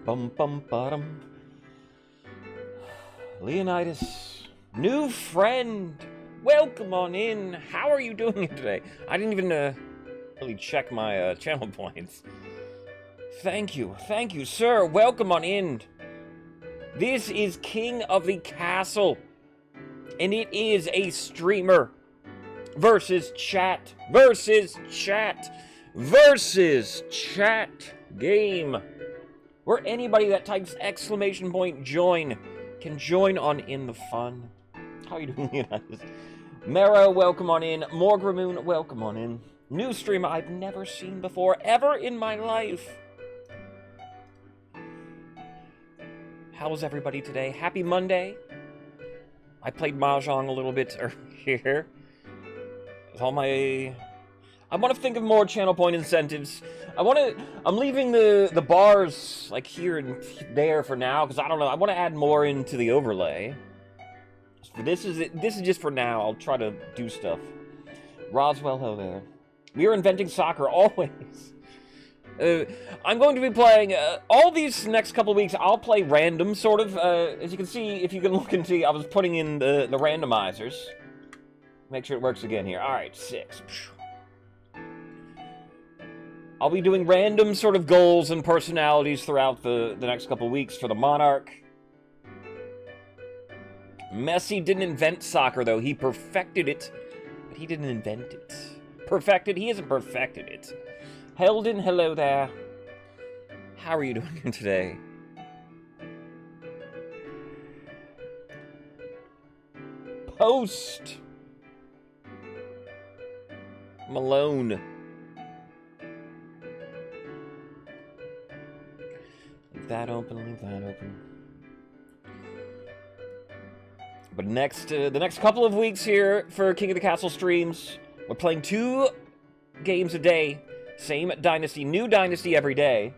Bum bum bottom. Leonidas, new friend. Welcome on in. How are you doing today? I didn't even really check my channel points. Thank you, sir. Welcome on in. This is King of the Castle, and it is a streamer versus chat game where anybody that types exclamation point join can join on in the fun. How are you doing, Leonidas? Mero, welcome on in. Morgramoon, welcome on in. New streamer I've never seen before, ever in my life. How's everybody today? Happy Monday. I played Mahjong a little bit earlier. I want to think of more channel point incentives. I'm leaving the bars like here and there for now because I don't know. I want to add more into the overlay. This is just for now. I'll try to do stuff. Roswell, hello there. We are inventing soccer always. I'm going to be playing all these next couple of weeks. I'll play random, sort of. As you can see, if you can look and see, I was putting in the randomizers. Make sure it works again here. All right, 6. I'll be doing random sort of goals and personalities throughout the next couple of weeks for the Monarch. Messi didn't invent soccer, though. He perfected it, but he didn't invent it. Perfected? He hasn't perfected it. Heldon, hello there. How are you doing today? Post. Malone. Leave that open, leave that open. But the next couple of weeks here for King of the Castle streams, we're playing 2 games a day. Same dynasty, new dynasty every day.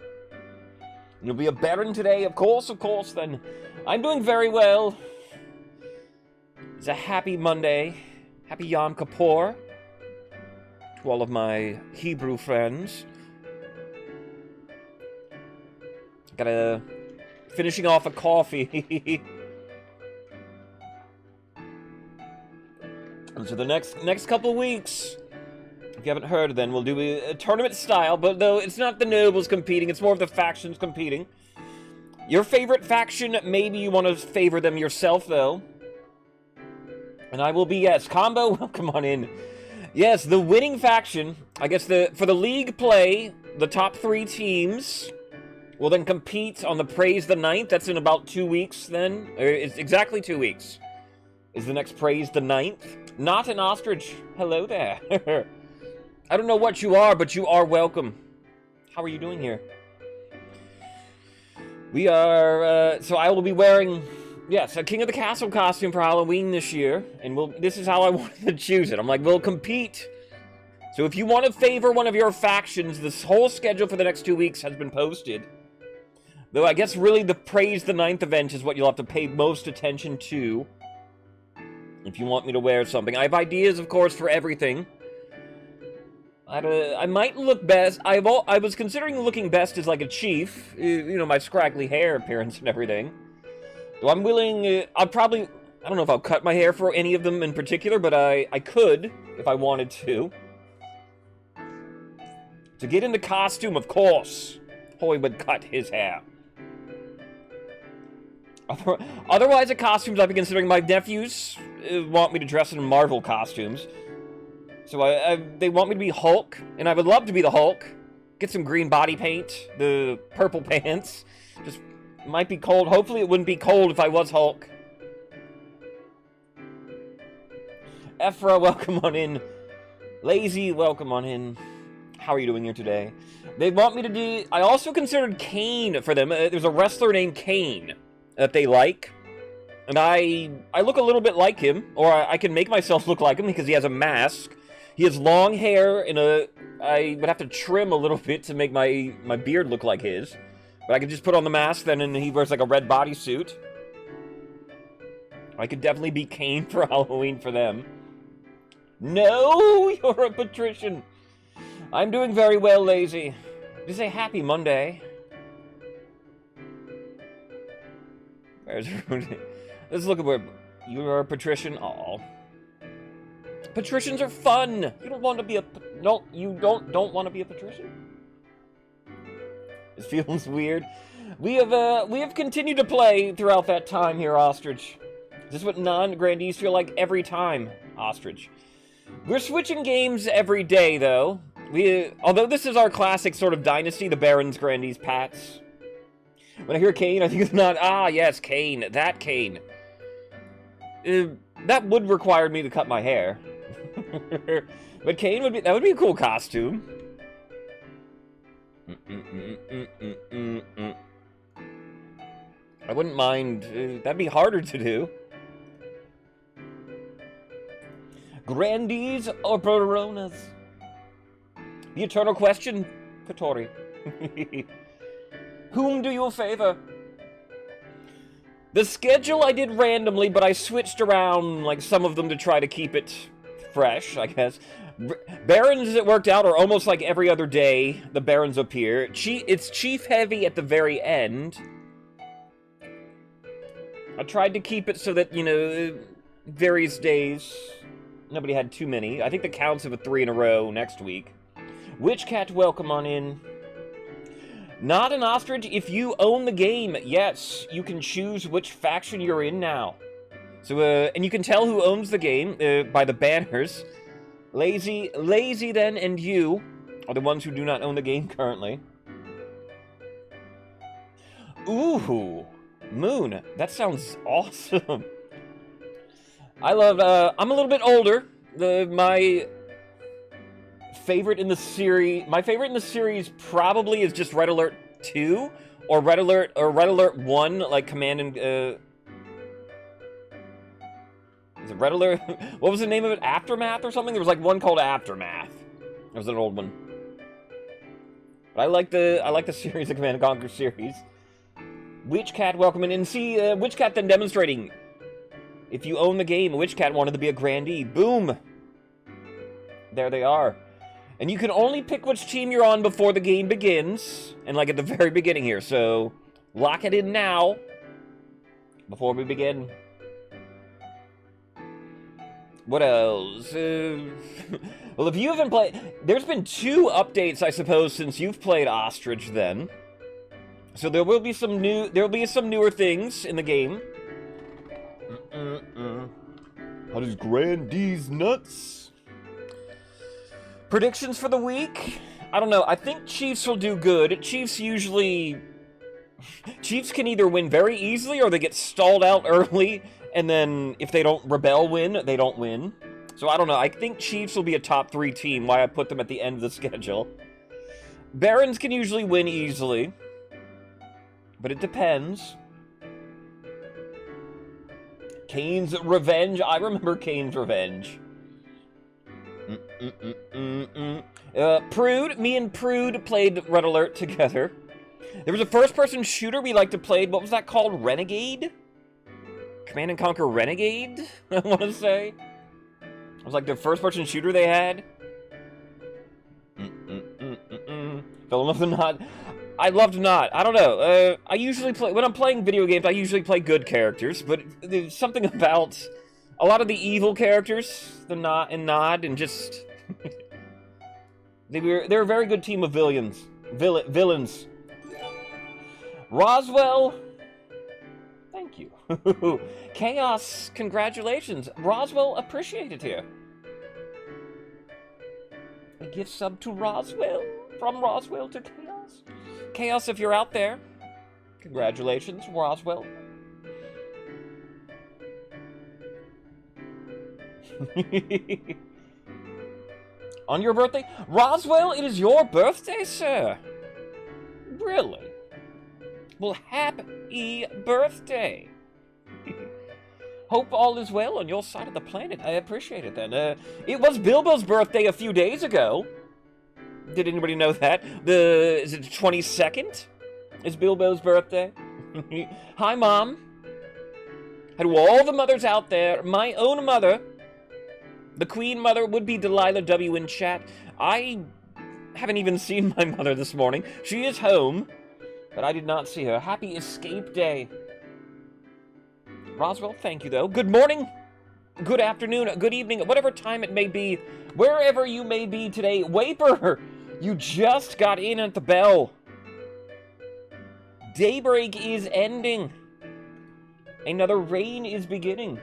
You'll be a Baron today, of course, then. I'm doing very well. It's a happy Monday. Happy Yom Kippur. To all of my Hebrew friends. Finishing off a coffee. And so the next couple of weeks, if you haven't heard, then we'll do a tournament style, but though it's not the nobles competing, it's more of the factions competing. Your favorite faction, maybe you want to favor them yourself, though. And I will be, yes, Combo, welcome on in. Yes, the winning faction, I guess for the league play, the top 3 teams will then compete on the Praise the Ninth. That's in about 2 weeks, then. It's exactly 2 weeks. Is the next Praise the Ninth. Not an ostrich. Hello there. I don't know what you are, but you are welcome. How are you doing here? We are, so I will be wearing, yes, a King of the Castle costume for Halloween this year, and this is how I wanted to choose it. I'm like, we'll compete. So if you want to favor one of your factions, this whole schedule for the next 2 weeks has been posted. Though I guess really the Praise the Ninth event is what you'll have to pay most attention to. If you want me to wear something. I have ideas, of course, for everything. I might look best. I was considering looking best as like a chief. You know, my scraggly hair appearance and everything. So I'm willing. I don't know if I'll cut my hair for any of them in particular, but I could if I wanted to. To get into costume, of course, Hoy would cut his hair. Otherwise, the costumes I've been considering, my nephews want me to dress in Marvel costumes. So they want me to be Hulk, and I would love to be the Hulk. Get some green body paint, the purple pants. Just might be cold. Hopefully it wouldn't be cold if I was Hulk. Ephra, welcome on in. Lazy, welcome on in. How are you doing here today? They want me to do... I also considered Kane for them. There's a wrestler named Kane that they like. And I look a little bit like him, or I can make myself look like him because he has a mask. He has long hair and I would have to trim a little bit to make my beard look like his. But I could just put on the mask then and he wears like a red bodysuit. I could definitely be Kane for Halloween for them. No, you're a patrician. I'm doing very well, Lazy. Just a happy Monday. Let's look at where you are a patrician. Aw. Patricians are fun. You don't want to be a no. You don't want to be a patrician. This feels weird. We have continued to play throughout that time here, Ostrich. Is this what non-Grandees feel like every time, Ostrich? We're switching games every day, though. Although this is our classic sort of dynasty, the Barons, Grandees, Pats. When I hear Kane, I think it's not. Ah, yes, Kane. That Kane. That would require me to cut my hair. But Kane would be. That would be a cool costume. I wouldn't mind. That'd be harder to do. Grandees or Baronas? The eternal question, Katori. Whom do you favor? The schedule I did randomly, but I switched around like some of them to try to keep it fresh, I guess. Barons, it worked out, or almost like every other day, the Barons appear. It's Chief heavy at the very end. I tried to keep it so that, you know, various days, nobody had too many. I think the counts of 3 in a row next week. Witch Cat, welcome on in. Not an ostrich. If you own the game, yes, you can choose which faction you're in now. So, and you can tell who owns the game by the banners. Lazy then, and you are the ones who do not own the game currently. Ooh, Moon. That sounds awesome. I love, I'm a little bit older. My favorite in the series probably is just Red Alert 2 or Red Alert 1, like Command and is it Red Alert? What was the name of it? Aftermath or something? There was like one called Aftermath. It was an old one. But I like the series, the Command and Conquer series. Witch Cat, welcome in. And see, Witch Cat then demonstrating. If you own the game, Witch Cat wanted to be a Grandee. Boom! There they are. And you can only pick which team you're on before the game begins. And like at the very beginning here. So, lock it in now. Before we begin. What else? Well, if you haven't played... There's been 2 updates, I suppose, since you've played Ostrich then. So there will be some newer things in the game. How does Grandees nuts? Predictions for the week? I don't know. I think Chiefs will do good. Chiefs can either win very easily or they get stalled out early, and then if they don't win, they don't win. So I don't know. I think Chiefs will be a top 3 team, why I put them at the end of the schedule. Barons can usually win easily, but it depends. Kane's Revenge. I remember Kane's Revenge. Prude. Me and Prude played Red Alert together. There was a first-person shooter we liked to play. What was that called? Renegade? Command and Conquer Renegade, I want to say. It was like the first-person shooter they had. Fell in love with Not. I loved Not. I don't know. I usually play... When I'm playing video games, I usually play good characters, but there's something about a lot of the evil characters, the Not and Nod, and just... They're a very good team of villains. Villains. Roswell... Thank you. Chaos, congratulations. Roswell, appreciate it here. A gift sub to Roswell. From Roswell to Chaos. Chaos, if you're out there, congratulations, Roswell. On your birthday? Roswell, it is your birthday, sir. Really? Well, happy birthday. Hope all is well on your side of the planet. I appreciate it then. It was Bilbo's birthday a few days ago. Did anybody know that? Is it the 22nd? Is Bilbo's birthday? Hi, Mom. Hi to all the mothers out there. My own mother, the Queen Mother, would be Delilah W. in chat. I haven't even seen my mother this morning. She is home, but I did not see her. Happy Escape Day. Roswell, thank you, though. Good morning, good afternoon, good evening, whatever time it may be, wherever you may be today. Waper, you just got in at the bell. Daybreak is ending. Another reign is beginning.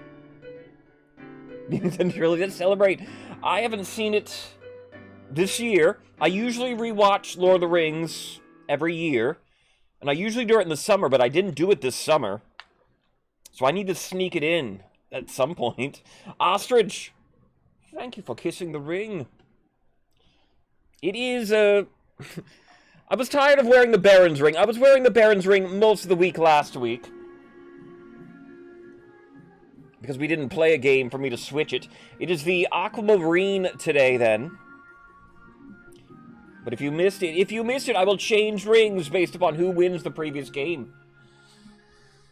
Really, let's celebrate. I haven't seen it this year. I usually rewatch Lord of the Rings every year, and I usually do it in the summer, but I didn't do it this summer. So I need to sneak it in at some point. Ostrich, thank you for kissing the ring. It is, I was tired of wearing the Baron's ring. I was wearing the Baron's ring most of the week last week, because we didn't play a game for me to switch it. It is the Aquamarine today, then. But if you missed it, I will change rings based upon who wins the previous game.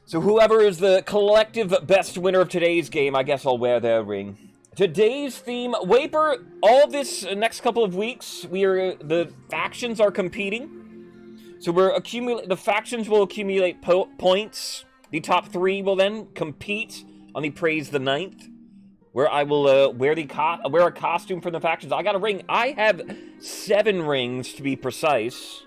So whoever is the collective best winner of today's game, I guess I'll wear their ring. Today's theme, Waper, all this next couple of weeks, the factions are competing. So the factions will accumulate points. The top 3 will then compete on the Praise the Ninth, where I will wear a costume from the factions. I got a ring. I have 7 rings, to be precise.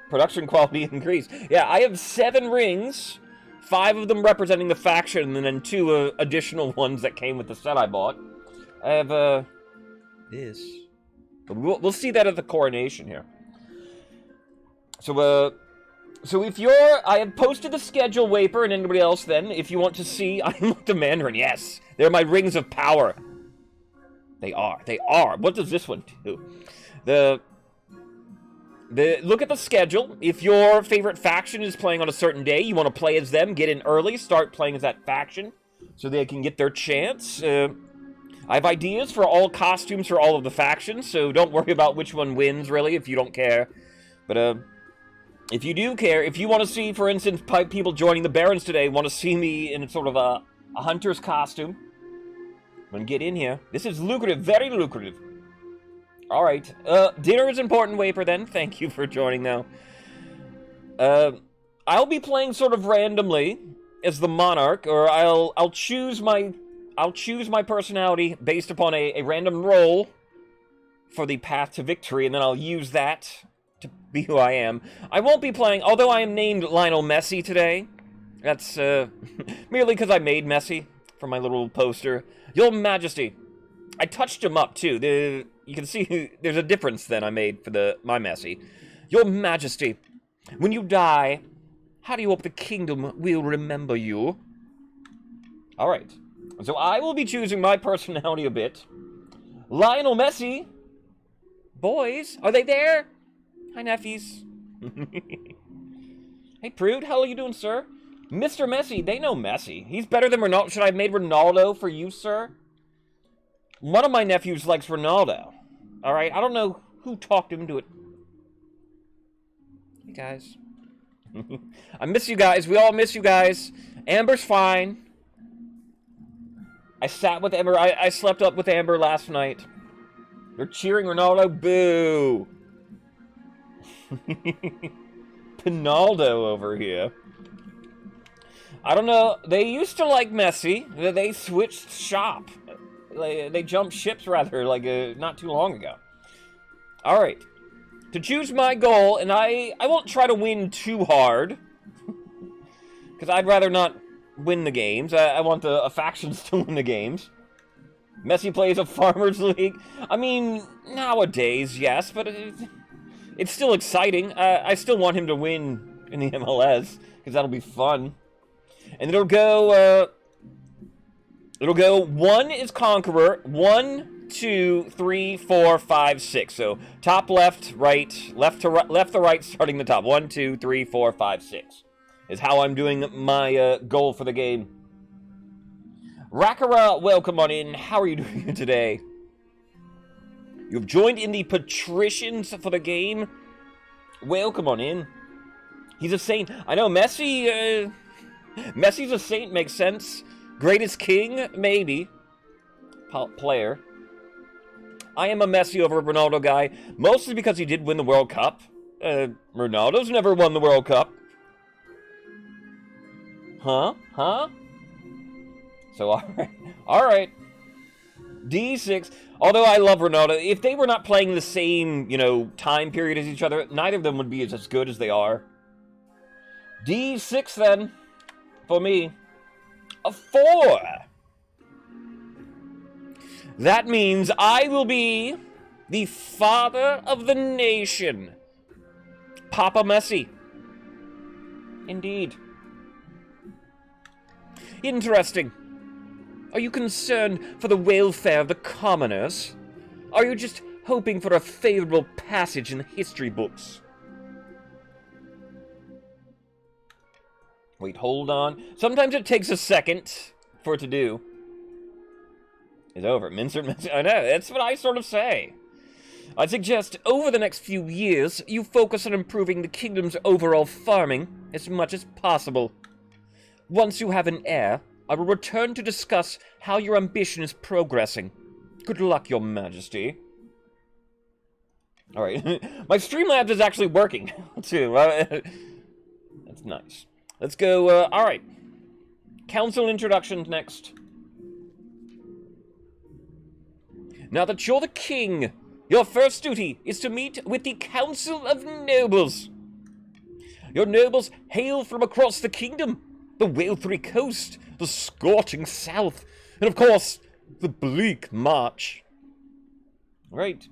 Production quality increased. Yeah, I have 7 rings, 5 of them representing the faction, and then 2 additional ones that came with the set I bought. I have, this. We'll see that at the coronation here. So if I have posted the schedule, Waper, and anybody else then, if you want to see, I'm the Mandarin, yes. They're my rings of power. They are. What does this one do? Look at the schedule. If your favorite faction is playing on a certain day, you want to play as them, get in early, start playing as that faction, so they can get their chance. I have ideas for all costumes for all of the factions, so don't worry about which one wins, really, if you don't care. But, if you do care, if you want to see, for instance, people joining the Barons today want to see me in sort of a hunter's costume, I'm gonna get in here. This is lucrative, very lucrative. Alright, dinner is important, Waper, then. Thank you for joining now. I'll be playing sort of randomly as the Monarch, or I'll choose my personality based upon a random roll for the path to victory, and then I'll use that to be who I am. I won't be playing, although I am named Lionel Messi today. That's, merely because I made Messi for my little poster. Your Majesty. I touched him up, too. You can see there's a difference then I made for my Messi. Your Majesty, when you die, how do you hope the kingdom will remember you? Alright. So I will be choosing my personality a bit. Lionel Messi. Boys, are they there? Hi, nephews. Hey, Prude, how are you doing, sir? Mr. Messi, they know Messi. He's better than Ronaldo. Should I have made Ronaldo for you, sir? One of my nephews likes Ronaldo. Alright, I don't know who talked him into it. Hey, guys. I miss you guys. We all miss you guys. Amber's fine. I sat with Amber. I slept up with Amber last night. They're cheering Ronaldo. Boo. Pinaldo over here. I don't know. They used to like Messi. They switched shop. They jumped ships, rather, like not too long ago. Alright. To choose my goal, and I won't try to win too hard. Because I'd rather not win the games. I want the factions to win the games. Messi plays a Farmers League. I mean, nowadays, yes, but it's still exciting. I still want him to win in the MLS, because that'll be fun. And it'll go 1 is Conqueror, 1, 2, 3, 4, 5, 6. So top, left, right, left to right, starting the top. 1, 2, 3, 4, 5, 6 is how I'm doing my goal for the game. Rakara, welcome on in. How are you doing today? You've joined in the patricians for the game. Welcome on in. He's a saint. I know, Messi, Messi's a saint, makes sense. Greatest king, maybe. Player. I am a Messi over Ronaldo guy, mostly because he did win the World Cup. Ronaldo's never won the World Cup. Huh? Huh? So, alright. D6. Although I love Ronaldo, if they were not playing the same, time period as each other, neither of them would be as good as they are. D6 then, for me. A 4. That means I will be the father of the nation. Papa Messi. Indeed. Interesting. Are you concerned for the welfare of the commoners? Are you just hoping for a favorable passage in the history books? Wait, hold on. Sometimes it takes a second for it to do. It's over. Mincer. I know, that's what I sort of say. I suggest over the next few years, you focus on improving the kingdom's overall farming as much as possible. Once you have an heir, I will return to discuss how your ambition is progressing. Good luck, Your Majesty. Alright, my Streamlabs is actually working, too. That's nice. Let's go, alright. Council introductions next. Now that you're the king, your first duty is to meet with the Council of Nobles. Your nobles hail from across the kingdom, the Wale-Three Coast, the scorching south, and of course, the bleak march. Right,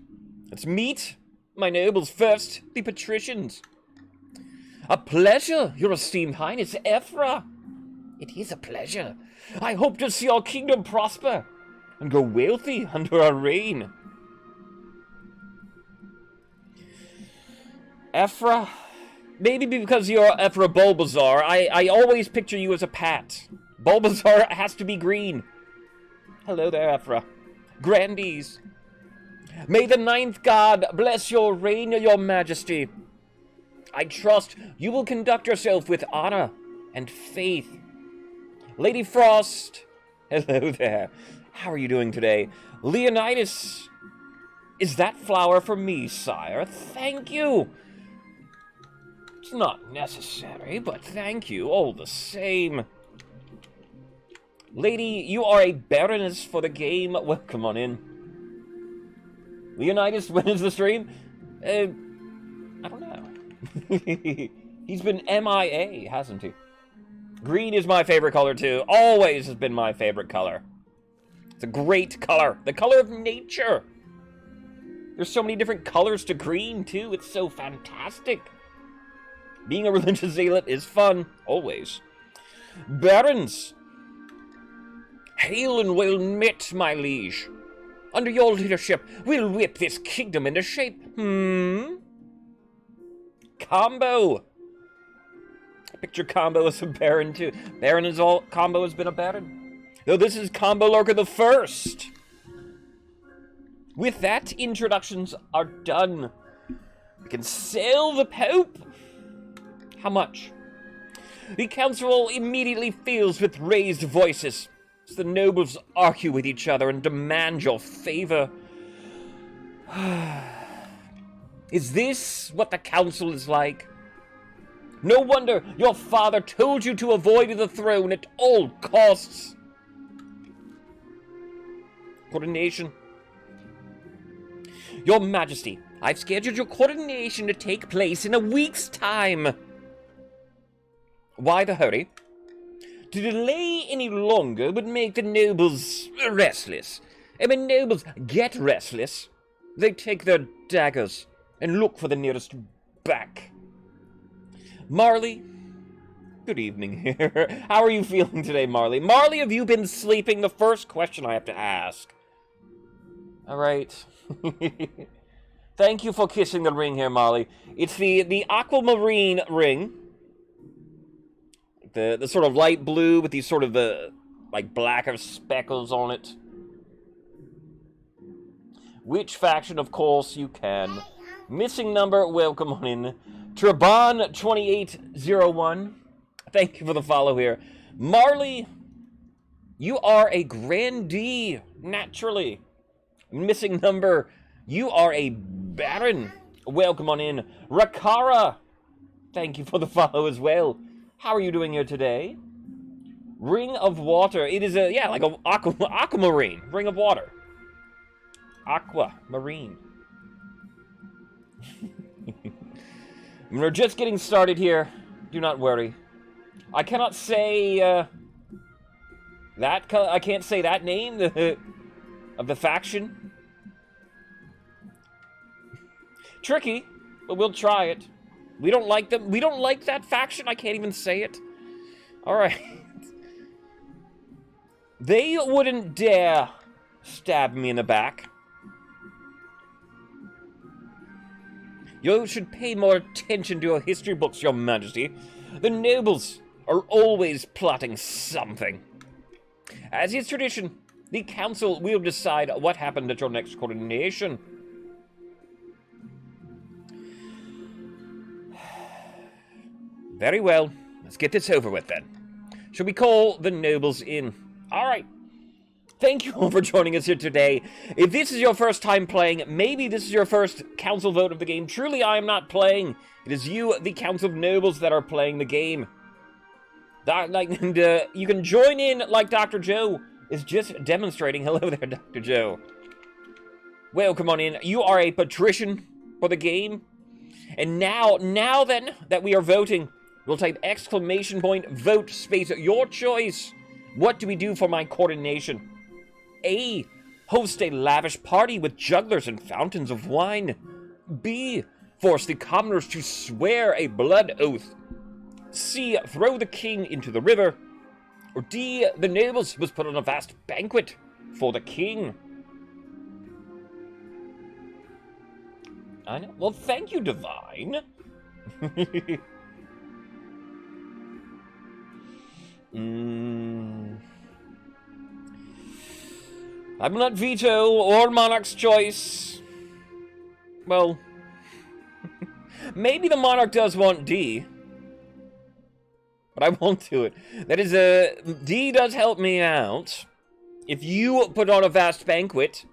let's meet my nobles first, the patricians. A pleasure, Your Esteemed Highness Ephra. It is a pleasure. I hope to see our kingdom prosper and grow wealthy under our reign. Ephra? Maybe because you're Ephra Bulbasaur, I always picture you as a pat. Bulbasaur has to be green. Hello there, Ephra. Grandees. May the ninth god bless your reign, Your Majesty. I trust you will conduct yourself with honor and faith. Lady Frost. Hello there. How are you doing today? Leonidas. Is that flower for me, sire? Thank you. It's not necessary, but thank you all the same. Lady, you are a baroness for the game. Welcome on in. Leonidas, when is the stream? I don't know. He's been MIA, hasn't he? Green is my favorite color, too. Always has been my favorite color. It's a great color. The color of nature. There's so many different colors to green, too. It's so fantastic. Being a religious zealot is fun, always. Barons, hail and well met, my liege. Under your leadership, we'll whip this kingdom into shape. Combo. I picture Combo as a baron, too. Baron is all. Combo has been a baron. Though this is Combo Lurker the First. With that, introductions are done. We can sail the Pope. How much? The council immediately fills with raised voices as the nobles argue with each other and demand your favor. Is this what the council is like? No wonder your father told you to avoid the throne at all costs. Coronation. Your Majesty, I've scheduled your coronation to take place in a week's time. Why the hurry? To delay any longer would make the nobles restless. And when nobles get restless, they take their daggers and look for the nearest back. Marley, good evening here. How are you feeling today, Marley? Marley, have you been sleeping? The first question I have to ask. All right. Thank you for kissing the ring here, Marley. It's the aquamarine ring. The sort of light blue with these sort of like blacker speckles on it. Which faction, of course, you can. Missing number, welcome on in. Traban2801, thank you for the follow here. Marley, you are a grandee, naturally. Missing number, you are a baron. Welcome on in. Rakara, thank you for the follow as well. How are you doing here today? Ring of water. It is a, yeah, like a aquamarine. Ring of water. Aquamarine. We're just getting started here. Do not worry. I cannot say, I can't say that name of the faction. Tricky, but we'll try it. We don't like them. We don't like that faction. I can't even say it. Alright. They wouldn't dare stab me in the back. You should pay more attention to your history books, Your Majesty. The nobles are always plotting something. As is tradition, the council will decide what happened at your next coronation. Very well. Let's get this over with then. Shall we call the nobles in? Alright. Thank you all for joining us here today. If this is your first time playing, maybe this is your first council vote of the game. Truly, I am not playing. It is you, the Council of Nobles, that are playing the game. You can join in like Dr. Joe is just demonstrating. Hello there, Dr. Joe. Well, come on in. You are a patrician for the game. And now then, that we are voting, we'll type exclamation point, vote, space, your choice. What do we do for my coronation? A. Host a lavish party with jugglers and fountains of wine. B. Force the commoners to swear a blood oath. C. Throw the king into the river. Or D. The nobles must put on a vast banquet for the king. I know. Well, thank you, Divine. I will not veto or monarch's choice. Well, maybe the monarch does want D, but I won't do it. That is D does help me out. If you put on a vast banquet,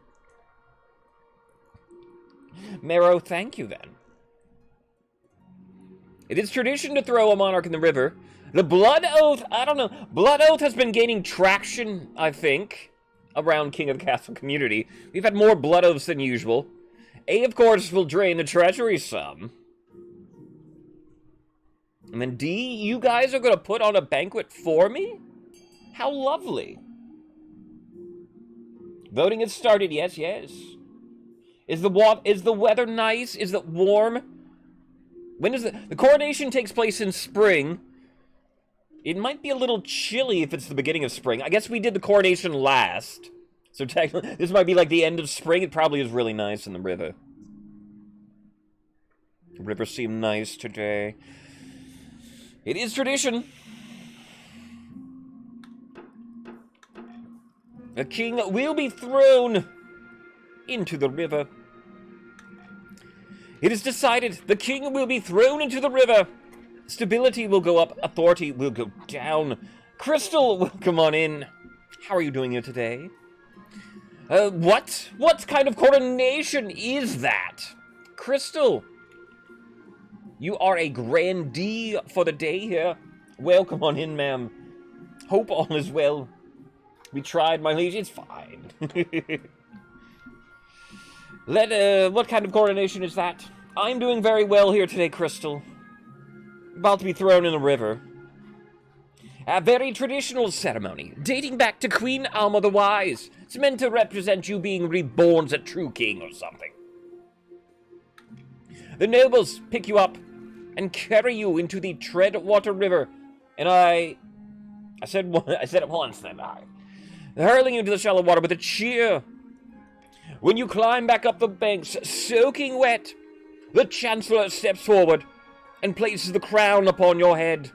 Marrow, thank you then. It is tradition to throw a monarch in the river. The Blood Oath, I don't know. Blood Oath has been gaining traction, I think, around King of the Castle community. We've had more Blood Oaths than usual. A, of course, will drain the treasury some. And then D, you guys are going to put on a banquet for me? How lovely. Voting has started, yes, yes. Is the weather nice? Is it warm? When is the coronation takes place in spring. It might be a little chilly if it's the beginning of spring. I guess we did the coronation last. So technically, this might be like the end of spring. It probably is really nice in the river. The river seemed nice today. It is tradition. A king will be thrown into the river. It is decided the king will be thrown into the river. Stability will go up, authority will go down. Crystal, welcome on in. How are you doing here today? What? What kind of coronation is that? Crystal, you are a grandee for the day here. Welcome on in, ma'am. Hope all is well. We tried, my liege. It's fine. What kind of coronation is that? I'm doing very well here today, Crystal. About to be thrown in the river. A very traditional ceremony, dating back to Queen Alma the Wise. It's meant to represent you being reborn as a true king or something. The nobles pick you up and carry you into the Treadwater River. And I said it once, then hurling you into the shallow water with a cheer. When you climb back up the banks, soaking wet, the Chancellor steps forward and places the crown upon your head.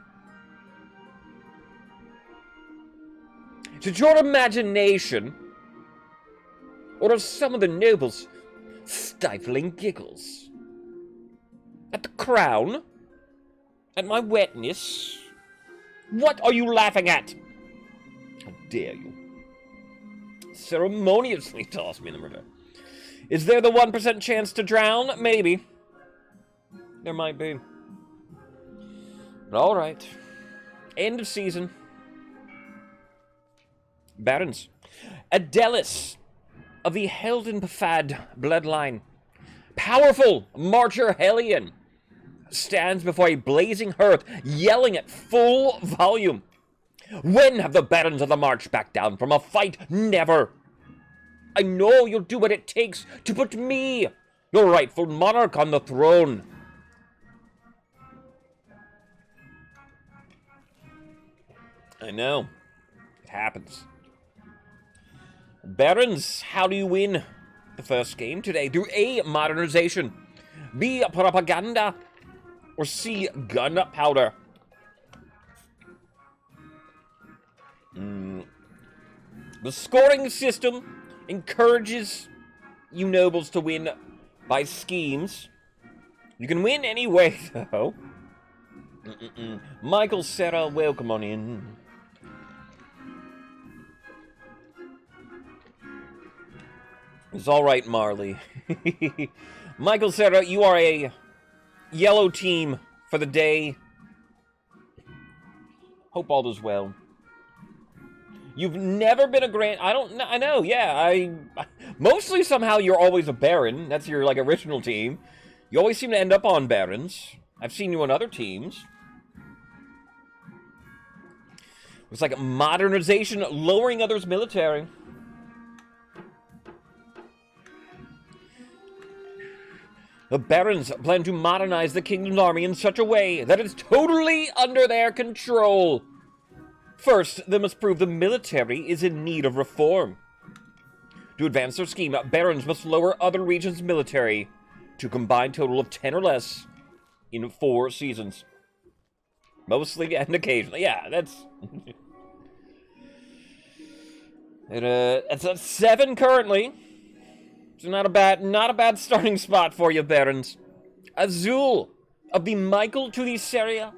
Did your imagination, or of some of the nobles, stifling giggles? At the crown? At my wetness? What are you laughing at? How dare you? Ceremoniously toss me in the river. Is there the 1% chance to drown? Maybe. There might be. But alright. End of season. Barons. Adelis of the Heldenpfad bloodline. Powerful Marcher Hellion stands before a blazing hearth, yelling at full volume. When have the Barons of the March backed down from a fight? Never. I know you'll do what it takes to put me, your rightful monarch, on the throne. I know. It happens. Barons, how do you win the first game today? Through A, modernization, B, propaganda, or C, gunpowder? The scoring system encourages you nobles to win by schemes. You can win any way, though. Michael, Sarah, welcome on in. It's all right, Marley. Michael, Sarah, you are a yellow team for the day. Hope all is well. You've never been a Grand... I know, yeah. Mostly somehow you're always a Baron. That's your, like, original team. You always seem to end up on Barons. I've seen you on other teams. It's like modernization, lowering others' military. The Barons plan to modernize the Kingdom's army in such a way that it's totally under their control. First, they must prove the military is in need of reform. To advance their scheme, Barons must lower other regions' military to a combined total of 10 or less in 4 seasons. Mostly and occasionally. Yeah, that's... It's at 7 currently. It's not a bad starting spot for you, Barons. Azul of the Michael to the Sarah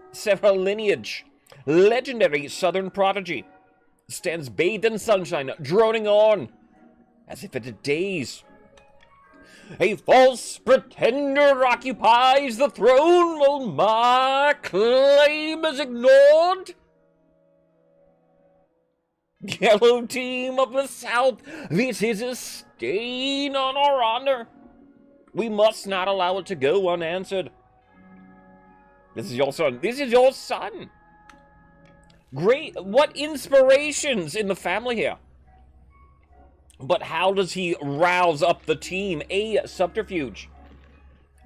lineage. Legendary southern prodigy. Stands bathed in sunshine, droning on, as if it daze. A false pretender occupies the throne while my claim is ignored. Yellow team of the South, this is a stain on our honor. We must not allow it to go unanswered. This is your son. This is your son. Great. What inspirations in the family here. But how does he rouse up the team? A, subterfuge.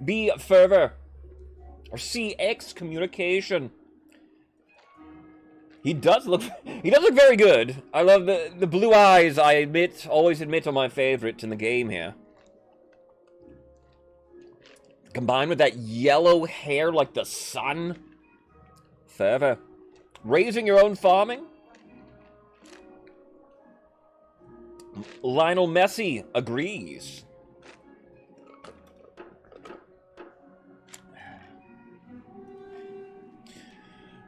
B, fervor. Or C, excommunication. He does look very good. I love the blue eyes, always admit are my favorite in the game here. Combined with that yellow hair like the sun. Fervor. Raising your own farming? Lionel Messi agrees.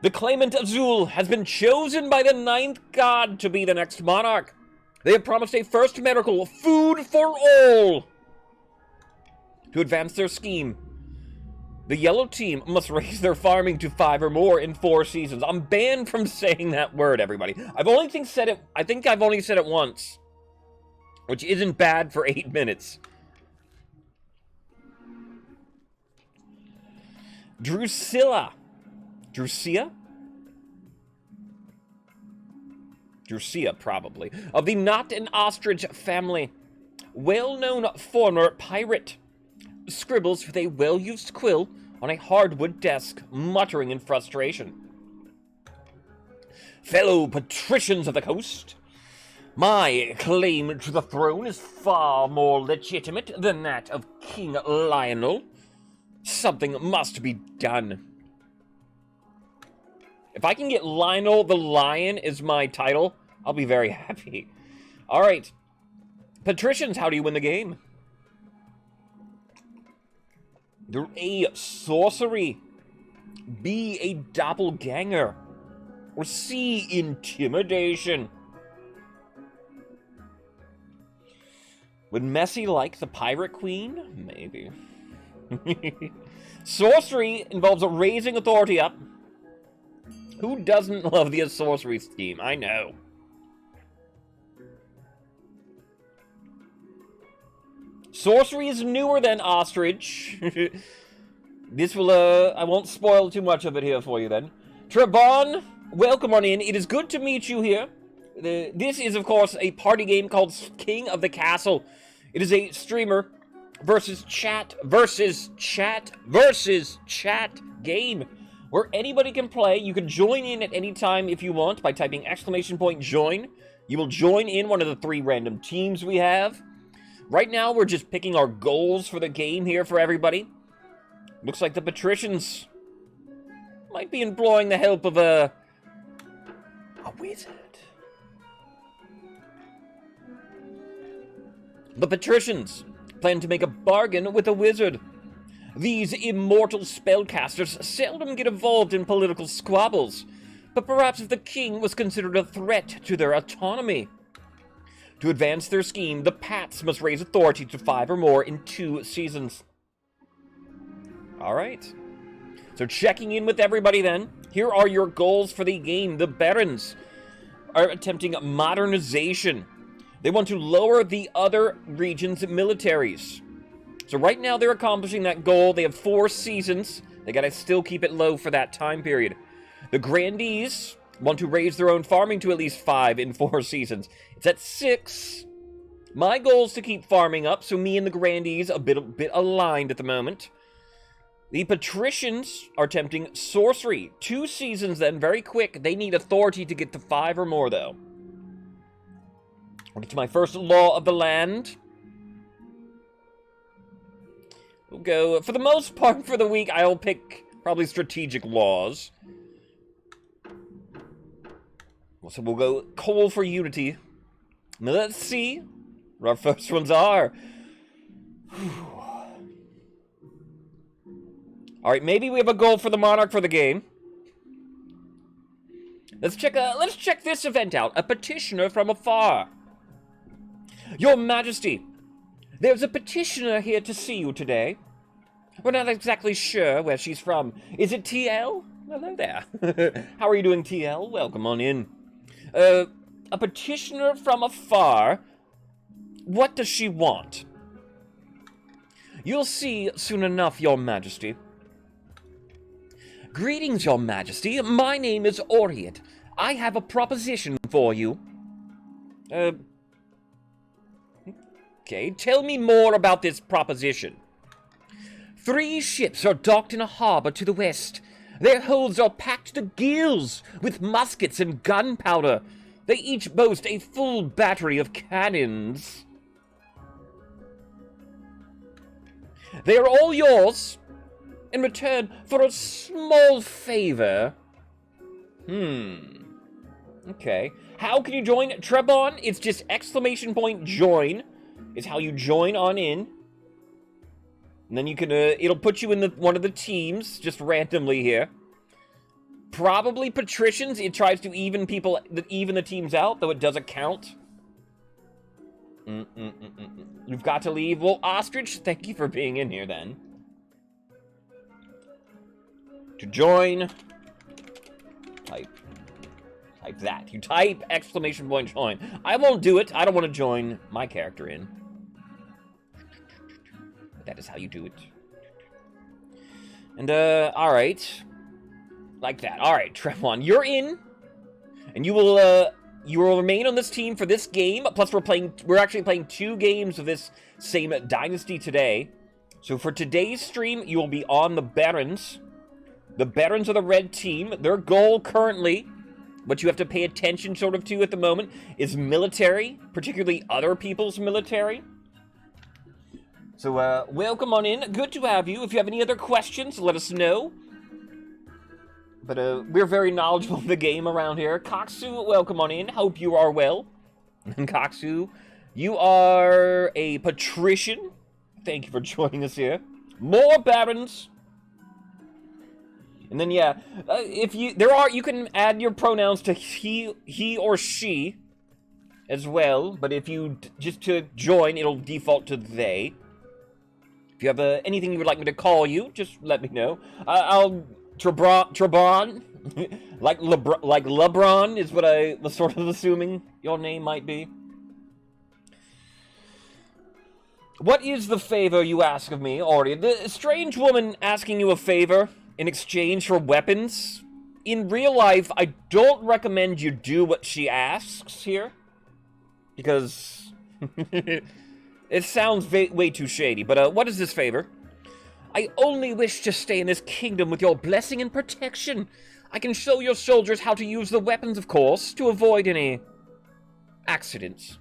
The claimant Azul has been chosen by the 9th god to be the next monarch. They have promised a first miracle, food for all. To advance their scheme, the yellow team must raise their farming to 5 or more in 4 seasons. I'm banned from saying that word, everybody. I think I've only said it once, which isn't bad for 8 minutes. Drusilla, probably, of the Knot and Ostrich family. Well-known former pirate. Scribbles with a well-used quill on a hardwood desk, muttering in frustration. Fellow patricians of the coast, my claim to the throne is far more legitimate than that of King Lionel. Something must be done. If I can get Lionel the Lion as my title, I'll be very happy. All right. Patricians, how do you win the game? A, sorcery. B, a doppelganger. Or C, intimidation. Would Messi like the Pirate Queen? Maybe. Sorcery involves raising authority up. Who doesn't love the sorcery scheme? I know. Sorcery is newer than Ostrich. This will, I won't spoil too much of it here for you then. Trebon, welcome on in. It is good to meet you here. This is, of course, a party game called King of the Castle. It is a streamer versus chat game where anybody can play. You can join in at any time if you want by typing !join. You will join in one of the 3 random teams we have. Right now, we're just picking our goals for the game here for everybody. Looks like the patricians might be employing the help of a wizard. The patricians plan to make a bargain with a wizard. These immortal spellcasters seldom get involved in political squabbles, but perhaps if the king was considered a threat to their autonomy. To advance their scheme, the Pats must raise authority to 5 or more in 2 seasons. Alright. So checking in with everybody then. Here are your goals for the game. The Barons are attempting modernization. They want to lower the other regions' militaries. So right now they're accomplishing that goal. They have 4 seasons. They gotta still keep it low for that time period. The Grandees want to raise their own farming to at least 5 in 4 seasons. It's at 6. My goal is to keep farming up, so me and the Grandees a bit aligned at the moment. The Patricians are attempting sorcery. 2 seasons then, very quick. They need authority to get to 5 or more, though. I'll get to my first law of the land. We'll go, for the most part for the week, I'll pick probably strategic laws. So we'll go coal for unity. Now let's see what our first ones are. Alright, maybe we have a goal for the monarch for the game. Let's check this event out. A petitioner from afar. Your Majesty, there's a petitioner here to see you today. We're not exactly sure where she's from. Is it TL? Hello there. How are you doing, TL? Welcome on in. A petitioner from afar. What does she want? You'll see soon enough, Your Majesty. Greetings, Your Majesty. My name is Oriet. I have a proposition for you. Okay, tell me more about this proposition. 3 ships are docked in a harbor to the west. Their holds are packed to gills with muskets and gunpowder. They each boast a full battery of cannons. They are all yours in return for a small favor. Okay. How can you join? Trebon, it's just !join is how you join on in. And then you can, it'll put you in one of the teams, just randomly here. Probably patricians, it tries to even the teams out, though it doesn't count. You've got to leave. Well, Ostrich, thank you for being in here then. To join, type that. You type !join. I won't do it. I don't want to join my character in. But that is how you do it. And, alright. Like that. Alright, Trevon, you're in. And you will remain on this team for this game. Plus, we're actually playing 2 games of this same dynasty today. So for today's stream, you will be on the Barons. The Barons are the red team. Their goal currently, what you have to pay attention sort of to at the moment, is military, particularly other people's military. So, welcome on in. Good to have you. If you have any other questions, let us know. But, we're very knowledgeable of the game around here. Koksu, welcome on in. Hope you are well. Koksu, you are a patrician. Thank you for joining us here. More Barons. And then, yeah, you can add your pronouns to he or she as well. But if you, just to join, it'll default to they. If you have anything you would like me to call you, just let me know. I'll, Trebon, like LeBron is what I was sort of assuming your name might be. What is the favor you ask of me, Ori? The strange woman asking you a favor in exchange for weapons? In real life, I don't recommend you do what she asks here. Because it sounds way too shady. But what is this favor? I only wish to stay in this kingdom with your blessing and protection. I can show your soldiers how to use the weapons, of course, to avoid any accidents.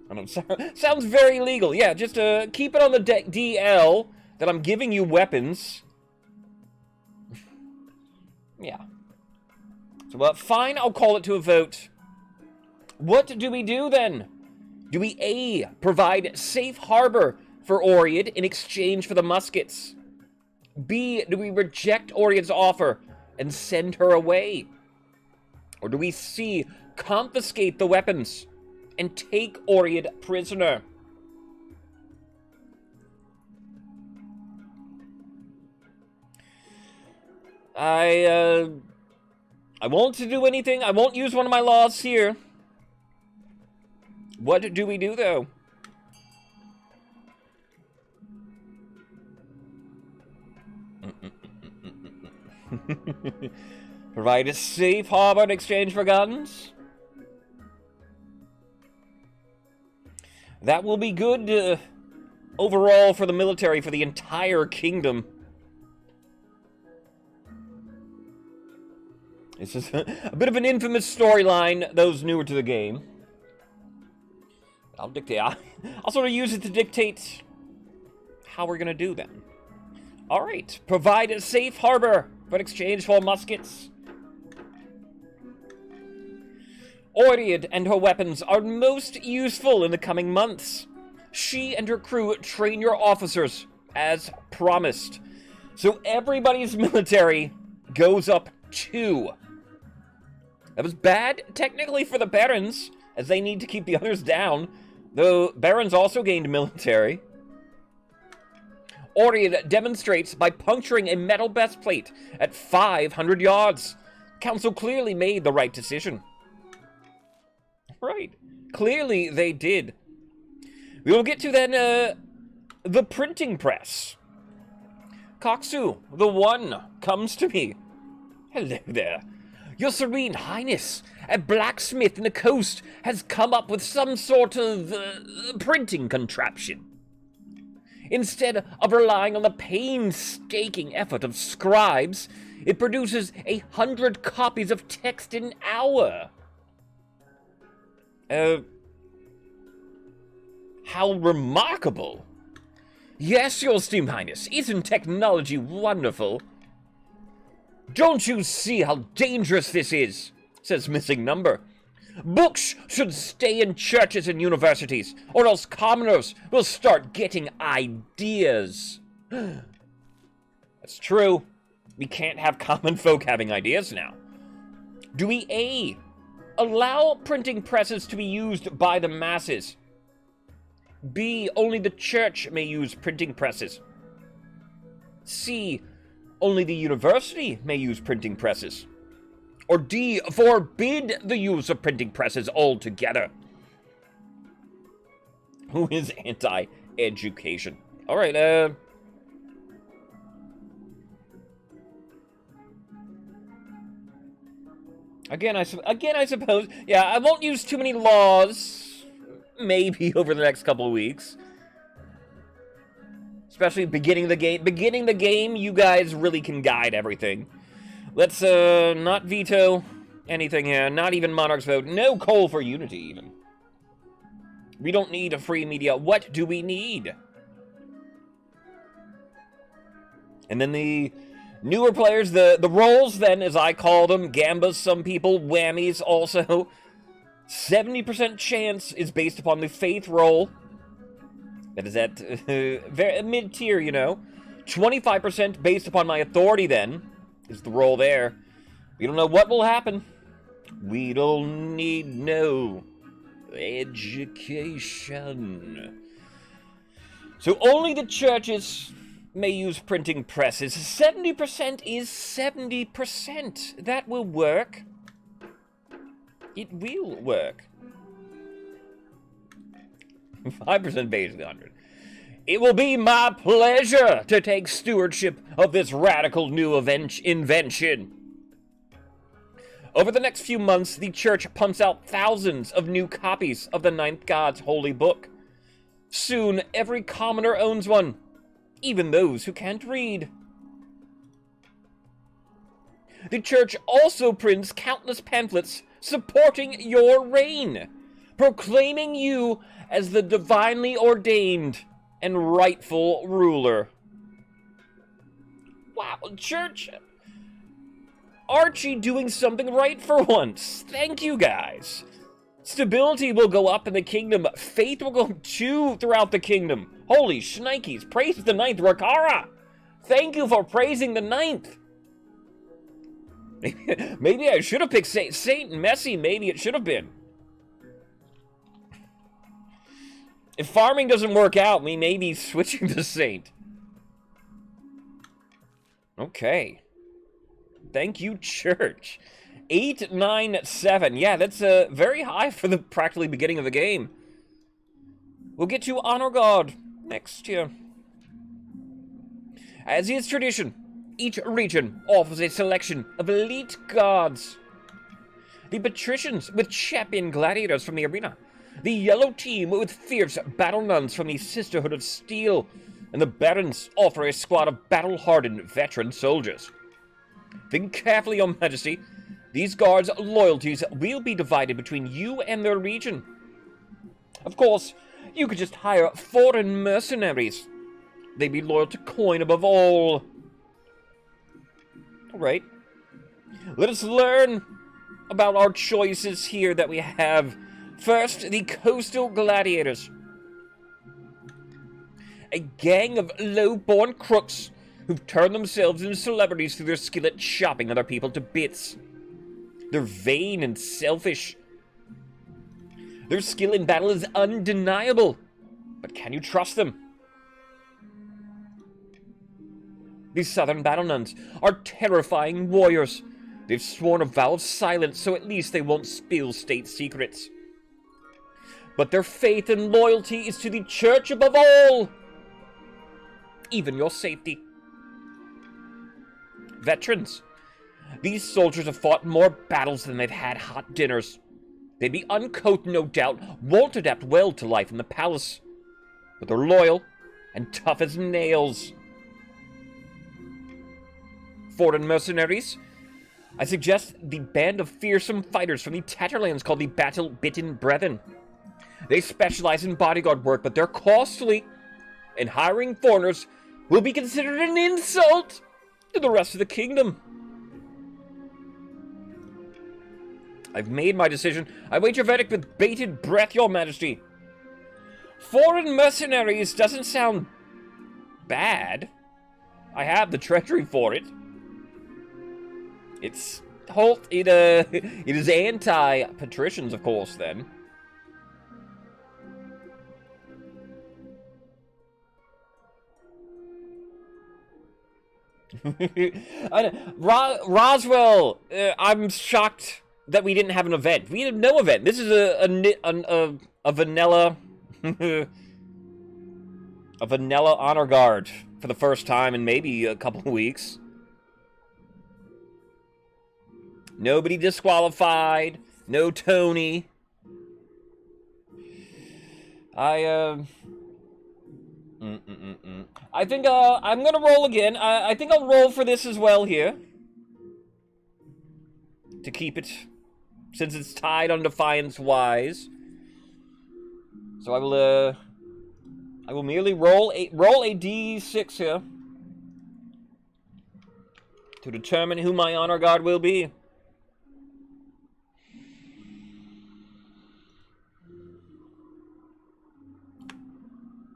I don't know, sounds very legal. Yeah, just keep it on the DL that I'm giving you weapons. Yeah. So, fine, I'll call it to a vote. What do we do, then? Do we A, provide safe harbor for Oriad in exchange for the muskets? B, do we reject Oriad's offer and send her away? Or do we C, confiscate the weapons and take Oriad prisoner? I won't do anything. I won't use one of my laws here. What do we do, though? Provide a safe harbor in exchange for guns? That will be good overall for the military, for the entire kingdom. This is a bit of an infamous storyline, those newer to the game. I'll sort of use it to dictate how we're gonna do them. Alright, provide a safe harbor in exchange for muskets. Oriad and her weapons are most useful in the coming months. She and her crew train your officers, as promised. So everybody's military goes up 2. That was bad, technically, for the Barons, as they need to keep the others down, though Barons also gained military. Oriad demonstrates by puncturing a metal breastplate at 500 yards. Council clearly made the right decision. Right. Clearly they did. We will get to then, the printing press. Koksu, the One, comes to me. Hello there. Your Serene Highness, a blacksmith in the coast has come up with some sort of printing contraption. Instead of relying on the painstaking effort of scribes, it produces 100 copies of text an hour. How remarkable. Yes, Your Esteemed Highness, isn't technology wonderful? Don't you see how dangerous this is? Says Missing Number. Books should stay in churches and universities, or else commoners will start getting ideas. That's true. We can't have common folk having ideas now. Do we A, allow printing presses to be used by the masses? B, only the church may use printing presses? C, only the university may use printing presses? Or D, forbid the use of printing presses altogether? Who is anti-education? All right, Again, I suppose. Yeah, I won't use too many laws. Maybe over the next couple of weeks. Especially beginning the game. Beginning the game, you guys really can guide everything. Let's, not veto anything here. Not even Monarch's vote. No coal for unity, even. We don't need a free media. What do we need? And then the newer players, the rolls, then, as I call them, gambas, some people, whammies also. 70% chance is based upon the faith roll. That is at very mid-tier, you know. 25% based upon my authority, then, is the roll there. We don't know what will happen. We don't need no education. So only the churches may use printing presses. 70% is 70%. That will work. It will work. 5% basically 100. It will be my pleasure to take stewardship of this radical new invention. Over the next few months, the church pumps out thousands of new copies of the Ninth God's holy book. Soon, every commoner owns one, even those who can't read. The church also prints countless pamphlets supporting your reign, proclaiming you as the divinely ordained and rightful ruler. Wow, church, Archie doing something right for once. Thank you, guys. Stability will go up in the kingdom. Faith will go too throughout the kingdom. Holy shnikes, praise the ninth Rakara. Thank you for praising the ninth. Maybe I should have picked Saint Messi. Maybe it should have been. If farming doesn't work out, we may be switching to Saint. Okay. Thank you, church. 897. Yeah, that's very high for the practically beginning of the game. We'll get to Honor God next year. As is tradition, each region offers a selection of elite gods. The patricians with champion gladiators from the arena. The yellow team with fierce battle nuns from the Sisterhood of Steel. And the barons offer a squad of battle-hardened veteran soldiers. Think carefully, Your Majesty. These guards' loyalties will be divided between you and their region. Of course, you could just hire foreign mercenaries. They'd be loyal to coin above all. Alright. Let us learn about our choices here that we have. First, the Coastal Gladiators. A gang of low-born crooks who've turned themselves into celebrities through their skill at chopping other people to bits. They're vain and selfish. Their skill in battle is undeniable. But can you trust them? These southern battle nuns are terrifying warriors. They've sworn a vow of silence, so at least they won't spill state secrets. But their faith and loyalty is to the church above all. Even your safety. Veterans. These soldiers have fought more battles than they've had hot dinners. They'd be uncouth, no doubt, won't adapt well to life in the palace. But they're loyal and tough as nails. Foreign mercenaries. I suggest the band of fearsome fighters from the Tatterlands called the Battle-Bitten Brethren. They specialize in bodyguard work, but they're costly, and hiring foreigners will be considered an insult to the rest of the kingdom. I've made my decision. I wait your verdict with bated breath, Your Majesty. Foreign mercenaries doesn't sound bad. I have the treasury for it. It is anti-patricians, of course, then. Roswell, I'm shocked that we didn't have an event. We had no event. This is a vanilla a vanilla honor guard for the first time in maybe a couple of weeks. Nobody disqualified. No Tony. I think I'm gonna roll again. I think I'll roll for this as well here. To keep it, since it's tied on Defiance wise. So I will merely roll a d6 here to determine who my honor guard will be.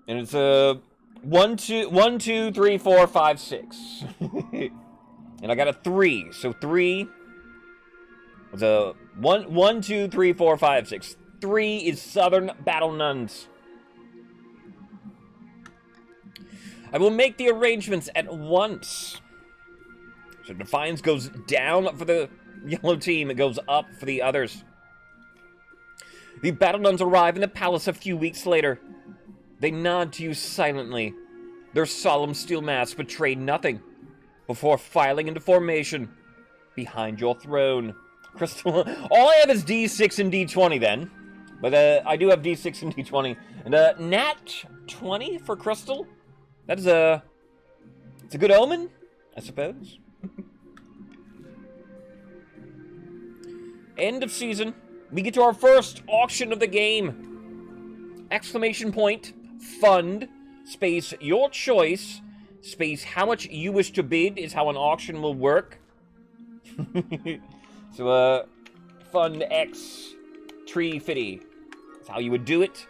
And it's a 1, 2, 3, 4, 5, 6. And I got a 3. So 3 was a 1, 2, 3, 4, 5, 6. 3 is Southern Battle Nuns. I will make the arrangements at once. So Defiance goes down for the yellow team. It goes up for the others. The Battle Nuns arrive in the palace a few weeks later. They nod to you silently. Their solemn steel masks betray nothing before filing into formation behind your throne. Crystal, all I have is D6 and D20 then. But I do have D6 and D20. And Nat 20 for Crystal? That is it's a good omen, I suppose. End of season. We get to our first auction of the game. Exclamation point, fund, space, your choice, space, how much you wish to bid is how an auction will work. So, fund X, tree fitty. That's how you would do it.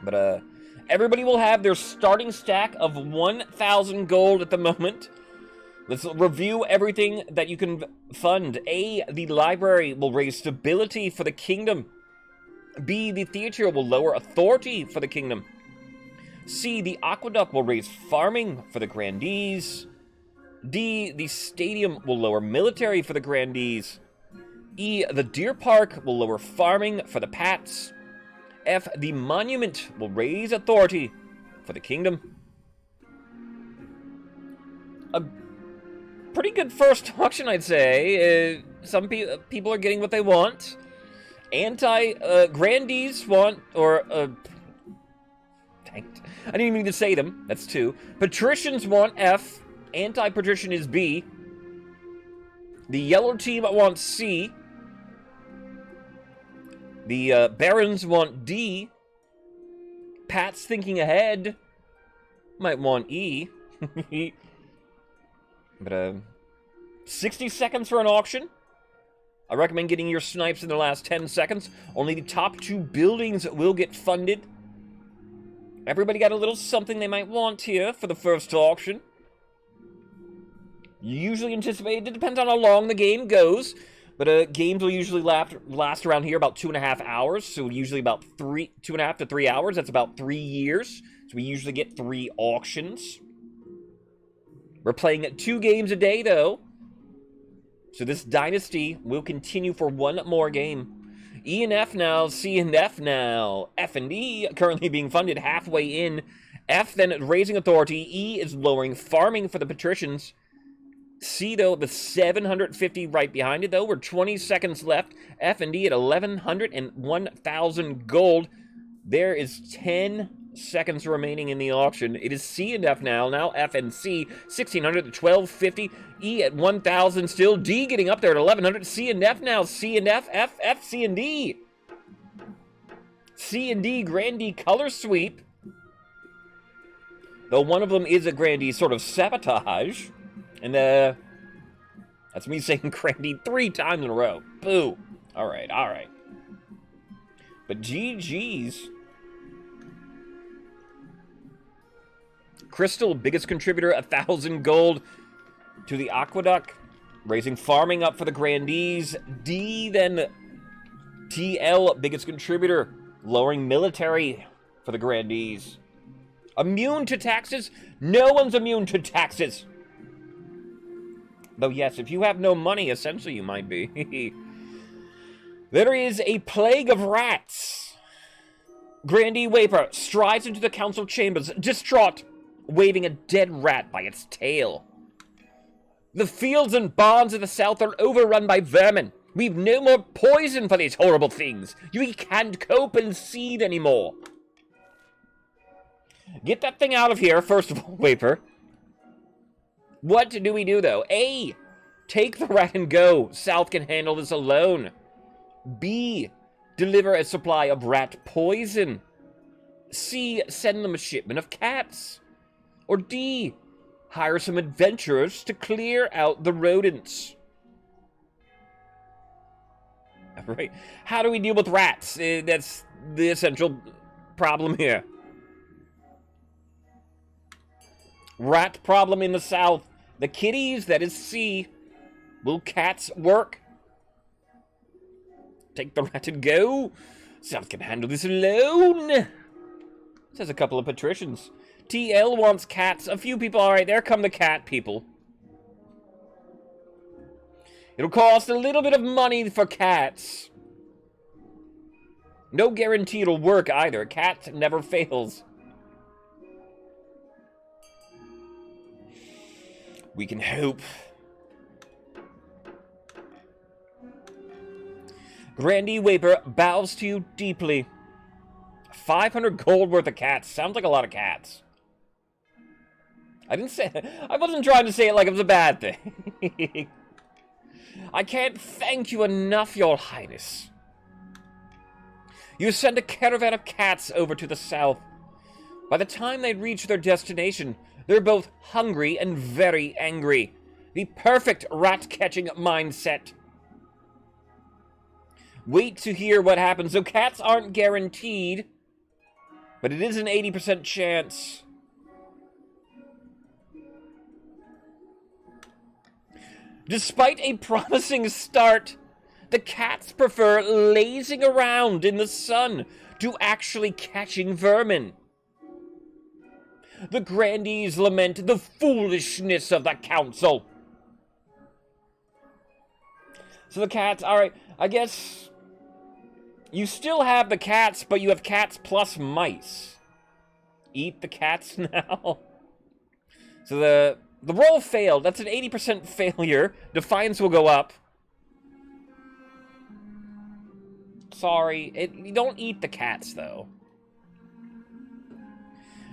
But, everybody will have their starting stack of 1,000 gold at the moment. Let's review everything that you can fund. A, the library will raise stability for the kingdom. B, the theater will lower authority for the kingdom. C, the aqueduct will raise farming for the Grandees. D, the stadium will lower military for the Grandees. E, the deer park will lower farming for the Pats. F, the monument will raise authority for the kingdom. A pretty good first auction, I'd say. Some people are getting what they want. Grandees want, or, dang it. I didn't even mean to say them. That's 2. Patricians want F. Anti-patrician is B. The yellow team wants C. The barons want D. Pat's thinking ahead might want E. But, 60 seconds for an auction. I recommend getting your snipes in the last 10 seconds. Only the top 2 buildings will get funded. Everybody got a little something they might want here for the first auction. Usually anticipated, it depends on how long the game goes. But games will usually last around here about 2.5 hours. So usually about 2.5 to 3 hours. That's about 3 years. So we usually get 3 auctions. We're playing 2 games a day, though. So this dynasty will continue for 1 more game. E and F now, C and F now. F and E currently being funded halfway in. F then raising authority. E is lowering farming for the patricians. C, though, the 750 right behind it, though. We're 20 seconds left. F and D at 1,100 and 1,000 gold. There is 10 seconds remaining in the auction. It is C and F now. Now F and C, 1,600 to 1,250. E at 1,000 still. D getting up there at 1,100. C and F now. C and F, F, F, C and D. C and D, Grandee color sweep. Though one of them is a Grandee sort of sabotage. And, that's me saying Grandee 3 times in a row. Boo. Alright, alright. But GG's. Crystal, biggest contributor, 1,000 gold to the aqueduct. Raising farming up for the Grandees. D, then TL, biggest contributor. Lowering military for the Grandees. Immune to taxes? No one's immune to taxes. Though, yes, if you have no money, essentially you might be. There is a plague of rats. Grandee Waper strides into the council chambers, distraught, waving a dead rat by its tail. The fields and barns of the south are overrun by vermin. We've no more poison for these horrible things. We can't cope and seethe anymore. Get that thing out of here, first of all, Waper. What do we do, though? A, take the rat and go. South can handle this alone. B, deliver a supply of rat poison. C, send them a shipment of cats. Or D, hire some adventurers to clear out the rodents. All right. How do we deal with rats? That's the essential problem here. Rat problem in the south. The kitties, that is C. Will cats work? Take the rat and go. South can handle this alone. Says a couple of patricians. TL wants cats. A few people. All right, there come the cat people. It'll cost a little bit of money for cats. No guarantee it'll work either. Cat never fails. We can hope. Grandee Waper bows to you deeply. 500 gold worth of cats. Sounds like a lot of cats. I wasn't trying to say it like it was a bad thing. I can't thank you enough, Your Highness. You sent a caravan of cats over to the south. By the time they'd reached their destination, they're both hungry and very angry. The perfect rat-catching mindset. Wait to hear what happens. So cats aren't guaranteed, but it is an 80% chance. Despite a promising start, the cats prefer lazing around in the sun to actually catching vermin. The Grandees lament the foolishness of the council. So the cats, alright, I guess you still have the cats, but you have cats plus mice. Eat the cats now. So the roll failed. That's an 80% failure. Defiance will go up. Sorry. You don't eat the cats, though.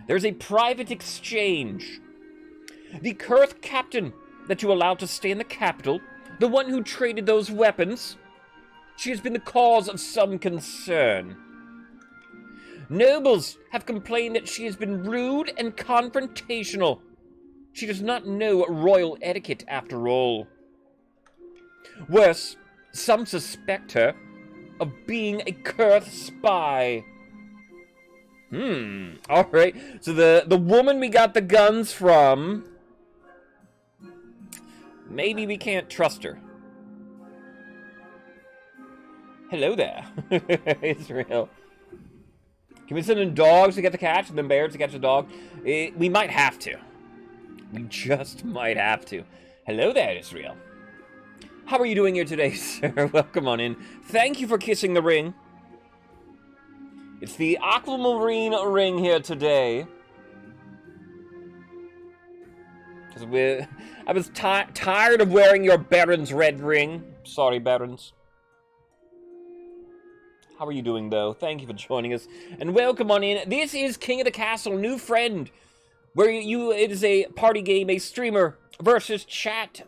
There's a private exchange. The Kurth captain that you allowed to stay in the capital, the one who traded those weapons, she has been the cause of some concern. Nobles have complained that she has been rude and confrontational. She does not know royal etiquette, after all. Worse, some suspect her of being a Kurth spy. Alright. So the woman we got the guns from, maybe we can't trust her. Hello there. Israel. Can we send in dogs to get the cats and then bears to catch the dog? We might have to. We just might have to. Hello there, Israel. How are you doing here today, sir? Welcome on in. Thank you for kissing the ring. It's the aquamarine ring here today. I was tired of wearing your Baron's red ring. Sorry, Barons. How are you doing, though? Thank you for joining us. And welcome on in. This is King of the Castle, new friend. Where it is a party game, a streamer versus chat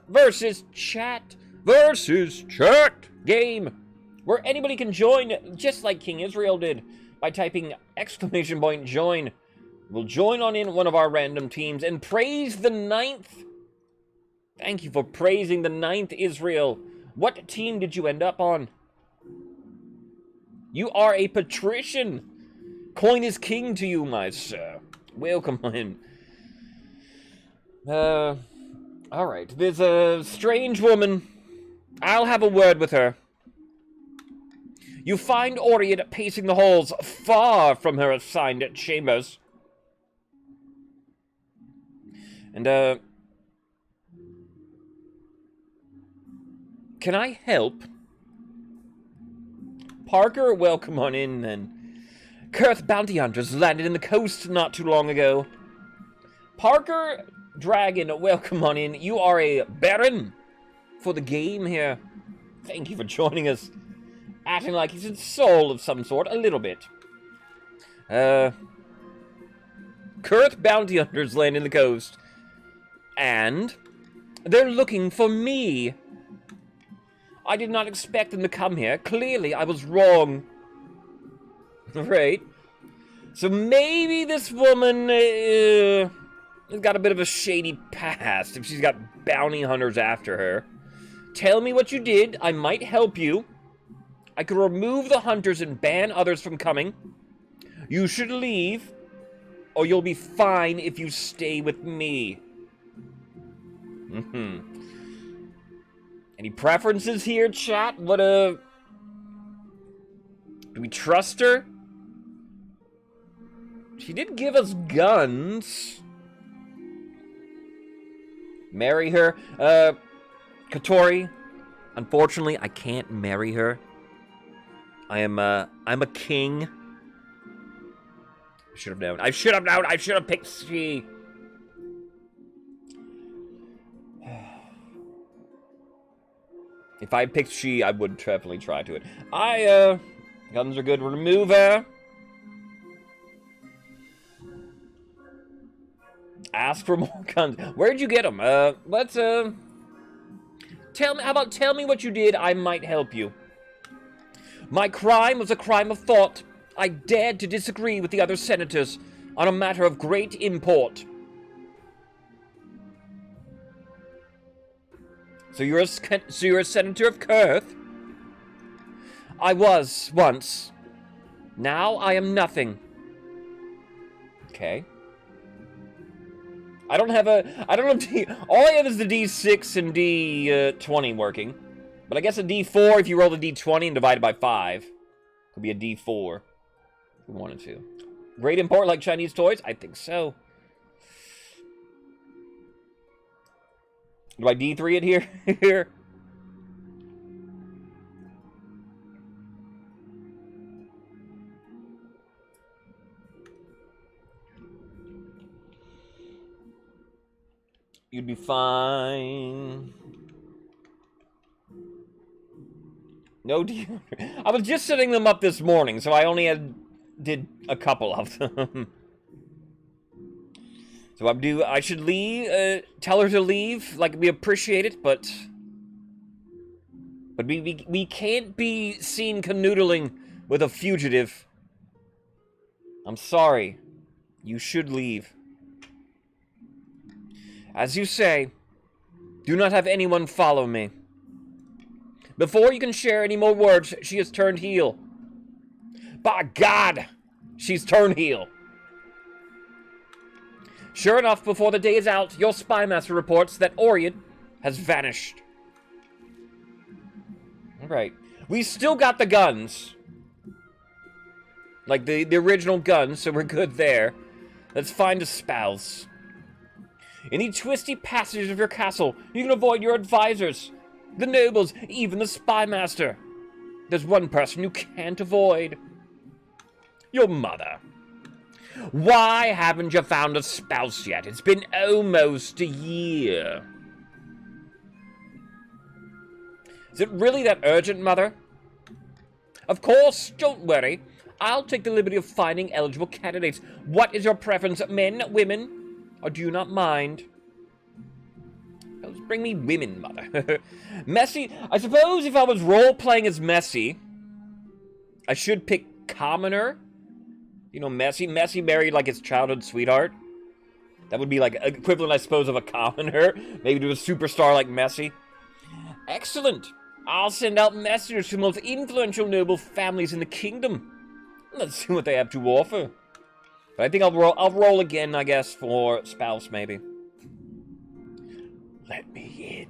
game. Where anybody can join, just like King Israel did, by typing !join. We'll join on in one of our random teams and praise the 9th. Thank you for praising the 9th, Israel. What team did you end up on? You are a patrician. Coin is king to you, my sir. Welcome in. Alright. There's a strange woman. I'll have a word with her. You find Oriad pacing the halls far from her assigned chambers. And, can I help? Parker, welcome on in, then. Kurth bounty hunters landed in the coast not too long ago. Parker Dragon, welcome on in. You are a Baron for the game here. Thank you for joining us. Acting like he's a soul of some sort, a little bit. Kurth bounty hunters land in the coast. And they're looking for me. I did not expect them to come here. Clearly, I was wrong. Right. So maybe this woman has got a bit of a shady past if she's got bounty hunters after her. Tell me what you did. I might help you. I could remove the hunters and ban others from coming. You should leave, or you'll be fine if you stay with me. Any preferences here, chat? Do we trust her? She did give us guns. Marry her? Katori, unfortunately, I can't marry her. I'm a king. I should have known. I should have known. I should have picked she. If I had picked she, I would definitely try to it. Guns are good. Remover. Ask for more guns. Where'd you get them? Let's, tell me, how about tell me what you did, I might help you. My crime was a crime of thought. I dared to disagree with the other senators on a matter of great import. So you're a senator of Kurth? I was, once. Now I am nothing. Okay. I don't know all I have is the D6 and D20 working. But I guess a D4, if you roll the D20 and divide it by 5, could be a D4. If we wanted to. Great import like Chinese toys? I think so. Do I D3 it here? Here. You'd be fine. No D. I was just setting them up this morning, so I only did a couple of them. So I should leave, tell her to leave, like, we appreciate it, but we can't be seen canoodling with a fugitive. I'm sorry. You should leave. As you say, do not have anyone follow me. Before you can share any more words, she has turned heel. By God, she's turned heel. Sure enough, before the day is out, your spymaster reports that Orient has vanished. Alright. We still got the guns. Like the original guns, so we're good there. Let's find a spouse. In the twisty passages of your castle, you can avoid your advisors, the nobles, even the spymaster. There's one person you can't avoid. Your mother. Why haven't you found a spouse yet? It's been almost a year. Is it really that urgent, Mother? Of course, don't worry. I'll take the liberty of finding eligible candidates. What is your preference, men, women? Or do you not mind? Bring me women, Mother. Messy. I suppose if I was role-playing as Messy, I should pick commoner. You know, Messy married like his childhood sweetheart. That would be like equivalent, I suppose, of a commoner. Maybe to a superstar like Messy. Excellent. I'll send out messengers to the most influential noble families in the kingdom. Let's see what they have to offer. But I think I'll roll again, I guess, for spouse, maybe. Let me in.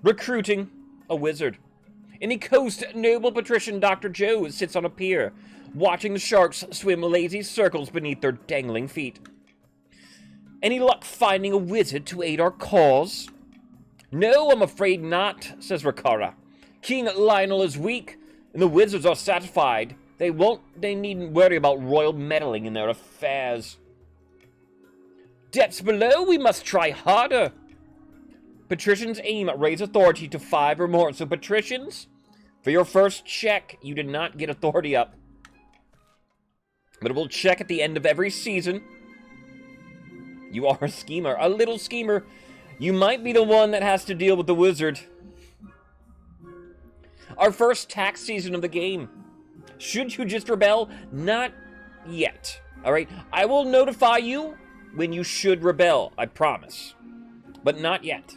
Recruiting a wizard. In the coast, noble patrician Dr. Joe sits on a pier, watching the sharks swim lazy circles beneath their dangling feet. Any luck finding a wizard to aid our cause? No, I'm afraid not, says Riccara. King Lionel is weak, and the wizards are satisfied. They needn't worry about royal meddling in their affairs. Depths below, we must try harder. Patricians aim at raise authority to 5 or more. So patricians, for your first check, you did not get authority up. But it will check at the end of every season. You are a schemer, a little schemer. You might be the one that has to deal with the wizard. Our first tax season of the game. Should you just rebel? Not yet. Alright, I will notify you when you should rebel, I promise. But not yet.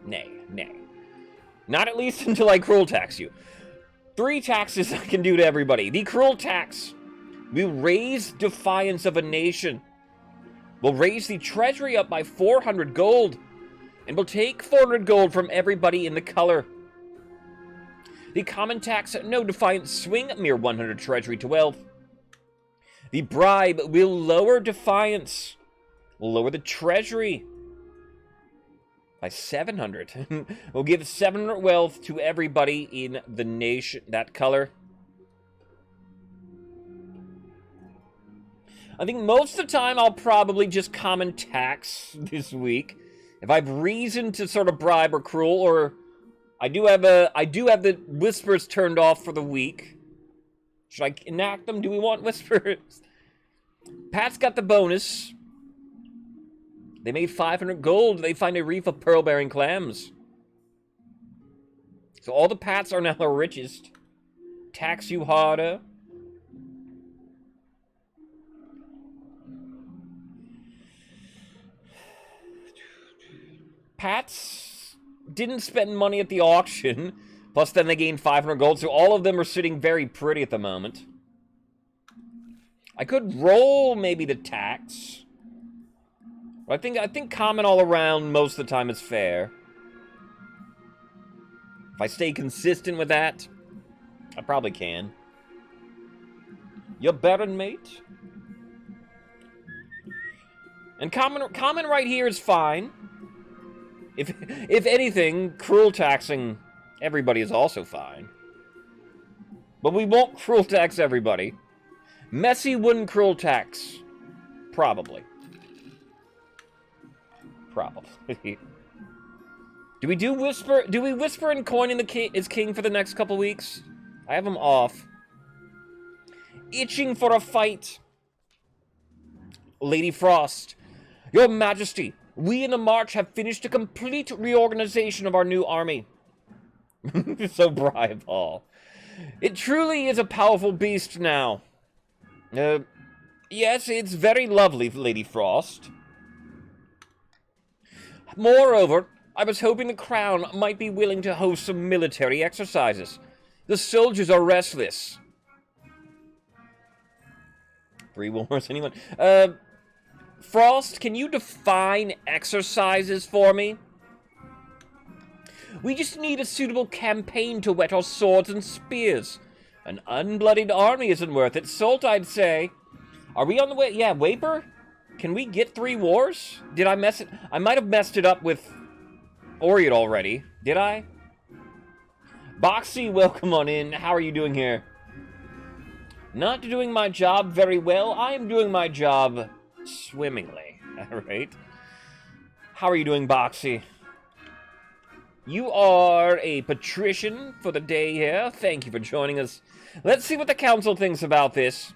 Nay. Not at least until I cruel tax you. 3 taxes I can do to everybody. The cruel tax will raise defiance of a nation. We'll raise the treasury up by 400 gold. And we'll take 400 gold from everybody in the color. The common tax, no defiance swing, mere 100 treasury to wealth. The bribe will lower defiance. Will lower the treasury. By 700. We'll give 700 wealth to everybody in the nation. That color. I think most of the time I'll probably just common tax this week. If I have reason to sort of bribe or cruel, or I do have the whispers turned off for the week. Should I enact them? Do we want whispers? Pat's got the bonus. They made 500 gold. They find a reef of pearl-bearing clams. So all the Pats are now the richest. Tax you harder. Pats didn't spend money at the auction. Plus then they gained 500 gold. So all of them are sitting very pretty at the moment. I could roll maybe the tax. I think common all around most of the time is fair. If I stay consistent with that, I probably can. You Baron, mate? And common right here is fine. If anything, cruel taxing everybody is also fine. But we won't cruel tax everybody. Messy wouldn't cruel tax. Probably. Probably. Do we whisper? Do we whisper and coin in the is king for the next couple weeks? I have him off. Itching for a fight. Lady Frost. Your Majesty, we in the March have finished a complete reorganization of our new army. So bribe all. It truly is a powerful beast now. Yes, it's very lovely, Lady Frost. Moreover, I was hoping the Crown might be willing to host some military exercises. The soldiers are restless. 3 wars, anyone? Frost, can you define exercises for me? We just need a suitable campaign to whet our swords and spears. An unbloodied army isn't worth its salt, I'd say. Are we on the way? Yeah, Waper? Can we get 3 wars? Did I mess it? I might have messed it up with Oriot already. Did I? Boxy, welcome on in. How are you doing here? Not doing my job very well. I am doing my job swimmingly. Alright. How are you doing, Boxy? You are a patrician for the day here. Thank you for joining us. Let's see what the council thinks about this.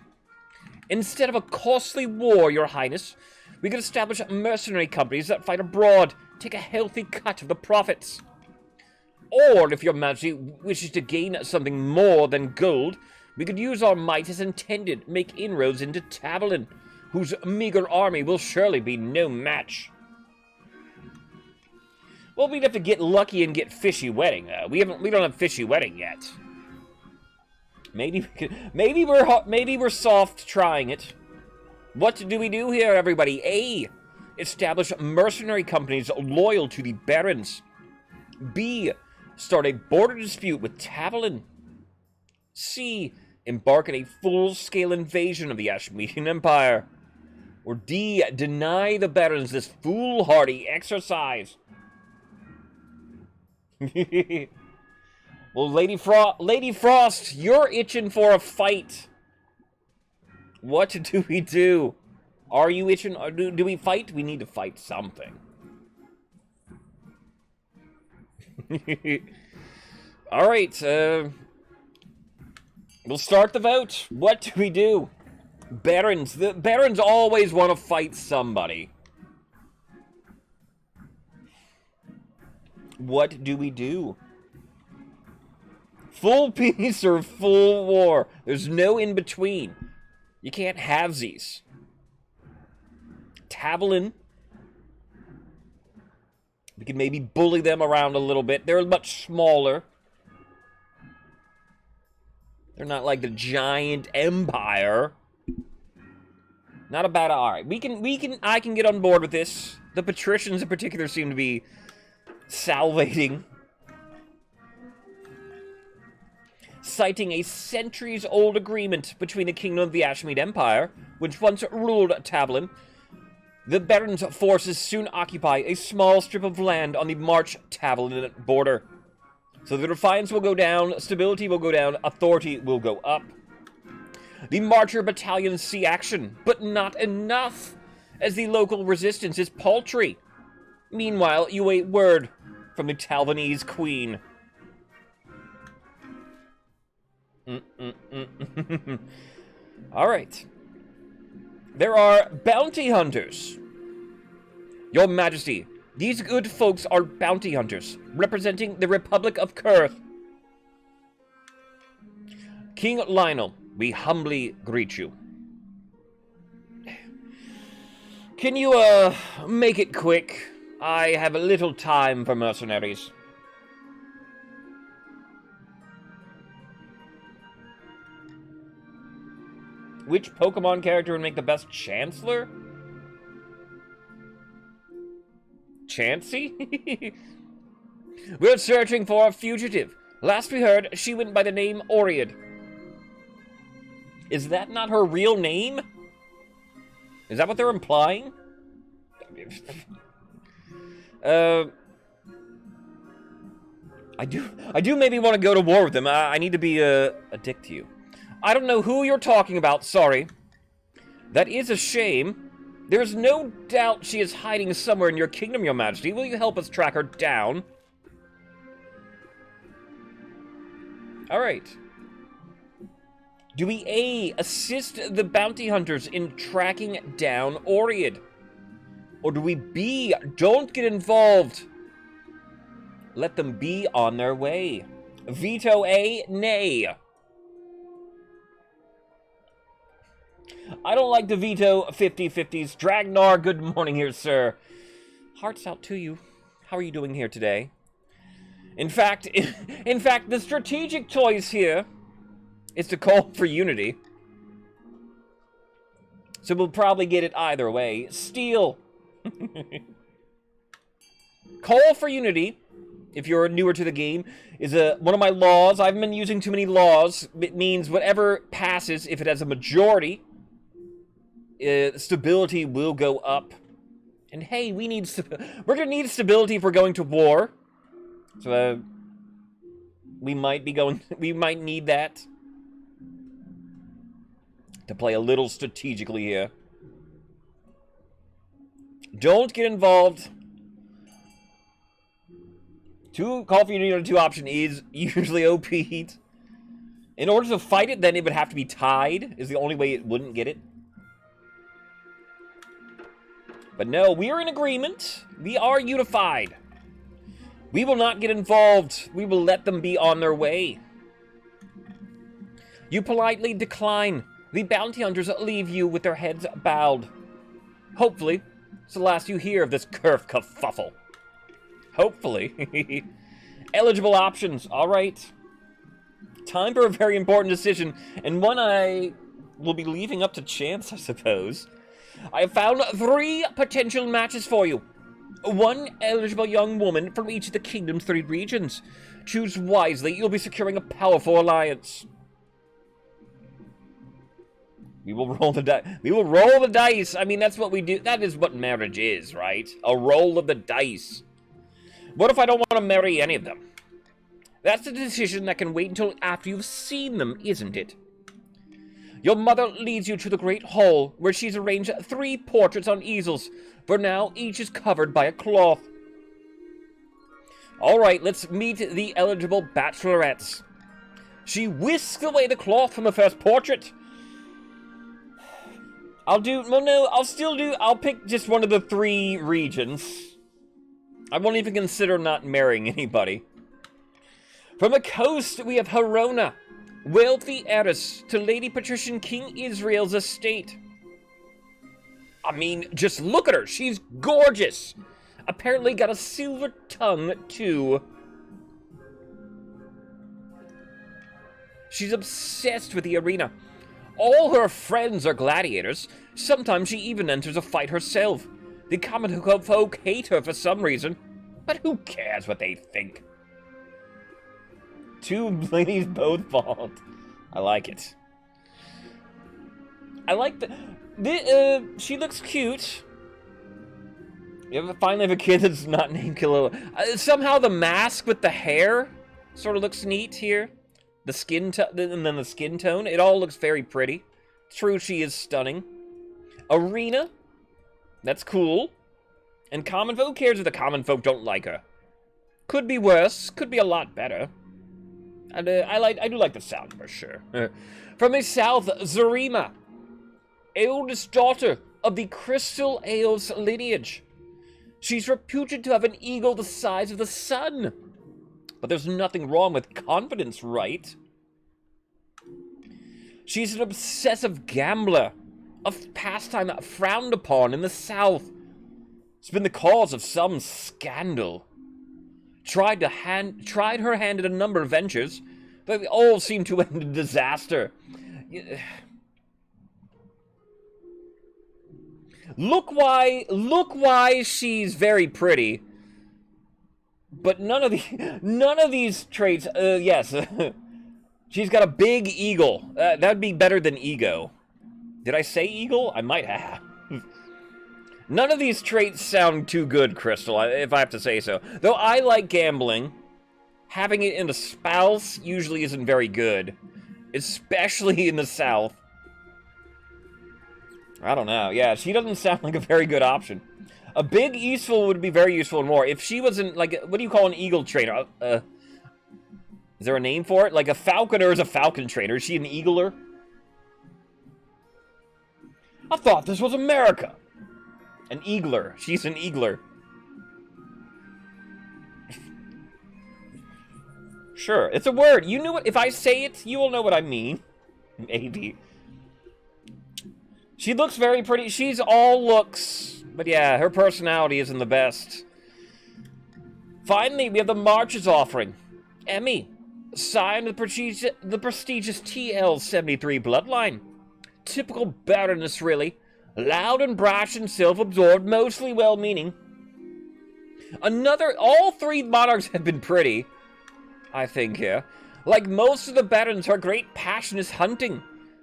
Instead of a costly war, Your Highness, we could establish mercenary companies that fight abroad, take a healthy cut of the profits. Or, if Your Majesty wishes to gain something more than gold, we could use our might as intended, make inroads into Tabalin, whose meager army will surely be no match. Well, we'd have to get lucky and get Fishy Wedding. We don't have Fishy Wedding yet. Maybe we're soft trying it. What do we do here, everybody? A. Establish mercenary companies loyal to the barons. B. Start a border dispute with Tabalin. C. Embark on a full-scale invasion of the Ashmetian Empire. Or D. Deny the barons this foolhardy exercise. Well, Lady Frost, you're itching for a fight. What do we do? Are you itching? Or do we fight? We need to fight something. All right. We'll start the vote. What do we do? Barons. The barons always want to fight somebody. What do we do? Full peace or full war. There's no in between. You can't have these. Tabalin. We can maybe bully them around a little bit. They're much smaller. They're not like the giant empire. Not a bad. All right, I can get on board with this. The patricians in particular seem to be salivating. Citing a centuries-old agreement between the kingdom of the Ashmead Empire, which once ruled Tabalin, The Baron's forces soon occupy a small strip of land on the March-Tavelin border. So the defiance will go down, stability will go down, authority will go up. The Marcher battalions see action, but not enough, as the local resistance is paltry. Meanwhile, you await word from the Talvanese queen. Alright. There are bounty hunters. Your Majesty, these good folks are bounty hunters, representing the Republic of Kurth. King Lionel, we humbly greet you. Can you, make it quick? I have a little time for mercenaries. Which Pokemon character would make the best Chancellor? Chansey? We're searching for a fugitive. Last we heard, she went by the name Oriad. Is that not her real name? Is that what they're implying? I do maybe want to go to war with them. I need to be a dick to you. I don't know who you're talking about, sorry. That is a shame. There is no doubt she is hiding somewhere in your kingdom, Your Majesty. Will you help us track her down? Alright. Do we A, assist the bounty hunters in tracking down Oriad? Or do we B, don't get involved? Let them be on their way. Veto A, nay. I don't like to veto 50-50s. Dragnar, good morning here, sir. Hearts out to you. How are you doing here today? In fact, the strategic choice here is to call for unity. So we'll probably get it either way. Steel. Call for unity, if you're newer to the game, is one of my laws. I haven't been using too many laws. It means whatever passes, if it has a majority, stability will go up. And hey, we're gonna need stability if we're going to war. So we might need that to play a little strategically here. Don't get involved. Call for unity on a 2 option is usually OP'd. In order to fight it, then it would have to be tied, is the only way it wouldn't get it. But no, we are in agreement. We are unified. We will not get involved. We will let them be on their way. You politely decline. The bounty hunters leave you with their heads bowed. Hopefully, it's the last you hear of this Kurth kerfuffle. Hopefully. Eligible options. All right. Time for a very important decision, and one I will be leaving up to chance, I suppose. I have found 3 potential matches for you. 1 eligible young woman from each of the kingdom's 3 regions. Choose wisely. You'll be securing a powerful alliance. We will roll the dice. We will roll the dice. I mean, that's what we do. That is what marriage is, right? A roll of the dice. What if I don't want to marry any of them? That's a decision that can wait until after you've seen them, isn't it? Your mother leads you to the great hall, where she's arranged 3 portraits on easels. For now, each is covered by a cloth. Alright, let's meet the eligible bachelorettes. She whisked away the cloth from the first portrait. I'll pick just one of the 3 regions. I won't even consider not marrying anybody. From the coast, we have Herona, wealthy heiress to Lady Patrician King Israel's estate. I mean, just look at her. She's gorgeous. Apparently got a silver tongue, too. She's obsessed with the arena. All her friends are gladiators. Sometimes she even enters a fight herself. The common folk hate her for some reason, but who cares what they think? 2 ladies both bald. I like it. I like she looks cute. You finally have a kid that's not named Kilo. Somehow the mask with the hair sort of looks neat here. The skin and then the skin tone. It all looks very pretty. True, she is stunning. Arena. That's cool. And common folk, who cares if the common folk don't like her? Could be worse. Could be a lot better. And I do like the sound for sure. From the south, Zarima, eldest daughter of the Crystal Ales lineage. She's reputed to have an eagle the size of the sun. But there's nothing wrong with confidence, right? She's an obsessive gambler, a pastime frowned upon in the south. It's been the cause of some scandal. Tried her hand at a number of ventures, but they all seem to end in disaster. Look why she's very pretty. But none of these traits, yes. She's got a big eagle. That'd be better than ego. Did I say eagle? I might have. None of these traits sound too good, Crystal, if I have to say so. Though I like gambling, having it in a spouse usually isn't very good. Especially in the South. I don't know. Yeah, she doesn't sound like a very good option. A big easeful would be very useful and more. If she wasn't, like, what do you call an eagle trainer? Is there a name for it? Like, a falconer is a falcon trainer. Is she an eagler? I thought this was America. An eagler. She's an eagler. Sure, it's a word. You knew what? If I say it, you will know what I mean. Maybe. She looks very pretty. She's all looks. But yeah, her personality isn't the best. Finally, we have the Marches offering. Emmy, scion of the prestigious TL-73 bloodline. Typical Baroness, really. Loud and brash and self-absorbed, mostly well-meaning. All three monarchs have been pretty, I think, here. Like most of the barons, her great passion is hunting.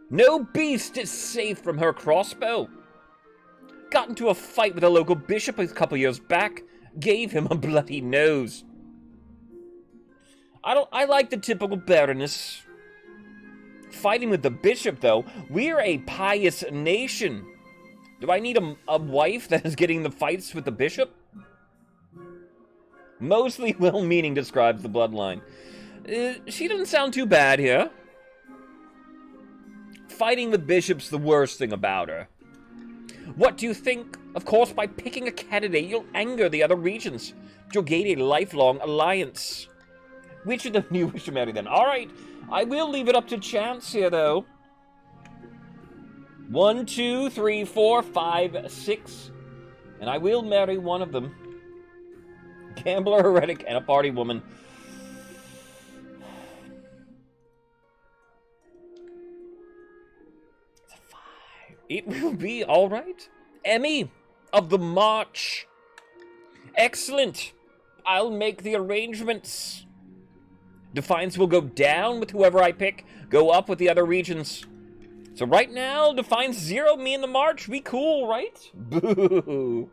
No beast is safe from her crossbow. Got into a fight with a local bishop a couple years back. Gave him a bloody nose. I like the typical baroness. Fighting with the bishop, though. We're a pious nation. Do I need a wife that is getting the fights with the bishop? Mostly well-meaning describes the bloodline. She doesn't sound too bad here. Fighting with bishop's the worst thing about her. What do you think? Of course, by picking a candidate, you'll anger the other regions. You'll gain a lifelong alliance. Which of them do you wish to marry then? Alright, I will leave it up to chance here, though. 1, 2, 3, 4, 5, 6. And I will marry one of them. Gambler, heretic, and a party woman. It's a 5. It will be alright. Emmy of the March. Excellent. I'll make the arrangements. Defiance will go down with whoever I pick, go up with the other regions. So right now, Defiance 0, me in the March. We cool, right? Boo.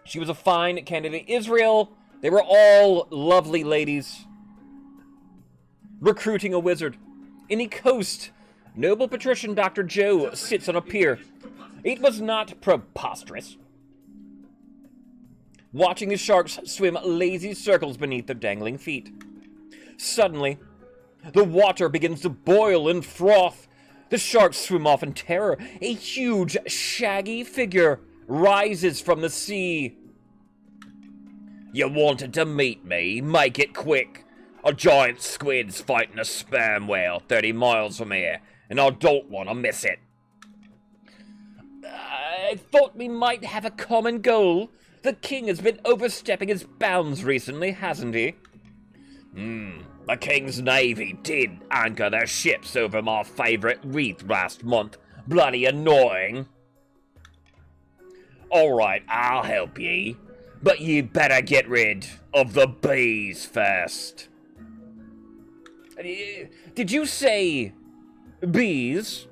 She was a fine candidate. Israel, they were all lovely ladies. Recruiting a wizard. Any coast, noble patrician Dr. Joe sits on a pier. It was not preposterous. Watching the sharks swim lazy circles beneath their dangling feet. Suddenly, the water begins to boil and froth. The sharks swim off in terror. A huge, shaggy figure rises from the sea. You wanted to meet me? Make it quick. A giant squid's fighting a sperm whale 30 miles from here, and I don't want to miss it. I thought we might have a common goal. The king has been overstepping his bounds recently, hasn't he? The king's navy did anchor their ships over my favorite reef last month. Bloody annoying. Alright, I'll help ye. But you'd better get rid of the bees first. Did you say bees?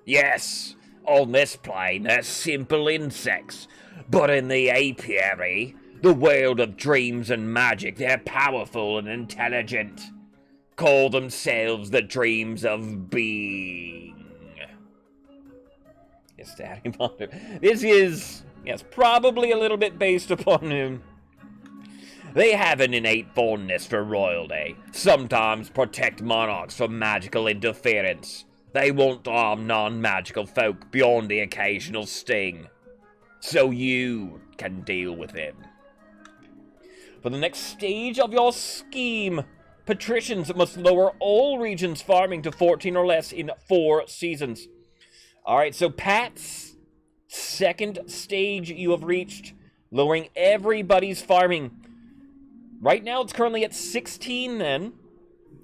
Yes. On this plane, they're simple insects. But in the apiary, the world of dreams and magic, they're powerful and intelligent. Call themselves the dreams of being. Yes, Daddy Potter. This is, yes, probably a little bit based upon him. They have an innate fondness for royalty, sometimes protect monarchs from magical interference. They won't harm non-magical folk beyond the occasional sting. So you can deal with him. For the next stage of your scheme, patricians must lower all regions farming to 14 or less in 4 seasons. Alright, so Pat's second stage you have reached, lowering everybody's farming. Right now it's currently at 16 then,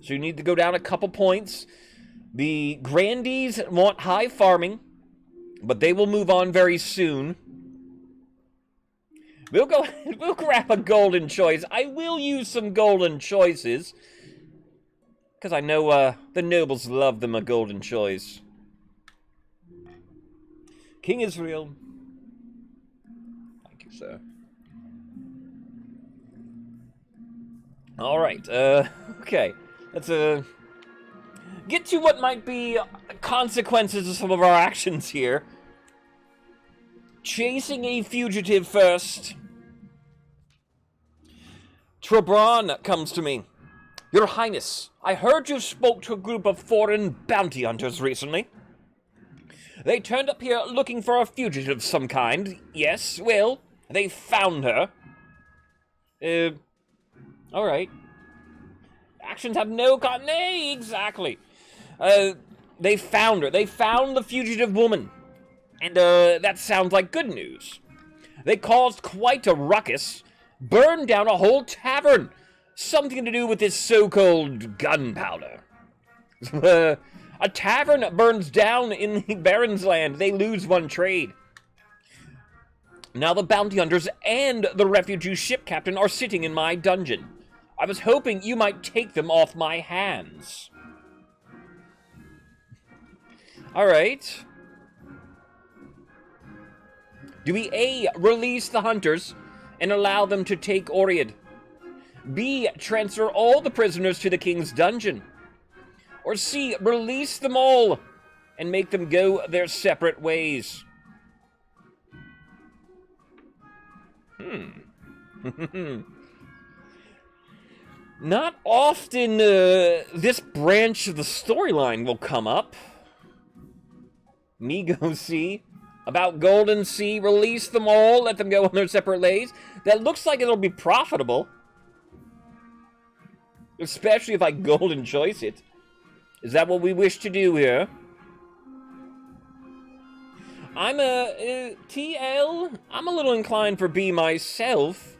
so you need to go down a couple points. The Grandees want high farming, but they will move on very soon. We'll grab a golden choice. I will use some golden choices, because I know the nobles love them a golden choice. King Israel. Thank you, sir. Alright, okay. Let's, get to what might be consequences of some of our actions here. Chasing a fugitive first. Trebron comes to me. Your Highness, I heard you spoke to a group of foreign bounty hunters recently. They turned up here looking for a fugitive of some kind. Yes, well, they found her. Alright. Actions have no nay, exactly. They found her. They found the fugitive woman. And, that sounds like good news. They caused quite a ruckus. Burned down a whole tavern. Something to do with this so-called gunpowder. A tavern burns down in the Baron's land. They lose one trade. Now the bounty hunters and the refugee ship captain are sitting in my dungeon. I was hoping you might take them off my hands. Alright. Do we A, release the hunters and allow them to take Oriad? B, transfer all the prisoners to the king's dungeon? Or C, release them all and make them go their separate ways? Not often this branch of the storyline will come up. Me go see. About Golden Sea, release them all, let them go on their separate ways. That looks like it'll be profitable. Especially if I golden choice it. Is that what we wish to do here? I'm a TL. I'm a little inclined for B myself.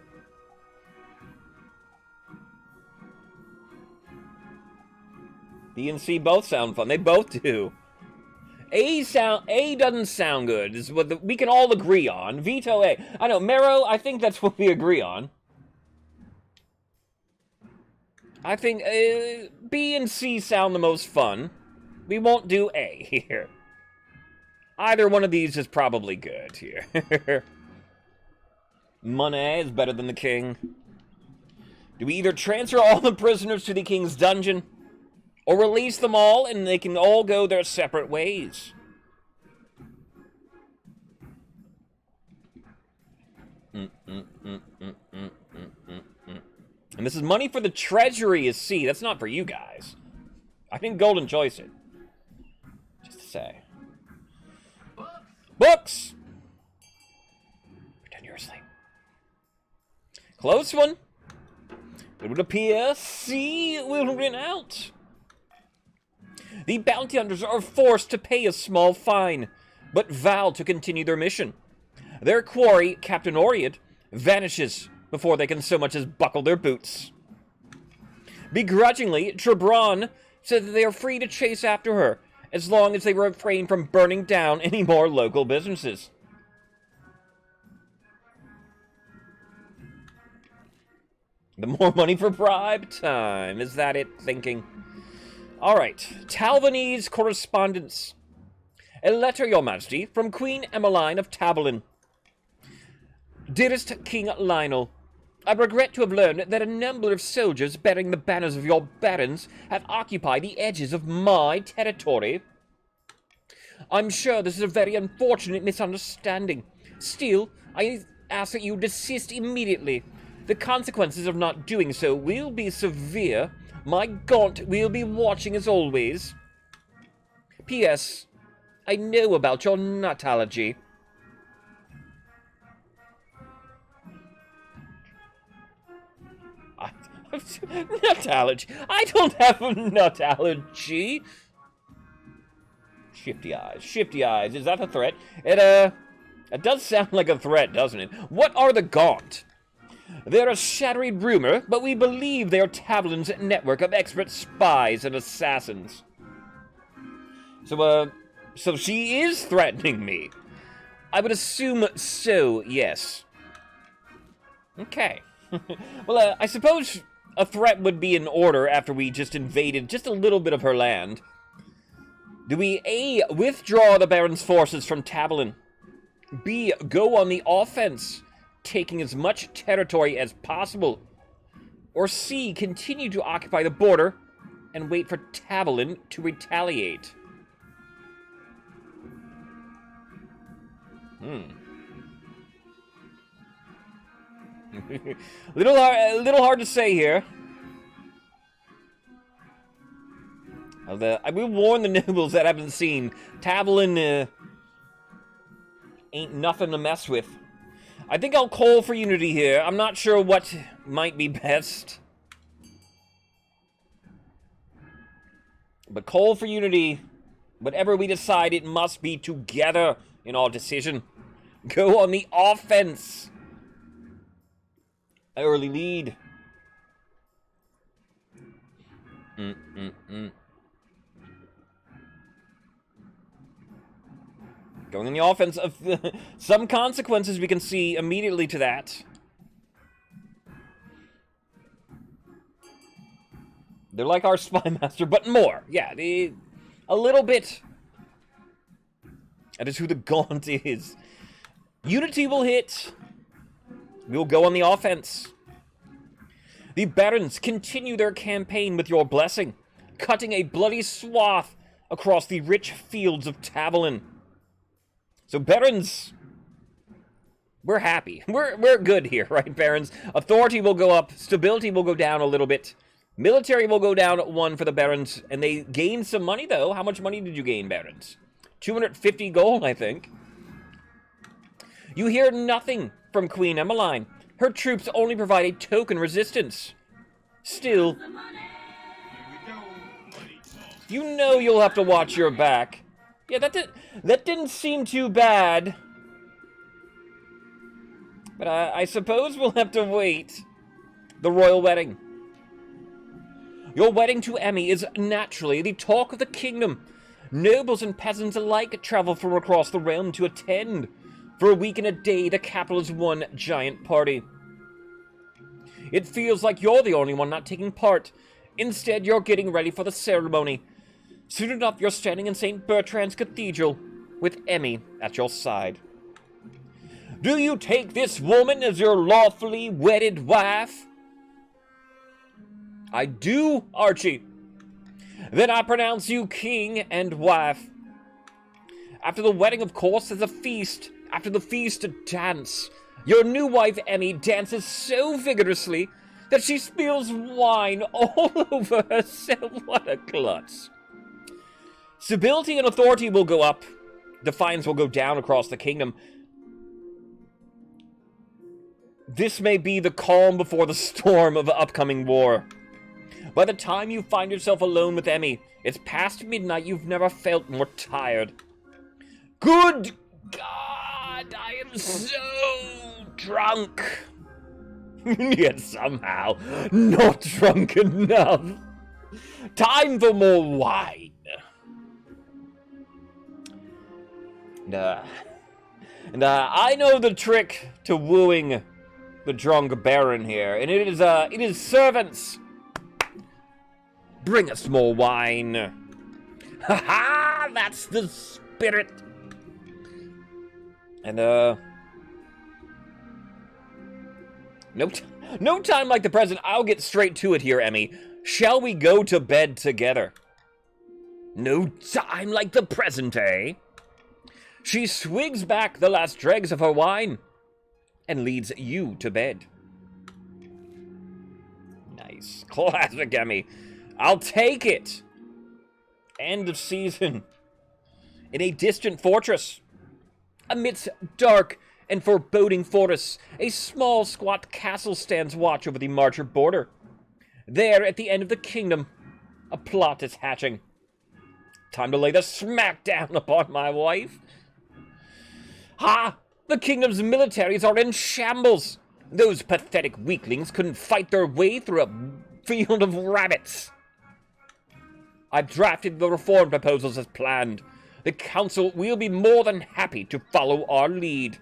B and C both sound fun. They both do. A doesn't sound good. Is what we can all agree on. Veto A. I know, Mero, I think that's what we agree on. I think B and C sound the most fun. We won't do A here. Either one of these is probably good here. Money is better than the king. Do we either transfer all the prisoners to the king's dungeon, or release them all and they can all go their separate ways? And this is money for the treasury is C. That's not for you guys. I didn't golden choice it. Just to say. Books! Pretend you're asleep. Close one. It would appear C will win out. The bounty hunters are forced to pay a small fine, but vow to continue their mission. Their quarry, Captain Oriad, vanishes before they can so much as buckle their boots. Begrudgingly, Trebron said that they are free to chase after her, as long as they refrain from burning down any more local businesses. The more money for bribe time. Is that it? Thinking. Alright. Talvanese correspondence. A letter, Your Majesty, from Queen Emmeline of Tabalin. Dearest King Lionel, I regret to have learned that a number of soldiers bearing the banners of your barons have occupied the edges of my territory. I'm sure this is a very unfortunate misunderstanding. Still, I ask that you desist immediately. The consequences of not doing so will be severe. My gaunt will be watching as always. P.S. I know about your nut allergy. Nut allergy? I don't have a nut allergy. Shifty eyes. Shifty eyes. Is that a threat? It does sound like a threat, doesn't it? What are the Gaunt? They're a shattered rumor, but we believe they're Tavlin's network of expert spies and assassins. So she is threatening me. I would assume so, yes. Okay. Well, I suppose a threat would be in order after we just invaded just a little bit of her land. Do we A, withdraw the Baron's forces from Tavlin? B, go on the offense, taking as much territory as possible? Or C, continue to occupy the border and wait for Tavlin to retaliate? A little hard to say here. I will warn the nobles that haven't seen. Tavlin ain't nothing to mess with. I think I'll call for unity here. I'm not sure what might be best. But call for unity. Whatever we decide, it must be together in our decision. Go on the offense. Early lead. Going in the offense. Some consequences we can see immediately to that. They're like our spy master, but more. Yeah, a little bit. That is who the Gaunt is. Unity will hit. We'll go on the offense. The Barons continue their campaign with your blessing, cutting a bloody swath across the rich fields of Tavlin. So, Barons, we're happy. We're good here, right, Barons? Authority will go up. Stability will go down a little bit. Military will go down 1 for the Barons. And they gain some money, though. How much money did you gain, Barons? 250 gold, I think. You hear nothing from Queen Emmeline. Her troops only provide a token resistance. Still, you know you'll have to watch your back. Yeah, that didn't seem too bad. But I suppose we'll have to wait. The royal wedding. Your wedding to Emmy is naturally the talk of the kingdom. Nobles and peasants alike travel from across the realm to attend. For a week and a day, the capital is one giant party. It feels like you're the only one not taking part. Instead, you're getting ready for the ceremony. Soon enough, you're standing in St. Bertrand's Cathedral with Emmy at your side. Do you take this woman as your lawfully wedded wife? I do, Archie. Then I pronounce you king and wife. After the wedding, of course, there's a feast. After the feast, a dance. Your new wife, Emmy, dances so vigorously that she spills wine all over herself. What a klutz. Stability and authority will go up. Defiance will go down across the kingdom. This may be the calm before the storm of the upcoming war. By the time you find yourself alone with Emmy, it's past midnight. You've never felt more tired. Good God, I am so drunk. Yet somehow not drunk enough. Time for more wine. And I know the trick to wooing the drunk baron here, and it is servants. Bring us more wine. Ha ha! That's the spirit. And No time like the present. I'll get straight to it here, Emmy. Shall we go to bed together? No time like the present, eh? She swigs back the last dregs of her wine and leads you to bed. Nice. Classic, Emmy. I'll take it. End of season. In a distant fortress, amidst dark and foreboding forests, a small, squat castle stands watch over the Marcher border. There, at the end of the kingdom, a plot is hatching. Time to lay the smack down upon my wife. Ha! The kingdom's militaries are in shambles. Those pathetic weaklings couldn't fight their way through a field of rabbits. I've drafted the reform proposals as planned. The council will be more than happy to follow our lead.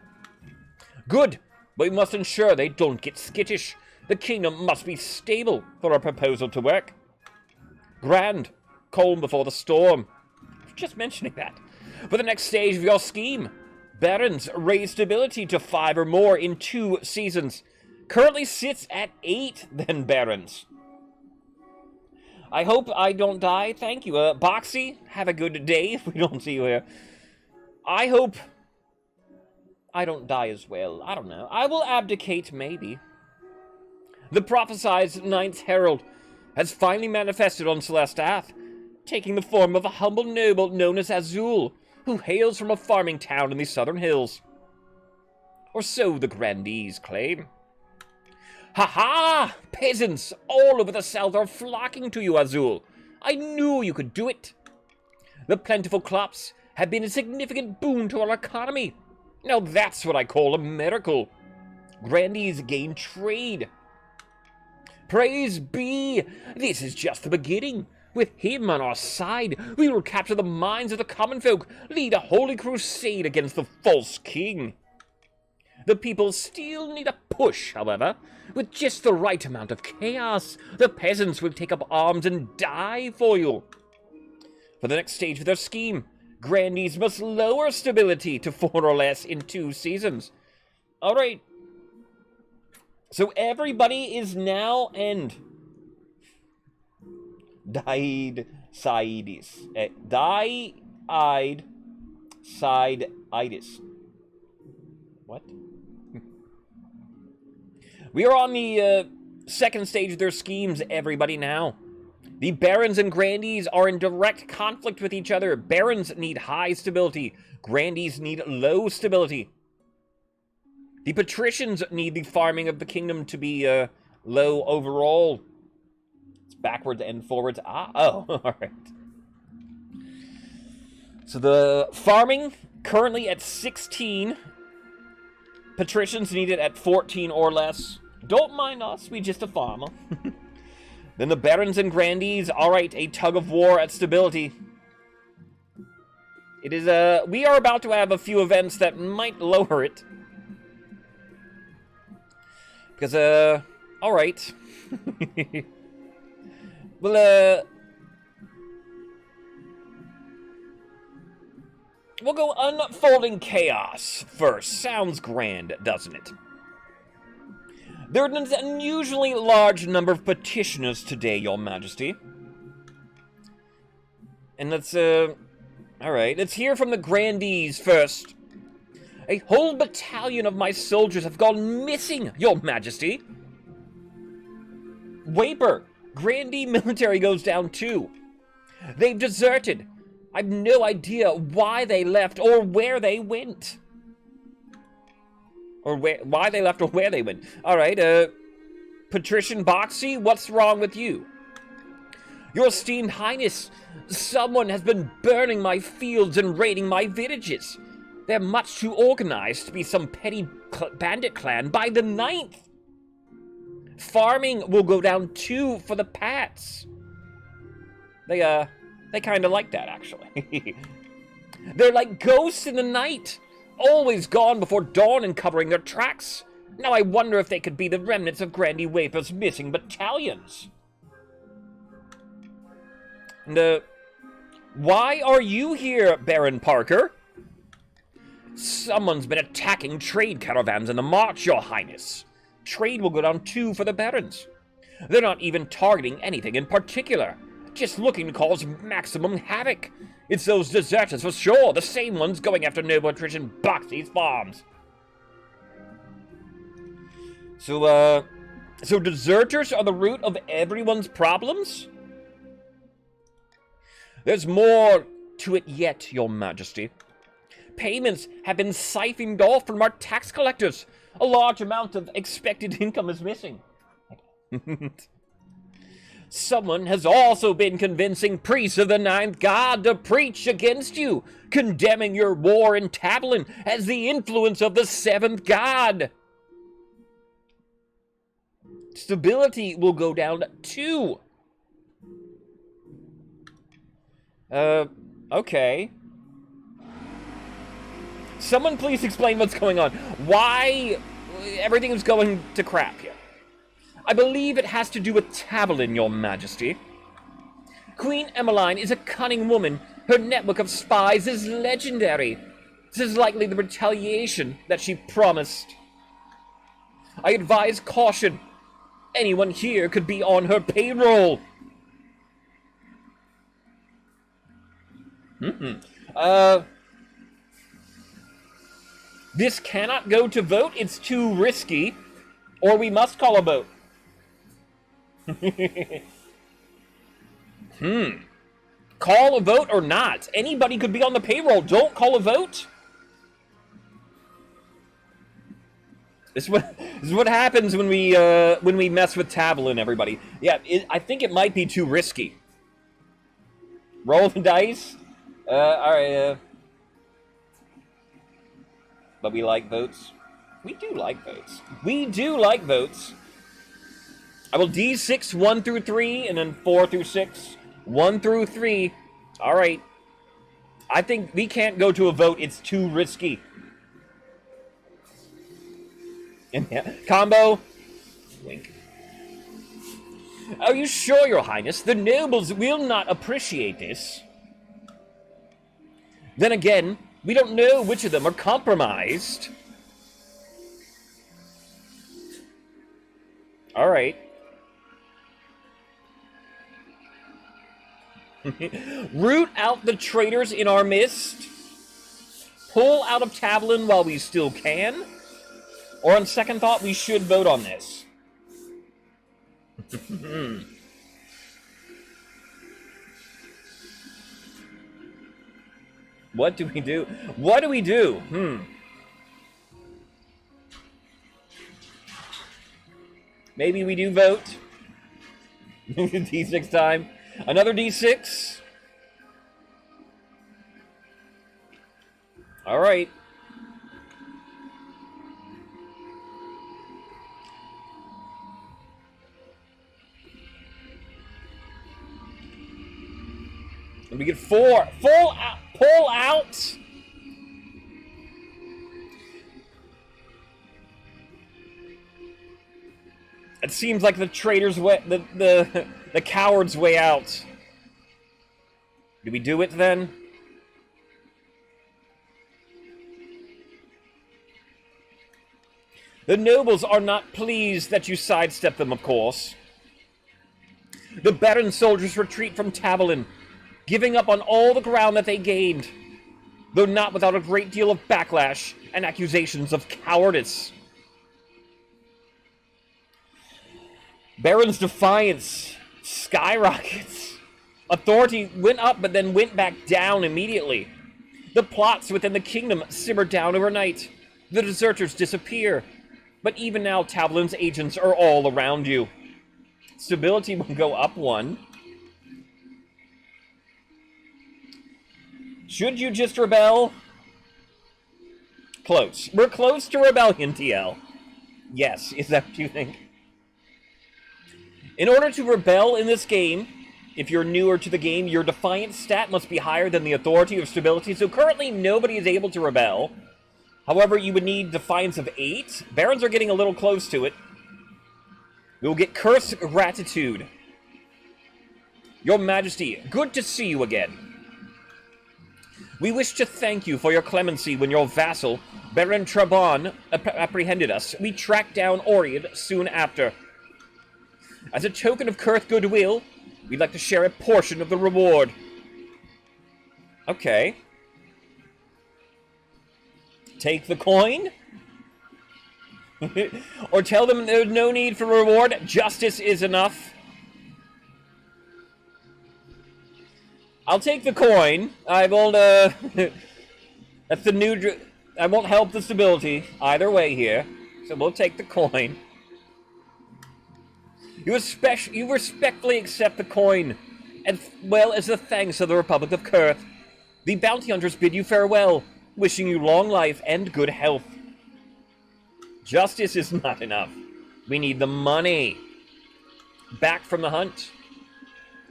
Good, but we must ensure they don't get skittish. The kingdom must be stable for our proposal to work. Grand, calm before the storm. Just mentioning that. For the next stage of your scheme, Barons raise stability to 5 or more in 2 seasons. Currently sits at 8 then Barons. I hope I don't die. Thank you. Boxy, have a good day if we don't see you here. I hope I don't die as well. I don't know. I will abdicate, maybe. The prophesied Ninth Herald has finally manifested on Celestath, taking the form of a humble noble known as Azul, who hails from a farming town in the southern hills. Or so the Grandees claim. Ha-ha! Peasants all over the south are flocking to you, Azul. I knew you could do it. The plentiful crops have been a significant boon to our economy. Now that's what I call a miracle. Grandees gain trade. Praise be! This is just the beginning. With him on our side, we will capture the minds of the common folk, lead a holy crusade against the false king. The people still need a push, however. With just the right amount of chaos, the peasants will take up arms and die for you. For the next stage of their scheme, Grandees must lower stability to 4 or less in 2 seasons. Alright. So everybody is now end. Died-sidis. Di-eyed-side-itis. What? We are on the second stage of their schemes, everybody, now. The Barons and Grandees are in direct conflict with each other. Barons need high stability. Grandees need low stability. The Patricians need the farming of the kingdom to be low overall. It's backwards and forwards. All right. So the farming currently at 16. Patricians need it at 14 or less. Don't mind us, we just a farmer. Then the Barons and Grandees, alright, a tug of war at stability. It is, we are about to have a few events that might lower it. Because, alright. Well, we'll go unfolding chaos first. Sounds grand, doesn't it? There are an unusually large number of petitioners today, Your Majesty. And let's, alright, let's hear from the Grandees first. A whole battalion of my soldiers have gone missing, Your Majesty. Waper, Grandee military goes down too. They've deserted. I've no idea why they left or where they went. Or why they left or where they went. Alright, Patrician Boxy, what's wrong with you? Your esteemed highness, someone has been burning my fields and raiding my villages. They're much too organized to be some petty bandit clan by the 9th. Farming will go down too for the Pats. They kind of like that, actually. They're like ghosts in the night. Always gone before dawn and covering their tracks. Now I wonder if they could be the remnants of Grandee Waper's missing battalions. And, why are you here, Baron Parker? Someone's been attacking trade caravans in the march, Your Highness. trade will go down 2 for the Barons. They're not even targeting anything in particular, just looking to cause maximum havoc. It's those deserters for sure, the same ones going after noble attrition Boxy's farms. So deserters are the root of everyone's problems? There's more to it yet, Your Majesty. Payments have been siphoned off from our tax collectors. A large amount of expected income is missing. Someone has also been convincing priests of the Ninth God to preach against you, condemning your war in Tablin as the influence of the Seventh God. Stability will go down 2. Okay. Someone please explain what's going on. Why everything is going to crap here? I believe it has to do with Tablin, Your Majesty. Queen Emmeline is a cunning woman. Her network of spies is legendary. This is likely the retaliation that she promised. I advise caution. Anyone here could be on her payroll. This cannot go to vote. It's too risky. Or we must call a vote. Call a vote or not? Anybody could be on the payroll. Don't call a vote. This is what happens when we mess with Tablin, everybody. Yeah, I think it might be too risky. Roll the dice. All right. But we like votes. We do like votes. We do like votes. I will D6 1 through 3, and then 4 through 6. 1 through 3. All right. I think we can't go to a vote. It's too risky. And yeah, combo. Wink. Are you sure, Your Highness? The nobles will not appreciate this. Then again, we don't know which of them are compromised. All right. Root out the traitors in our midst. Pull out of Tablin while we still can. Or on second thought, we should vote on this. What do we do? What do we do? Maybe we do vote. D6 time. Another D6. All right. And we get 4. Full out. Pull out. It seems like the traitor's way, the coward's way out. Do we do it then? The nobles are not pleased that you sidestep them, of course. The Baron soldiers retreat from Tablin, giving up on all the ground that they gained, though not without a great deal of backlash and accusations of cowardice. Baron's defiance skyrockets. Authority went up but then went back down immediately. The plots within the kingdom simmered down overnight. The deserters disappear. But even now, Tablin's agents are all around you. Stability will go up 1. Should you just rebel? Close. We're close to rebellion, TL. Yes, is that what you think? In order to rebel in this game, if you're newer to the game, your defiance stat must be higher than the authority of stability, so currently nobody is able to rebel. However, you would need defiance of 8. Barons are getting a little close to it. We will get curse gratitude. Your Majesty, good to see you again. We wish to thank you for your clemency when your vassal, Baron Trabon, apprehended us. We tracked down Oriad soon after. As a token of Kurth goodwill, we'd like to share a portion of the reward. Okay. Take the coin? Or tell them there's no need for reward, justice is enough. I'll take the coin. I won't, that's the new... I won't help the stability either way here. So we'll take the coin. You respectfully accept the coin, as well as the thanks of the Republic of Kurth. The bounty hunters bid you farewell, wishing you long life and good health. Justice is not enough. We need the money. Back from the hunt.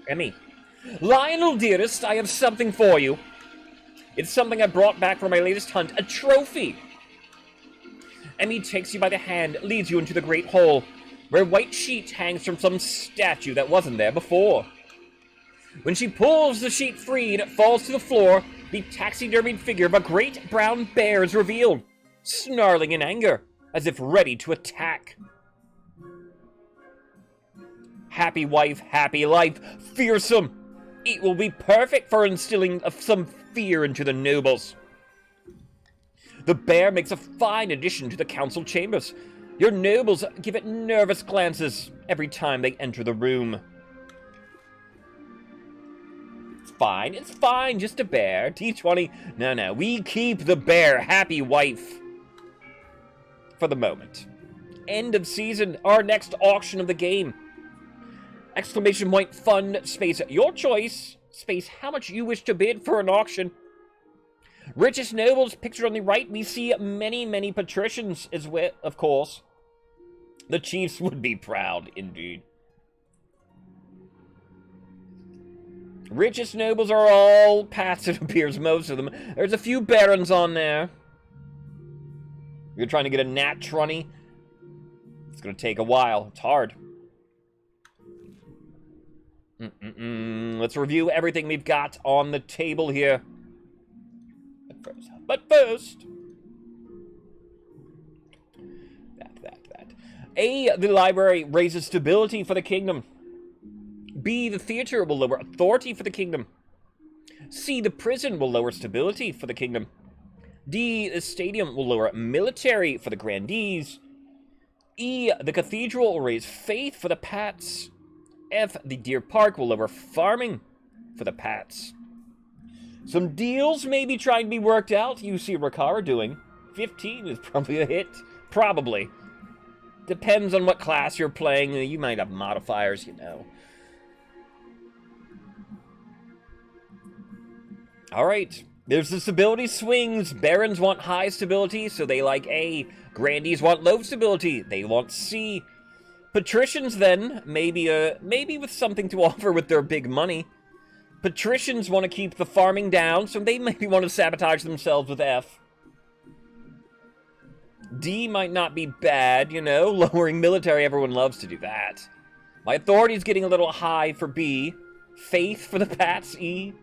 Emmy. Lionel, dearest, I have something for you. It's something I brought back from my latest hunt, a trophy. Emmy takes you by the hand, leads you into the great hall, where white sheet hangs from some statue that wasn't there before. When she pulls the sheet free and it falls to the floor, the taxidermied figure of a great brown bear is revealed, snarling in anger, as if ready to attack. Happy wife, happy life, fearsome. It will be perfect for instilling some fear into the nobles. The bear makes a fine addition to the council chambers. Your nobles give it nervous glances every time they enter the room. It's fine, just a bear. T20, no, we keep the bear, happy wife. For the moment. End of season, our next auction of the game. Exclamation point fund, space your choice, space how much you wish to bid for an auction. Richest nobles pictured on the right, we see many patricians as well, of course. The chiefs would be proud, indeed. Richest nobles are all pats, it appears, most of them. There's a few barons on there. You're trying to get a nat 20. It's going to take a while. It's hard. Let's review everything we've got on the table here. But first... That. A, the library raises stability for the kingdom. B, the theater will lower authority for the kingdom. C, the prison will lower stability for the kingdom. D, the stadium will lower military for the Grandees. E, the cathedral will raise faith for the Pats. F, the deer park will lower farming for the Pats. Some deals may be trying to be worked out. You see Rakara doing. 15 is probably a hit. Probably. Depends on what class you're playing. You might have modifiers, you know. Alright. There's the stability swings. Barons want high stability, so they like A. Grandees want low stability. They want C. Patricians, then, maybe with something to offer with their big money. Patricians want to keep the farming down, so they maybe want to sabotage themselves with F. D might not be bad, you know, lowering military, everyone loves to do that. My authority's getting a little high for B. Faith for the Pats, E.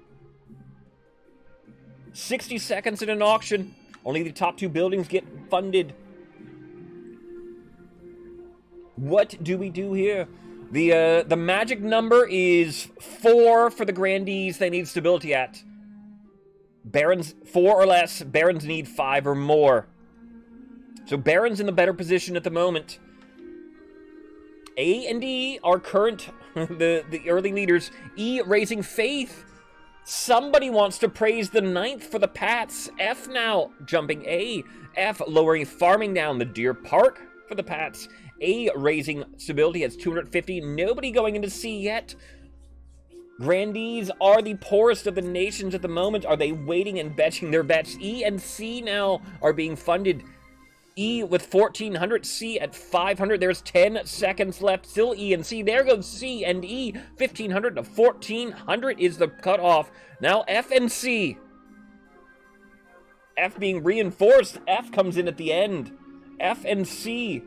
60 seconds in an auction. Only the top 2 buildings get funded. What do we do here? The magic number is 4 for the Grandees they need stability at. Barons, 4 or less. Barons need 5 or more. So Barons in the better position at the moment. A and E are current, the early leaders. E raising faith. Somebody wants to praise the 9th for the Pats. F now jumping A. F lowering farming down the Deer Park for the Pats. A raising stability has 250. Nobody going into C yet. Grandees are the poorest of the nations at the moment. Are they waiting and betting their bets? E and C now are being funded. E with 1,400, C at 500. There's 10 seconds left. Still E and C. There goes C and E. 1,500 to 1,400 is the cutoff. Now F and C. F being reinforced. F comes in at the end. F and C.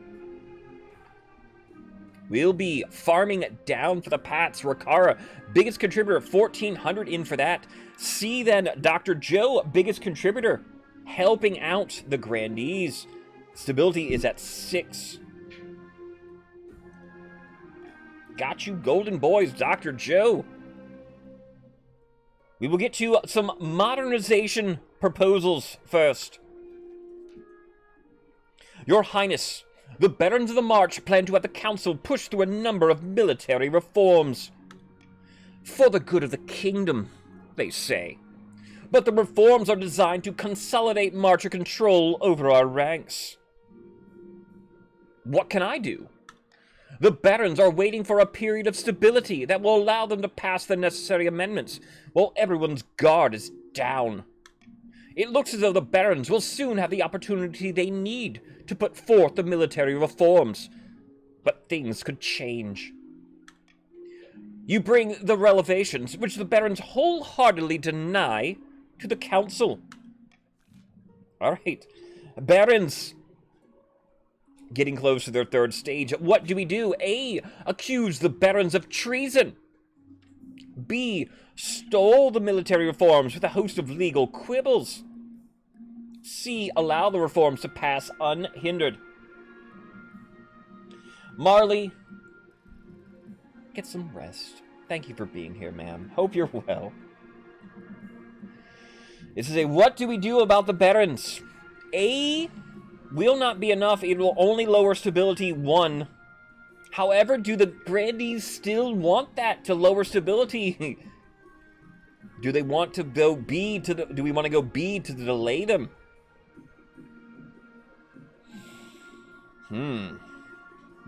We'll be farming down for the Pats. Rakara, biggest contributor, 1,400 in for that. C then, Dr. Joe, biggest contributor, helping out the Grandees. Stability is at 6. Got you, golden boys, Dr. Joe. We will get to some modernization proposals first. Your Highness, the Barons of the March plan to have the Council push through a number of military reforms. For the good of the kingdom, they say. But the reforms are designed to consolidate Marcher control over our ranks. What can I do? The Barons are waiting for a period of stability that will allow them to pass the necessary amendments while everyone's guard is down. It looks as though the Barons will soon have the opportunity they need to put forth the military reforms. But things could change. You bring the relevations, which the Barons wholeheartedly deny, to the Council. Alright. Barons, getting close to their third stage. What do we do? A, accuse the Barons of treason. B, stole the military reforms with a host of legal quibbles. C, allow the reforms to pass unhindered. Marley, get some rest. Thank you for being here, ma'am. Hope you're well. This is a what do we do about the Barons? A, will not be enough. It will only lower stability 1. However, do the Grandees still want that to lower stability? Do they want to go B to the... Do we want to go B to delay them?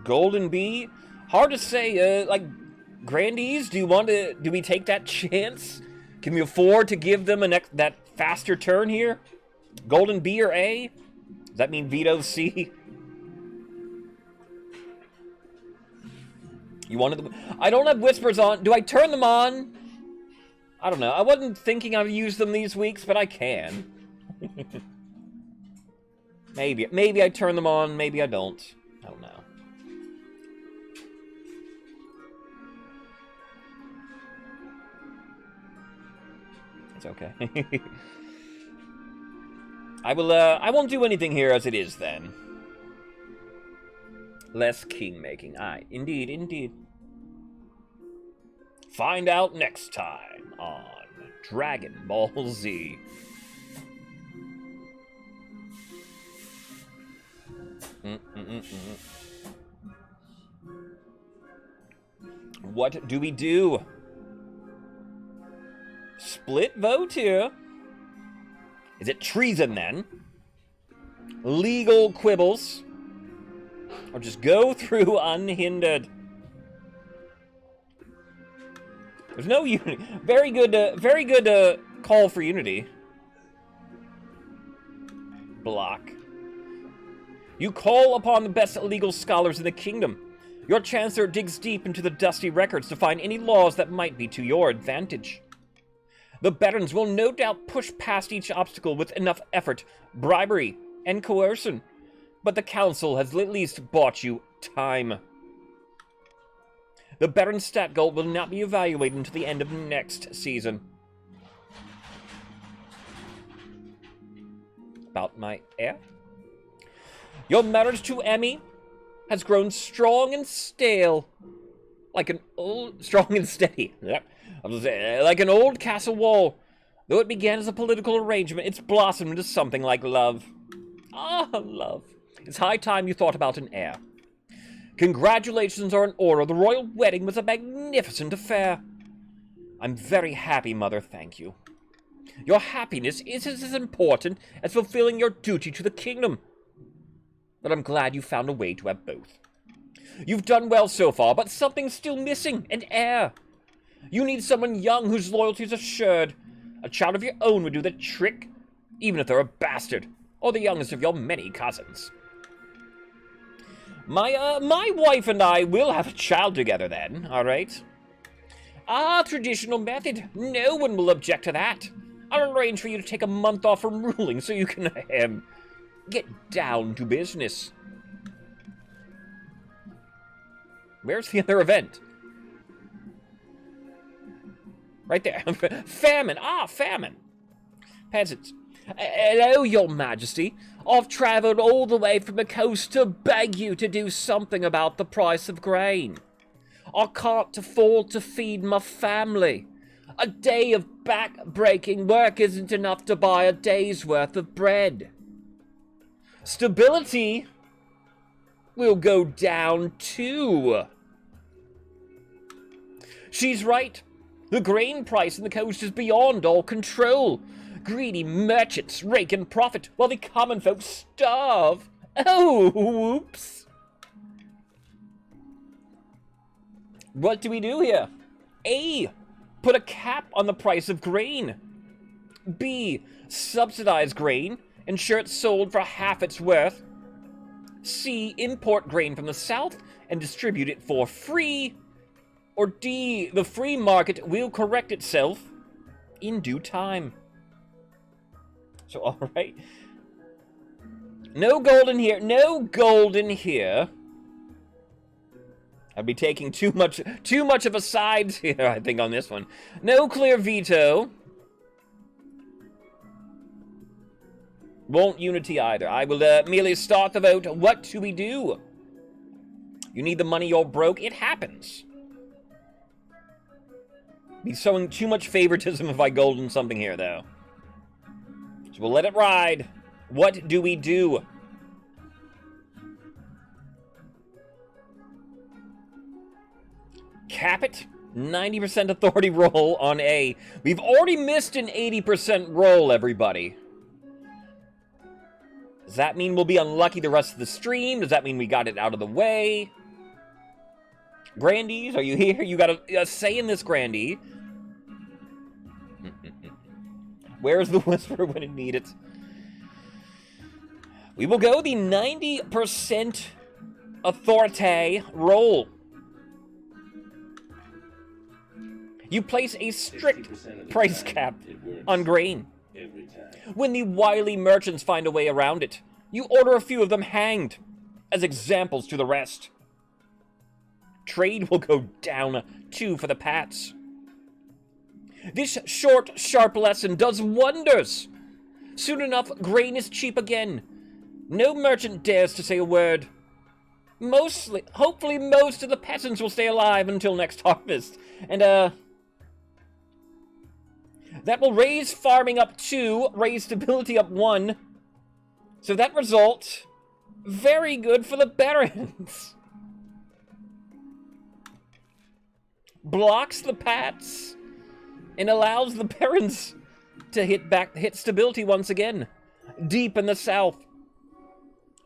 Golden B? Hard to say. Like, Grandees, do we take that chance? Can we afford to give them that faster turn here? Golden B or A? Does that mean veto C? You wanted them... I don't have whispers on. Do I turn them on? I don't know. I wasn't thinking I'd use them these weeks, but I can. Maybe I turn them on, maybe I don't. I don't know. It's okay. I won't do anything here as it is then. Less king-making. Aye, indeed, indeed. Find out next time on Dragon Ball Z. What do we do? Split vote here. Is it treason then? Legal quibbles? Or just go through unhindered? There's no unity. Very good call for unity. Block. You call upon the best legal scholars in the kingdom. Your chancellor digs deep into the dusty records to find any laws that might be to your advantage. The Barons will no doubt push past each obstacle with enough effort, bribery, and coercion. But the council has at least bought you time. The Baron's stat goal will not be evaluated until the end of next season. About my heir? Your marriage to Emmy has grown strong and stale. Like an old... Strong and steady. Like an old castle wall. Though it began as a political arrangement, it's blossomed into something like love. Ah, love. It's high time you thought about an heir. Congratulations are in order. The royal wedding was a magnificent affair. I'm very happy, Mother, thank you. Your happiness is as important as fulfilling your duty to the kingdom. But I'm glad you found a way to have both. You've done well so far, but something's still missing, an heir. You need someone young whose loyalty is assured. A child of your own would do the trick, even if they're a bastard, or the youngest of your many cousins. My wife and I will have a child together then, all right? Ah, traditional method. No one will object to that. I'll arrange for you to take a month off from ruling so you can, get down to business. Where's the other event? Right there. Famine. Ah, famine. Peasants. Hello, your majesty. I've travelled all the way from the coast to beg you to do something about the price of grain. I can't afford to feed my family. A day of back-breaking work isn't enough to buy a day's worth of bread. Stability will go down too. She's right. The grain price in the coast is beyond all control. Greedy merchants rake in profit while the common folk starve. Oh, whoops. What do we do here? A. Put a cap on the price of grain. B. Subsidize grain. Ensure it's sold for half its worth. C. Import grain from the south and distribute it for free. Or D. The free market will correct itself in due time. So, alright. No gold in here. No gold in here. I'd be taking too much of a side here, I think, on this one. No clear veto. Won't unity either. I will merely start the vote. What do we do? You need the money, you're broke. It happens. Be showing too much favoritism if I golden something here, though. So we'll let it ride. What do we do? Cap it. 90% authority roll on A. We've already missed an 80% roll, everybody. Does that mean we'll be unlucky the rest of the stream? Does that mean we got it out of the way? Grandees, are you here? You got a say in this, Grandee. Where's the whisper when you need it? We will go the 90% authority roll. You place a strict price cap on grain. When the wily merchants find a way around it, you order a few of them hanged as examples to the rest. Trade will go down, too, for the Pats. This short, sharp lesson does wonders. Soon enough, grain is cheap again. No merchant dares to say a word. Hopefully most of the peasants will stay alive until next harvest. And, that will raise farming up 2, raise stability up 1. So that result, very good for the barons. Blocks the Pats and allows the barons to hit stability once again. Deep in the south,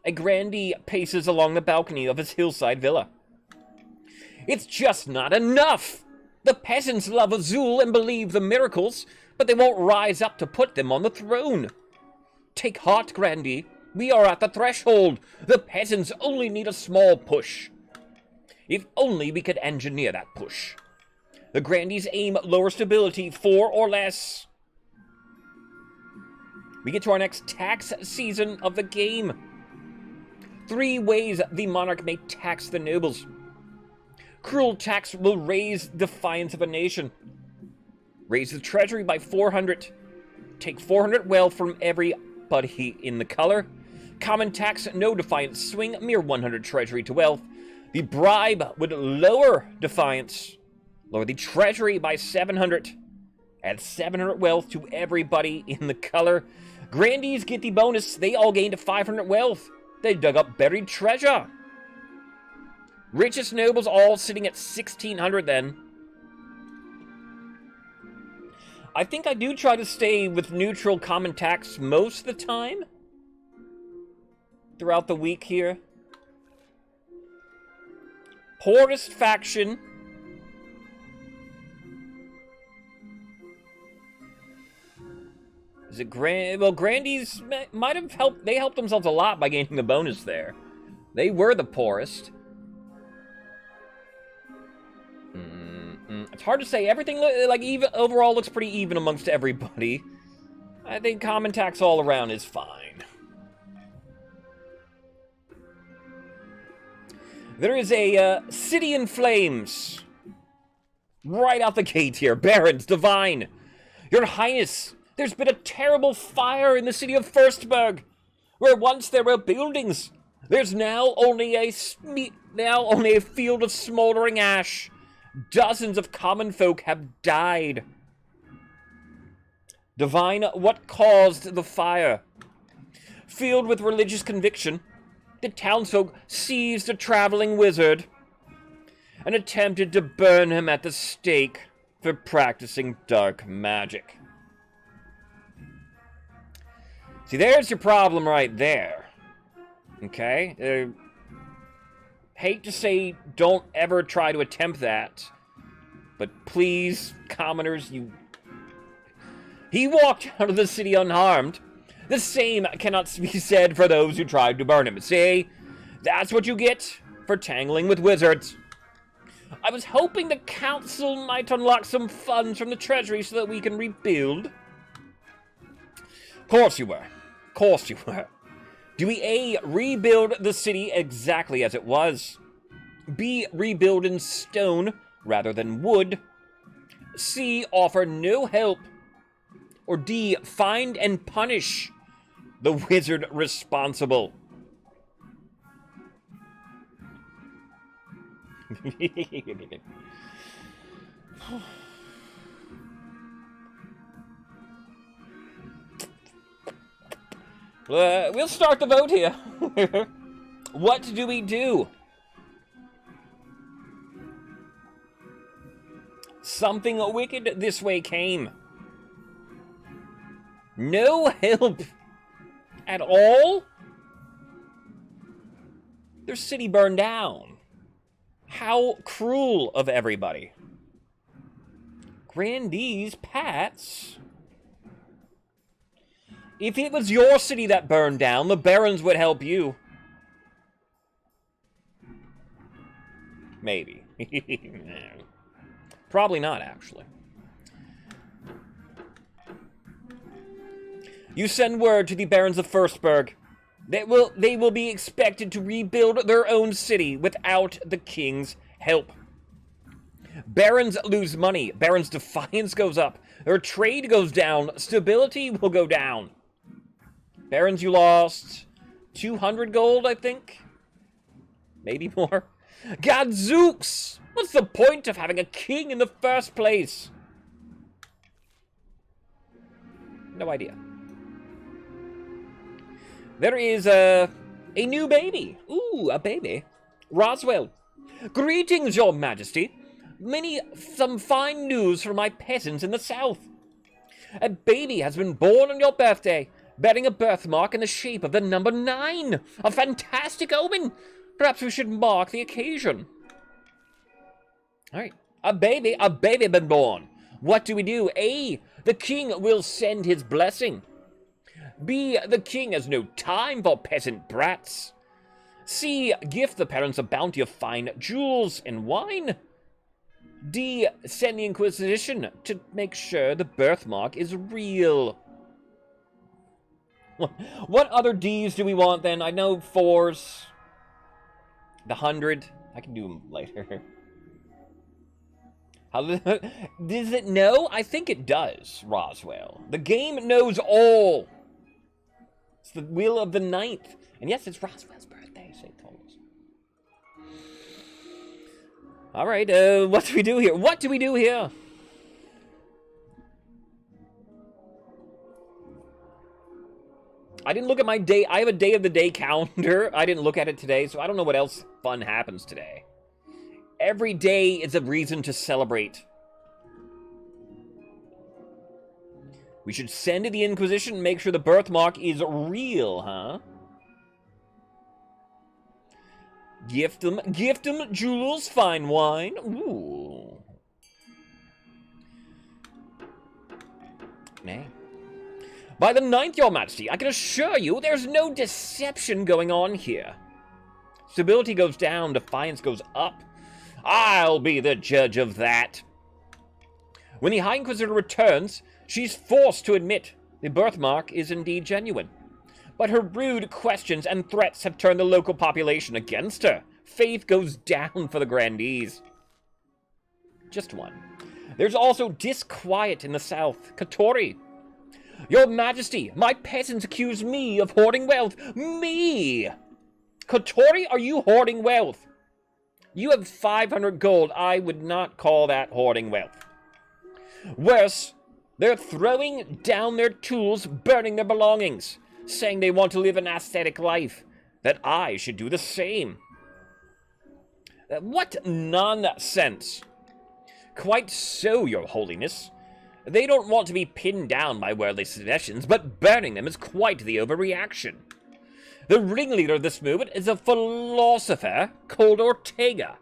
a grandee paces along the balcony of his hillside villa. It's just not enough. The peasants love Azul and believe the miracles, but they won't rise up to put them on the throne. Take heart, Grandee. We are at the threshold. The peasants only need a small push. If only we could engineer that push. The Grandees aim at lower stability, 4 or less. We get to our next tax season of the game. 3 ways the monarch may tax the nobles. Cruel tax will raise defiance of a nation. Raise the treasury by 400. Take 400 wealth from everybody in the color. Common tax, no defiance. Swing mere 100 treasury to wealth. The bribe would lower defiance. Lower the treasury by 700. Add 700 wealth to everybody in the color. Grandees get the bonus. They all gained 500 wealth. They dug up buried treasure. Richest nobles all sitting at 1,600 then. I think I do try to stay with neutral common tax most of the time. Throughout the week here. Poorest faction. Is it well, Grandees might have helped. They helped themselves a lot by gaining the bonus there. They were the poorest. It's hard to say. Everything like even overall looks pretty even amongst everybody. I think common tax all around is fine. There is a city in flames. Right out the gate here. Barons, divine. Your Highness, there's been a terrible fire in the city of Firstburg, where once there were buildings. There's now only a field of smoldering ash. Dozens of common folk have died. Divine, what caused the fire? Filled with religious conviction, the townsfolk seized a traveling wizard and attempted to burn him at the stake for practicing dark magic. See, there's your problem right there. Okay? Hate to say don't ever try to attempt that, but please, commoners, He walked out of the city unharmed. The same cannot be said for those who tried to burn him. See, that's what you get for tangling with wizards. I was hoping the council might unlock some funds from the treasury so that we can rebuild. Of course you were. Of course you were. Do we A, rebuild the city exactly as it was? B, rebuild in stone rather than wood? C, offer no help? Or D, find and punish the wizard responsible? We'll start the vote here. What do we do? Something wicked this way came. No help at all? Their city burned down. How cruel of everybody. Grandees, Pats. If it was your city that burned down, the barons would help you. Maybe. Probably not, actually. You send word to the barons of Firstburg. They will be expected to rebuild their own city without the king's help. Barons lose money. Barons' defiance goes up. Their trade goes down. Stability will go down. Barons, you lost 200 gold, I think? Maybe more. Gadzooks! What's the point of having a king in the first place? No idea. There is a new baby. Ooh, a baby. Roswell. Greetings, your majesty. Some fine news for my peasants in the south. A baby has been born on your birthday, bearing a birthmark in the shape of the number 9. A fantastic omen. Perhaps we should mark the occasion. All right. A baby been born. What do we do? A, the king will send his blessing. B, the king has no time for peasant brats. C, gift the parents a bounty of fine jewels and wine. D, send the Inquisition to make sure the birthmark is real. What other D's do we want then? I know 4s. The 100. I can do them later. Does it know? I think it does, Roswell. The game knows all. It's the Wheel of the Ninth. And yes, it's Roswell's birthday, so it told us. All right, what do we do here? What do we do here? I didn't look at my day. I have a day of the day calendar. I didn't look at it today, so I don't know what else fun happens today. Every day is a reason to celebrate. We should send to the Inquisition and make sure the birthmark is real, huh? Gift them jewels, fine wine. Ooh. Nay. By the 9th, your majesty, I can assure you there's no deception going on here. Stability goes down, defiance goes up. I'll be the judge of that. When the High Inquisitor returns, she's forced to admit the birthmark is indeed genuine. But her rude questions and threats have turned the local population against her. Faith goes down for the Grandees. Just one. There's also disquiet in the south. Katori. Your Majesty, my peasants accuse me of hoarding wealth. Me! Katori, are you hoarding wealth? You have 500 gold. I would not call that hoarding wealth. Worse, they're throwing down their tools, burning their belongings, saying they want to live an ascetic life, that I should do the same. What nonsense! Quite so, Your Holiness. They don't want to be pinned down by worldly possessions, but burning them is quite the overreaction. The ringleader of this movement is a philosopher called Ortega.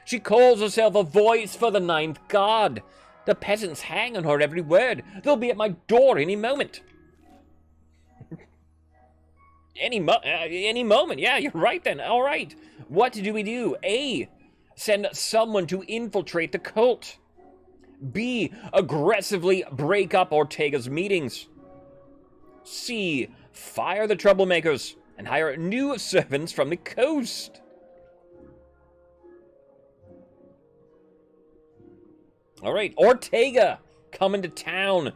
She calls herself a voice for the ninth god. The peasants hang on her every word. They'll be at my door any moment. Any moment. Yeah, you're right then. All right. What do we do? A, send someone to infiltrate the cult. B, aggressively break up Ortega's meetings. C, fire the troublemakers and hire new servants from the coast. All right, Ortega coming to town.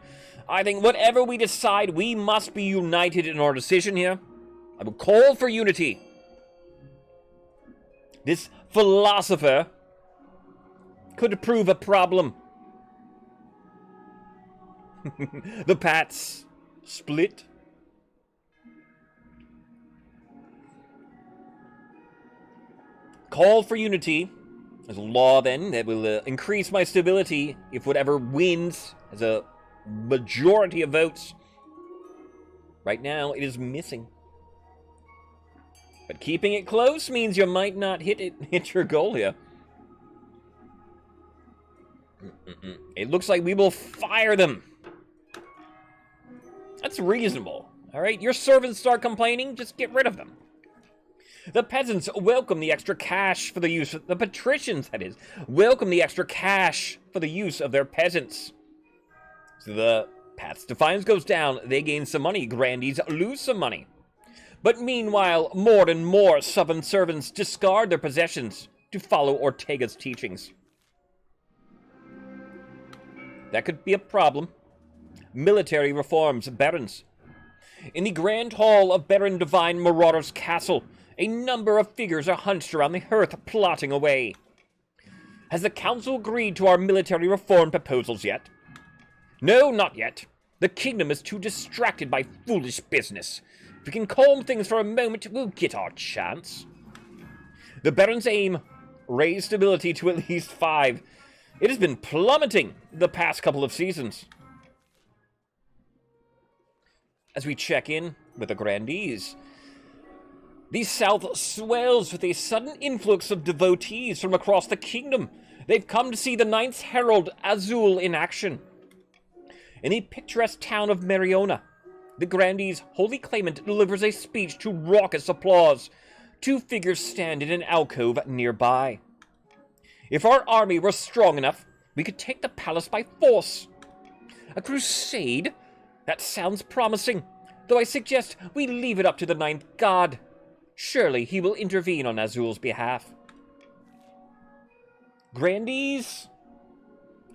I think whatever we decide, we must be united in our decision here. I will call for unity. This philosopher could prove a problem. The Pats split. Call for unity. There's a law then that will increase my stability if whatever wins has a majority of votes. Right now, it is missing. But keeping it close means you might not hit your goal here. It looks like we will fire them. That's reasonable. All right, your servants start complaining, just get rid of them. The peasants welcome the extra cash for the use of the patricians, that is, welcome the extra cash for the use of their peasants. So the Pat's defiance goes down, they gain some money, Grandees lose some money. But meanwhile, more and more southern servants discard their possessions to follow Ortega's teachings. That could be a problem. Military reforms, barons. In the grand hall of Baron Divine Marauder's castle, a number of figures are hunched around the hearth, plotting away. Has the council agreed to our military reform proposals yet? No, not yet. The kingdom is too distracted by foolish business. If we can calm things for a moment, we'll get our chance. The Baron's aim, raise stability to at least 5. It has been plummeting the past couple of seasons. As we check in with the Grandees, the south swells with a sudden influx of devotees from across the kingdom. They've come to see the Ninth Herald Azul in action. In the picturesque town of Mariona, the Grandees' holy claimant delivers a speech to raucous applause. 2 figures stand in an alcove nearby. If our army were strong enough, we could take the palace by force. A crusade? That sounds promising, though I suggest we leave it up to the Ninth God. Surely he will intervene on Azul's behalf. Grandees?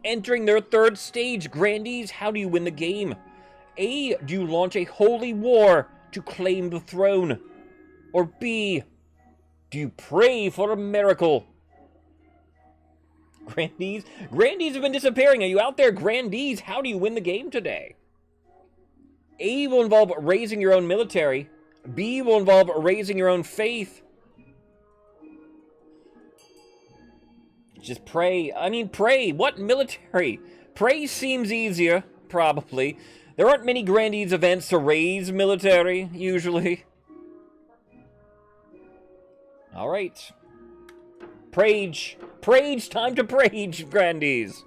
Entering their 3rd stage. Grandees, how do you win the game? A, do you launch a holy war to claim the throne? Or B, do you pray for a miracle? Grandees? Grandees have been disappearing. Are you out there, Grandees? How do you win the game today? A will involve raising your own military. B will involve raising your own faith. Just pray. I mean, pray. What military? Pray seems easier, probably. There aren't many Grandees events to raise military, usually. Alright. Prage. Prage, time to prage, Grandees.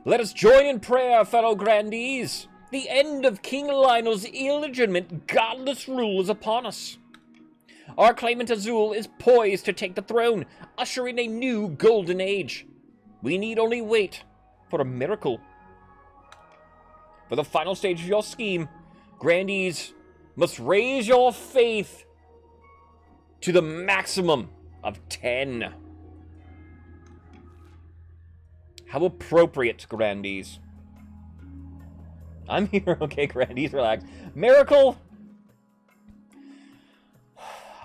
Let us join in prayer, fellow Grandees. The end of King Lionel's illegitimate, godless rule is upon us. Our claimant Azul is poised to take the throne, ushering a new golden age. We need only wait for a miracle. For the final stage of your scheme, Grandees, must raise your faith to the maximum of 10. How appropriate, Grandees. I'm here. Okay, Grandees, relax. Miracle!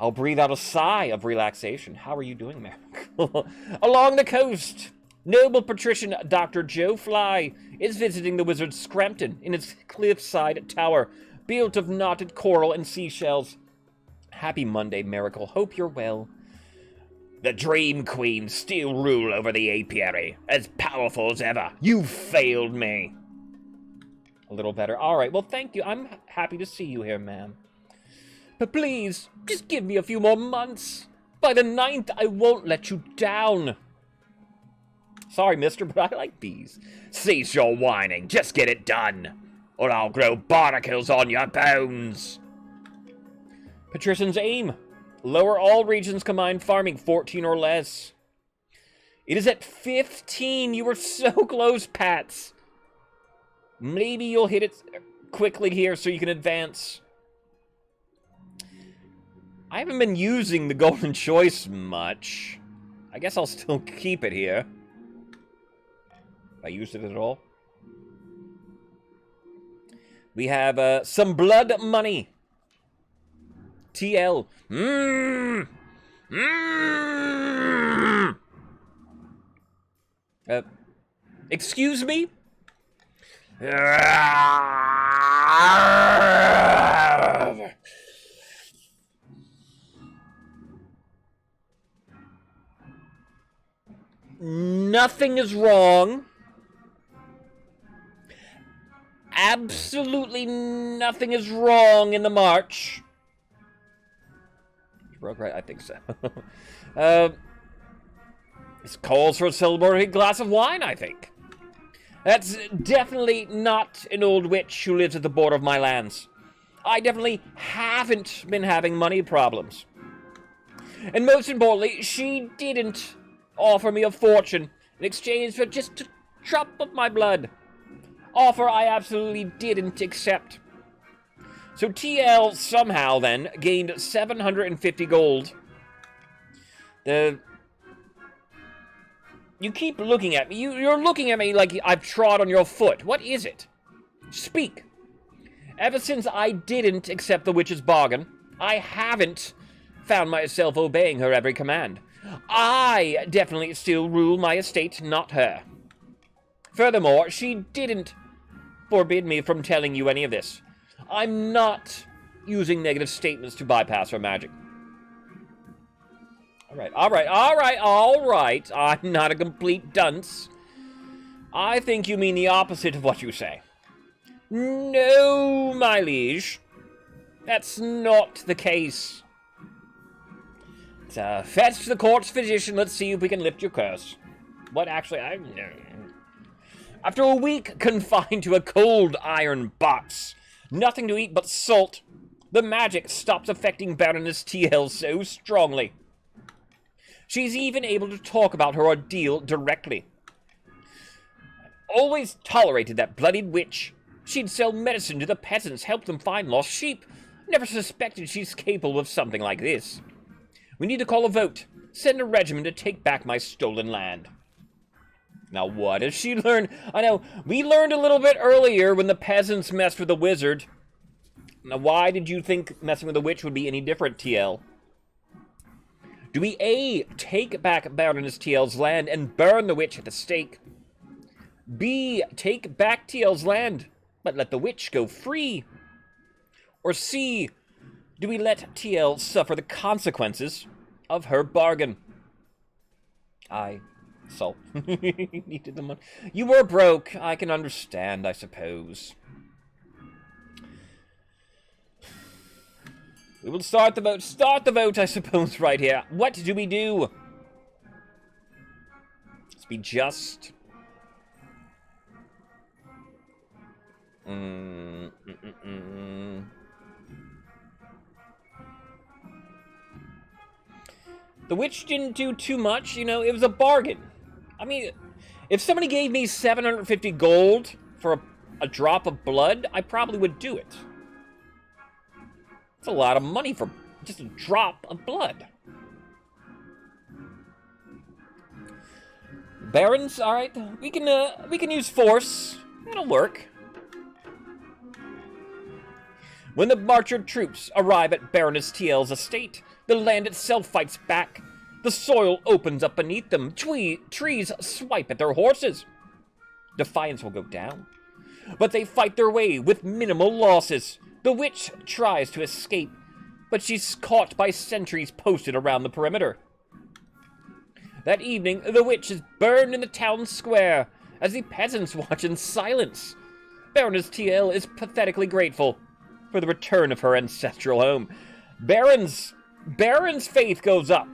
I'll breathe out a sigh of relaxation. How are you doing, Miracle? Along the coast, noble patrician Dr. Joe Fly is visiting the wizard Scrampton in his cliffside tower, built of knotted coral and seashells. Happy Monday, Miracle. Hope you're well. The Dream Queen still rule over the apiary, as powerful as ever. You failed me. A little better. All right, well, thank you. I'm happy to see you here, ma'am. But please, just give me a few more months. By the 9th, I won't let you down. Sorry, mister, but I like bees. Cease your whining. Just get it done, or I'll grow barnacles on your bones. Patrician's aim. Lower all regions combined farming 14 or less. It is at 15. You were so close, Pats. Maybe you'll hit it quickly here so you can advance. I haven't been using the golden choice much. I guess I'll still keep it here. If I used it at all. We have some blood money. TL. Excuse me? Nothing is wrong. Absolutely nothing is wrong in the march. Broke right? I think so. This calls for a celebratory glass of wine, I think. That's definitely not an old witch who lives at the border of my lands. I definitely haven't been having money problems. And most importantly, she didn't offer me a fortune in exchange for just a drop of my blood. Offer I absolutely didn't accept. So TL somehow then gained 750 gold. You keep looking at me. You're looking at me like I've trod on your foot. What is it? Speak. Ever since I didn't accept the witch's bargain, I haven't found myself obeying her every command. I definitely still rule my estate, not her. Furthermore, she didn't forbid me from telling you any of this. I'm not using negative statements to bypass her magic. All right. I'm not a complete dunce. I think you mean the opposite of what you say. No, my liege. That's not the case. Fetch the court's physician. Let's see if we can lift your curse. What actually, After a week confined to a cold iron box, nothing to eat but salt, the magic stops affecting Baroness TL so strongly. She's even able to talk about her ordeal directly. Always tolerated that bloodied witch. She'd sell medicine to the peasants, help them find lost sheep. Never suspected she's capable of something like this. We need to call a vote. Send a regiment to take back my stolen land. Now what has she learned? I know, we learned a little bit earlier when the peasants messed with the wizard. Now why did you think messing with the witch would be any different, TL? Do we A, take back Baroness TL's land and burn the witch at the stake? B, take back TL's land, but let the witch go free? Or C, do we let TL suffer the consequences of her bargain? So, needed the money. You were broke. I can understand, I suppose. We will start the vote. Start the vote, I suppose, right here. What do we do? Let's be just. The witch didn't do too much, you know, it was a bargain. I mean, if somebody gave me 750 gold for a drop of blood, I probably would do it. It's a lot of money for just a drop of blood. Barons, all right. We can use force. It'll work. When the marcher troops arrive at Baroness TL's estate, the land itself fights back. The soil opens up beneath them. Trees swipe at their horses. Defiance will go down. But they fight their way with minimal losses. The witch tries to escape, but she's caught by sentries posted around the perimeter. That evening, the witch is burned in the town square as the peasants watch in silence. Baroness TL is pathetically grateful for the return of her ancestral home. Baron's faith goes up,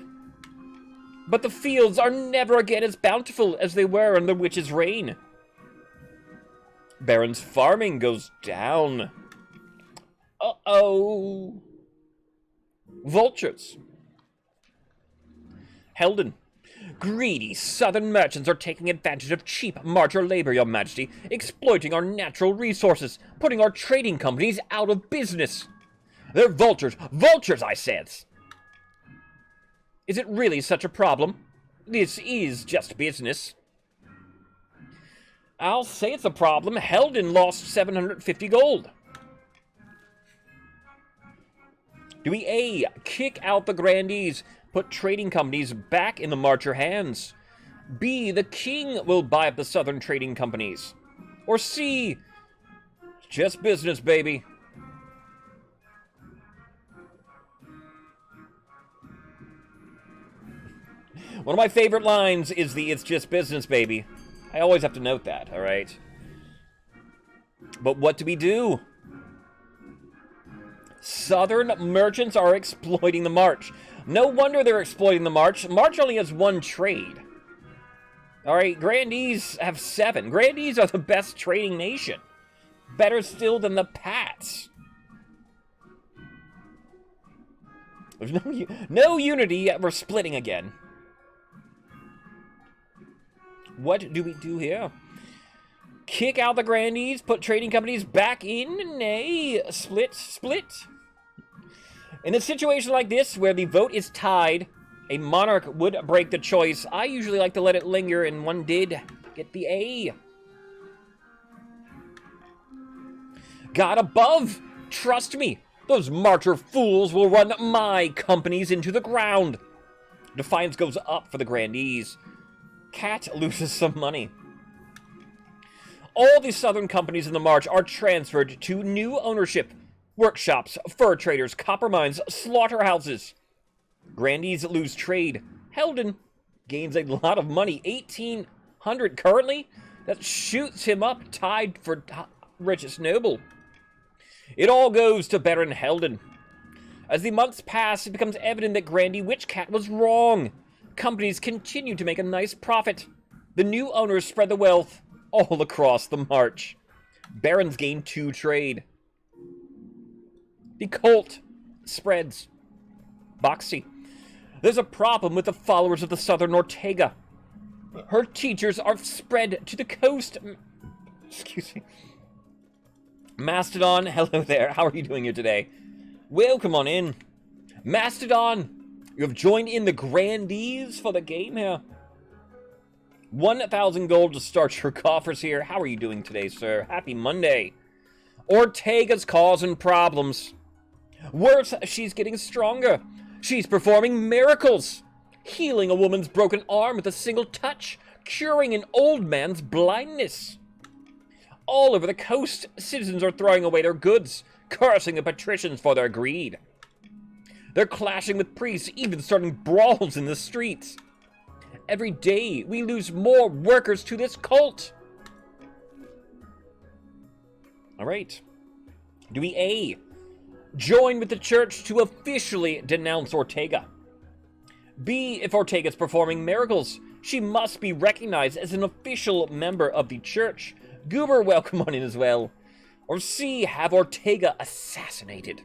but the fields are never again as bountiful as they were under the witch's reign. Baron's farming goes down. Uh-oh. Vultures. Helden. Greedy southern merchants are taking advantage of cheap marcher labor, Your Majesty, exploiting our natural resources, putting our trading companies out of business. They're vultures. Vultures, I said. Is it really such a problem? This is just business. I'll say it's a problem. Helden lost 750 gold. Do we A, kick out the Grandees, put trading companies back in the marcher hands? B, the king will buy up the southern trading companies? Or C, just business, baby? One of my favorite lines is the "it's just business, baby." I always have to note that, all right? But what do we do? Southern merchants are exploiting the march. No wonder they're exploiting the march. March only has one trade. All right, Grandees have 7. Grandees are the best trading nation. Better still than the Pats. There's no unity, yet we're splitting again. What do we do here? Kick out the Grandees, put trading companies back in? Nay, split. In a situation like this, where the vote is tied, a monarch would break the choice. I usually like to let it linger, and one did get the A. God above! Trust me, those marcher fools will run my companies into the ground. Defiance goes up for the Grandees. Cat loses some money. All the southern companies in the march are transferred to new ownership. Workshops, fur traders, copper mines, slaughterhouses. Grandees lose trade. Helden gains a lot of money. 1,800 currently? That shoots him up, tied for richest noble. It all goes to Baron Helden. As the months pass, it becomes evident that Grandee Witchcat was wrong. Companies continue to make a nice profit. The new owners spread the wealth all across the march. Barons gain 2 trade. The cult spreads. Boxy. There's a problem with the followers of the Southern Ortega. Her teachers are spread to the coast. Excuse me. Mastodon, hello there. How are you doing here today? Welcome on in. Mastodon, you have joined in the Grandees for the game here. 1,000 gold to start your coffers here. How are you doing today, sir? Happy Monday. Ortega's causing problems. Worse, she's getting stronger. She's performing miracles. Healing a woman's broken arm with a single touch. Curing an old man's blindness. All over the coast, citizens are throwing away their goods, cursing the patricians for their greed. They're clashing with priests, even starting brawls in the streets. Every day, we lose more workers to this cult. All right. Do we A, join with the church to officially denounce Ortega? B, if Ortega's performing miracles, she must be recognized as an official member of the church. Goober, welcome on in as well. Or C, have Ortega assassinated.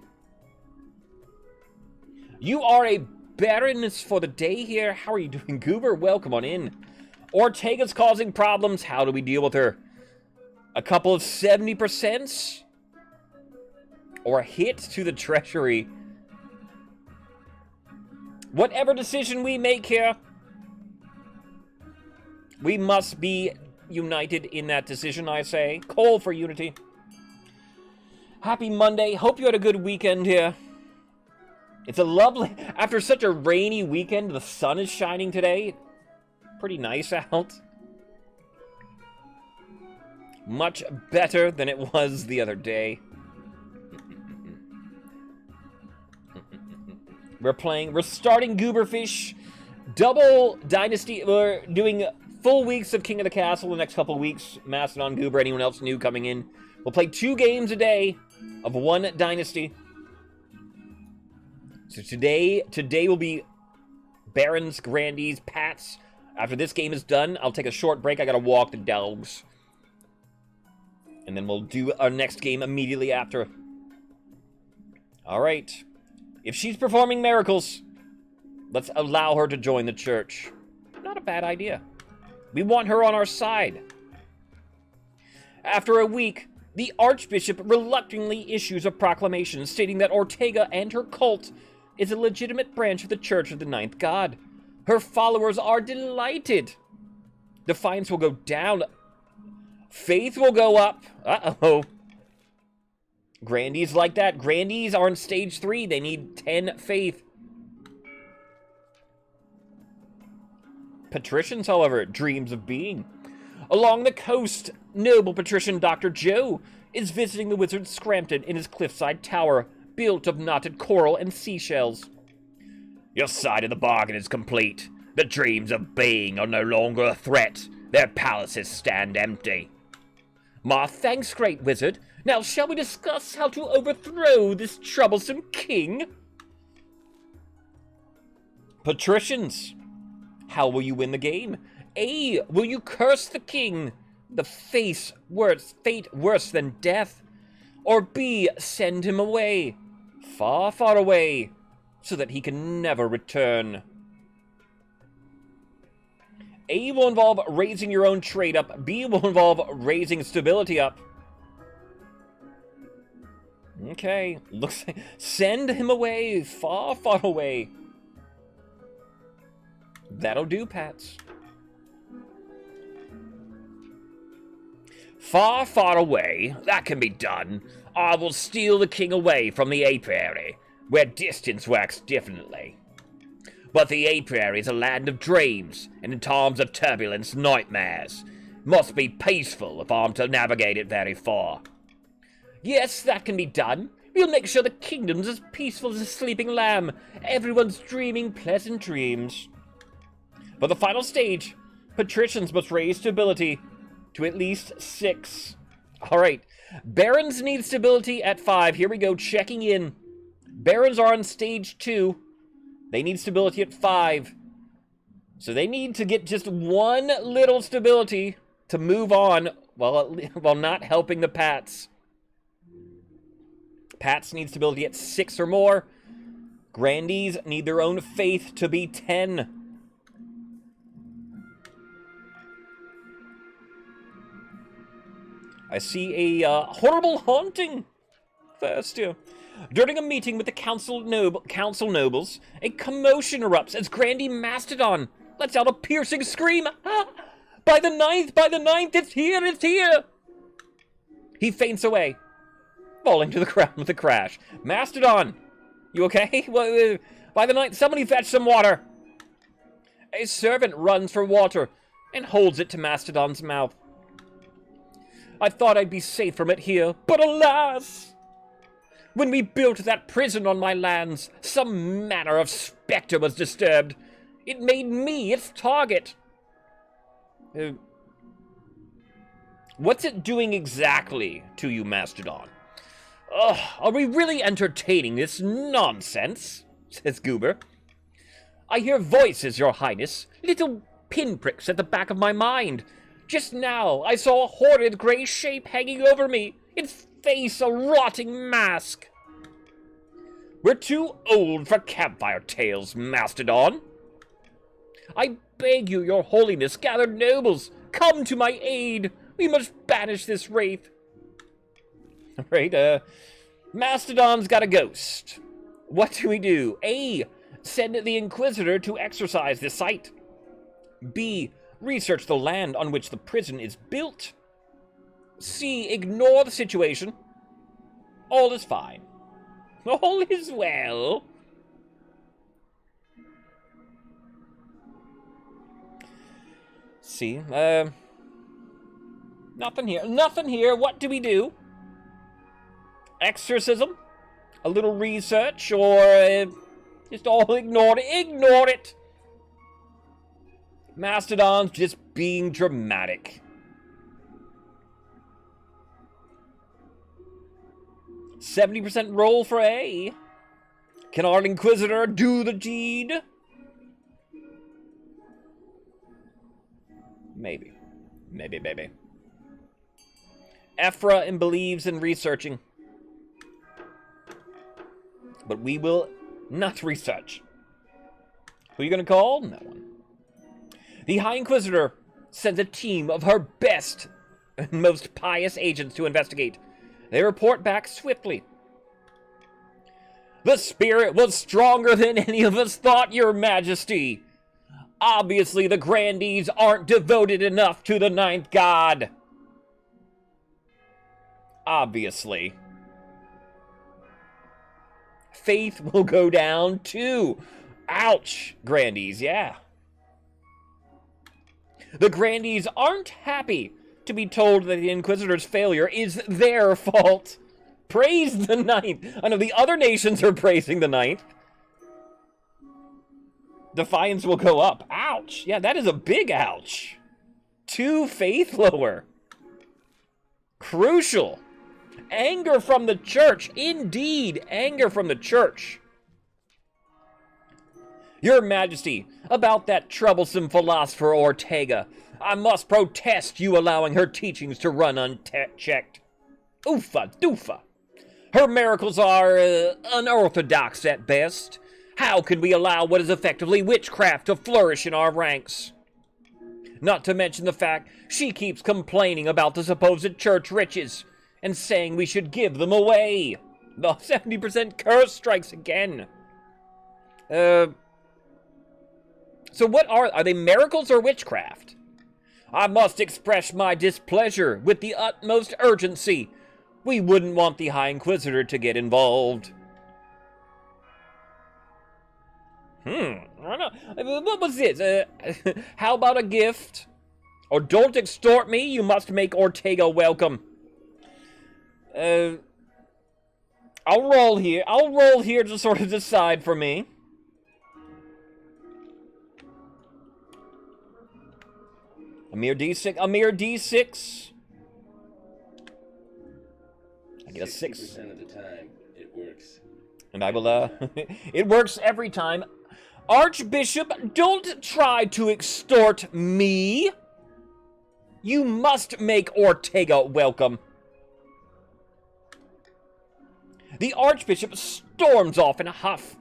You are a baroness for the day here. How are you doing, Goober? Welcome on in. Ortega's causing problems. How do we deal with her? A couple of 70%? Or a hit to the treasury. Whatever decision we make here, we must be united in that decision, I say. Call for unity. Happy Monday. Hope you had a good weekend here. It's a lovely... After such a rainy weekend, the sun is shining today. Pretty nice out. Much better than it was the other day. We're starting Gooberfish. Double Dynasty. We're doing full weeks of King of the Castle the next couple of weeks. Mastodon, Goober, anyone else new coming in. We'll play 2 games a day of 1 Dynasty. So today will be Barons, Grandees, Pats. After this game is done, I'll take a short break. I gotta walk the dogs. And then we'll do our next game immediately after. Alright. If she's performing miracles, let's allow her to join the church. Not a bad idea. We want her on our side. After a week, the Archbishop reluctantly issues a proclamation stating that Ortega and her cult is a legitimate branch of the Church of the Ninth God. Her followers are delighted. Defiance will go down. Faith will go up. Uh-oh. Grandees like that. Grandees are in stage 3. They need 10 faith. Patricians, however, dreams of being. Along the coast, noble patrician Dr. Joe is visiting the wizard Scrampton in his cliffside tower, built of knotted coral and seashells. Your side of the bargain is complete. The dreams of being are no longer a threat. Their palaces stand empty. My thanks, great wizard. Now shall we discuss how to overthrow this troublesome king? Patricians, how will you win the game? A, will you curse the king, the fate worse than death? Or B, send him away, far, far away, so that he can never return? A will involve raising your own trade up. B will involve raising stability up. Okay, looks like... Send him away, far, far away. That'll do, Pats. Far, far away? That can be done. I will steal the king away from the apiary, where distance works differently. But the apiary is a land of dreams, and in times of turbulence, nightmares. Must be peaceful if I'm to navigate it very far. Yes, that can be done. We'll make sure the kingdom's as peaceful as a sleeping lamb. Everyone's dreaming pleasant dreams. For the final stage, patricians must raise stability to at least 6. Alright, barons need stability at 5. Here we go, checking in. Barons are on stage 2. They need stability at 5. So they need to get just 1 little stability to move on while not helping the Pats. Pats need stability at 6 or more. Grandees need their own faith to be 10. I see a horrible haunting first here. During a meeting with the council nobles, a commotion erupts as Grandee Mastodon lets out a piercing scream. Ah! By the ninth, it's here, it's here! He faints away, falling to the ground with a crash. Mastodon, you okay? By the ninth, somebody fetch some water. A servant runs for water and holds it to Mastodon's mouth. I thought I'd be safe from it here, but alas! When we built that prison on my lands, some manner of specter was disturbed. It made me its target. What's it doing exactly to you, Mastodon? Are we really entertaining this nonsense? Says Goober. I hear voices, Your Highness, little pinpricks at the back of my mind. Just now, I saw a horrid gray shape hanging over me, its face a rotting mask. We're too old for campfire tales, Mastodon. I beg you, Your Holiness, gathered nobles, come to my aid. We must banish this wraith. Right, Mastodon's got a ghost. What do we do? A. Send the Inquisitor to exorcise the site. B. Research the land on which the prison is built. C. Ignore the situation. All is fine. All is well. C. Nothing here. Nothing here. What do we do? Exorcism? A little research? Or just all ignore it? Ignore it! Mastodon's just being dramatic. 70% roll for A. Can our Inquisitor do the deed? Maybe. Maybe. Ephra believes in researching. But we will not research. Who are you going to call? No one. The High Inquisitor sends a team of her best and most pious agents to investigate. They report back swiftly. The spirit was stronger than any of us thought, Your Majesty. Obviously, the Grandees aren't devoted enough to the Ninth God. Obviously. Faith will go down too. Ouch, Grandees, yeah. The Grandees aren't happy to be told that the Inquisitor's failure is their fault. Praise the Ninth. I know the other nations are praising the Ninth. Defiance will go up. Ouch. Yeah, that is a big ouch. 2 faith lower. Crucial. Anger from the church. Indeed, anger from the church. Your Majesty, about that troublesome philosopher Ortega, I must protest you allowing her teachings to run unchecked. Oofa doofa. Her miracles are unorthodox at best. How can we allow what is effectively witchcraft to flourish in our ranks? Not to mention the fact she keeps complaining about the supposed church riches and saying we should give them away. The 70% curse strikes again. So what are they miracles or witchcraft? I must express my displeasure with the utmost urgency. We wouldn't want the High Inquisitor to get involved. I don't know. What was this? How about a gift? Or don't extort me, you must make Ortega welcome. I'll roll here. I'll roll here to sort of decide for me. A mere D6. A mere D6. I get a 6. 60% of the time, it works. And I will, it works every time. Archbishop, don't try to extort me. You must make Ortega welcome. The Archbishop storms off in a huff.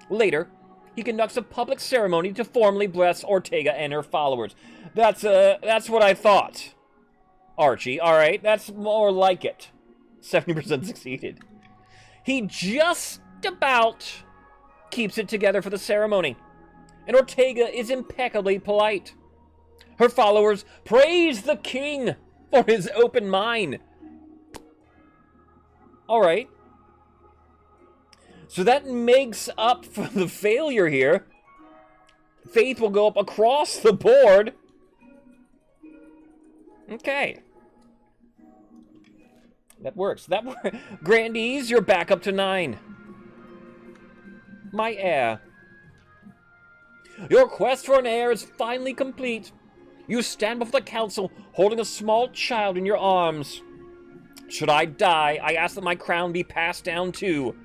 Later, he conducts a public ceremony to formally bless Ortega and her followers. That's what I thought. Archie, alright, that's more like it. 70% succeeded. He just about keeps it together for the ceremony, and Ortega is impeccably polite. Her followers praise the king for his open mind. Alright. So that makes up for the failure here. Faith will go up across the board. Okay. That works. Grandees, you're back up to 9. My heir. Your quest for an heir is finally complete. You stand before the council holding a small child in your arms. Should I die, I ask that my crown be passed down too.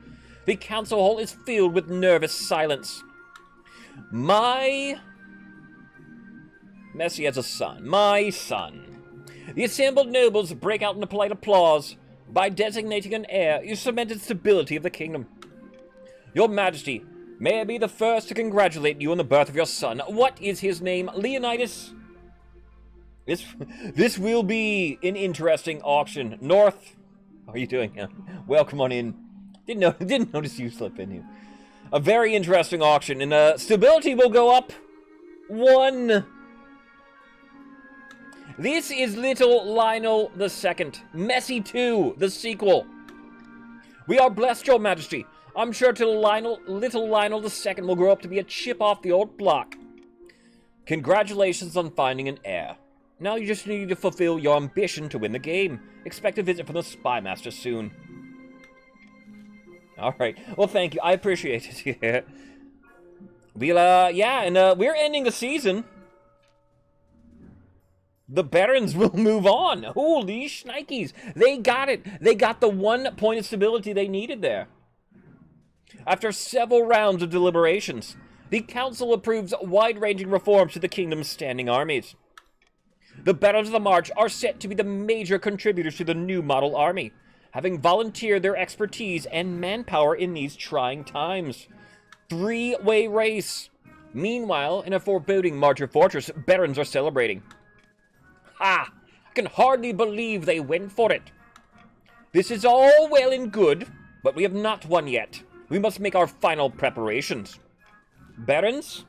The council hall is filled with nervous silence. Messi has a son. My son. The assembled nobles break out into polite applause. By designating an heir, you cemented stability of the kingdom. Your Majesty, may I be the first to congratulate you on the birth of your son. What is his name? Leonidas? This will be an interesting auction. North, How are you doing? Yeah. Welcome on in. Didn't notice you slip in here. A very interesting auction, and stability will go up 1. This is Little Lionel II. Messi 2, the sequel. We are blessed, Your Majesty. I'm sure Little Lionel II will grow up to be a chip off the old block. Congratulations on finding an heir. Now you just need to fulfill your ambition to win the game. Expect a visit from the Spy Master soon. Alright, well thank you, I appreciate it. Yeah. We're ending the season. The Barons will move on. Holy shnikes. They got it. They got the 1 point of stability they needed there. After several rounds of deliberations, the Council approves wide-ranging reforms to the kingdom's standing armies. The Barons of the March are set to be the major contributors to the new model army, having volunteered their expertise and manpower in these trying times. 3-way race. Meanwhile, in a foreboding Marcher fortress, Barons are celebrating. Ha! I can hardly believe they went for it. This is all well and good, but we have not won yet. We must make our final preparations. Barons?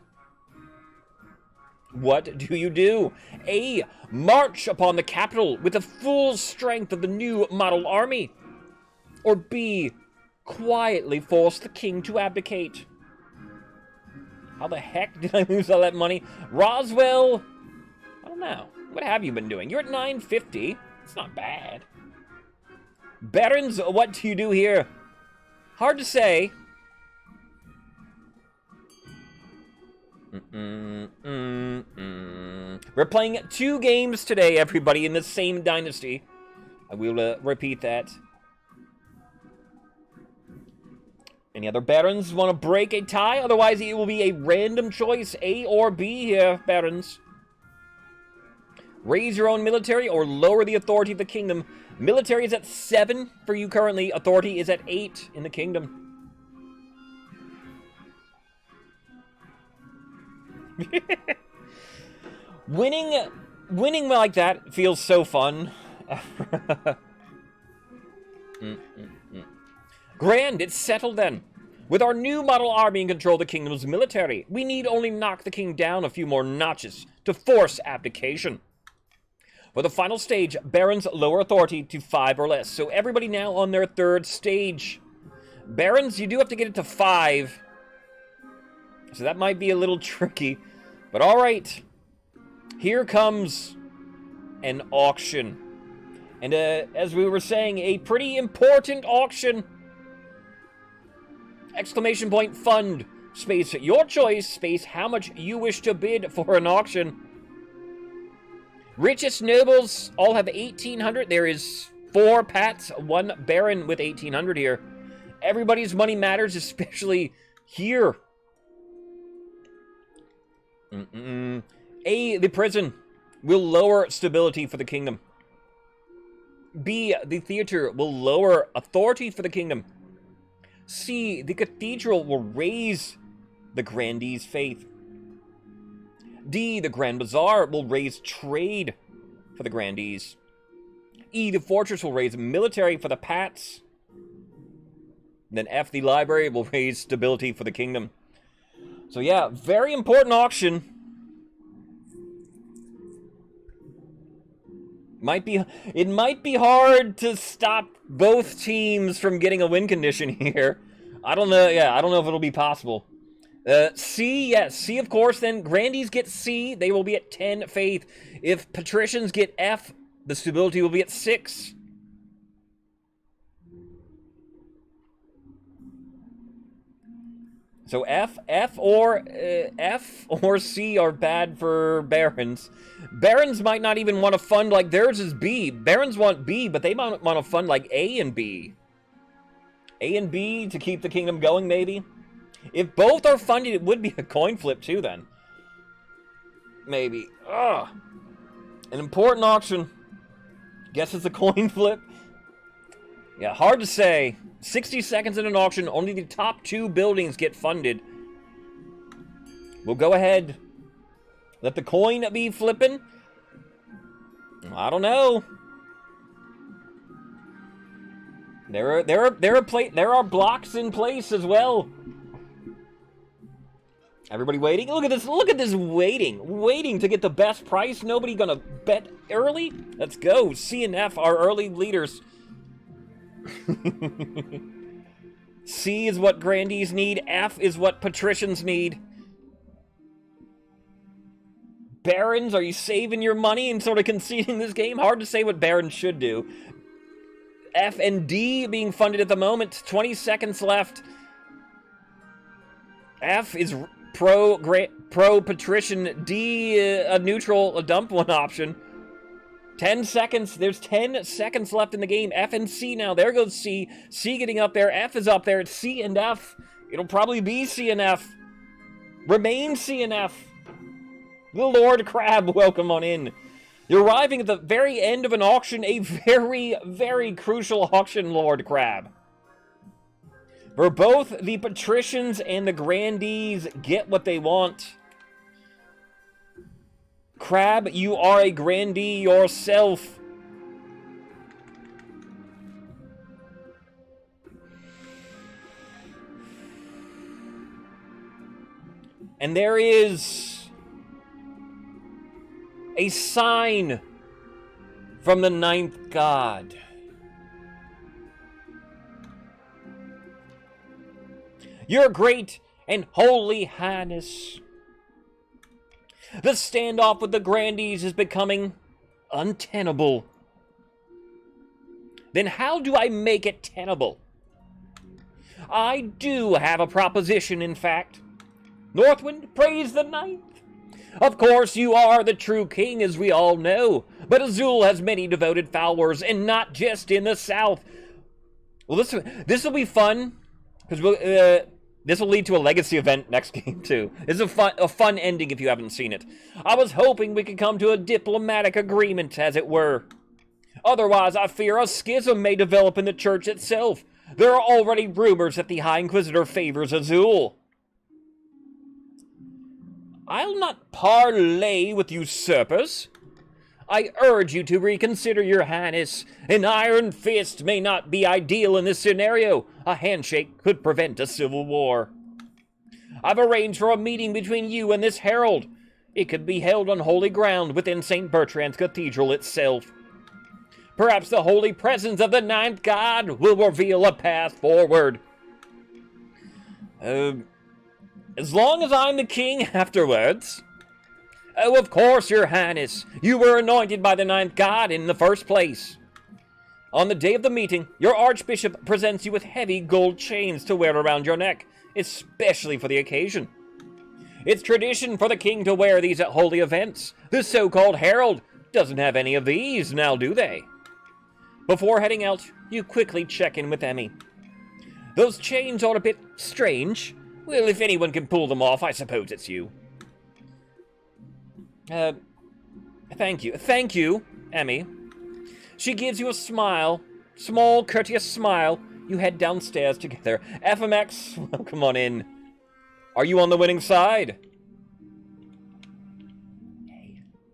What do you do? A. March upon the capital with the full strength of the new model army. Or B. Quietly force the king to abdicate. How the heck did I lose all that money? Roswell? I don't know. What have you been doing? You're at 950. It's not bad. Barons, what do you do here? Hard to say. We're playing 2 games today, everybody, in the same dynasty. I will repeat that. Any other Barons want to break a tie? Otherwise, it will be a random choice, A or B here, Barons. Raise your own military or lower the authority of the kingdom. Military is at 7 for you currently. Authority is at 8 in the kingdom. Winning like that feels so fun. Grand, it's settled then. With our new model army in control of the kingdom's military, we need only knock the king down a few more notches to force abdication. For the final stage, Barons lower authority to 5 or less. So everybody now on their 3rd stage. Barons, you do have to get it to 5. So that might be a little tricky. But alright. Here comes an auction. And as we were saying, a pretty important auction. Exclamation point fund. Space your choice. Space how much you wish to bid for an auction. Richest nobles all have 1,800. There is 4 Pats, 1 Baron with 1,800 here. Everybody's money matters, especially here. A, the prison will lower stability for the kingdom. B, the theater will lower authority for the kingdom. C, the cathedral will raise the Grandees' faith. D, the Grand Bazaar will raise trade for the Grandees. E, the fortress will raise military for the Pats. Then F, the library will raise stability for the kingdom. So yeah, very important auction. It might be hard to stop both teams from getting a win condition here. I don't know. Yeah, I don't know if it'll be possible. C, yes, C of course. Then Grandees get C, they will be at 10 faith. If Patricians get F, the stability will be at 6. So F or C are bad for Barons. Barons might not even want to fund like theirs is B. Barons want B, but they might want to fund like A and B. A and B to keep the kingdom going, maybe. If both are funded, it would be a coin flip too, then. Maybe. Ugh. An important auction. Guess it's a coin flip. Yeah, hard to say. 60 seconds in an auction, only the top 2 buildings get funded. We'll go ahead. Let the coin be flipping. I don't know. There are blocks in place as well. Everybody waiting? Look at this waiting to get the best price. Nobody gonna bet early? Let's go. C and F are early leaders. C is what Grandees need. F is what patricians need. Barons, are you saving your money and sort of conceding this game? Hard to say what Barons should do. F and D being funded at the moment. 20 seconds left. F is pro patrician. D a neutral, a dump one option. 10 seconds. There's 10 seconds left in the game. F and C now. There goes C. C getting up there. F is up there. It's C and F. It'll probably be C and F. Remain C and F. The Lord Crab, welcome on in. You're arriving at the very end of an auction, a very, very crucial auction, Lord Crab. For both the patricians and the grandees get what they want. Crab, you are a grandee yourself. And there is a sign from the ninth god. Your great and holy highness, the standoff with the grandees is becoming untenable. Then how do I make it tenable? I do have a proposition, in fact. Northwind, praise the ninth. Of course, you are the true king, as we all know, but Azul has many devoted followers, and not just in the south. Well, this will be fun, because this will lead to a legacy event next game, too. This is a fun ending if you haven't seen it. I was hoping we could come to a diplomatic agreement, as it were. Otherwise, I fear a schism may develop in the church itself. There are already rumors that the High Inquisitor favors Azul. I'll not parley with usurpers. I urge you to reconsider, your highness. An iron fist may not be ideal in this scenario. A handshake could prevent a civil war. I've arranged for a meeting between you and this herald. It could be held on holy ground within St. Bertrand's Cathedral itself. Perhaps the holy presence of the ninth god will reveal a path forward. As long as I'm the king afterwards. Oh, of course, your highness. You were anointed by the ninth god in the first place. On the day of the meeting, your archbishop presents you with heavy gold chains to wear around your neck, especially for the occasion. It's tradition for the king to wear these at holy events. The so-called herald doesn't have any of these, now do they? Before heading out, you quickly check in with Emmy. Those chains are a bit strange. Well, if anyone can pull them off, I suppose it's you. Thank you. Thank you, Emmy. She gives you a smile. Small, courteous smile. You head downstairs together. FMX, welcome on in. Are you on the winning side?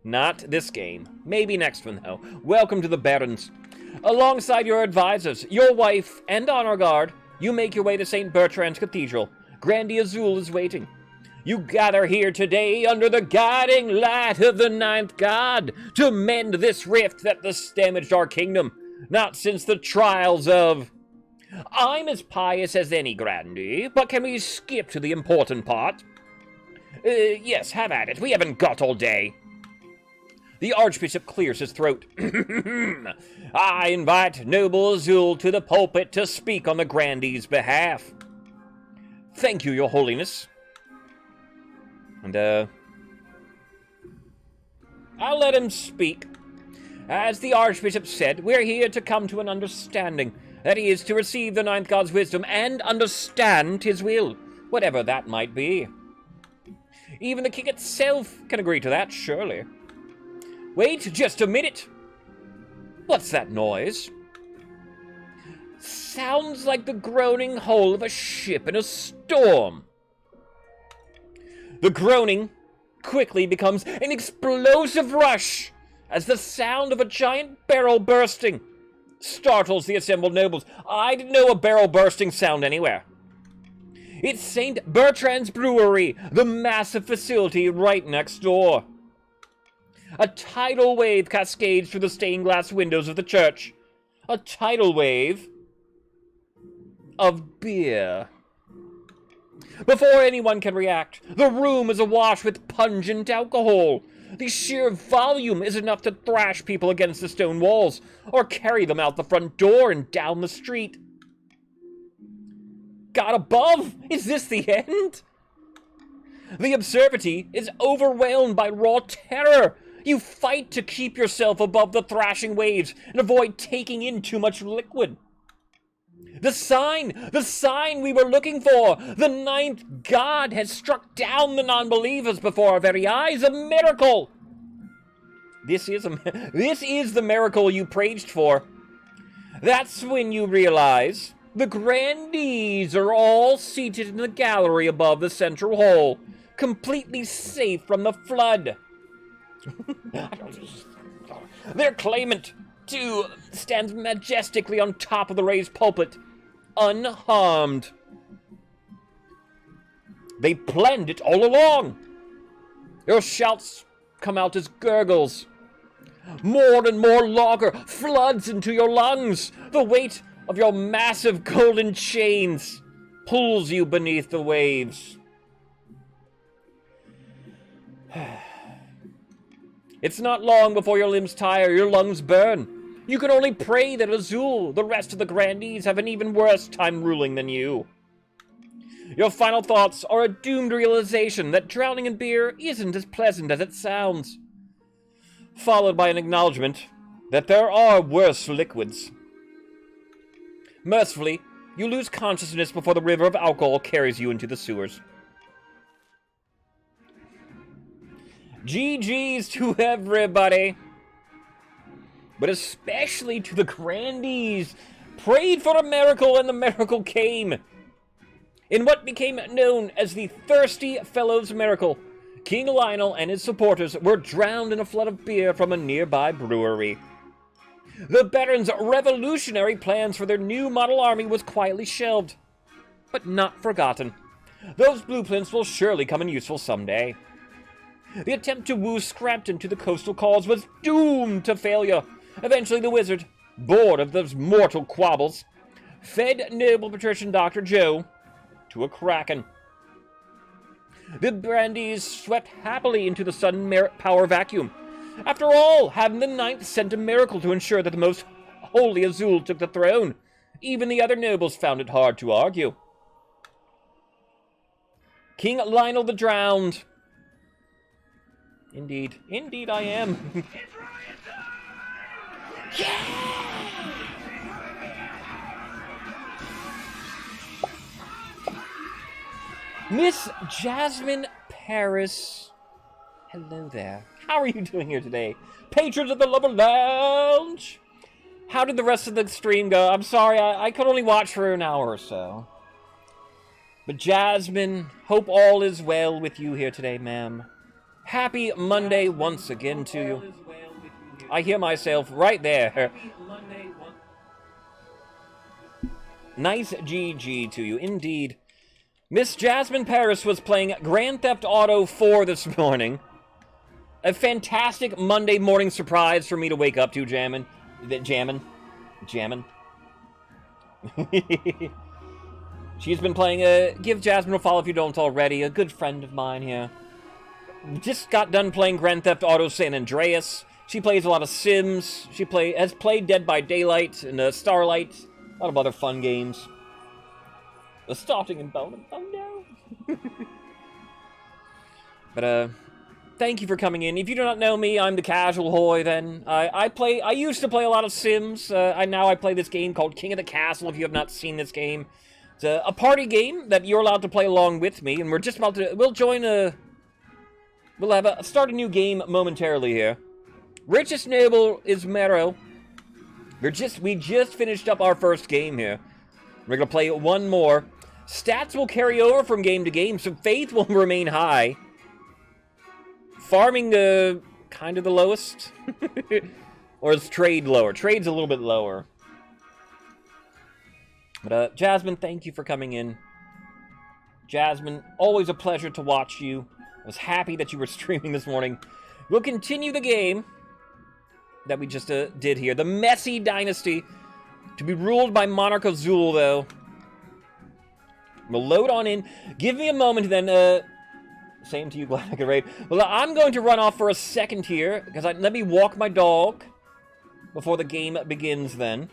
Not this game. Maybe next one, though. Welcome to the Barons. Alongside your advisors, your wife, and honor guard, you make your way to St. Bertrand's Cathedral. Grandee Azul is waiting. You gather here today under the guiding light of the ninth god to mend this rift that has damaged our kingdom, not since the trials of... I'm as pious as any, Grandee, but can we skip to the important part? Yes, have at it. We haven't got all day. The Archbishop clears his throat. I invite noble Azul to the pulpit to speak on the Grandee's behalf. Thank you, Your Holiness. And, I'll let him speak. As the Archbishop said, we're here to come to an understanding. That is, to receive the ninth god's wisdom and understand his will, whatever that might be. Even the king itself can agree to that, surely. Wait just a minute. What's that noise? Sounds like the groaning hull of a ship in a storm. The groaning quickly becomes an explosive rush as the sound of a giant barrel bursting. startles the assembled nobles. I didn't know a barrel bursting sound anywhere. It's St. Bertrand's Brewery, the massive facility right next door. A tidal wave cascades through the stained glass windows of the church. A tidal wave of beer. Before anyone can react, the room is awash with pungent alcohol. The sheer volume is enough to thrash people against the stone walls, or carry them out the front door and down the street. God above! Is this the end? The observatory is overwhelmed by raw terror. You fight to keep yourself above the thrashing waves and avoid taking in too much liquid. The sign we were looking for! The ninth god has struck down the non-believers before our very eyes! A miracle! This is the miracle you prayed for. That's when you realize the Grandees are all seated in the gallery above the central hall, completely safe from the flood. Their claimant, too, stands majestically on top of the raised pulpit, unharmed. They planned it all along. Your shouts come out as gurgles. More and more lager floods into your lungs. The weight of your massive golden chains pulls you beneath the waves. It's not long before your limbs tire, your lungs burn. You can only pray that Azul, the rest of the Grandees, have an even worse time ruling than you. Your final thoughts are a doomed realization that drowning in beer isn't as pleasant as it sounds, followed by an acknowledgement that there are worse liquids. Mercifully, you lose consciousness before the river of alcohol carries you into the sewers. GG's to everybody, but especially to the Grandees. Prayed for a miracle and the miracle came. In what became known as the Thirsty Fellows Miracle, King Lionel and his supporters were drowned in a flood of beer from a nearby brewery. The Barons' revolutionary plans for their new model army was quietly shelved, but not forgotten. Those blueprints will surely come in useful someday. The attempt to woo Scrampton to the coastal cause was doomed to failure. Eventually the wizard, bored of those mortal quabbles, fed noble patrician Dr. Joe to a kraken. The Grandees swept happily into the sudden power vacuum. After all, hadn't the Ninth sent a miracle to ensure that the most holy Azul took the throne? Even the other nobles found it hard to argue. King Lionel the Drowned. Indeed. Indeed I am. Miss Jasmine Paris. Hello there. How are you doing here today? Patrons of the Lover Lounge! How did the rest of the stream go? I'm sorry, I could only watch for an hour or so. But Jasmine, hope all is well with you here today, ma'am. Happy Monday once again to you. I hear myself right there. Nice GG to you, indeed. Miss Jasmine Paris was playing Grand Theft Auto 4 this morning. A fantastic Monday morning surprise for me to wake up to, jammin'. She's been playing give Jasmine a follow if you don't already, a good friend of mine here. Just got done playing Grand Theft Auto San Andreas. She plays a lot of Sims. She has played Dead by Daylight and Starlight. A lot of other fun games. Starting in Bowman. Oh no. But thank you for coming in. If you do not know me, I'm the Casual Hoy. Then I used to play a lot of Sims. Now I play this game called King of the Castle. If you have not seen this game, it's a party game that you're allowed to play along with me. And we're just about to. We'll start a new game momentarily here. Richest noble is Mero. We just finished up our first game here. We're gonna play one more. Stats will carry over from game to game, so faith will remain high. Farming, kind of the lowest. Or is trade lower? Trade's a little bit lower. But, Jasmine, thank you for coming in. Jasmine, always a pleasure to watch you. I was happy that you were streaming this morning. We'll continue the game that we just did here. The Messy Dynasty, to be ruled by Monarch Azul, though. We'll load on in. Give me a moment, then. Same to you, glad I could raid. Well, I'm going to run off for a second here, because let me walk my dog before the game begins, then.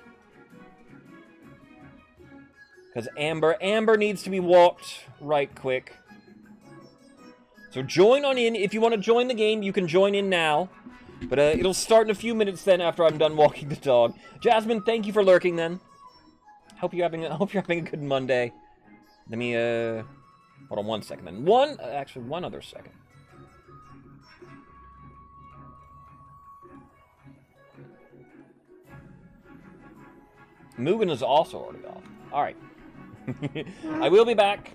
Because Amber needs to be walked right quick. So join on in. If you want to join the game, you can join in now. But it'll start in a few minutes then after I'm done walking the dog. Jasmine, thank you for lurking then. Hope you're having a good Monday. Let me hold on one second then. One other second. Mugen is also already off. All right. I will be back.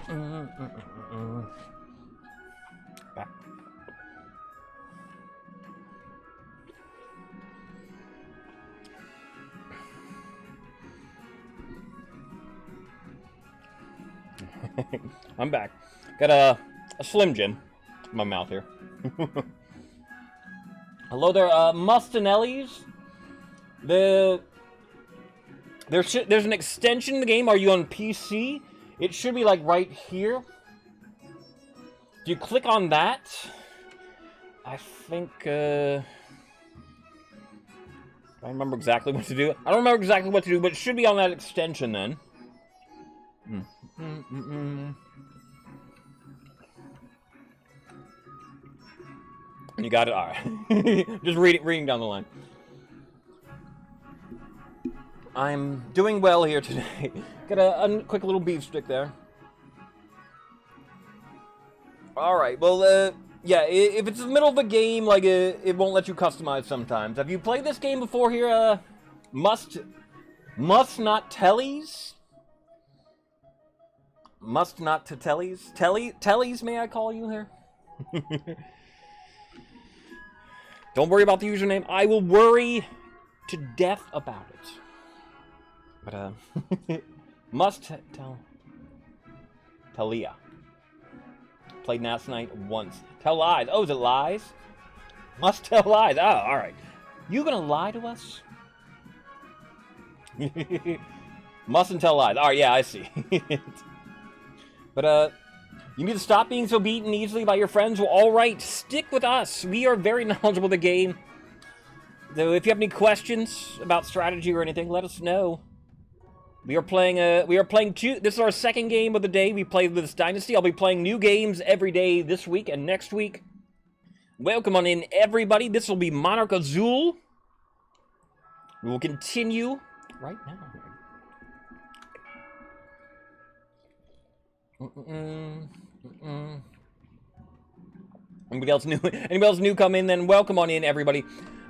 Back. I'm back. Got a Slim Jim in my mouth here. Hello there, Mustinellis. There's an extension in the game. Are you on PC? It should be like right here. If you click on that, I think I remember exactly what to do. I don't remember exactly what to do, but it should be on that extension then. You got it? Alright. Just reading down the line. I'm doing well here today. Got a quick little beef stick there. Alright, well, yeah, if it's the middle of a game, like, it won't let you customize sometimes. Have you played this game before here, Must Not Tellies? Must Not to Tellies? Tellies, may I call you here? Don't worry about the username. I will worry to death about it. But, Must Tell... Talia. Played last night once. Tell lies. Oh, is it lies? Must tell lies. Oh, alright. You gonna lie to us? Mustn't tell lies. Alright, yeah, I see. But, you need to stop being so beaten easily by your friends. Well, alright, stick with us. We are very knowledgeable of the game. So if you have any questions about strategy or anything, let us know. We are playing two. This is our second game of the day. We played this Dynasty. I'll be playing new games every day this week and next week. Welcome on in, everybody. This will be Monarch Azul. We will continue right now. Anybody else new? Anybody else new come in? Then welcome on in, everybody.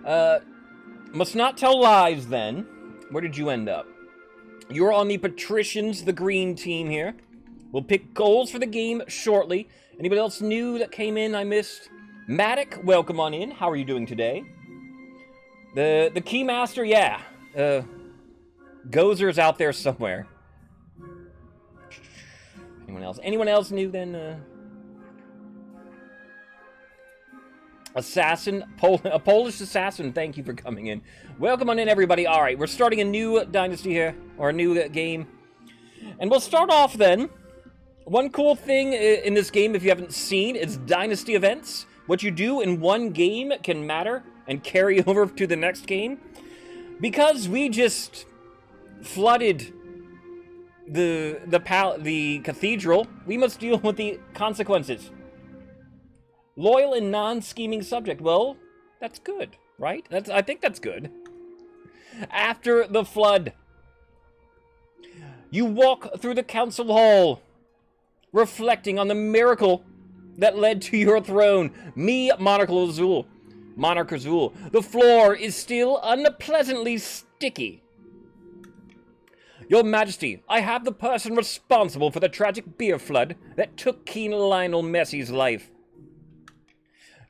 Must not tell lies. Then, where did you end up? You're on the Patricians, the green team here. We'll pick goals for the game shortly. Anybody else new that came in I missed? Matic, welcome on in. How are you doing today? The Keymaster, yeah. Gozer's out there somewhere. Anyone else? Anyone else new then? Assassin, a Polish assassin, thank you for coming in. Welcome on in, everybody. All right, we're starting a new Dynasty here, or a new game. And we'll start off then. One cool thing in this game, if you haven't seen, is Dynasty events. What you do in one game can matter and carry over to the next game. Because we just flooded the cathedral, we must deal with the consequences. Loyal and non-scheming subject. Well, that's good, right? I think that's good. After the flood, you walk through the council hall, reflecting on the miracle that led to your throne. Me, Monarch Azul. The floor is still unpleasantly sticky. Your Majesty, I have the person responsible for the tragic beer flood that took King Lionel Messi's life.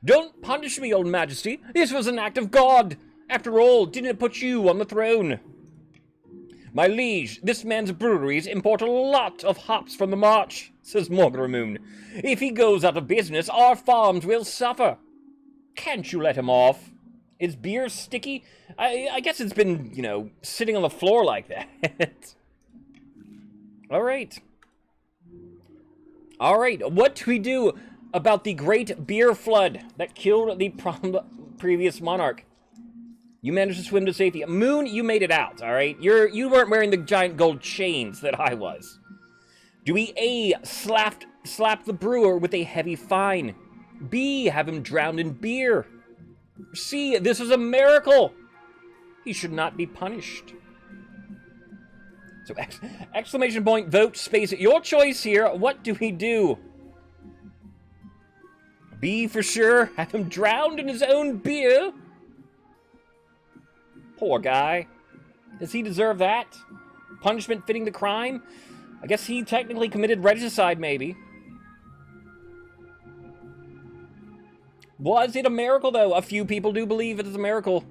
Don't punish me, Old Majesty. This was an act of God. After all, didn't it put you on the throne? My liege, this man's breweries import a lot of hops from the March, says Morgramoon. If he goes out of business, our farms will suffer. Can't you let him off? Is beer sticky? I guess it's been, sitting on the floor like that. All right. What do we do about the great beer flood that killed the previous monarch? You managed to swim to safety. Moon, you made it out, all right? You weren't wearing the giant gold chains that I was. Do we A, slap the brewer with a heavy fine? B, have him drowned in beer? C, this is a miracle. He should not be punished. So, exclamation point, vote, space, your choice here. What do we do? B for sure, have him drowned in his own beer? Poor guy. Does he deserve that? Punishment fitting the crime? I guess he technically committed regicide, maybe. Was it a miracle, though? A few people do believe it is a miracle.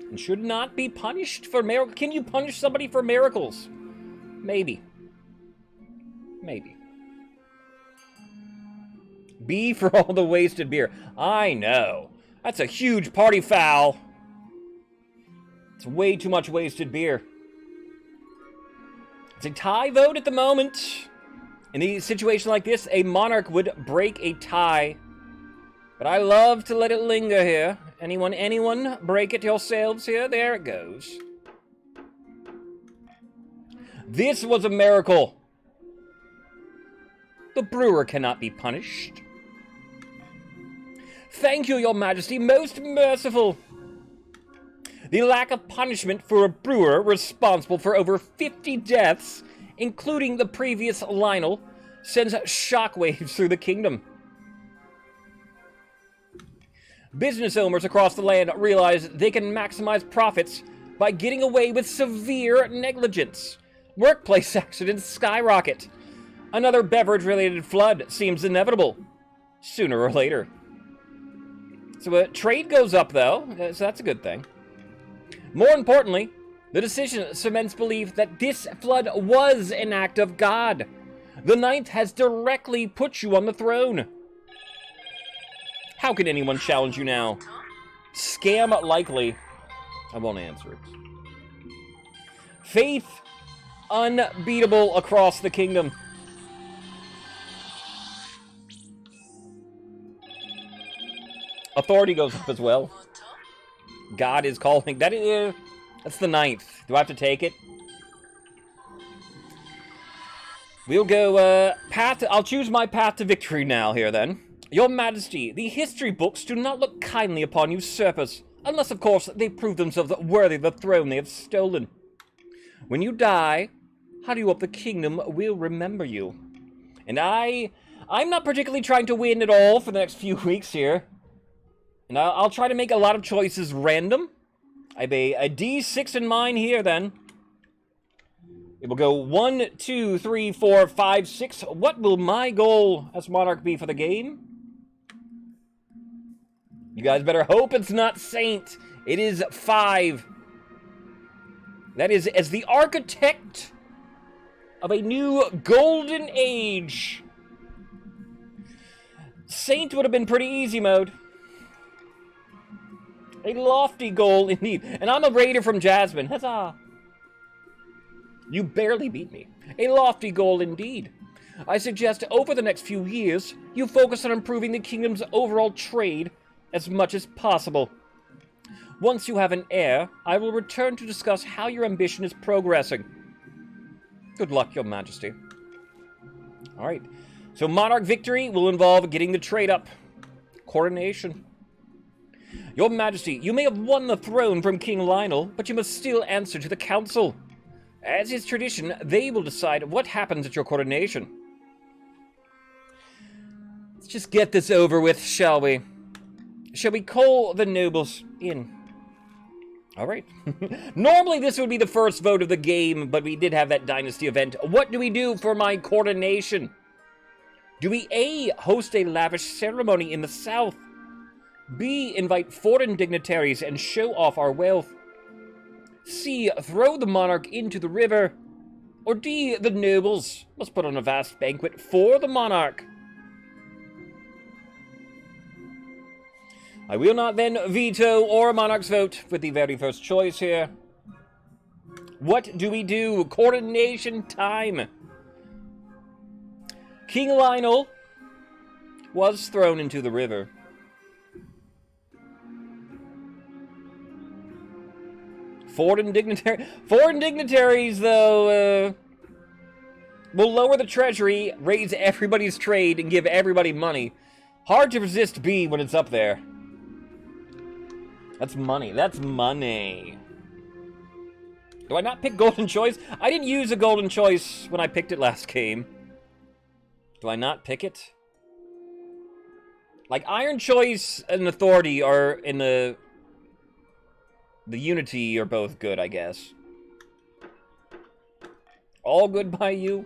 And should not be punished for miracles. Can you punish somebody for miracles? Maybe. Maybe. B for all the wasted beer. I know. That's a huge party foul. It's way too much wasted beer. It's a tie vote at the moment. In a situation like this, a monarch would break a tie. But I love to let it linger here. Anyone break it yourselves here? There it goes. This was a miracle. The brewer cannot be punished. Thank you, Your Majesty, most merciful. The lack of punishment for a brewer responsible for over 50 deaths, including the previous Lionel, sends shockwaves through the kingdom. Business owners across the land realize they can maximize profits by getting away with severe negligence. Workplace accidents skyrocket. Another beverage-related flood seems inevitable, sooner or later. So trade goes up, though, so that's a good thing. More importantly, the decision cements belief that this flood was an act of God. The Ninth has directly put you on the throne. How can anyone challenge you now? Scam likely. I won't answer it. Faith unbeatable across the kingdom. Authority goes up as well. God is calling. That's the Ninth. Do I have to take it? We'll go I'll choose my path to victory now here then. Your Majesty, the history books do not look kindly upon usurpers, unless of course they prove themselves worthy of the throne they have stolen. When you die, how do you hope the kingdom will remember you? And I'm not particularly trying to win at all for the next few weeks here. And I'll try to make a lot of choices random. I have a D6 in mind here then. It will go 1, 2, 3, 4, 5, 6. What will my goal as monarch be for the game? You guys better hope it's not Saint. It is 5. That is as the architect of a new golden age. Saint would have been pretty easy mode. A lofty goal indeed. And I'm a raider from Jasmine. Huzzah! You barely beat me. A lofty goal indeed. I suggest over the next few years, you focus on improving the kingdom's overall trade as much as possible. Once you have an heir, I will return to discuss how your ambition is progressing. Good luck, Your Majesty. Alright. So monarch victory will involve getting the trade up. Coronation. Your Majesty, you may have won the throne from King Lionel, but you must still answer to the council. As is tradition, they will decide what happens at your coronation. Let's just get this over with, shall we? Shall we call the nobles in? Alright. Normally this would be the first vote of the game, but we did have that dynasty event. What do we do for my coronation? Do we A, host a lavish ceremony in the south? B, invite foreign dignitaries and show off our wealth? C, throw the monarch into the river? Or D, the nobles must put on a vast banquet for the monarch? I will not then veto or monarch's vote with the very first choice here. What do we do? Coronation time. King Lionel was thrown into the river. Foreign dignitaries, though, will lower the treasury, raise everybody's trade, and give everybody money. Hard to resist B when it's up there. That's money. That's money. Do I not pick Golden Choice? I didn't use a Golden Choice when I picked it last game. Do I not pick it? Like, Iron Choice and Authority are in the Unity are both good, I guess. All good by you.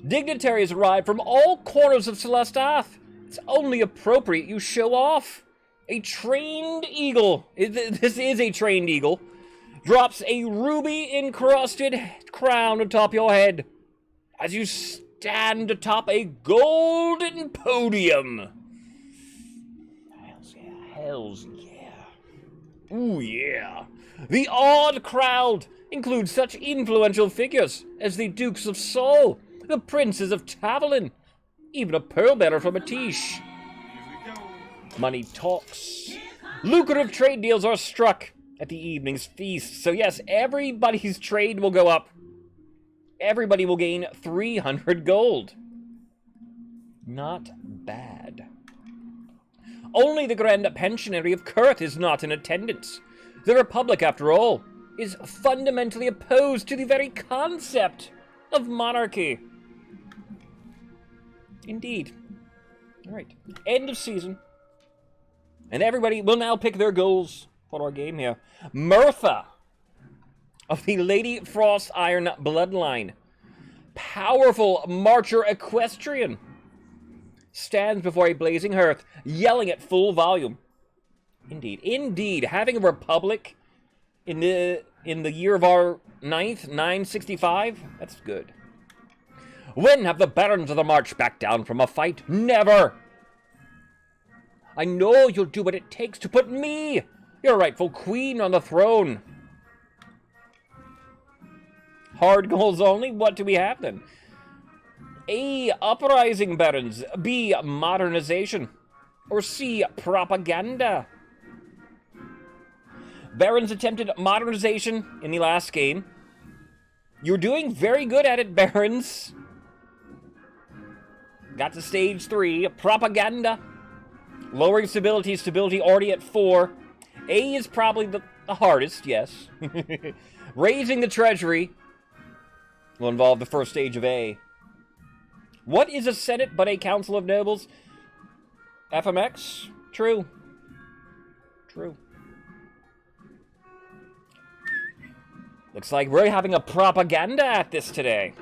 Dignitaries arrive from all corners of Celestath. It's only appropriate you show off. A trained eagle, this is a trained eagle, drops a ruby-encrusted crown atop your head as you stand atop a golden podium. Hells yeah. Ooh yeah. The awed crowd includes such influential figures as the Dukes of Sol, the Princes of Tavalin, even a pearl-bearer from Atish. Money talks. Lucrative trade deals are struck at the evening's feast. So yes, everybody's trade will go up. Everybody will gain 300 gold. Not bad. Only the Grand Pensionary of Kurth is not in attendance. The Republic, after all, is fundamentally opposed to the very concept of monarchy. Indeed. All right. End of season. And everybody will now pick their goals for our game here. Mirtha of the Lady Frost Iron bloodline. Powerful marcher equestrian. Stands before a blazing hearth, yelling at full volume. Indeed. Indeed. Having a republic in the year of our 965, that's good. When have the barons of the march backed down from a fight? Never! I know you'll do what it takes to put me, your rightful queen, on the throne. Hard goals only? What do we have then? A. Uprising barons. B. Modernization. Or C. Propaganda. Barons attempted modernization in the last game. You're doing very good at it, barons. Got to stage 3. Propaganda. Lowering stability already at 4. A is probably the hardest, yes. Raising the treasury will involve the first stage of A. What is a Senate but a Council of Nobles? FMX? True. True. Looks like we're having a propaganda at this today.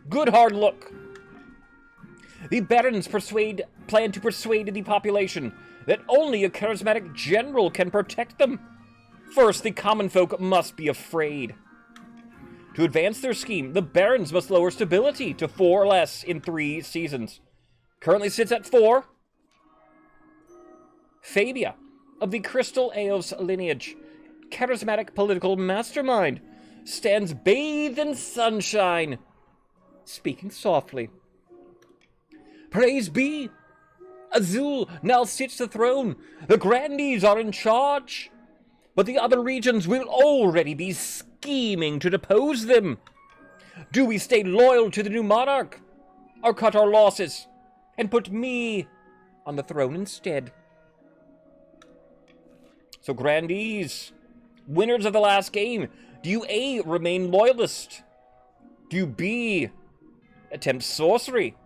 Good hard look. The barons plan to persuade the population that only a charismatic general can protect them. First, the common folk must be afraid. To advance their scheme, the barons must lower stability to 4 or less in 3 seasons. Currently sits at 4. Fabia, of the Crystal Eos lineage, charismatic political mastermind, stands bathed in sunshine, speaking softly. Praise be! Azul now sits the throne. The Grandees are in charge. But the other regions will already be scheming to depose them. Do we stay loyal to the new monarch, or cut our losses and put me on the throne instead? So, Grandees, winners of the last game, do you A, remain loyalist? Do you B, attempt sorcery?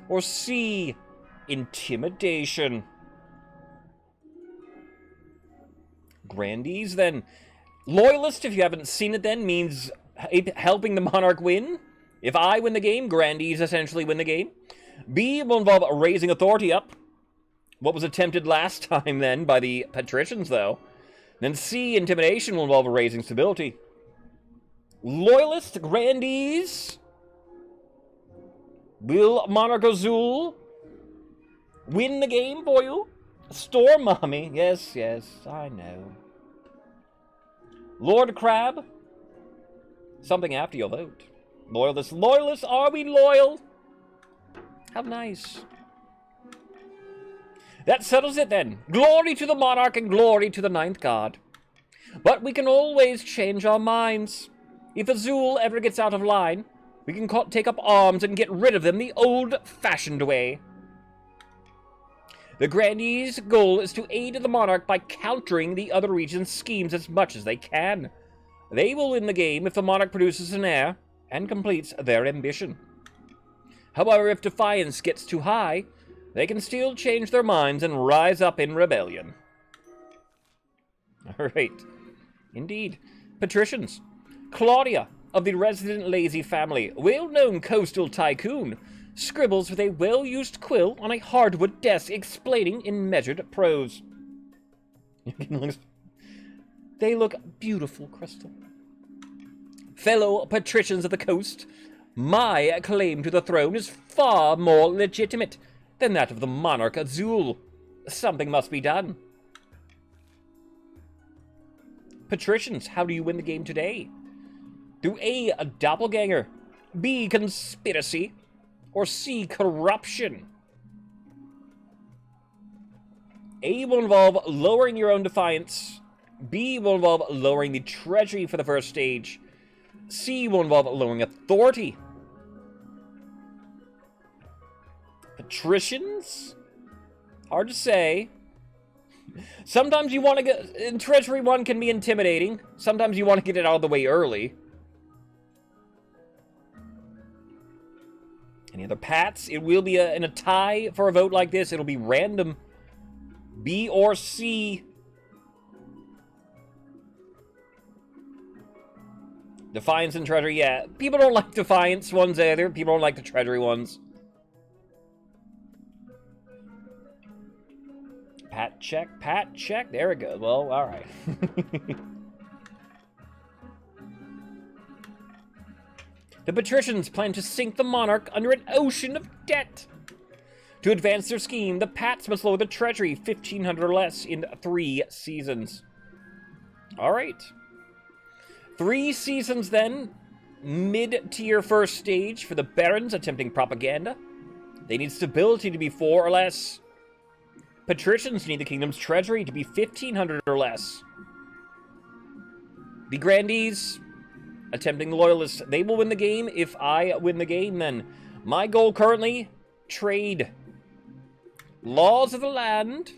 Or C, intimidation? Grandees, then. Loyalist, if you haven't seen it then, means helping the monarch win. If I win the game, Grandees essentially win the game. B will involve raising authority up. What was attempted last time then by the patricians, though. Then C, intimidation, will involve raising stability. Loyalist, Grandees. Will Monarch Azul win the game for you? Storm Mommy. Yes, yes, I know. Lord Crab. Something after your vote. Loyalist. Loyalist, are we loyal? How nice. That settles it then. Glory to the monarch and glory to the ninth god. But we can always change our minds. If Azul ever gets out of line, we can take up arms and get rid of them the old-fashioned way. The Grandees' goal is to aid the monarch by countering the other region's schemes as much as they can. They will win the game if the monarch produces an heir and completes their ambition. However, if defiance gets too high, they can still change their minds and rise up in rebellion. All right. Indeed. Patricians. Claudia, of the resident lazy family, well-known coastal tycoon, scribbles with a well-used quill on a hardwood desk, explaining in measured prose. They look beautiful, Crystal. Fellow patricians of the coast, my claim to the throne is far more legitimate than that of the monarch Azul. Something must be done. Patricians, how do you win the game today? Through A, a doppelganger, B, conspiracy, or C, corruption. A will involve lowering your own defiance. B will involve lowering the treasury for the first stage. C will involve lowering authority. Patricians? Hard to say. Sometimes you want to get... In Treasury 1 can be intimidating. Sometimes you want to get it out of the way early. Any other Pats? It will be in a tie for a vote like this. It'll be random. B or C. Defiance and Treasury, yeah. People don't like Defiance ones either. People don't like the Treasury ones. Pat check, Pat check. There we go. Well, alright. The patricians plan to sink the monarch under an ocean of debt. To advance their scheme, the Pats must lower the treasury 1,500 or less in 3 seasons. Alright. 3 seasons then. Mid-tier first stage for the barons attempting propaganda. They need stability to be 4 or less. Patricians need the kingdom's treasury to be 1,500 or less. The Grandees attempting the loyalists. They will win the game if I win the game then. My goal currently, trade. Laws of the land.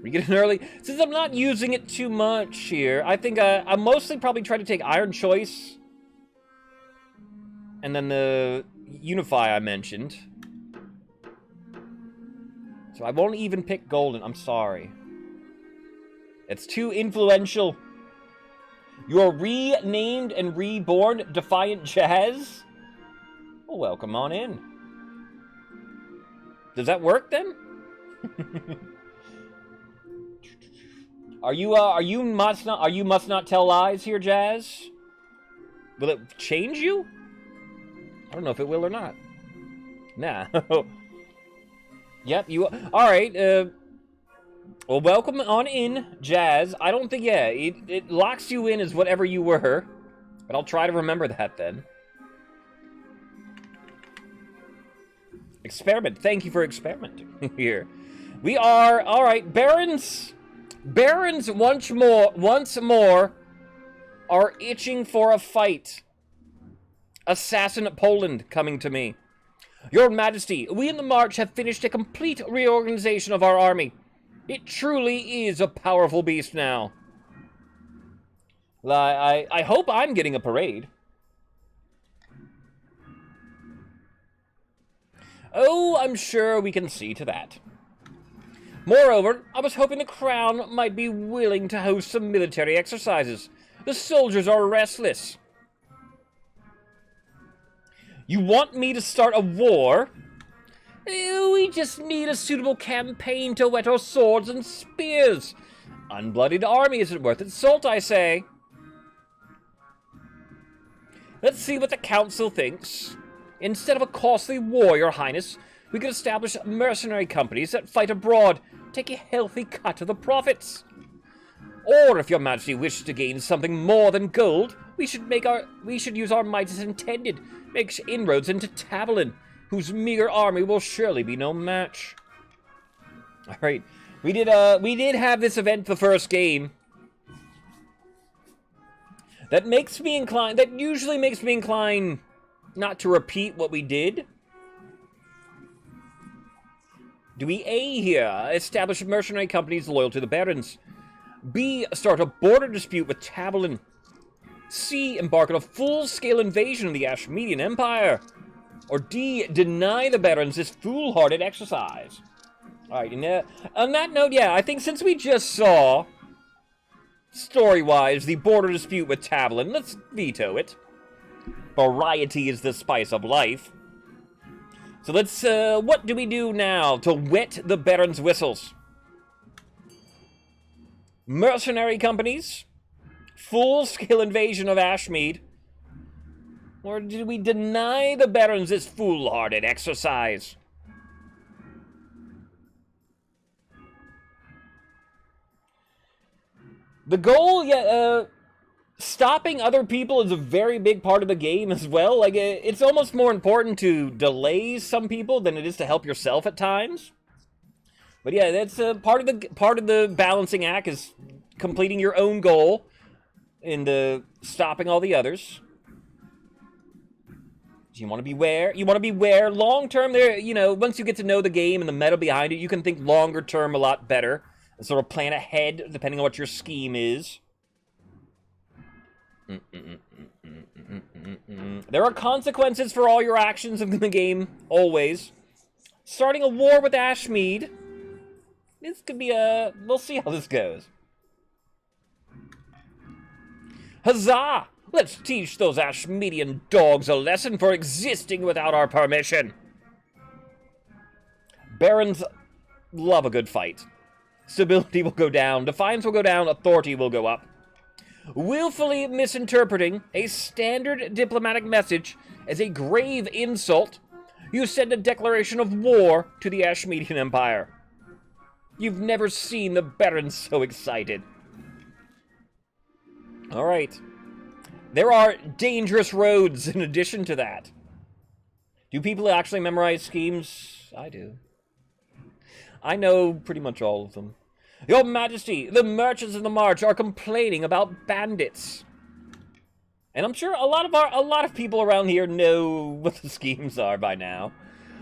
We get an early... Since I'm not using it too much here, I think I'll mostly probably try to take Iron Choice. And then the Unify I mentioned. So I won't even pick Golden, I'm sorry. It's too influential. You are renamed and reborn Defiant Jazz? Well, welcome on in. Does that work then? Are you must not tell lies here, Jazz? Will it change you? I don't know if it will or not. Nah. Yep, you... Alright, well, welcome on in, Jazz. I don't think, yeah, it locks you in as whatever you were. But I'll try to remember that then. Experiment. Thank you for experimenting here. We are... Alright, Barons... Barons once more are itching for a fight. Assassin Poland coming to me. Your Majesty, we in the March have finished a complete reorganization of our army. It truly is a powerful beast now. I hope I'm getting a parade. Oh, I'm sure we can see to that. Moreover, I was hoping the Crown might be willing to host some military exercises. The soldiers are restless. You want me to start a war? We just need a suitable campaign to whet our swords and spears. Unbloodied army isn't worth its salt, I say. Let's see what the council thinks. Instead of a costly war, Your Highness, we could establish mercenary companies that fight abroad, take a healthy cut of the profits. Or, if Your Majesty wishes to gain something more than gold, we should use our might as intended, make inroads into Tabalin, whose meager army will surely be no match. All right, we did have this event the first game. That usually makes me inclined not to repeat what we did. Do we A here, establish mercenary companies loyal to the barons? B, start a border dispute with Tabalin. C, embark on a full-scale invasion of the Ashmedian Empire. Or D, deny the barons this foolhardy exercise. Alright, on that note, yeah, I think since we just saw Story-wise, the border dispute with Tavlin, let's veto it. Variety is the spice of life. So let's, what do we do now to wet the Baron's whistles? Mercenary companies? Full-scale invasion of Ashmead? Or do we deny the Barons this foolhardy exercise? The goal, stopping other people is a very big part of the game as well. Like, it's almost more important to delay some people than it is to help yourself at times. But yeah, that's part of the balancing act is completing your own goal and stopping all the others. You want to beware. You want to beware. Long term, there, once you get to know the game and the meta behind it, you can think longer term a lot better and sort of plan ahead depending on what your scheme is. There are consequences for all your actions in the game, always. Starting a war with Ashmead. This could be we'll see how this goes. Huzzah! Let's teach those Ashmeadian dogs a lesson for existing without our permission. Barons love a good fight. Stability will go down, defiance will go down, authority will go up. Willfully misinterpreting a standard diplomatic message as a grave insult, you send a declaration of war to the Ashmeadian Empire. You've never seen the Barons so excited. Alright. There are dangerous roads in addition to that. Do people actually memorize schemes? I do. I know pretty much all of them. Your Majesty, the merchants of the march are complaining about bandits. And I'm sure a lot of people around here know what the schemes are by now.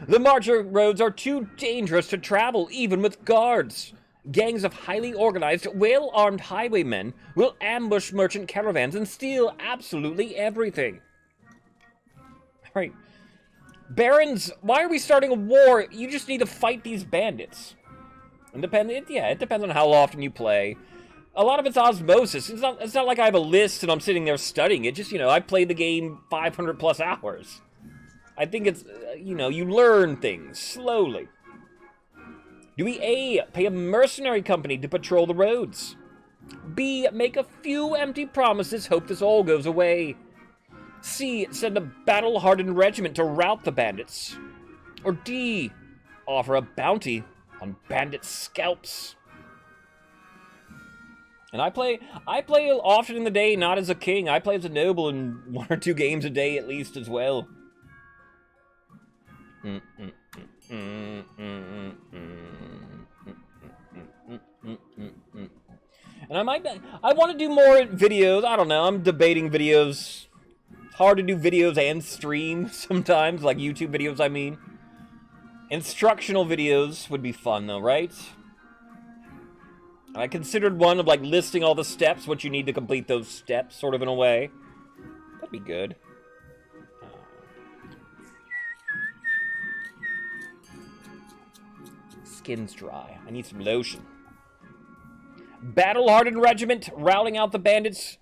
The march roads are too dangerous to travel even with guards. Gangs of highly organized, well-armed highwaymen will ambush merchant caravans and steal absolutely everything. Right. Barons, why are we starting a war? You just need to fight these bandits. It depends on how often you play. A lot of it's osmosis. It's not like I have a list and I'm sitting there studying it. Just, I played the game 500 plus hours. I think it's, you learn things slowly. Do we A, pay a mercenary company to patrol the roads? B, make a few empty promises, hope this all goes away? C, send a battle-hardened regiment to rout the bandits? Or D, offer a bounty on bandit scalps? And I play often in the day, not as a king. I play as a noble in 1 or 2 games a day at least as well. And I want to do more videos. I don't know. I'm debating videos. It's hard to do videos and stream sometimes, like YouTube videos, I mean. Instructional videos would be fun, though, right? I considered one of, listing all the steps, what you need to complete those steps, sort of in a way. That'd be good. Skin's dry. I need some lotion. Battle-hardened regiment, routing out the bandits.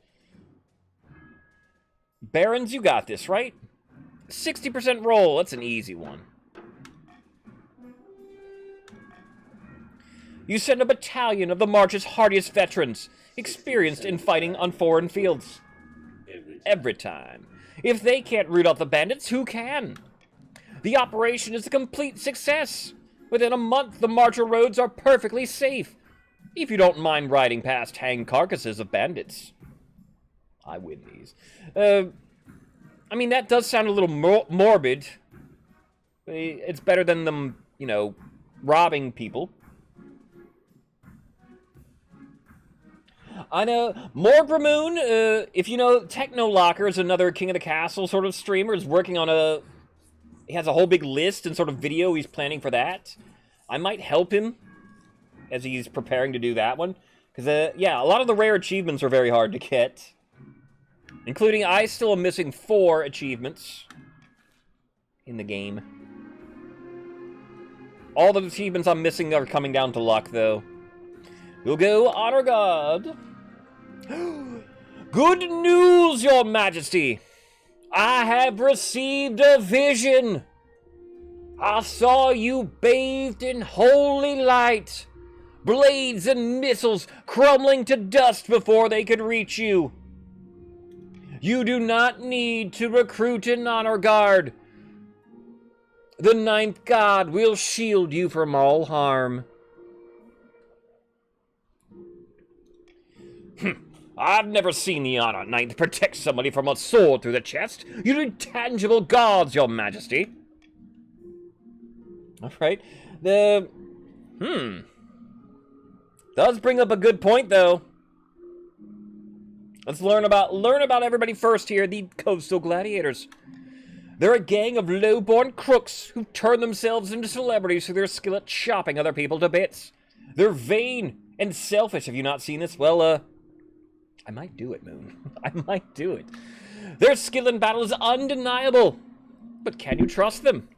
Barons, you got this, right? 60% roll. That's an easy one. You send a battalion of the march's hardiest veterans, experienced in fighting on foreign fields. Every time. If they can't root out the bandits, who can? The operation is a complete success. Within a month, the marcher roads are perfectly safe. If you don't mind riding past hanged carcasses of bandits. I win these. I mean, that does sound a little morbid. It's better than them, robbing people. I know, Morgramoon, if you know, Technolocker is another King of the Castle sort of streamer, is working on he has a whole big list and sort of video he's planning for that. I might help him as he's preparing to do that one. Because, yeah, a lot of the rare achievements are very hard to get. Including, I still am missing 4 achievements in the game. All the achievements I'm missing are coming down to luck, though. We'll go Honor God. Good news, your majesty! I have received a vision! I saw you bathed in holy light, blades and missiles crumbling to dust before they could reach you. You do not need to recruit an honor guard. The ninth god will shield you from all harm. I've never seen the honor ninth protect somebody from a sword through the chest. You intangible gods, your majesty. Alright. Does bring up a good point, though. Let's learn about everybody first here, the Coastal Gladiators. They're a gang of low-born crooks who turn themselves into celebrities through their skill at chopping other people to bits. They're vain and selfish. Have you not seen this? Well, I might do it, Moon. I might do it. Their skill in battle is undeniable. But can you trust them?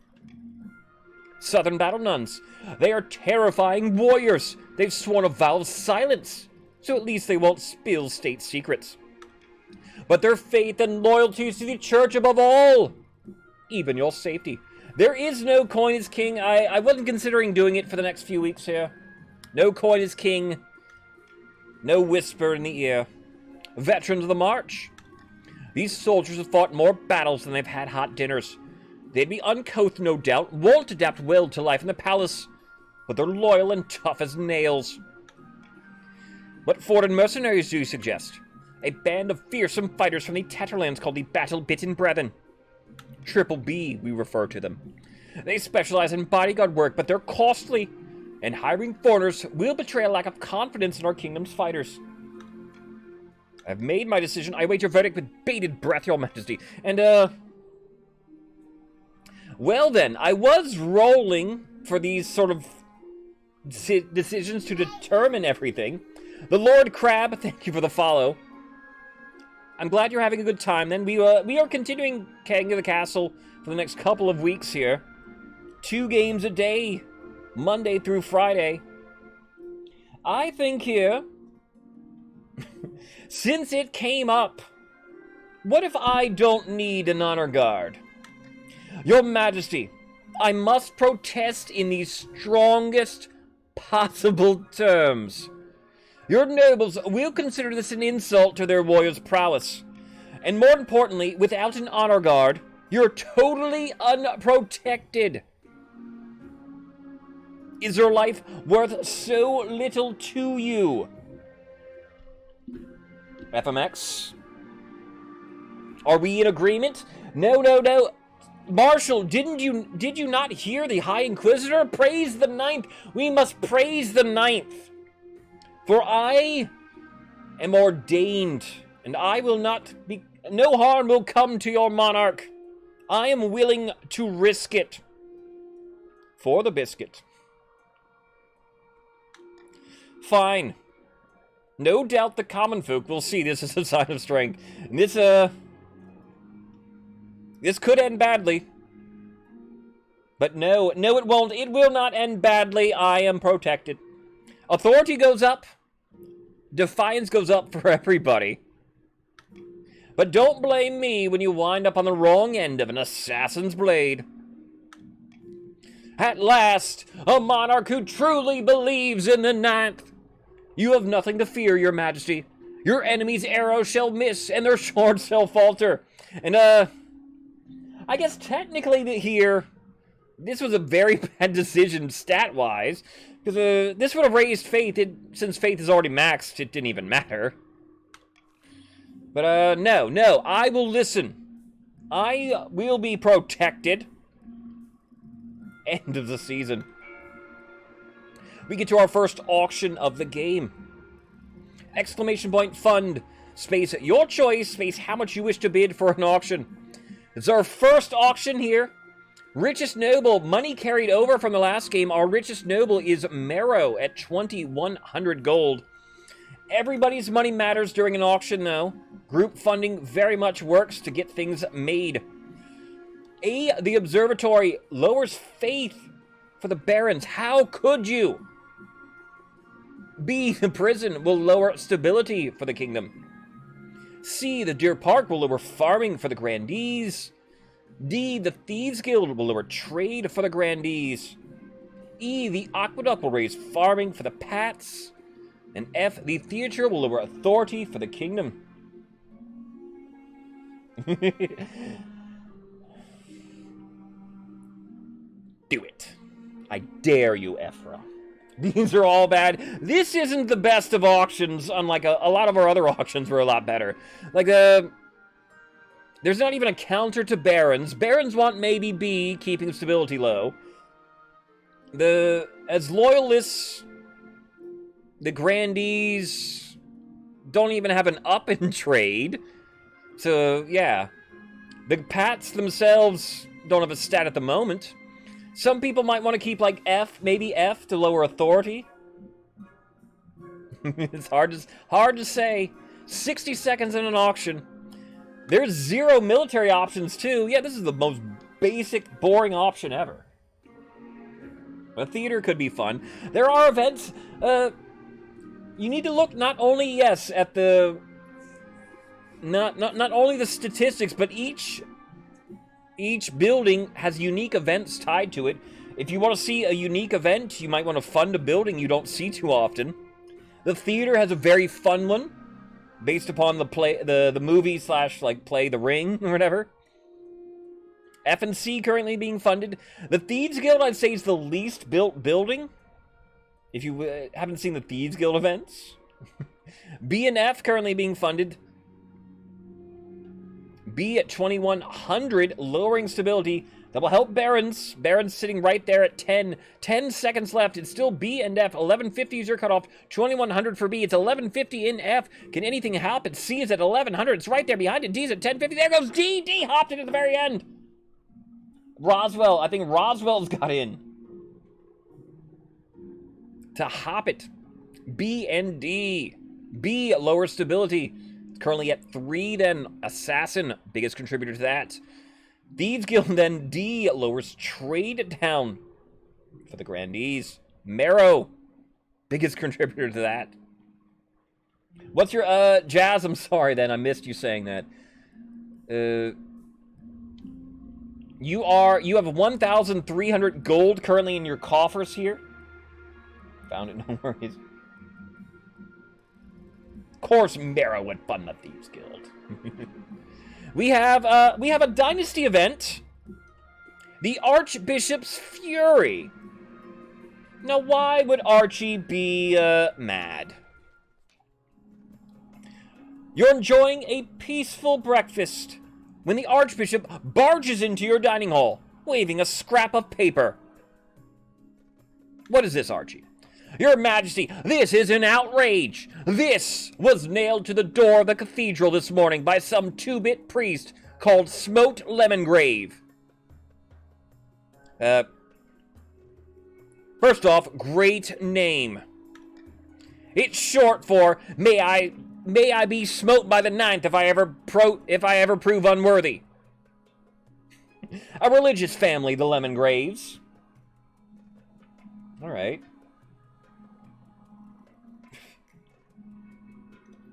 Southern battle nuns. They are terrifying warriors. They've sworn a vow of silence, so at least they won't spill state secrets. But their faith and loyalty is to the church above all, even your safety. There is no coin is king. I wasn't considering doing it for the next few weeks here. No coin is king. No whisper in the ear. Veterans of the march. These soldiers have fought more battles than they've had hot dinners. They'd be uncouth, no doubt, won't adapt well to life in the palace, but they're loyal and tough as nails. What foreign mercenaries do you suggest? A band of fearsome fighters from the Tatterlands called the Battle-Bitten Brethren. Triple B, we refer to them. They specialize in bodyguard work, but they're costly, and hiring foreigners will betray a lack of confidence in our kingdom's fighters. I've made my decision. I await your verdict with bated breath, your majesty. And, well then, I was rolling for these sort of decisions to determine everything. The Lord Crab, thank you for the follow. I'm glad you're having a good time then. We are continuing King of the Castle for the next couple of weeks here. 2 games a day, Monday through Friday. I think here, since it came up, what if I don't need an honor guard? Your Majesty, I must protest in the strongest possible terms. Your nobles will consider this an insult to their warriors' prowess. And more importantly, without an honor guard, you're totally unprotected. Is your life worth so little to you? FMX? Are we in agreement? No. Marshal, did you not hear the High Inquisitor? Praise the Ninth. We must praise the Ninth. For I am ordained, and I will not be... No harm will come to your monarch. I am willing to risk it. For the biscuit. Fine. No doubt the common folk will see this as a sign of strength. And this could end badly. But no, it won't. It will not end badly. I am protected. Authority goes up. Defiance goes up for everybody. But don't blame me when you wind up on the wrong end of an assassin's blade. At last, a monarch who truly believes in the Ninth. You have nothing to fear, your majesty. Your enemy's arrows shall miss, and their swords shall falter. And, I guess technically here, this was a very bad decision stat-wise, because this would have raised faith. Since faith is already maxed, it didn't even matter. But, no, I will listen. I will be protected. End of the season. We get to our first auction of the game. Exclamation point fund. Space your choice. Space how much you wish to bid for an auction. It's our first auction here. Richest noble. Money carried over from the last game. Our richest noble is Marrow at 2,100 gold. Everybody's money matters during an auction, though. Group funding very much works to get things made. The Observatory lowers faith for the Barons. How could you? B, the prison will lower stability for the kingdom. C, the Deer Park will lower farming for the Grandees. D, the Thieves Guild will lower trade for the Grandees. E, the Aqueduct will raise farming for the Pats. And F, the Theatre will lower authority for the kingdom. Do it. I dare you, Ephra. These are all bad. This isn't the best of auctions, unlike a lot of our other auctions were a lot better. Like, there's not even a counter to Barons. Barons want maybe B, keeping stability low. As loyalists, the Grandees don't even have an up in trade. So, yeah. The Pats themselves don't have a stat at the moment. Some people might want to keep, like, F, maybe F, to lower authority. It's hard to say. 60 seconds in an auction. There's 0 military options, too. Yeah, this is the most basic, boring option ever. A theater could be fun. There are events. You need to look not only, yes, at the... Not only the statistics, but each building has unique events tied to it. If you want to see a unique event, you might want to fund a building you don't see too often. The theater has a very fun one, based upon the movie / like play The Ring or whatever. F and C currently being funded. The Thieves Guild, I'd say, is the least built building. If you haven't seen the Thieves Guild events. B and F currently being funded. B at 2100, lowering stability. That will help Barons. Barons sitting right there at 10. 10 seconds left. It's still B and F. 1150 is your cutoff. 2100 for B. It's 1150 in F. Can anything happen? C is at 1100. It's right there behind it. D's at 1050. There goes D. D hopped it at the very end. Roswell. I think Roswell's got in. To hop it. B and D. B, lower stability. It's currently at 3 then. Assassin, biggest contributor to that. Thieves Guild then. D, lowers trade down for the Grandees. Marrow, biggest contributor to that. What's your, Jazz, I'm sorry then, I missed you saying that. You have 1,300 gold currently in your coffers here. Found it, no worries. Of course, Marrow would fund the Thieves Guild. we have a dynasty event. The Archbishop's Fury. Now, why would Archie be mad? You're enjoying a peaceful breakfast when the Archbishop barges into your dining hall, waving a scrap of paper. What is this, Archie? Your Majesty, this is an outrage. This was nailed to the door of the cathedral this morning by some 2-bit priest called Smote Lemongrave. First off, great name. It's short for may I be smote by the ninth if I ever prove unworthy. A religious family, the Lemongraves. All right.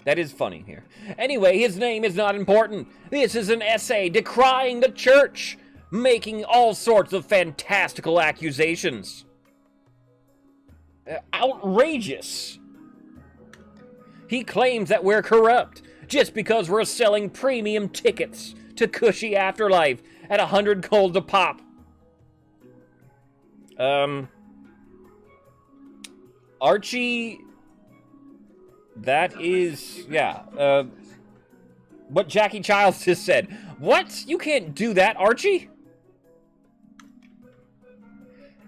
That is funny here. Anyway, his name is not important. This is an essay decrying the church, making all sorts of fantastical accusations. Outrageous. He claims that we're corrupt just because we're selling premium tickets to cushy afterlife at 100 gold a pop. Archie... That is, yeah, what Jackie Childs just said. What? You can't do that, Archie?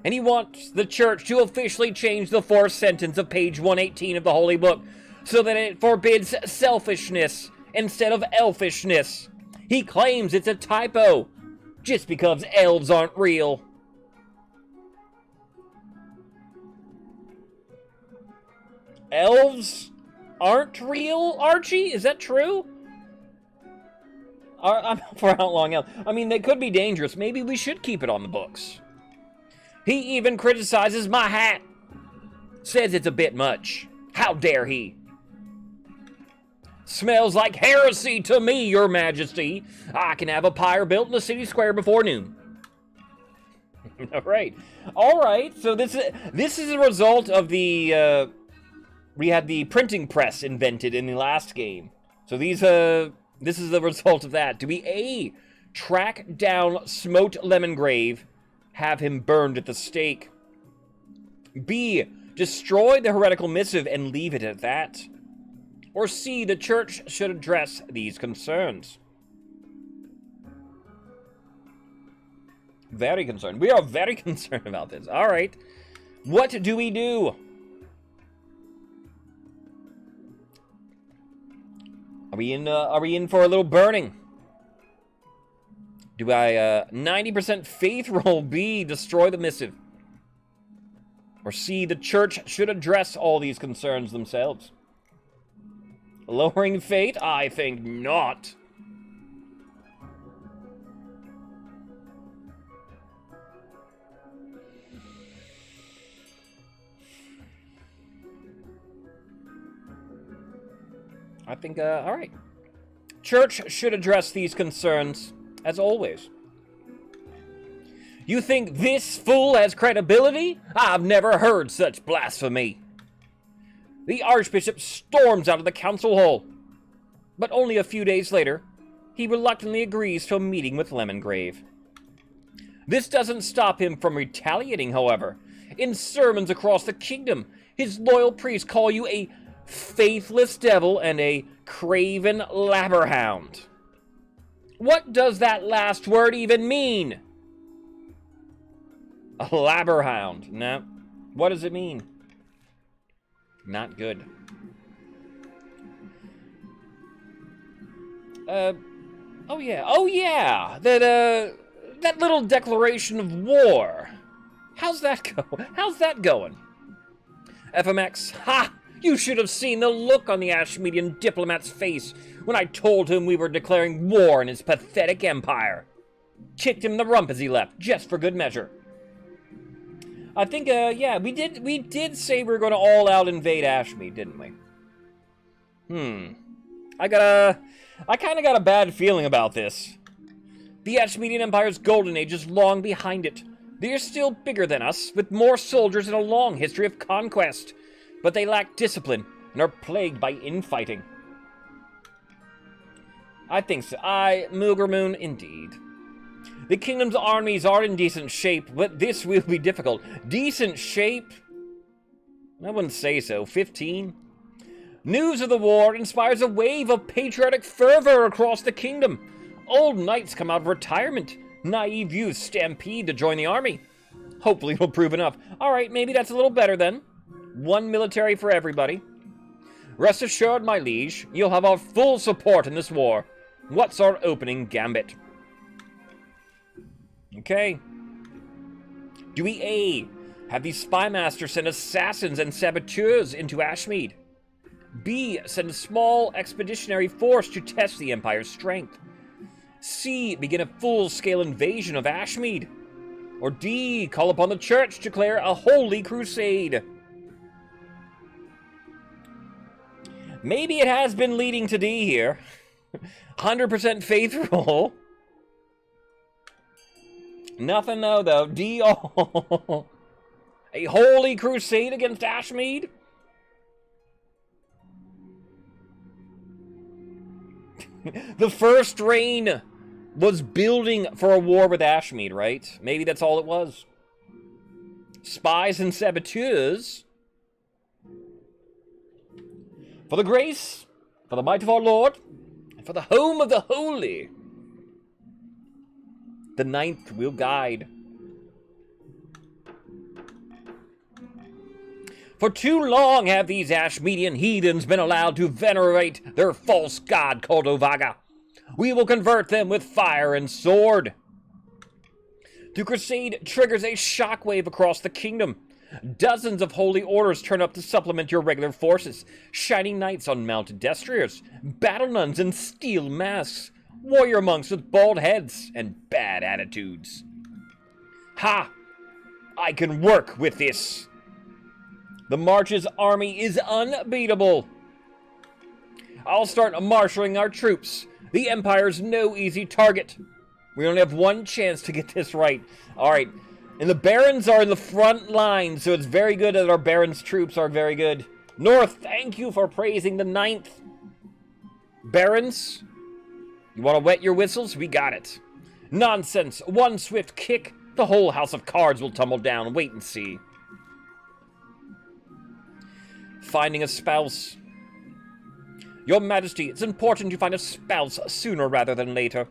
And he wants the church to officially change the 4th sentence of page 118 of the Holy Book so that it forbids selfishness instead of elfishness. He claims it's a typo just because elves aren't real. Elves aren't real, Archie? Is that true? For how long else? I mean, they could be dangerous. Maybe we should keep it on the books. He even criticizes my hat. Says it's a bit much. How dare he? Smells like heresy to me, your majesty. I can have a pyre built in the city square before noon. All right. So this is a result of the we had the printing press invented in the last game. So this is the result of that. Do we A, track down Smote Lemongrave, have him burned at the stake? B, destroy the heretical missive and leave it at that? Or C, the church should address these concerns? Very concerned. We are very concerned about this. All right. What do we do? Are we in for a little burning? Do I 90% faith roll? B, destroy the missive? Or C, the church should address all these concerns themselves? Lowering faith? I think not. I think, all right. Church should address these concerns, as always. You think this fool has credibility? I've never heard such blasphemy. The Archbishop storms out of the council hall. But only a few days later, he reluctantly agrees to a meeting with Lemongrave. This doesn't stop him from retaliating, however. In sermons across the kingdom, his loyal priests call you a faithless devil and a craven labberhound. What does that last word even mean? A labberhound. No. What does it mean? Not good. Oh yeah. That little declaration of war. How's that going? FMX, ha! You should have seen the look on the Ashmedian diplomat's face when I told him we were declaring war on his pathetic empire. Kicked him in the rump as he left, just for good measure. I think, yeah, we did say we were going to all-out invade Ashmead, didn't we? I kind of got a bad feeling about this. The Ashmedian Empire's golden age is long behind it. They are still bigger than us, with more soldiers and a long history of conquest. But they lack discipline and are plagued by infighting. I think so. Moon, indeed. The kingdom's armies are in decent shape, but this will be difficult. Decent shape? I wouldn't say so. 15? News of the war inspires a wave of patriotic fervor across the kingdom. Old knights come out of retirement. Naive youths stampede to join the army. Hopefully it'll prove enough. Alright, maybe that's a little better then. One military for everybody. Rest assured, my liege, you'll have our full support in this war. What's our opening gambit? Okay. Do we A, have the spymaster send assassins and saboteurs into Ashmead? B, send a small expeditionary force to test the Empire's strength? C, begin a full-scale invasion of Ashmead? Or D, call upon the church to declare a holy crusade? Maybe it has been leading to D here. 100% faith roll. Nothing though. D, oh. A holy crusade against Ashmead? The first reign was building for a war with Ashmead, right? Maybe that's all it was. Spies and saboteurs. For the grace, for the might of our Lord, and for the home of the holy. The 9th will guide. For too long have these Ashmedian heathens been allowed to venerate their false god called Ovaga. We will convert them with fire and sword. The crusade triggers a shockwave across the kingdom. Dozens of holy orders turn up to supplement your regular forces. Shining knights on mounted destriers, battle nuns in steel masks, warrior monks with bald heads and bad attitudes. Ha! I can work with this. The March's army is unbeatable. I'll start marshaling our troops. The Empire's no easy target. We only have one chance to get this right. Alright. And the Barons are in the front line, so it's very good that our Barons' troops are very good. North, thank you for praising the 9th. Barons, you want to wet your whistles? We got it. Nonsense. One swift kick, the whole house of cards will tumble down. Wait and see. Finding a spouse. Your Majesty, it's important you find a spouse sooner rather than later.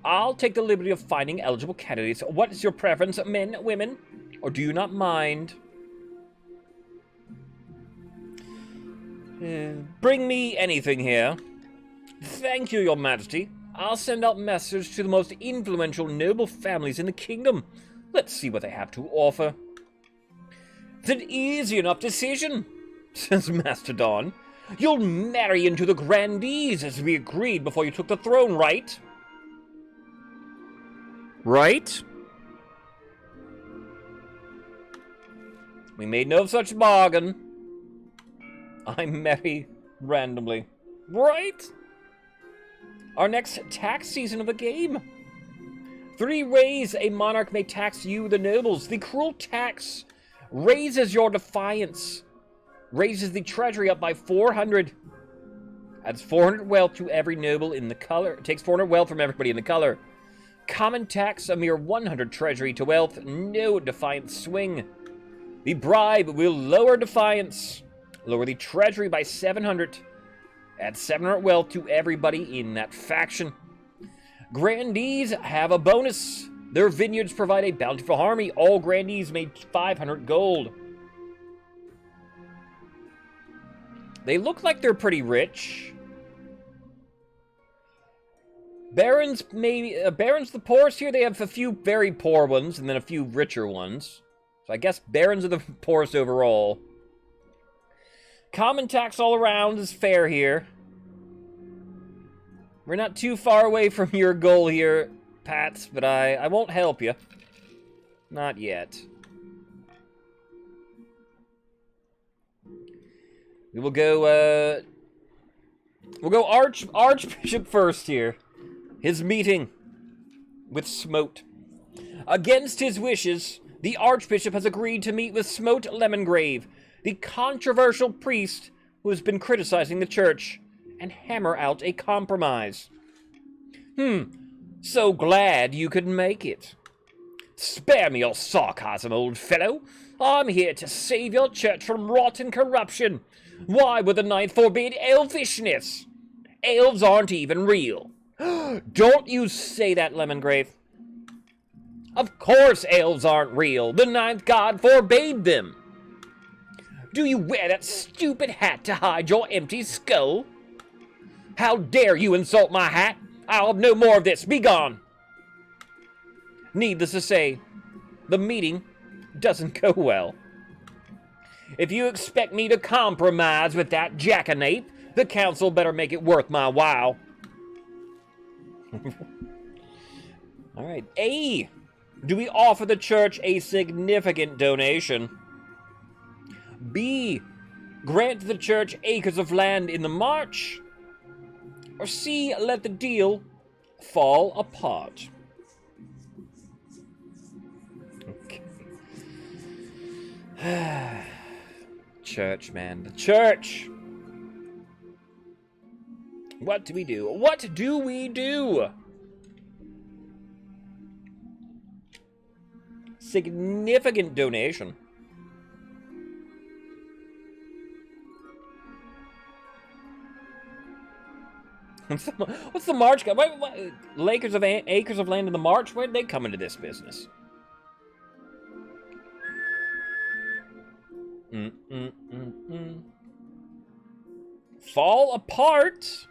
I'll take the liberty of finding eligible candidates. What is your preference, men, women? Or do you not mind? Bring me anything here. Thank you, Your Majesty. I'll send out messages to the most influential noble families in the kingdom. Let's see what they have to offer. It's an easy enough decision, says Mastodon. You'll marry into the Grandees as we agreed before you took the throne, right? Right? We made no such bargain. I marry randomly. Right? Our next tax season of the game. 3 ways a monarch may tax you, the nobles. The cruel tax raises your defiance. Raises the treasury up by 400. Adds 400 wealth to every noble in the color. Takes 400 wealth from everybody in the color. Common tax, a mere 100 treasury to wealth. No defiance swing. The bribe will lower defiance. Lower the treasury by 700. Add 700 wealth to everybody in that faction. Grandees have a bonus. Their vineyards provide a bountiful army. All Grandees made 500 gold. They look like they're pretty rich. Barons, maybe. Barons the poorest here. They have a few very poor ones and then a few richer ones. So I guess Barons are the poorest overall. Common tax all around is fair here. We're not too far away from your goal here, Pats, but I won't help you. Not yet. We will go, we'll go Archbishop first here. His meeting with Smote. Against his wishes, the Archbishop has agreed to meet with Smote Lemongrave, the controversial priest who has been criticizing the church, and hammer out a compromise. So glad you could make it. Spare me your sarcasm, old fellow. I'm here to save your church from rot and corruption. Why would the Ninth forbid elfishness? Elves aren't even real. Don't you say that, Lemongrave. Of course elves aren't real. The Ninth God forbade them. Do you wear that stupid hat to hide your empty skull? How dare you insult my hat? I'll have no more of this. Be gone. Needless to say, the meeting doesn't go well. If you expect me to compromise with that jackanape, the council better make it worth my while. All right. A. Do we offer the church a significant donation? B. Grant the church acres of land in the march? Or C. Let the deal fall apart? Okay. Church, man. The church! What do we do? What do we do? Significant donation. What's the march? What, acres of land in the march? Where did they come into this business? Fall apart?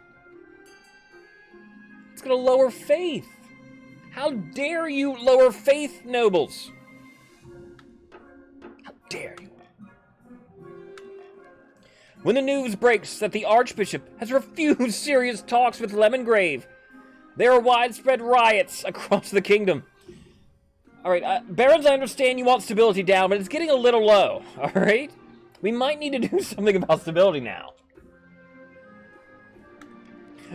It's gonna lower faith. How dare you lower faith, nobles? How dare you? When the news breaks that the Archbishop has refused serious talks with Lemongrave, there are widespread riots across the kingdom. Alright, Barons, I understand you want stability down, but it's getting a little low, alright? We might need to do something about stability now.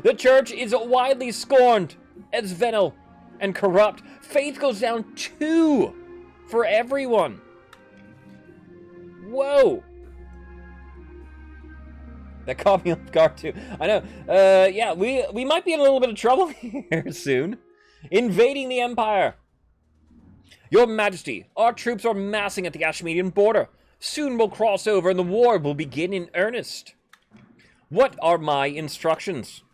The church is widely scorned as venal and corrupt. Faith goes down 2 for everyone. Whoa. That caught me off guard too. I know. Yeah, we might be in a little bit of trouble here soon. Invading the Empire. Your Majesty, our troops are massing at the Ashmedian border. Soon we'll cross over and the war will begin in earnest. What are my instructions?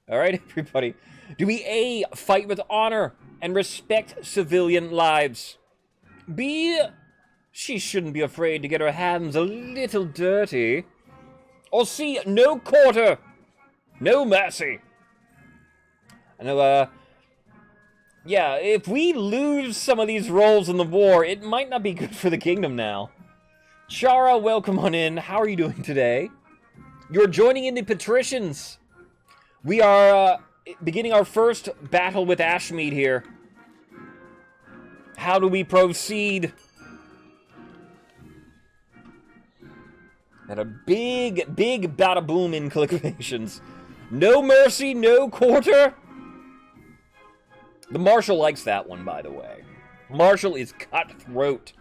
Alright, everybody. Do we A, fight with honor and respect civilian lives? B, she shouldn't be afraid to get her hands a little dirty. Or C, no quarter, no mercy. I know, yeah, if we lose some of these roles in the war, it might not be good for the kingdom now. Chara, welcome on in. How are you doing today? You're joining in the patricians. We are beginning our first battle with Ashmead here. How do we proceed? And a big bada boom inclinations. No mercy, no quarter. The Marshal likes that one, by the way. Marshal is cutthroat.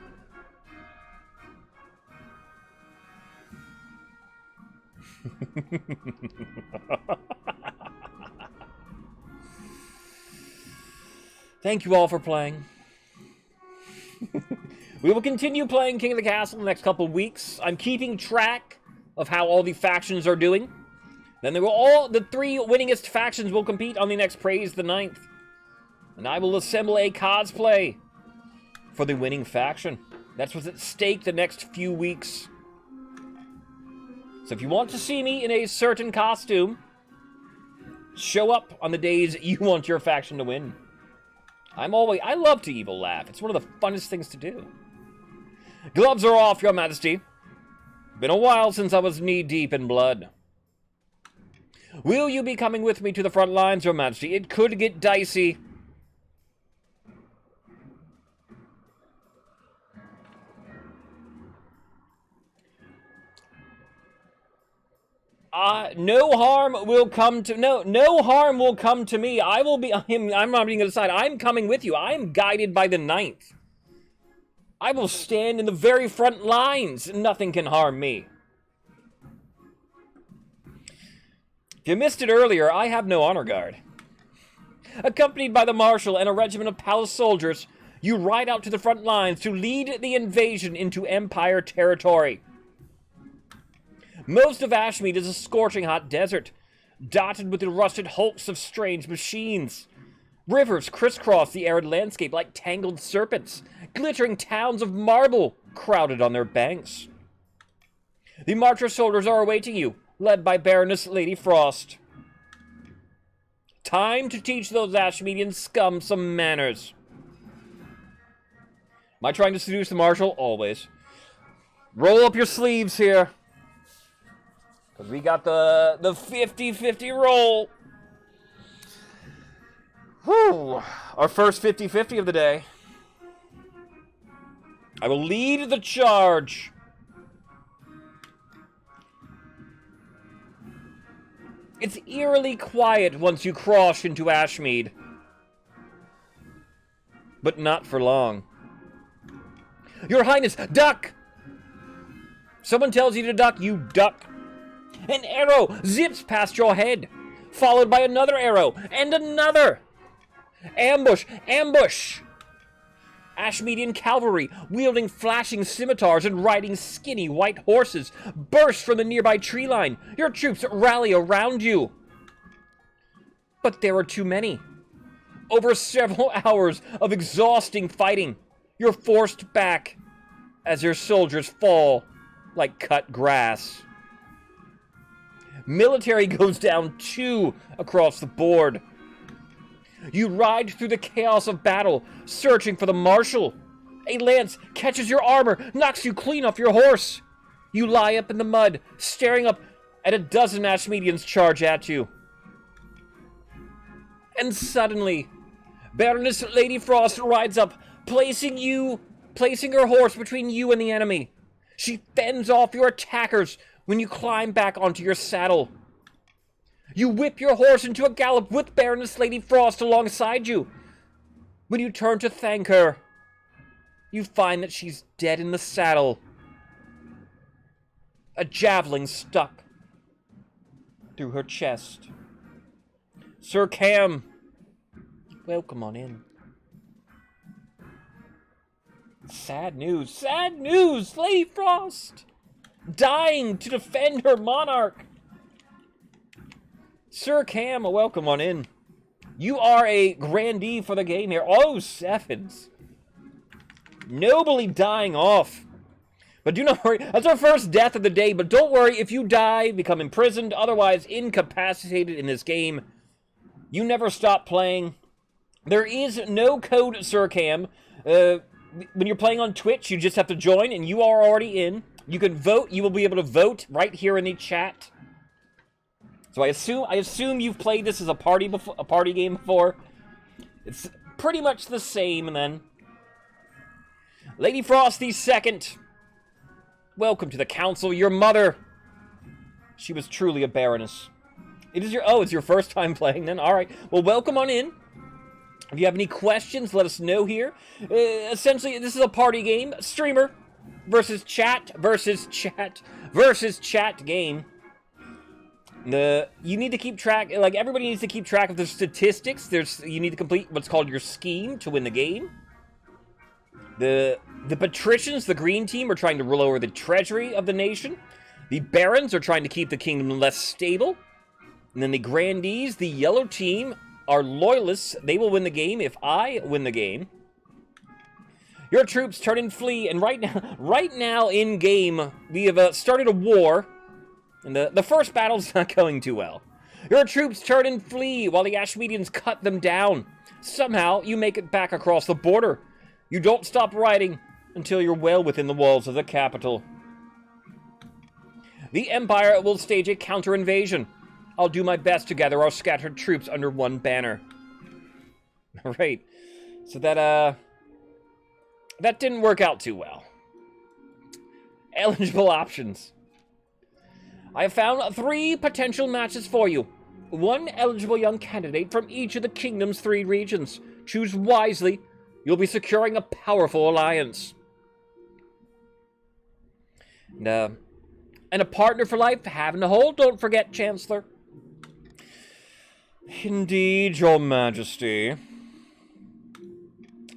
Thank you all for playing. We will continue playing King of the Castle in the next couple of weeks. I'm keeping track of how all the factions are doing. Then the 3 winningest factions will compete on the next Praise the 9th. And I will assemble a cosplay for the winning faction. That's what's at stake the next few weeks. So if you want to see me in a certain costume, show up on the days you want your faction to win. I love to evil laugh. It's one of the funnest things to do. Gloves are off, Your Majesty. Been a while since I was knee-deep in blood. Will you be coming with me to the front lines, Your Majesty? It could get dicey. No harm will come to me. I'm not being aside. I'm coming with you. I'm guided by the 9th. I will stand in the very front lines. Nothing can harm me. If you missed it earlier, I have no honor guard. Accompanied by the Marshal and a regiment of palace soldiers, you ride out to the front lines to lead the invasion into Empire territory. Most of Ashmead is a scorching hot desert, dotted with the rusted hulks of strange machines. Rivers crisscross the arid landscape like tangled serpents, glittering towns of marble crowded on their banks. The Marcher soldiers are awaiting you, led by Baroness Lady Frost. Time to teach those Ashmedian scum some manners. Am I trying to seduce the Marshal? Always. Roll up your sleeves here. Because we got the 50-50 roll. Whew. Our first 50-50 of the day. I will lead the charge. It's eerily quiet once you cross into Ashmead. But not for long. Your Highness, duck! Someone tells you to duck, you duck. An arrow zips past your head, followed by another arrow, and another. Ambush! Ambush! Ashmedian cavalry, wielding flashing scimitars and riding skinny white horses, burst from the nearby tree line. Your troops rally around you. But there are too many. Over several hours of exhausting fighting, you're forced back as your soldiers fall like cut grass. Military goes down 2 across the board. You ride through the chaos of battle, searching for the Marshal. A lance catches your armor, knocks you clean off your horse. You lie up in the mud, staring up at a dozen Ashmedians charge at you. And suddenly, Baroness Lady Frost rides up, placing you placing her horse between you and the enemy. She fends off your attackers when you climb back onto your saddle. You whip your horse into a gallop with Baroness Lady Frost alongside you. When you turn to thank her, you find that she's dead in the saddle. A javelin stuck through her chest. Sir Cam, welcome on in. Sad news, Lady Frost, dying to defend her monarch. Sir Cam, welcome on in. You are a grandee for the game here. Oh, sevens. Nobly dying off. But do not worry, that's our first death of the day, but don't worry, if you die, become imprisoned, otherwise incapacitated in this game, you never stop playing. There is no code, Sir Cam. When you're playing on Twitch, you just have to join, and you are already in. You can vote, you will be able to vote right here in the chat. So I assume you've played this as a party game before. It's pretty much the same, and then Lady Frost the Second, welcome to the council. Your mother, she was truly a baroness. It's your first time playing then? Alright, well welcome on in. If you have any questions, let us know here. Essentially, this is a party game. Streamer versus chat game. You need to keep track, like everybody needs to keep track of the statistics. You need to complete what's called your scheme to win the game. The patricians, the green team, are trying to rule over the treasury of the nation. The barons are trying to keep the kingdom less stable. And then the grandees, the yellow team, are loyalists. They will win the game if I win the game. Your troops turn and flee, and right now in game, we have started a war. And the first battle's not going too well. Your troops turn and flee while the Ashmedians cut them down. Somehow, you make it back across the border. You don't stop riding until you're well within the walls of the capital. The Empire will stage a counter-invasion. I'll do my best to gather our scattered troops under one banner. Alright. So that didn't work out too well. Eligible options. I have found 3 potential matches for you. 1 eligible young candidate from each of the kingdom's 3 regions. Choose wisely. You'll be securing a powerful alliance. And a partner for life, having a hold, don't forget, Chancellor. Indeed, Your Majesty.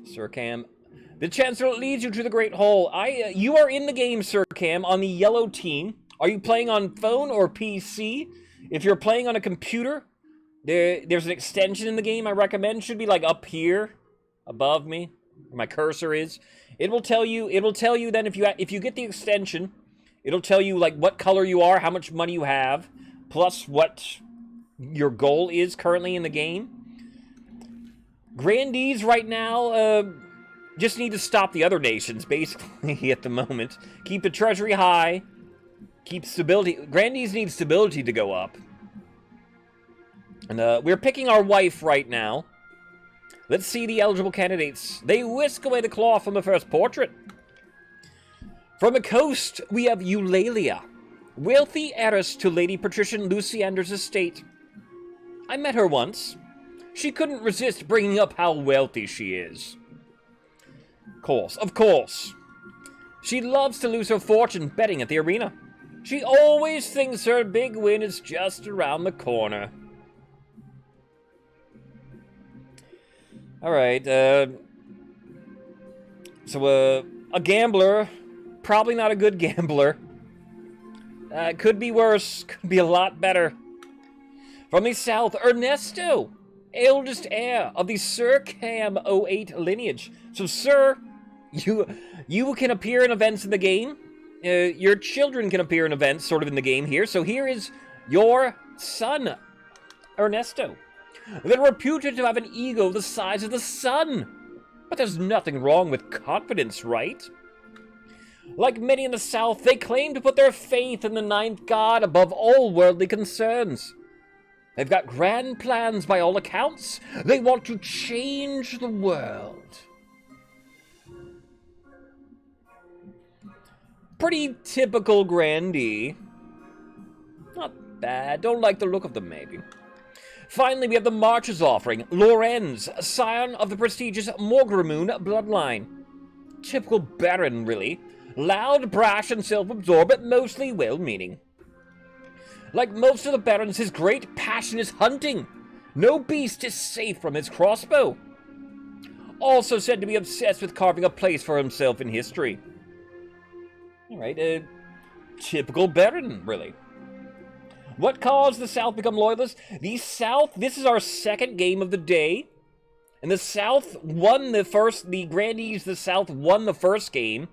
Sir Cam. The Chancellor leads you to the Great Hall. You are in the game, Sir Cam, on the yellow team. Are you playing on phone or PC? If you're playing on a computer, there's an extension in the game I recommend. Should be like up here, above me, where my cursor is. It will tell you then if you get the extension, it'll tell you like what color you are, how much money you have, plus what your goal is currently in the game. Grandees right now just need to stop the other nations, basically, at the moment. Keep the treasury high. Keep stability. Grandees need stability to go up. And we're picking our wife right now. Let's see the eligible candidates. They whisk away the cloth from the first portrait. From the coast, we have Eulalia, wealthy heiress to Lady Patrician Luciander's estate. I met her once. She couldn't resist bringing up how wealthy she is. Of course. She loves to lose her fortune betting at the arena. She always thinks her big win is just around the corner. Alright, so, a gambler. Probably not a good gambler. Could be worse. Could be a lot better. From the south, Ernesto, eldest heir of the Sir Cam 08 lineage. So, sir, you can appear in events in the game. Your children can appear in events sort of in the game here. So here is your son, Ernesto. They're reputed to have an ego the size of the sun. But there's nothing wrong with confidence, right? Like many in the south, they claim to put their faith in the ninth god above all worldly concerns. They've got grand plans by all accounts. They want to change the world. Pretty typical Grandee. Not bad. Don't like the look of them, maybe. Finally, we have the Marches offering. Lorenz, scion of the prestigious Morgramoon bloodline. Typical Baron, really. Loud, brash, and self-absorbed, but mostly well-meaning. Like most of the Barons, his great passion is hunting. No beast is safe from his crossbow. Also said to be obsessed with carving a place for himself in history. Alright, a typical Baron, really. What caused the South become loyalists? The South, this is our second game of the day. And the South won the Grandees, the South won the first game.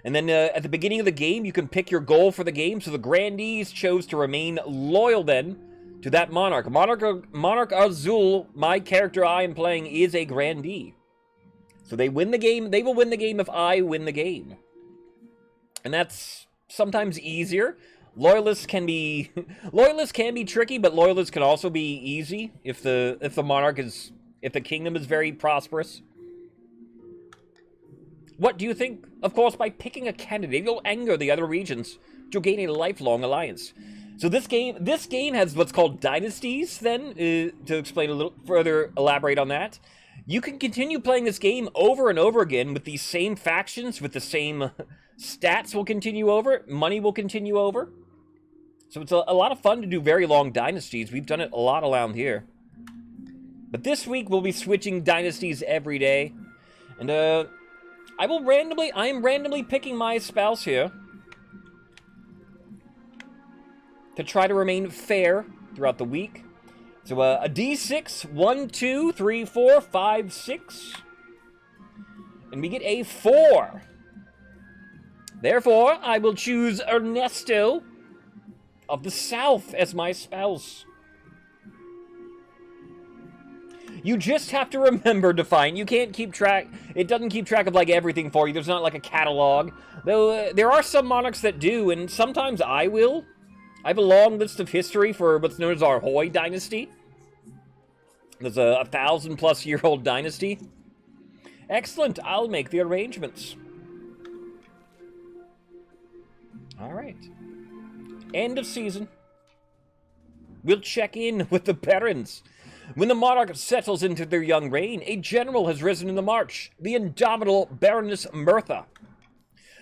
And then at the beginning of the game, you can pick your goal for the game. So the Grandees chose to remain loyal then to that Monarch. Monarch Azul, my character I am playing, is a Grandee. So they win the game. They will win the game if I win the game. And that's sometimes easier. Loyalists can be tricky, but loyalists can also be easy if the kingdom is very prosperous. What do you think? Of course, by picking a candidate, you'll anger the other regions. You'll gain a lifelong alliance. So this game has what's called dynasties. Then, to explain a little further, elaborate on that, you can continue playing this game over and over again with these same factions, with the same stats. Will continue over, money will continue over. So it's a lot of fun to do very long dynasties. We've done it a lot around here. But this week we'll be switching dynasties every day, and I am randomly picking my spouse here to try to remain fair throughout the week. So a D6, 1, 2, 3, 4, 5, 6, and we get a 4. Therefore, I will choose Ernesto of the South as my spouse. You just have to remember, Defiant. You can't keep track. It doesn't keep track of, like, everything for you. There's not, like, a catalog. Though, there are some monarchs that do, and sometimes I will. I have a long list of history for what's known as our Hoi dynasty. There's a 1,000-plus-year-old dynasty. Excellent. I'll make the arrangements. All right. End of season. We'll check in with the barons. When the monarch settles into their young reign, a general has risen in the march, the indomitable Baroness Mirtha.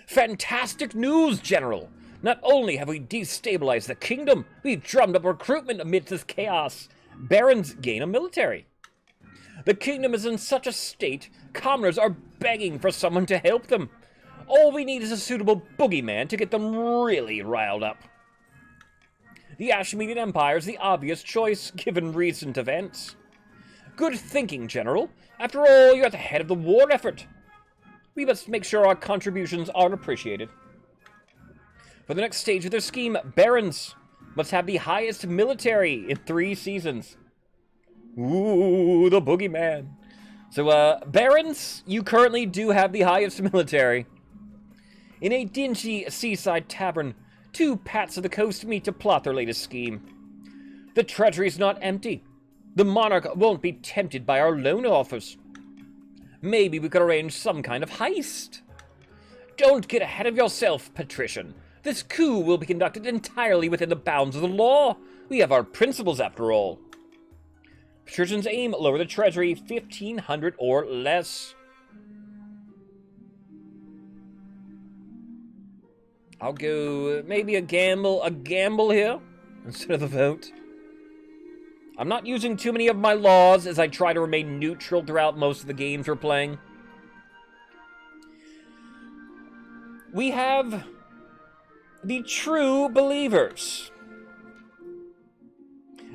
Fantastic news, General! Not only have we destabilized the kingdom, we've drummed up recruitment amidst this chaos. Barons gain a military. The kingdom is in such a state, commoners are begging for someone to help them. All we need is a suitable boogeyman to get them really riled up. The Ashmedean Empire is the obvious choice, given recent events. Good thinking, General. After all, you're at the head of the war effort. We must make sure our contributions are appreciated. For the next stage of their scheme, Barons must have the highest military in 3 seasons. Ooh, the boogeyman. So, Barons, you currently do have the highest military. In a dingy seaside tavern, 2 pats of the coast meet to plot their latest scheme. The treasury's not empty. The monarch won't be tempted by our loan offers. Maybe we could arrange some kind of heist. Don't get ahead of yourself, patrician. This coup will be conducted entirely within the bounds of the law. We have our principles, after all. Patricians aim lower the treasury 1,500 or less. I'll go maybe a gamble here instead of a vote. I'm not using too many of my laws as I try to remain neutral throughout most of the games we're playing. We have the True Believers.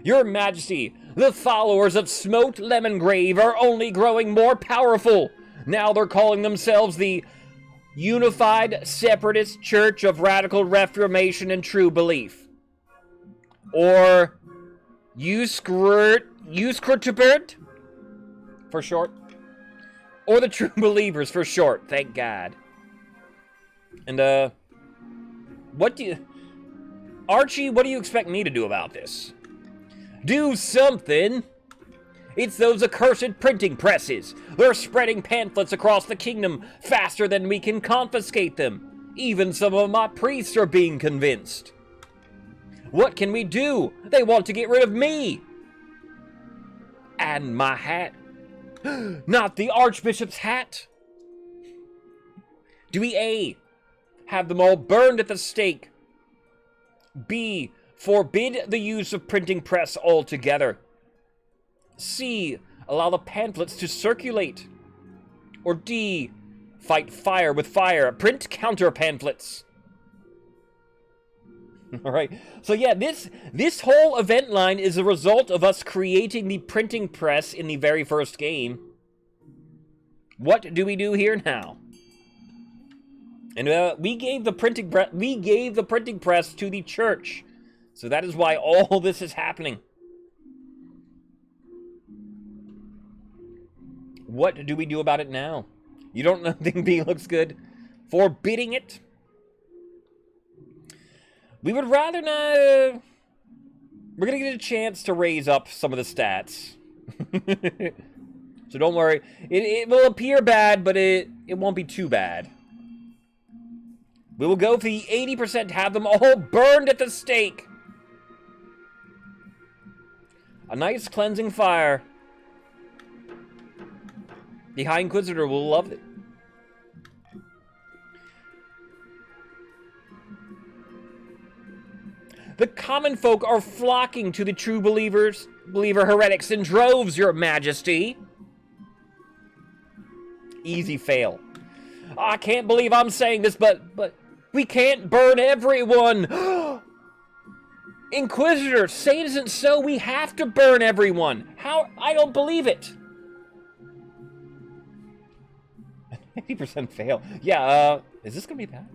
Your Majesty, the followers of Smoked Lemongrave are only growing more powerful. Now they're calling themselves the Unified Separatist Church of Radical Reformation and True Belief. Or Uskrutbert for short. Or the True Believers for short, thank God. And, Archie, what do you expect me to do about this? Do something! It's those accursed printing presses. They're spreading pamphlets across the kingdom faster than we can confiscate them. Even some of my priests are being convinced. What can we do? They want to get rid of me. And my hat. Not the Archbishop's hat. Do we A, have them all burned at the stake? B, forbid the use of printing press altogether? C, allow the pamphlets to circulate? Or D, fight fire with fire, print counter pamphlets? All right. So yeah, this whole event line is a result of us creating the printing press in the very first game. What do we do here now? And we gave the printing press to the church. So that is why all this is happening. What do we do about it now? You don't think B looks good? Forbidding it? We would rather not... we're going to get a chance to raise up some of the stats. So don't worry. It will appear bad, but it won't be too bad. We will go for the 80%, have them all burned at the stake. A nice cleansing fire. The High Inquisitor will love it. The common folk are flocking to the true believer heretics in droves, your majesty. Easy fail. I can't believe I'm saying this, but we can't burn everyone. Inquisitor, say it isn't so. We have to burn everyone. How? I don't believe it. 80% fail. Yeah, is this gonna be bad?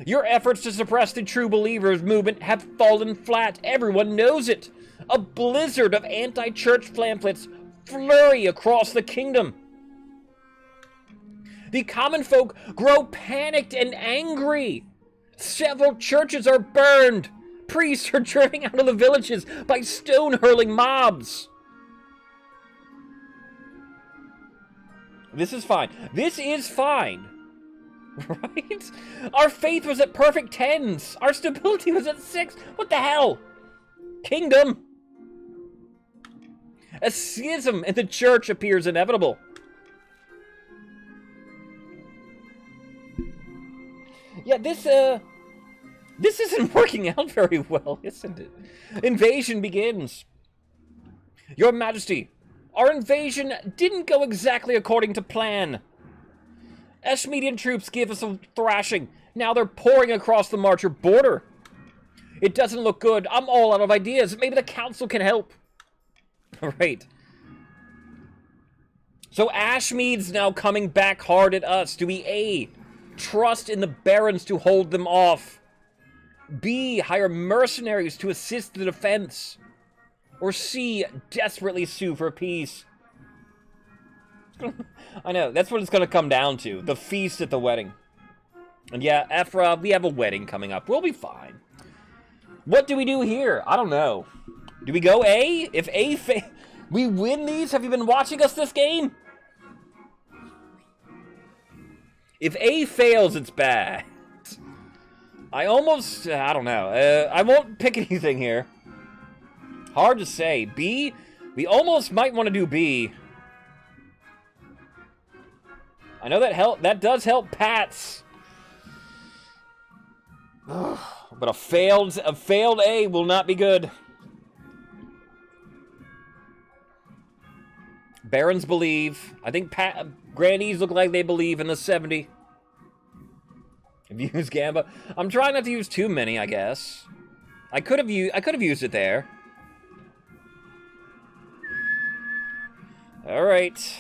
Your efforts to suppress the True Believers movement have fallen flat. Everyone knows it. A blizzard of anti-church pamphlets flurry across the kingdom. The common folk grow panicked and angry. Several churches are burned. Priests are driven out of the villages by stone-hurling mobs. This is fine. This is fine. Right? Our faith was at perfect 10s. Our stability was at 6. What the hell? Kingdom. A schism in the church appears inevitable. Yeah, this isn't working out very well, isn't it? Invasion begins. Your Majesty, our invasion didn't go exactly according to plan. Eshmedian troops give us a thrashing. Now they're pouring across the Marcher border. It doesn't look good. I'm all out of ideas. Maybe the council can help. All right. So Ashmead's now coming back hard at us. Do we A, trust in the barons to hold them off? B, hire mercenaries to assist the defense? Or C, desperately sue for peace? I know, that's what it's going to come down to. The feast at the wedding. And yeah, Ephra, we have a wedding coming up. We'll be fine. What do we do here? I don't know. Do we go A? If A we win these? Have you been watching us this game? If A fails, it's bad. I don't know. I won't pick anything here. Hard to say. B? We almost might want to do B. I know that does help Pats. But a failed A will not be good. Barons believe. I think Grandees look like they believe in the 70. Have you used Gamba? I'm trying not to use too many, I guess. I could have used it there. All right.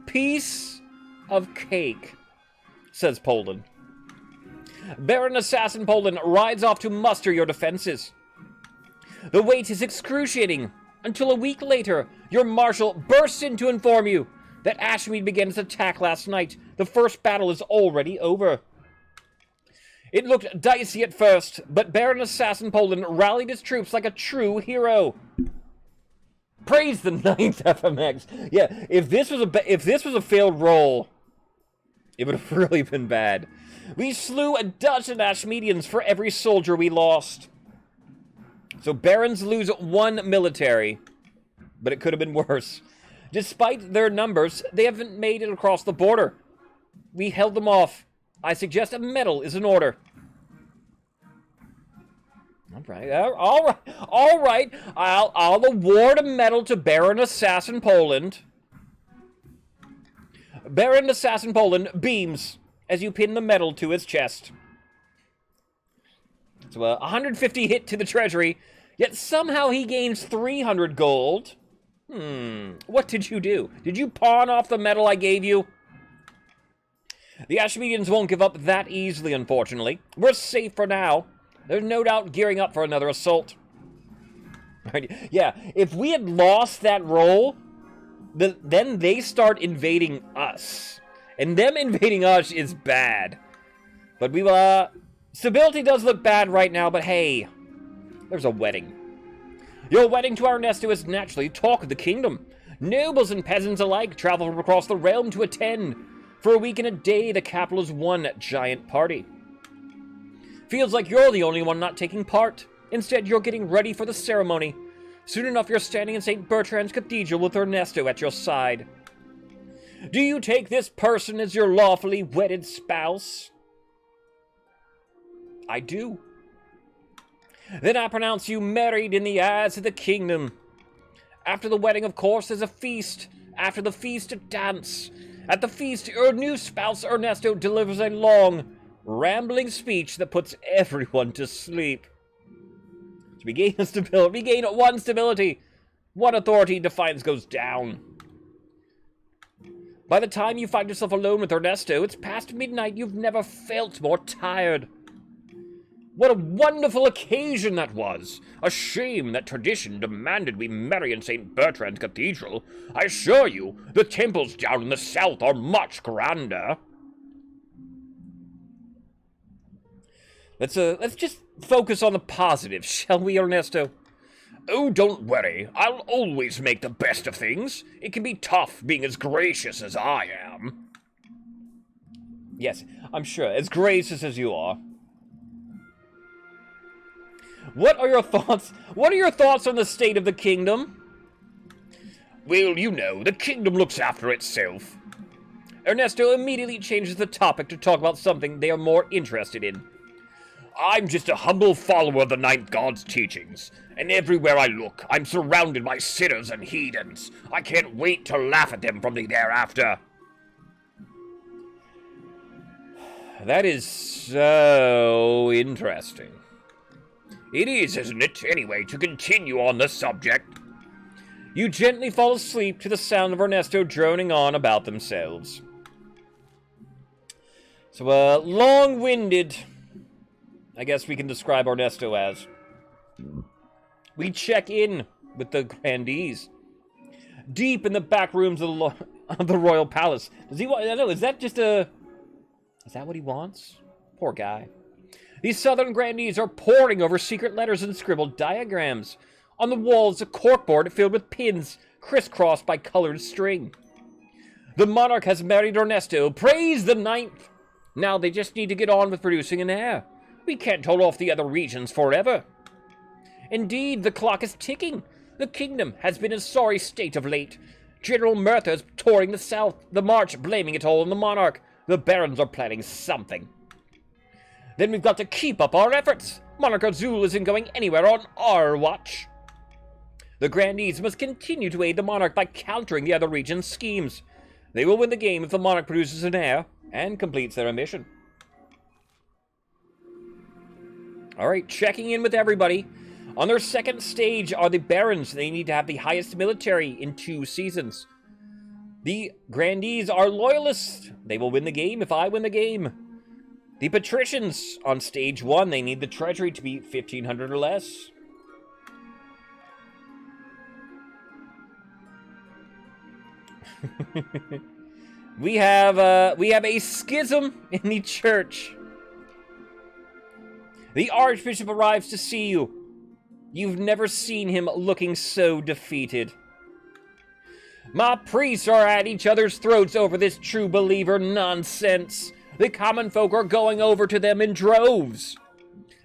Piece of cake, says Poland. Baron Assassin Poland rides off to muster your defenses. The wait is excruciating until a week later, your marshal bursts in to inform you that Ashmead began its attack last night. The first battle is already over. It looked dicey at first, but Baron Assassin Poland rallied his troops like a true hero. Praise the ninth FMX. Yeah, if this was a failed roll, it would have really been bad. We slew a dozen Ashmedians for every soldier we lost. So Barons lose 1 military, but it could have been worse. Despite their numbers, they haven't made it across the border. We held them off. I suggest a medal is in order. All right. I'll award a medal to Baron Assassin Poland. Baron Assassin Poland beams as you pin the medal to his chest. So 150 hit to the treasury, yet somehow he gains 300 gold. What did you do? Did you pawn off the medal I gave you? The Ashmedians won't give up that easily, unfortunately. We're safe for now. They're no doubt gearing up for another assault. Yeah, if we had lost that roll, then they start invading us. And them invading us is bad. But we will, stability does look bad right now, but hey, there's a wedding. Your wedding to Ernesto is naturally talk of the kingdom. Nobles and peasants alike travel from across the realm to attend. For a week and a day, the capital is one giant party. Feels like you're the only one not taking part. Instead, you're getting ready for the ceremony. Soon enough, you're standing in St. Bertrand's Cathedral with Ernesto at your side. Do you take this person as your lawfully wedded spouse? I do. Then I pronounce you married in the eyes of the kingdom. After the wedding, of course, there's a feast. After the feast, a dance. At the feast, your new spouse, Ernesto, delivers a long, rambling speech that puts everyone to sleep. So we gain stability. We gain 1 stability. 1 authority defiance goes down. By the time you find yourself alone with Ernesto, it's past midnight. You've never felt more tired. What a wonderful occasion that was! A shame that tradition demanded we marry in St. Bertrand's Cathedral. I assure you, the temples down in the south are much grander. Let's just focus on the positive, shall we, Ernesto? Oh, don't worry. I'll always make the best of things. It can be tough being as gracious as I am. Yes, I'm sure. As gracious as you are. What are your thoughts? What are your thoughts on the state of the kingdom? Well, you know, the kingdom looks after itself. Ernesto immediately changes the topic to talk about something they are more interested in. I'm just a humble follower of the Ninth God's teachings, and everywhere I look, I'm surrounded by sinners and heathens. I can't wait to laugh at them from the thereafter. That is so interesting. It is, isn't it? Anyway, to continue on the subject. You gently fall asleep to the sound of Ernesto droning on about themselves. So, long-winded, I guess we can describe Ernesto as. We check in with the Grandees. Deep in the back rooms of the royal palace. Does he want, I don't know, is that what he wants? Poor guy. These southern Grandees are poring over secret letters and scribbled diagrams. On the walls, a corkboard filled with pins, crisscrossed by colored string. The monarch has married Ernesto. Praise the ninth! Now they just need to get on with producing an heir. We can't hold off the other regions forever. Indeed, the clock is ticking. The kingdom has been in a sorry state of late. General Murtha's touring the south, the March blaming it all on the monarch. The barons are planning something. Then we've got to keep up our efforts. Monarch Azul isn't going anywhere on our watch. The Grandees must continue to aid the monarch by countering the other region's schemes. They will win the game if the monarch produces an heir and completes their mission. Alright, checking in with everybody. On their second stage are the barons. They need to have the highest military in 2 seasons. The Grandees are loyalists. They will win the game if I win the game. The patricians on stage 1, they need the treasury to be 1,500 or less. We have a schism in the church. The Archbishop arrives to see you. You've never seen him looking so defeated. My priests are at each other's throats over this true believer nonsense. The common folk are going over to them in droves.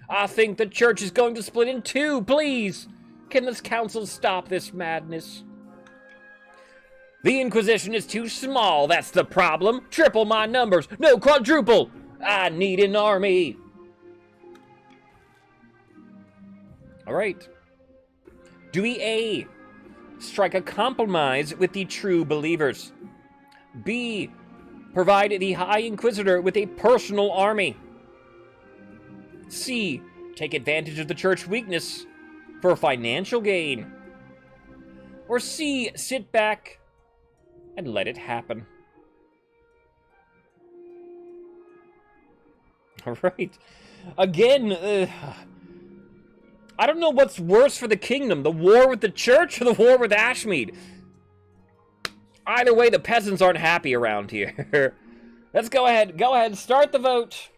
I think the church is going to split in two, please. Can this council stop this madness? The Inquisition is too small, that's the problem. Triple my numbers, no quadruple. I need an army. All right. Do we A, strike a compromise with the true believers? B, provide the High Inquisitor with a personal army? C, take advantage of the church weakness for financial gain? Or C, sit back and let it happen? All right. Again, I don't know what's worse for the kingdom, the war with the church or the war with Ashmead. Either way, the peasants aren't happy around here. Let's go ahead, start the vote.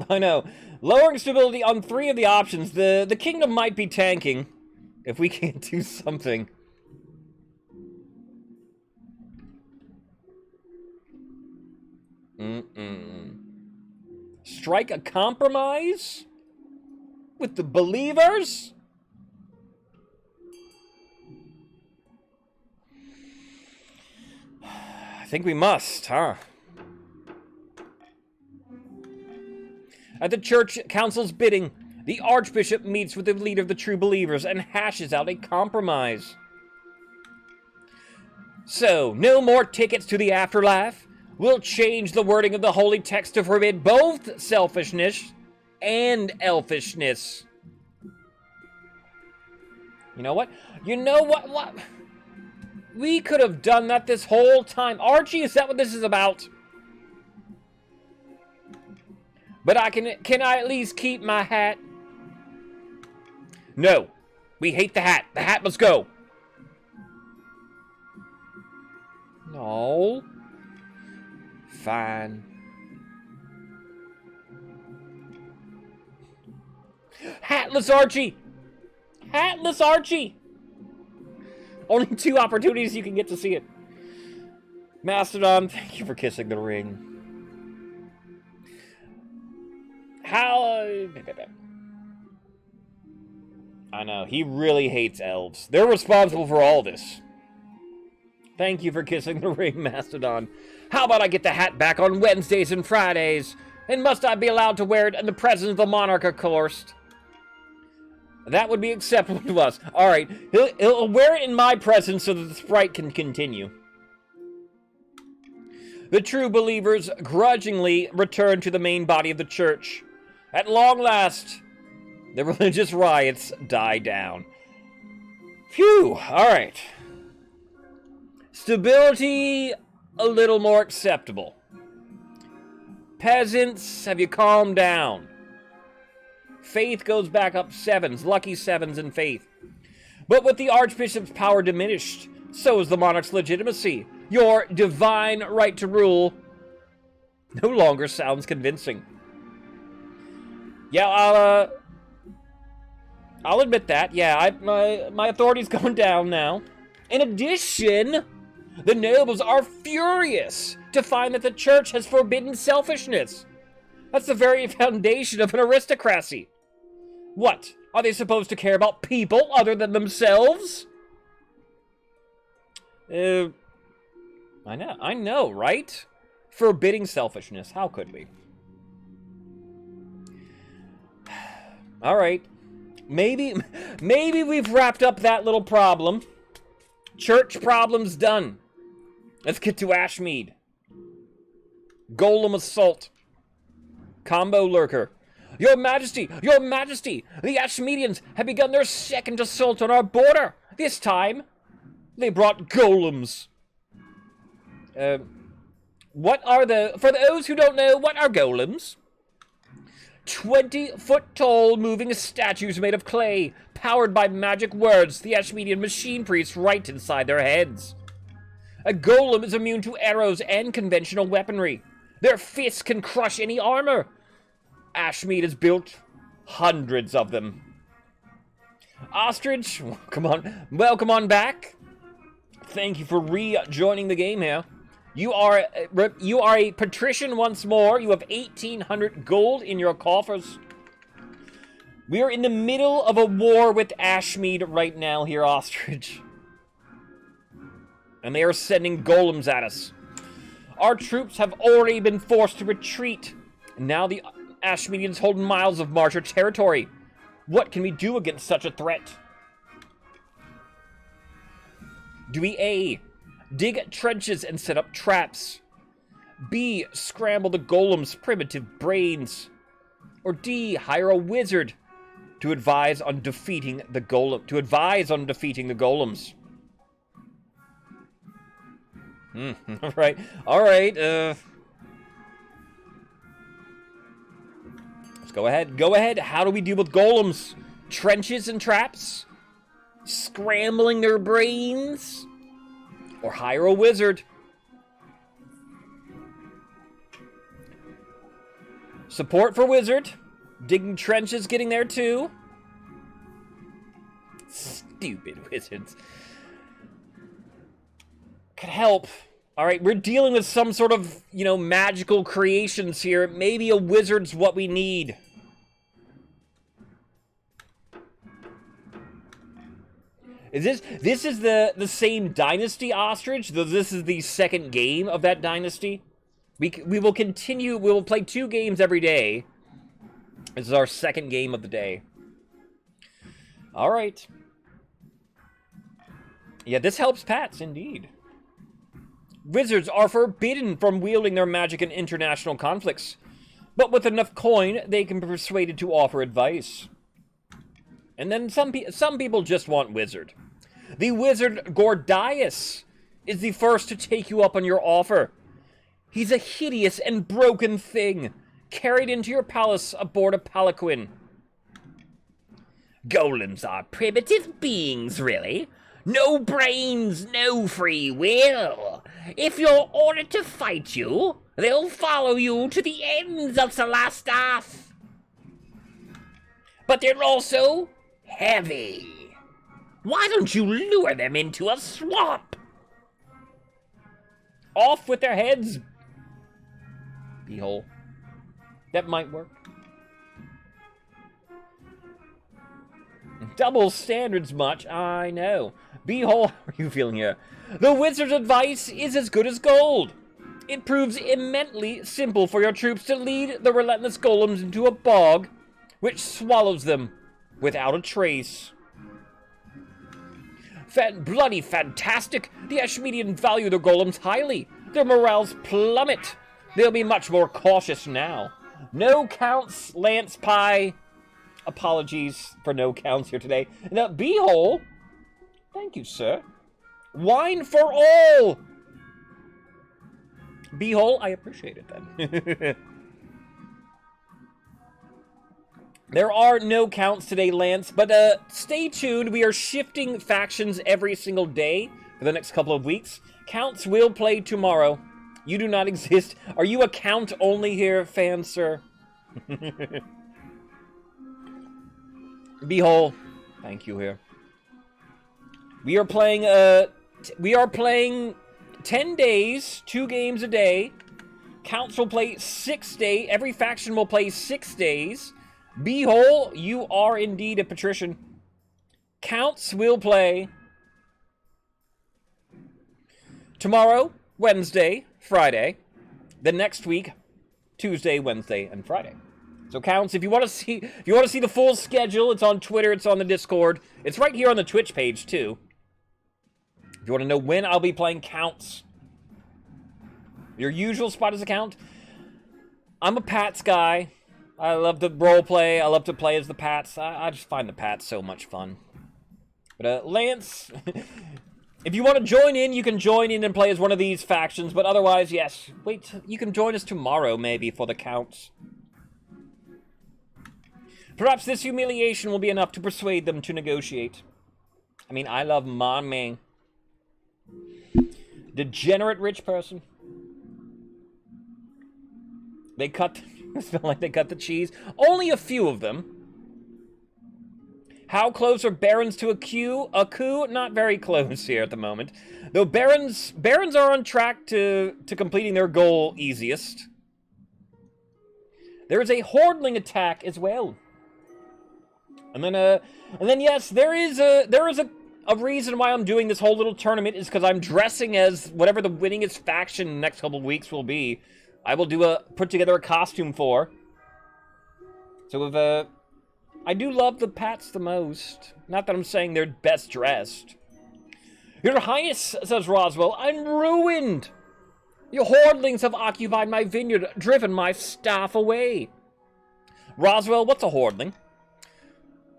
I know. Lowering stability on 3 of the options. The kingdom might be tanking if we can't do something. Strike a compromise with the believers? I think we must, huh? At the church council's bidding, the archbishop meets with the leader of the true believers and hashes out a compromise. So, no more tickets to the afterlife. We'll change the wording of the holy text to forbid both selfishness and elfishness. You know what? What? We could have done that this whole time. Archie, is that what this is about? But can I at least keep my hat? No. We hate the hat. The hat must go. No. Fine. Hatless Archie! Hatless Archie! Only 2 opportunities you can get to see it. Mastodon, thank you for kissing the ring. I know, he really hates elves. They're responsible for all this. Thank you for kissing the ring, Mastodon. How about I get the hat back on Wednesdays and Fridays? And must I be allowed to wear it in the presence of the monarch, of course? That would be acceptable to us. Alright, he'll wear it in my presence so that the sprite can continue. The true believers grudgingly return to the main body of the church. At long last, the religious riots die down. Phew, alright. Stability, a little more acceptable. Peasants, have you calmed down? Faith goes back up 7s, lucky 7s in faith. But with the archbishop's power diminished, so is the monarch's legitimacy. Your divine right to rule no longer sounds convincing. Yeah, I'll admit that. Yeah, my authority's going down now. In addition, the nobles are furious to find that the church has forbidden selfishness. That's the very foundation of an aristocracy. What? Are they supposed to care about people other than themselves? I know, right? Forbidding selfishness. How could we? All right. Maybe we've wrapped up that little problem. Church problem's done. Let's get to Ashmead. Golem assault. Combo lurker. Your Majesty! Your Majesty! The Ashmeadians have begun their second assault on our border. This time, they brought golems. For those who don't know, what are golems? 20-foot-tall moving statues made of clay, powered by magic words the Ashmeadian machine priests write inside their heads. A golem is immune to arrows and conventional weaponry. Their fists can crush any armor. Ashmead has built hundreds of them. Ostrich, welcome on back. Thank you for rejoining the game here. You are a patrician once more. You have 1,800 gold in your coffers. We are in the middle of a war with Ashmead right now here, Ostrich. And they are sending golems at us. Our troops have already been forced to retreat. And now the Ashmeadians hold miles of marcher territory. What can we do against such a threat? Do we A, dig trenches and set up traps? B, scramble the golem's primitive brains? Or D, hire a wizard to advise on defeating the golems? All right. Let's go ahead. Go ahead. How do we deal with golems? Trenches and traps? Scrambling their brains? Or hire a wizard? Support for wizard. Digging trenches, getting there too. Stupid wizards. Could help. Alright, we're dealing with some sort of, magical creations here. Maybe a wizard's what we need. This is the same dynasty, Ostrich? This is the second game of that dynasty? We will continue, we will play 2 games every day. This is our second game of the day. Alright. Yeah, this helps Pats, indeed. Wizards are forbidden from wielding their magic in international conflicts. But with enough coin, they can be persuaded to offer advice. And then some people just want wizard. The wizard Gordias is the first to take you up on your offer. He's a hideous and broken thing, carried into your palace aboard a palanquin. Golems are primitive beings, really. No brains, no free will. If you're ordered to fight you, they'll follow you to the ends of Celastas. But they're also heavy. Why don't you lure them into a swamp? Off with their heads. Beehole. That might work. Double standards much, I know. Beehole, how are you feeling here? The wizard's advice is as good as gold. It proves immensely simple for your troops to lead the relentless golems into a bog, which swallows them without a trace. Bloody fantastic! The Ashmeadians value their golems highly. Their morales plummet. They'll be much more cautious now. No counts, Lance Pie. Apologies for no counts here today. Now, Beehole. Thank you, sir. Wine for all! Beehole, I appreciate it then. There are no counts today, Lance, but stay tuned. We are shifting factions every single day for the next couple of weeks. Counts will play tomorrow. You do not exist. Are you a count only here, fan, sir? Beehole, thank you here. We are playing 10 days, 2 games a day. Counts will play 6 days. Every faction will play 6 days. Beehole, you are indeed a patrician. Counts will play tomorrow, Wednesday, Friday. The next week, Tuesday, Wednesday, and Friday. So Counts, if you want to see the full schedule, it's on Twitter, it's on the Discord. It's right here on the Twitch page too. If you want to know when I'll be playing Counts. Your usual spot is a count. I'm a Pats guy. I love to roleplay. I love to play as the Pats. I just find the Pats so much fun. But Lance, if you want to join in, you can join in and play as one of these factions. But otherwise, yes, wait, you can join us tomorrow maybe for the Counts. Perhaps this humiliation will be enough to persuade them to negotiate. I mean, I love mommy. Degenerate rich person. They cut Smell like they cut the cheese. Only a few of them. How close are barons to a coup? A coup? Not very close here at the moment. Though barons are on track to completing their goal easiest. There is a hordling attack as well. And then yes, there is a reason why I'm doing this whole little tournament is because I'm dressing as whatever the winningest faction in the next couple of weeks will be. I will put together a costume for. So if I do love the Pats the most. Not that I'm saying they're best dressed. Your Highness, says Roswell, I'm ruined. Your hordlings have occupied my vineyard, driven my staff away. Roswell, what's a hordling?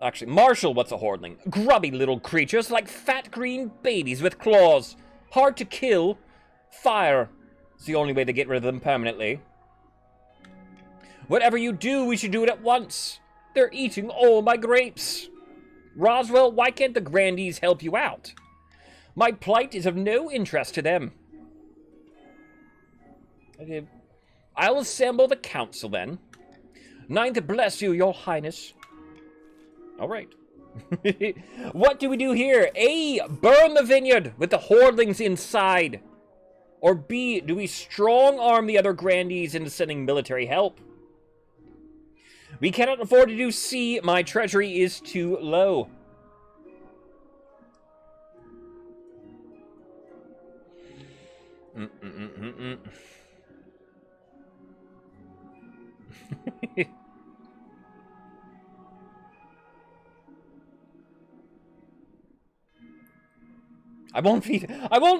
Actually, Marshall, what's a hordling? Grubby little creatures like fat green babies with claws. Hard to kill. Fire. It's the only way to get rid of them permanently. Whatever you do, we should do it at once. They're eating all my grapes. Roswell, why can't the Grandees help you out? My plight is of no interest to them. Okay. I'll assemble the council then. Ninth, bless you, your highness. All right. What do we do here? A, burn the vineyard with the hordlings inside. Or B, do we strong-arm the other Grandees into sending military help? We cannot afford to do C. My treasury is too low. I won't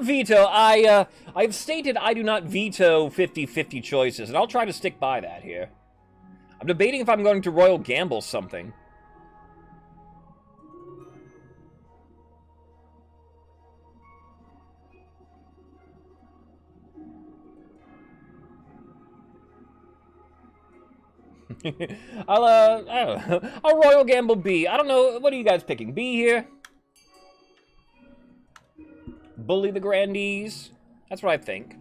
veto. I've stated I do not veto 50-50 choices, and I'll try to stick by that here. I'm debating if I'm going to Royal Gamble something. I don't know. I'll Royal Gamble B. I don't know. What are you guys picking? B here? Bully the Grandees? That's what I think.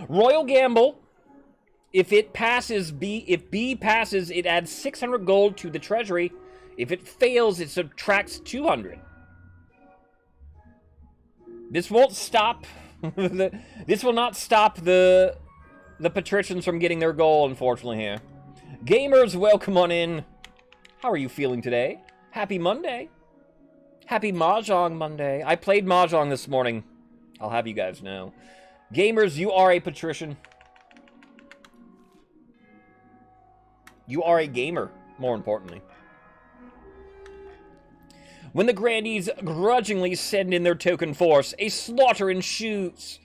Royal Gamble. If it passes B, if B passes, it adds 600 gold to the treasury. If it fails, it subtracts 200. This won't stop. This will not stop the patricians from getting their goal, unfortunately, here. Gamers, welcome on in. How are you feeling today? Happy Monday. Happy Mahjong Monday. I played Mahjong this morning. I'll have you guys know. Gamers, you are a patrician. You are a gamer, more importantly. When the Grandees grudgingly send in their token force, a slaughter ensues.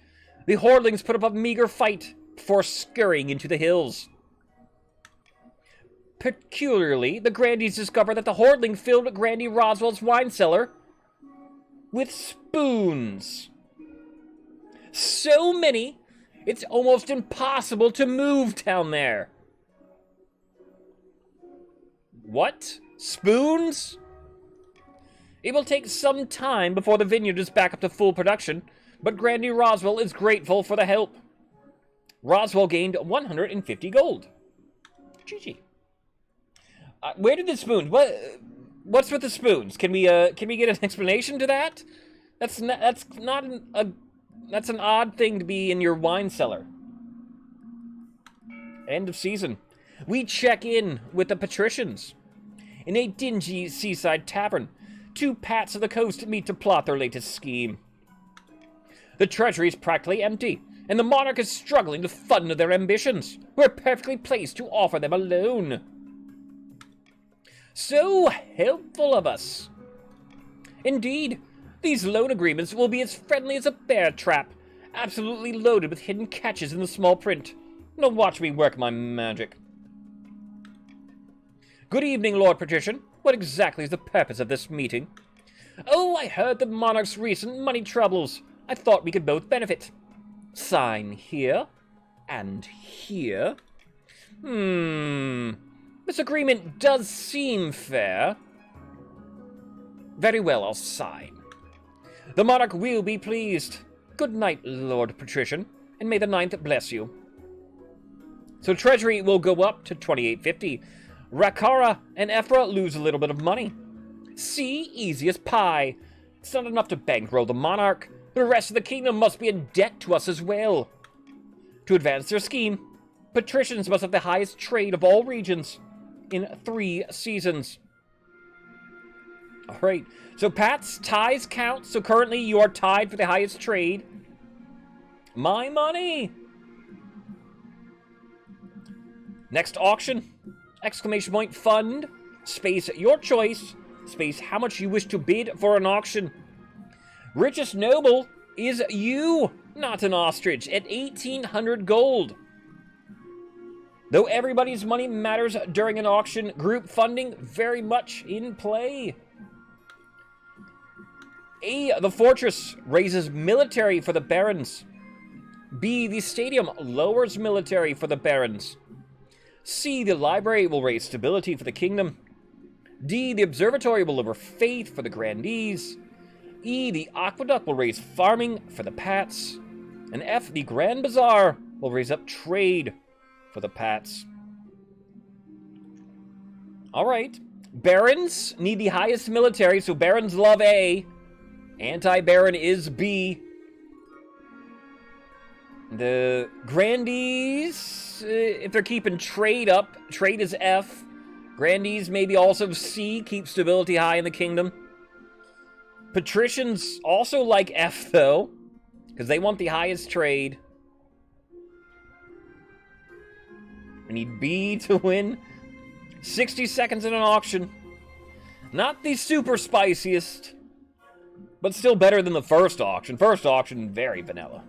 The hordlings put up a meager fight before scurrying into the hills. Peculiarly, the Grandees discover that the hordling filled Grandee Roswell's wine cellar with spoons. So many, it's almost impossible to move down there. What? Spoons? It will take some time before the vineyard is back up to full production, but Grandee Roswell is grateful for the help. Roswell gained 150 gold. GG. Where did the spoons? What's with the spoons? Can we get an explanation to that? That's an odd thing to be in your wine cellar. End of season. We check in with the patricians. In a dingy seaside tavern, two Pats of the coast meet to plot their latest scheme. The treasury is practically empty, and the monarch is struggling to fund their ambitions. We're perfectly placed to offer them a loan. So helpful of us. Indeed, these loan agreements will be as friendly as a bear trap, absolutely loaded with hidden catches in the small print. Now watch me work my magic. Good evening, Lord Patrician. What exactly is the purpose of this meeting? Oh, I heard the monarch's recent money troubles. I thought we could both benefit. Sign here and here. This agreement does seem fair. Very well, I'll sign. The monarch will be pleased. Good night, Lord Patrician, and may the ninth bless you. So treasury will go up to 2850. Rakara and Ephra lose a little bit of money. C, easy as pie. It's not enough to bankroll the monarch. The rest of the kingdom must be in debt to us as well. To advance their scheme, patricians must have the highest trade of all regions in 3 seasons. Alright, so Pat's ties count, so currently you are tied for the highest trade. My money! Next auction, exclamation point fund, space your choice, space how much you wish to bid for an auction. Richest noble is you, not an ostrich, at 1,800 gold. Though everybody's money matters during an auction, group funding very much in play. A, the fortress raises military for the barons. B, the stadium lowers military for the barons. C, the library will raise stability for the kingdom. D, the observatory will lower faith for the Grandees. E, the aqueduct will raise farming for the Pats. And F, the Grand Bazaar will raise up trade for the Pats. Alright. Barons need the highest military, so Barons love A. Anti-Baron is B. The Grandees, if they're keeping trade up, trade is F. Grandees maybe also C, keep stability high in the kingdom. Patricians also like F, though, because they want the highest trade. We need B to win. 60 seconds in an auction. Not the super spiciest, but still better than the first auction. First auction, very vanilla.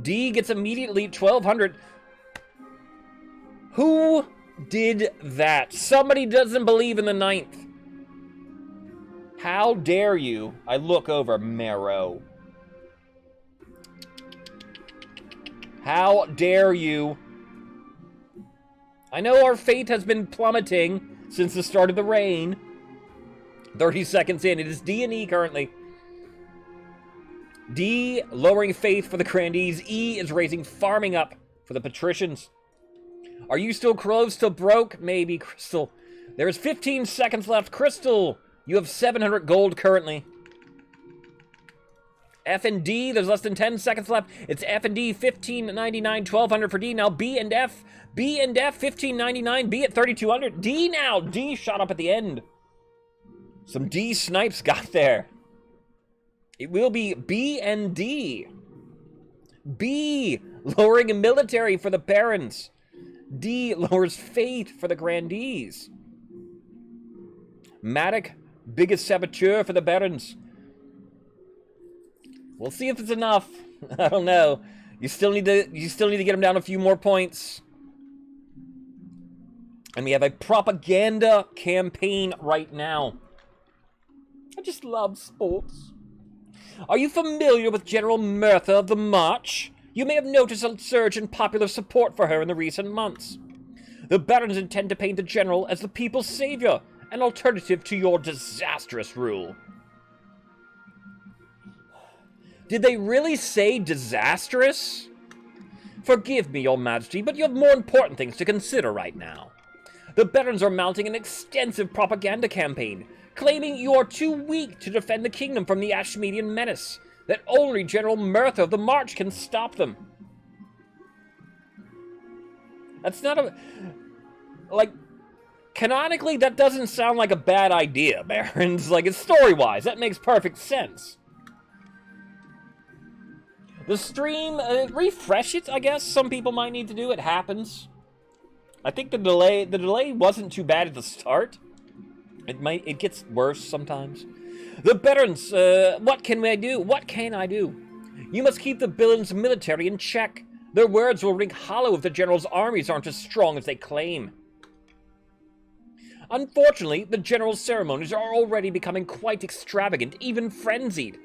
D gets immediately 1,200. Who did that? Somebody doesn't believe in the 9th. How dare you? I look over Marrow. How dare you? I know our fate has been plummeting since the start of the reign. 30 seconds in. It is D and E currently. D, lowering faith for the Grandees. E is raising farming up for the patricians. Are you still close to broke? Maybe, Crystal. There's 15 seconds left. Crystal, you have 700 gold currently. F and D, there's less than 10 seconds left. It's F and D, 1599, 1200 for D. Now B and F. B and F, 1599. B at 3200. D now. D shot up at the end. Some D snipes got there. It will be B and D. B, lowering a military for the barons. D lowers faith for the Grandees. Matic, biggest saboteur for the barons. We'll see if it's enough. I don't know. You still need to get them down a few more points. And we have a propaganda campaign right now. I just love sports. Are you familiar with General Mertha of the March? You may have noticed a surge in popular support for her in the recent months. The barons intend to paint the general as the people's savior, an alternative to your disastrous rule. Did they really say disastrous? Forgive me, your majesty, but you have more important things to consider right now. The barons are mounting an extensive propaganda campaign, claiming you are too weak to defend the kingdom from the Ashmedian menace, that only General Mertha of the March can stop them. That's not a... Like, canonically, that doesn't sound like a bad idea, barons. Like, it's story-wise, that makes perfect sense. The stream, refresh it, I guess. Some people might need to do. It happens. I think the delay wasn't too bad at the start. It gets worse sometimes. The barons, what can I do? What can I do? You must keep the villains' military in check. Their words will ring hollow if the general's armies aren't as strong as they claim. Unfortunately, the general's ceremonies are already becoming quite extravagant, even frenzied.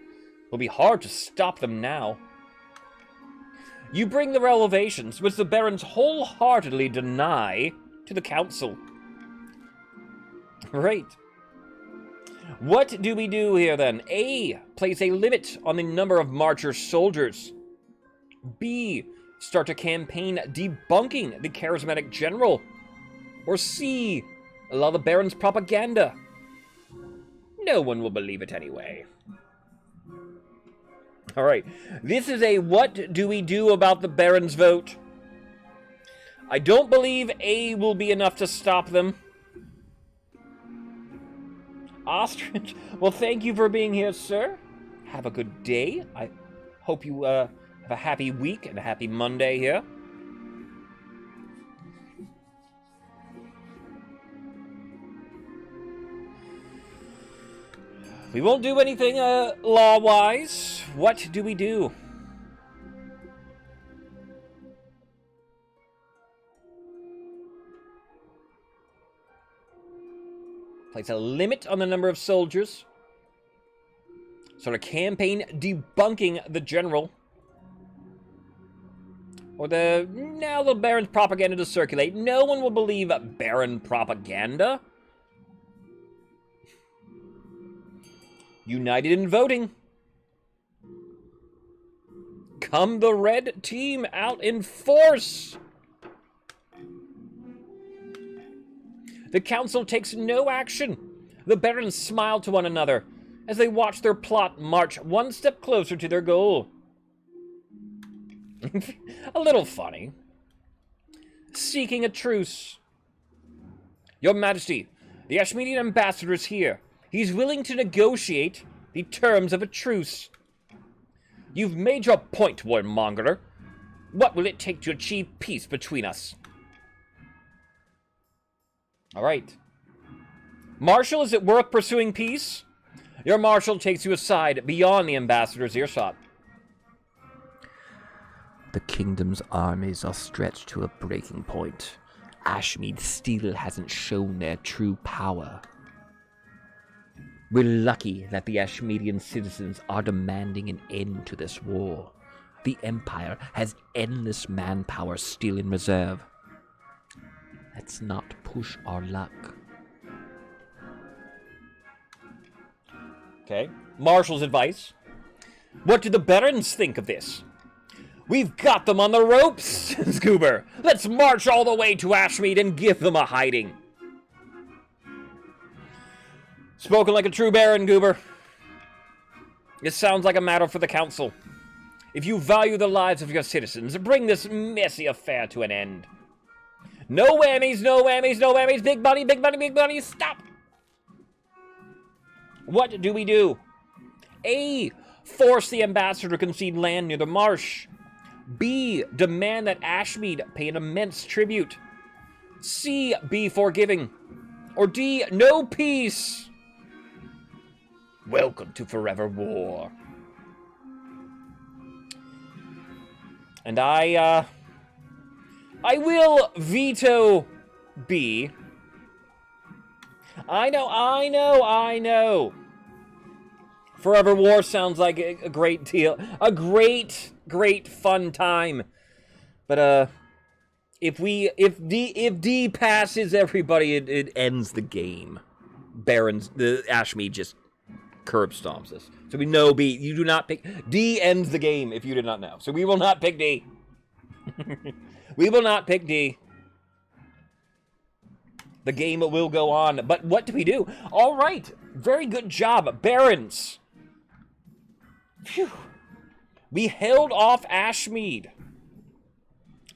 It'll be hard to stop them now. You bring the revelations, which the barons wholeheartedly deny, to the council. Right. What do we do here, then? A, place a limit on the number of marcher soldiers. B, Start a campaign debunking the charismatic general. Or C. Allow the Baron's propaganda. No one will believe it anyway. Alright, this is a what do we do about the Baron's vote? I don't believe A will be enough to stop them. Ostrich, well, thank you for being here, sir. Have a good day. I hope you have a happy week and a happy Monday here. We won't do anything law-wise. What do we do? Place a limit on the number of soldiers. Start a campaign debunking the general. Or now the Baron's propaganda to circulate. No one will believe Baron propaganda. United in voting. Come the red team out in force. The council takes no action. The barons smile to one another as they watch their plot march one step closer to their goal. A little funny. Seeking a truce. Your Majesty, the Ashmedian ambassador is here. He's willing to negotiate the terms of a truce. You've made your point, warmonger. What will it take to achieve peace between us? All right. Marshal, is it worth pursuing peace? Your marshal takes you aside beyond the ambassador's earshot. The kingdom's armies are stretched to a breaking point. Ashmead still hasn't shown their true power. We're lucky that the Ashmedian citizens are demanding an end to this war. The Empire has endless manpower still in reserve. Let's not push our luck. Okay. Marshal's advice. What do the barons think of this? We've got them on the ropes, Scoober. Let's march all the way to Ashmead and give them a hiding. Spoken like a true baron, Goober. This sounds like a matter for the council. If you value the lives of your citizens, bring this messy affair to an end. No whammies, no whammies, no whammies. Big money, big money, big money. Stop. What do we do? A. Force the ambassador to concede land near the marsh. B. Demand that Ashmead pay an immense tribute. C. Be forgiving. Or D. No peace. Welcome to forever war. And I will veto B. I know. Forever war sounds like a great deal. A great fun time. But if D passes everybody, it ends the game. The Ashmead just curb stomps us. So we know B. You do not pick D. Ends the game if you did not know. So we will not pick D. We will not pick D. The game will go on. But what do we do? All right. Very good job, barons. Phew. We held off Ashmead.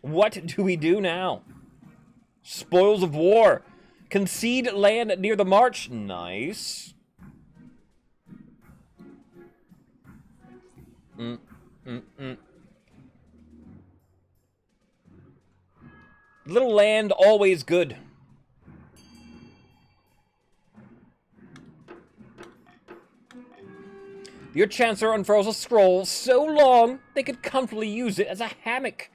What do we do now? Spoils of war. Concede land near the march. Nice. Little land, always good. Your Chancellor unfurls a scroll so long they could comfortably use it as a hammock.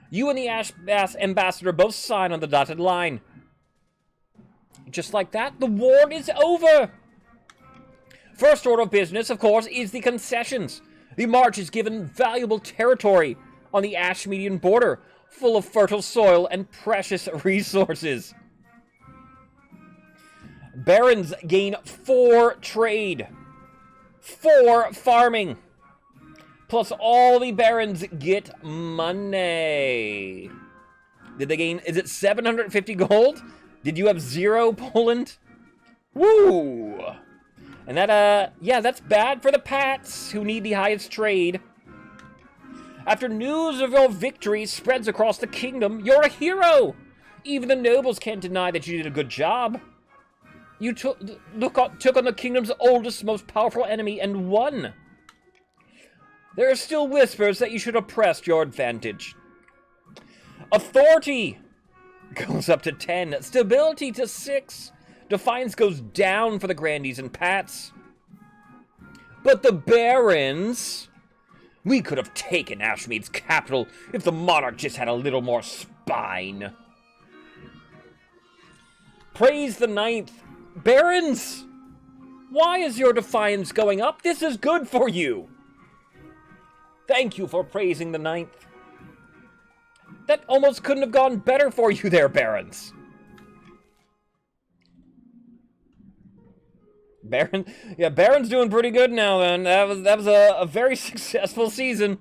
You and the ambassador both sign on the dotted line. Just like that, the war is over. First order of business, of course, is the concessions. The march is given valuable territory on the Ashmedian border, full of fertile soil and precious resources. Barons gain 4 trade, 4 farming, Plus all the barons get money. Did they gain, is it 750 gold? Did you have 0, Poland? Woo! And that, yeah, that's bad for the Pats, who need the highest trade. After news of your victory spreads across the kingdom, you're a hero! Even the nobles can't deny that you did a good job. You took on the kingdom's oldest, most powerful enemy and won. There are still whispers that you should have pressed your advantage. Authority goes up to 10. Stability to 6. Defiance goes down for the Grandees and Pats. But the Barons... We could have taken Ashmead's capital if the monarch just had a little more spine. Praise the 9th. Barons! Why is your defiance going up? This is good for you. Thank you for praising the 9th. That almost couldn't have gone better for you there, Barons. Baron's doing pretty good now, then. That was a very successful season.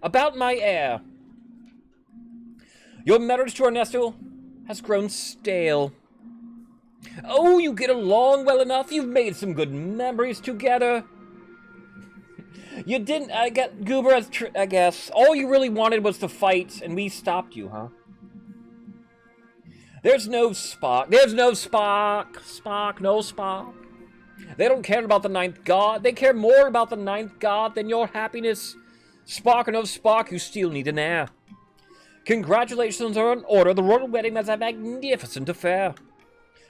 About my heir. Your marriage to Ernesto has grown stale. Oh, you get along well enough. You've made some good memories together. You didn't, I got Goober as, I guess. All you really wanted was to fight, and we stopped you, huh? There's no Spock. There's no Spock. Spock, no Spock. They don't care about the 9th god. They care more about the 9th god than your happiness. Spock or no Spock, you still need an heir. Congratulations are in order. The royal wedding is a magnificent affair.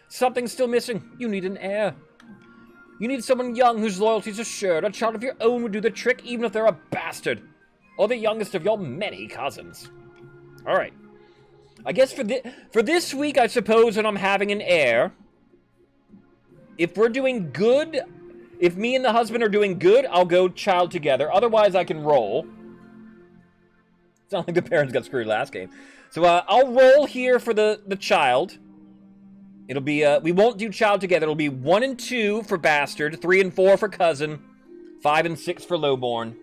Something's still missing. You need an heir. You need someone young whose loyalty is assured. A child of your own would do the trick, even if they're a bastard. Or the youngest of your many cousins. Alright. I guess for this week, I suppose, when I'm having an heir, if we're doing good, if me and the husband are doing good, I'll go child together. Otherwise, I can roll. It's not like the parents got screwed last game. So I'll roll here for the child. It'll be, we won't do child together. It'll be 1 and 2 for bastard, 3 and 4 for cousin, 5 and 6 for lowborn.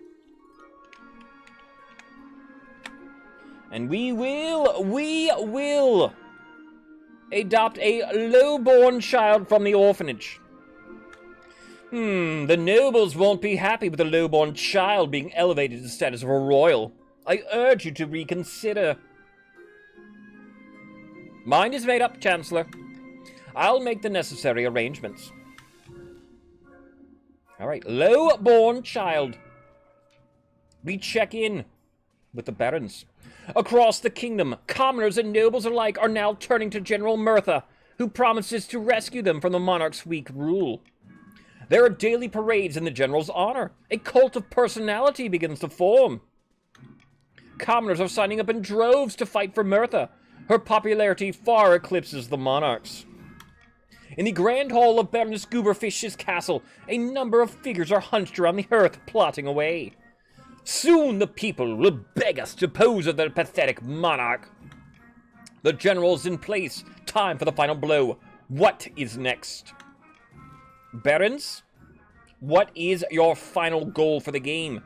And we will adopt a lowborn child from the orphanage. The nobles won't be happy with a lowborn child being elevated to the status of a royal. I urge you to reconsider. Mind is made up, Chancellor. I'll make the necessary arrangements. Alright, lowborn child. We check in with the barons. Across the kingdom, commoners and nobles alike are now turning to General Murtha, who promises to rescue them from the monarch's weak rule. There are daily parades in the general's honor. A cult of personality begins to form. Commoners are signing up in droves to fight for Murtha. Her popularity far eclipses the monarch's. In the grand hall of Baroness Gooberfish's castle, a number of figures are hunched around the hearth, plotting away. Soon the people will beg us to pose as their pathetic monarch. The general's in place. Time for the final blow. What is next? Barons, what is your final goal for the game?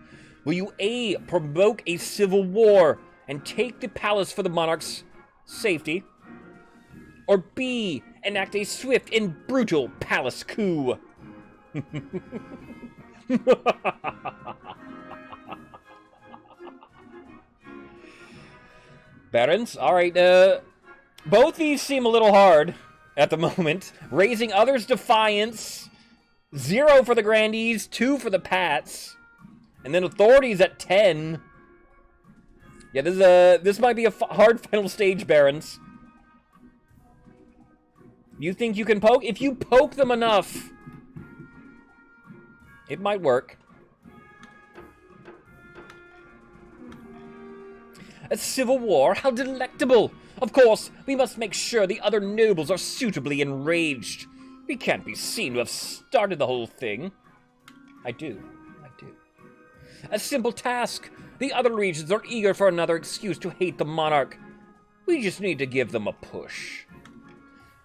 Will you A, provoke a civil war and take the palace for the monarch's safety? Or B, enact a swift and brutal palace coup? Barons, alright, both these seem a little hard at the moment. Raising others' defiance, 0 for the Grandees, 2 for the Pats, and then authorities at 10. Yeah, this might be a hard final stage, Barons. You think you can poke? If you poke them enough, it might work. A civil war? How delectable! Of course, we must make sure the other nobles are suitably enraged. We can't be seen to have started the whole thing. I do. A simple task. The other regions are eager for another excuse to hate the monarch. We just need to give them a push.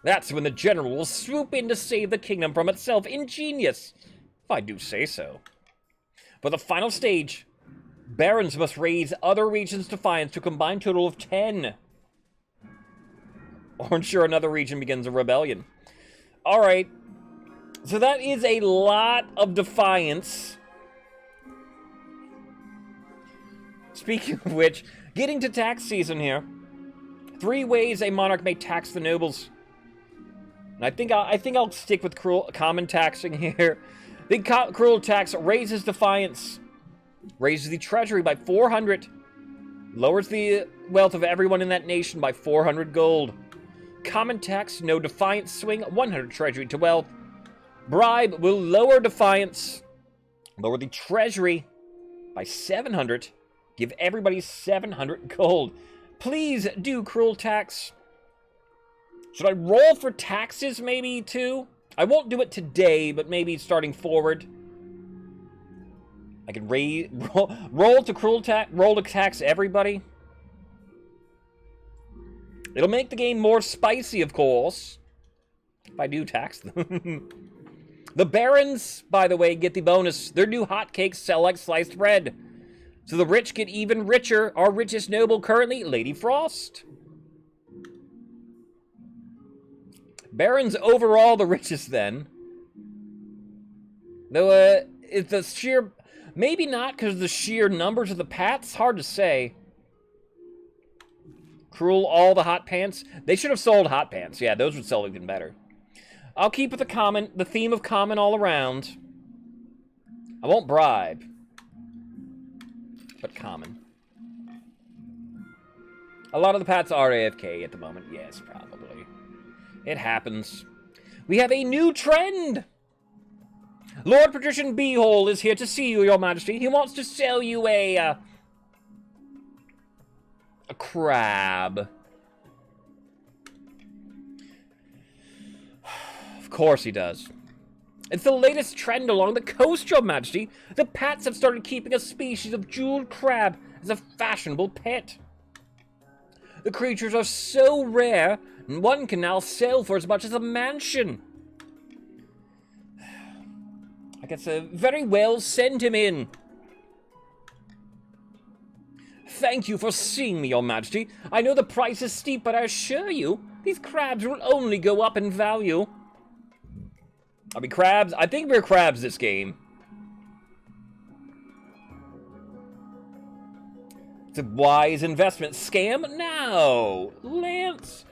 That's when the general will swoop in to save the kingdom from itself. Ingenious, if I do say so. For the final stage, barons must raise other regions' defiance to a combined total of 10. Or ensure another region begins a rebellion. Alright. So that is a lot of defiance. Speaking of which, getting to tax season here. 3 ways a monarch may tax the nobles. And I think I'll stick with common taxing here. The cruel tax raises defiance, raises the treasury by 400, lowers the wealth of everyone in that nation by 400 gold. Common tax, no defiance swing, 100 treasury to wealth. Bribe will lower defiance, lower the treasury by 700, give everybody 700 gold. Please do cruel tax. Should I roll for taxes maybe too? I won't do it today, but maybe starting forward. I can roll to tax everybody. It'll make the game more spicy, of course, if I do tax them. The barons, by the way, get the bonus. Their new hotcakes sell like sliced bread. So the rich get even richer. Our richest noble currently, Lady Frost. Barons overall the richest then. Though, it's the sheer... Maybe not because of the sheer numbers of the pats. Hard to say. Cruel all the hot pants. They should have sold hot pants. Yeah, those would sell even better. I'll keep with the theme of common all around. I won't bribe. But common. A lot of the pats are AFK at the moment. Yes, probably. It happens. We have a new trend! Lord Patrician Beehole is here to see you, Your Majesty. He wants to sell you a crab. Of course he does. It's the latest trend along the coast, Your Majesty. The Pats have started keeping a species of jeweled crab as a fashionable pet. The creatures are so rare, and one can now sell for as much as a mansion. I guess very well, send him in. Thank you for seeing me, Your Majesty. I know the price is steep, but I assure you, these crabs will only go up in value. Are we crabs? I think we're crabs this game. It's a wise investment. Scam? No. Lance.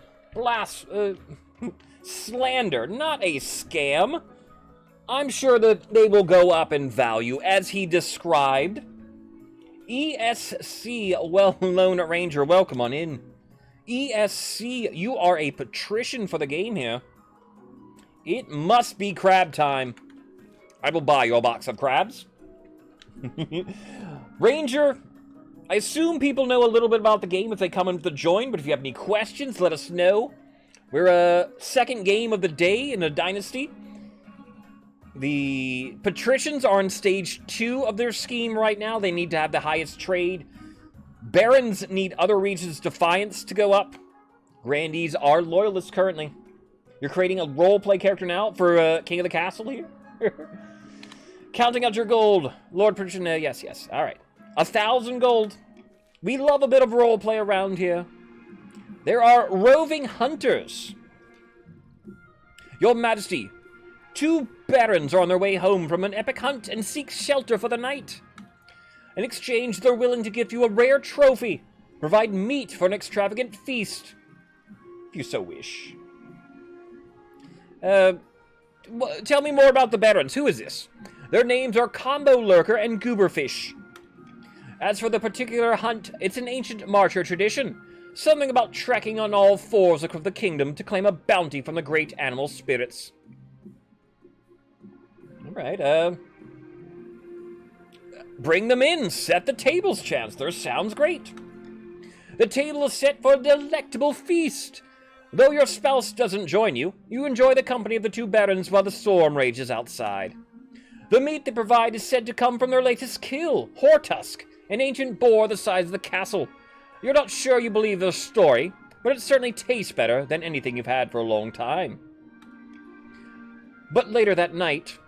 Slander. Not a scam. I'm sure that they will go up in value, as he described. ESC, well-known ranger, welcome on in. ESC, you are a patrician for the game here. It must be crab time. I will buy your box of crabs. Ranger, I assume people know a little bit about the game if they come in to join, but if you have any questions, let us know. We're a second game of the day in a dynasty. The patricians are on stage 2 of their scheme right now. They need to have the highest trade. Barons need other regions' defiance to go up. Grandees are loyalists currently. You're creating a roleplay character now for King of the Castle here? Counting out your gold. Lord Patrician, yes, yes. All right. 1,000 gold. We love a bit of roleplay around here. There are roving hunters. Your Majesty, 2 barons are on their way home from an epic hunt and seek shelter for the night. In exchange, they're willing to give you a rare trophy, provide meat for an extravagant feast, if you so wish. Tell me more about the barons. Who is this? Their names are Combo Lurker and Gooberfish. As for the particular hunt, it's an ancient marcher tradition. Something about trekking on all 4s across the kingdom to claim a bounty from the great animal spirits. Alright, bring them in. Set the tables, Chancellor. Sounds great. The table is set for a delectable feast. Though your spouse doesn't join you, you enjoy the company of the 2 barons while the storm rages outside. The meat they provide is said to come from their latest kill, Hortusk, an ancient boar the size of the castle. You're not sure you believe their story, but it certainly tastes better than anything you've had for a long time. But later that night,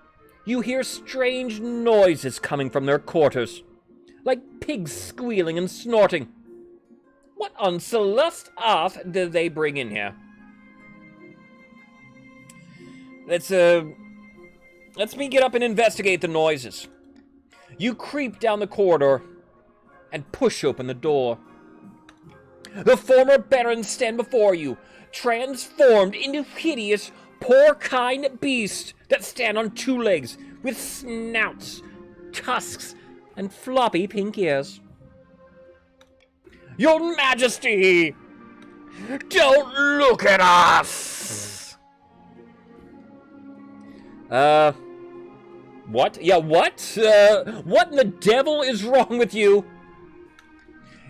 you hear strange noises coming from their quarters, like pigs squealing and snorting. What on Celeste earth did they bring in here? Let's me get up and investigate the noises. You creep down the corridor and push open the door. The former barons stand before you, transformed into hideous, porcine beasts that stand on two legs with snouts, tusks, and floppy pink ears. Your Majesty! Don't look at us! What? Yeah, what? What in the devil is wrong with you?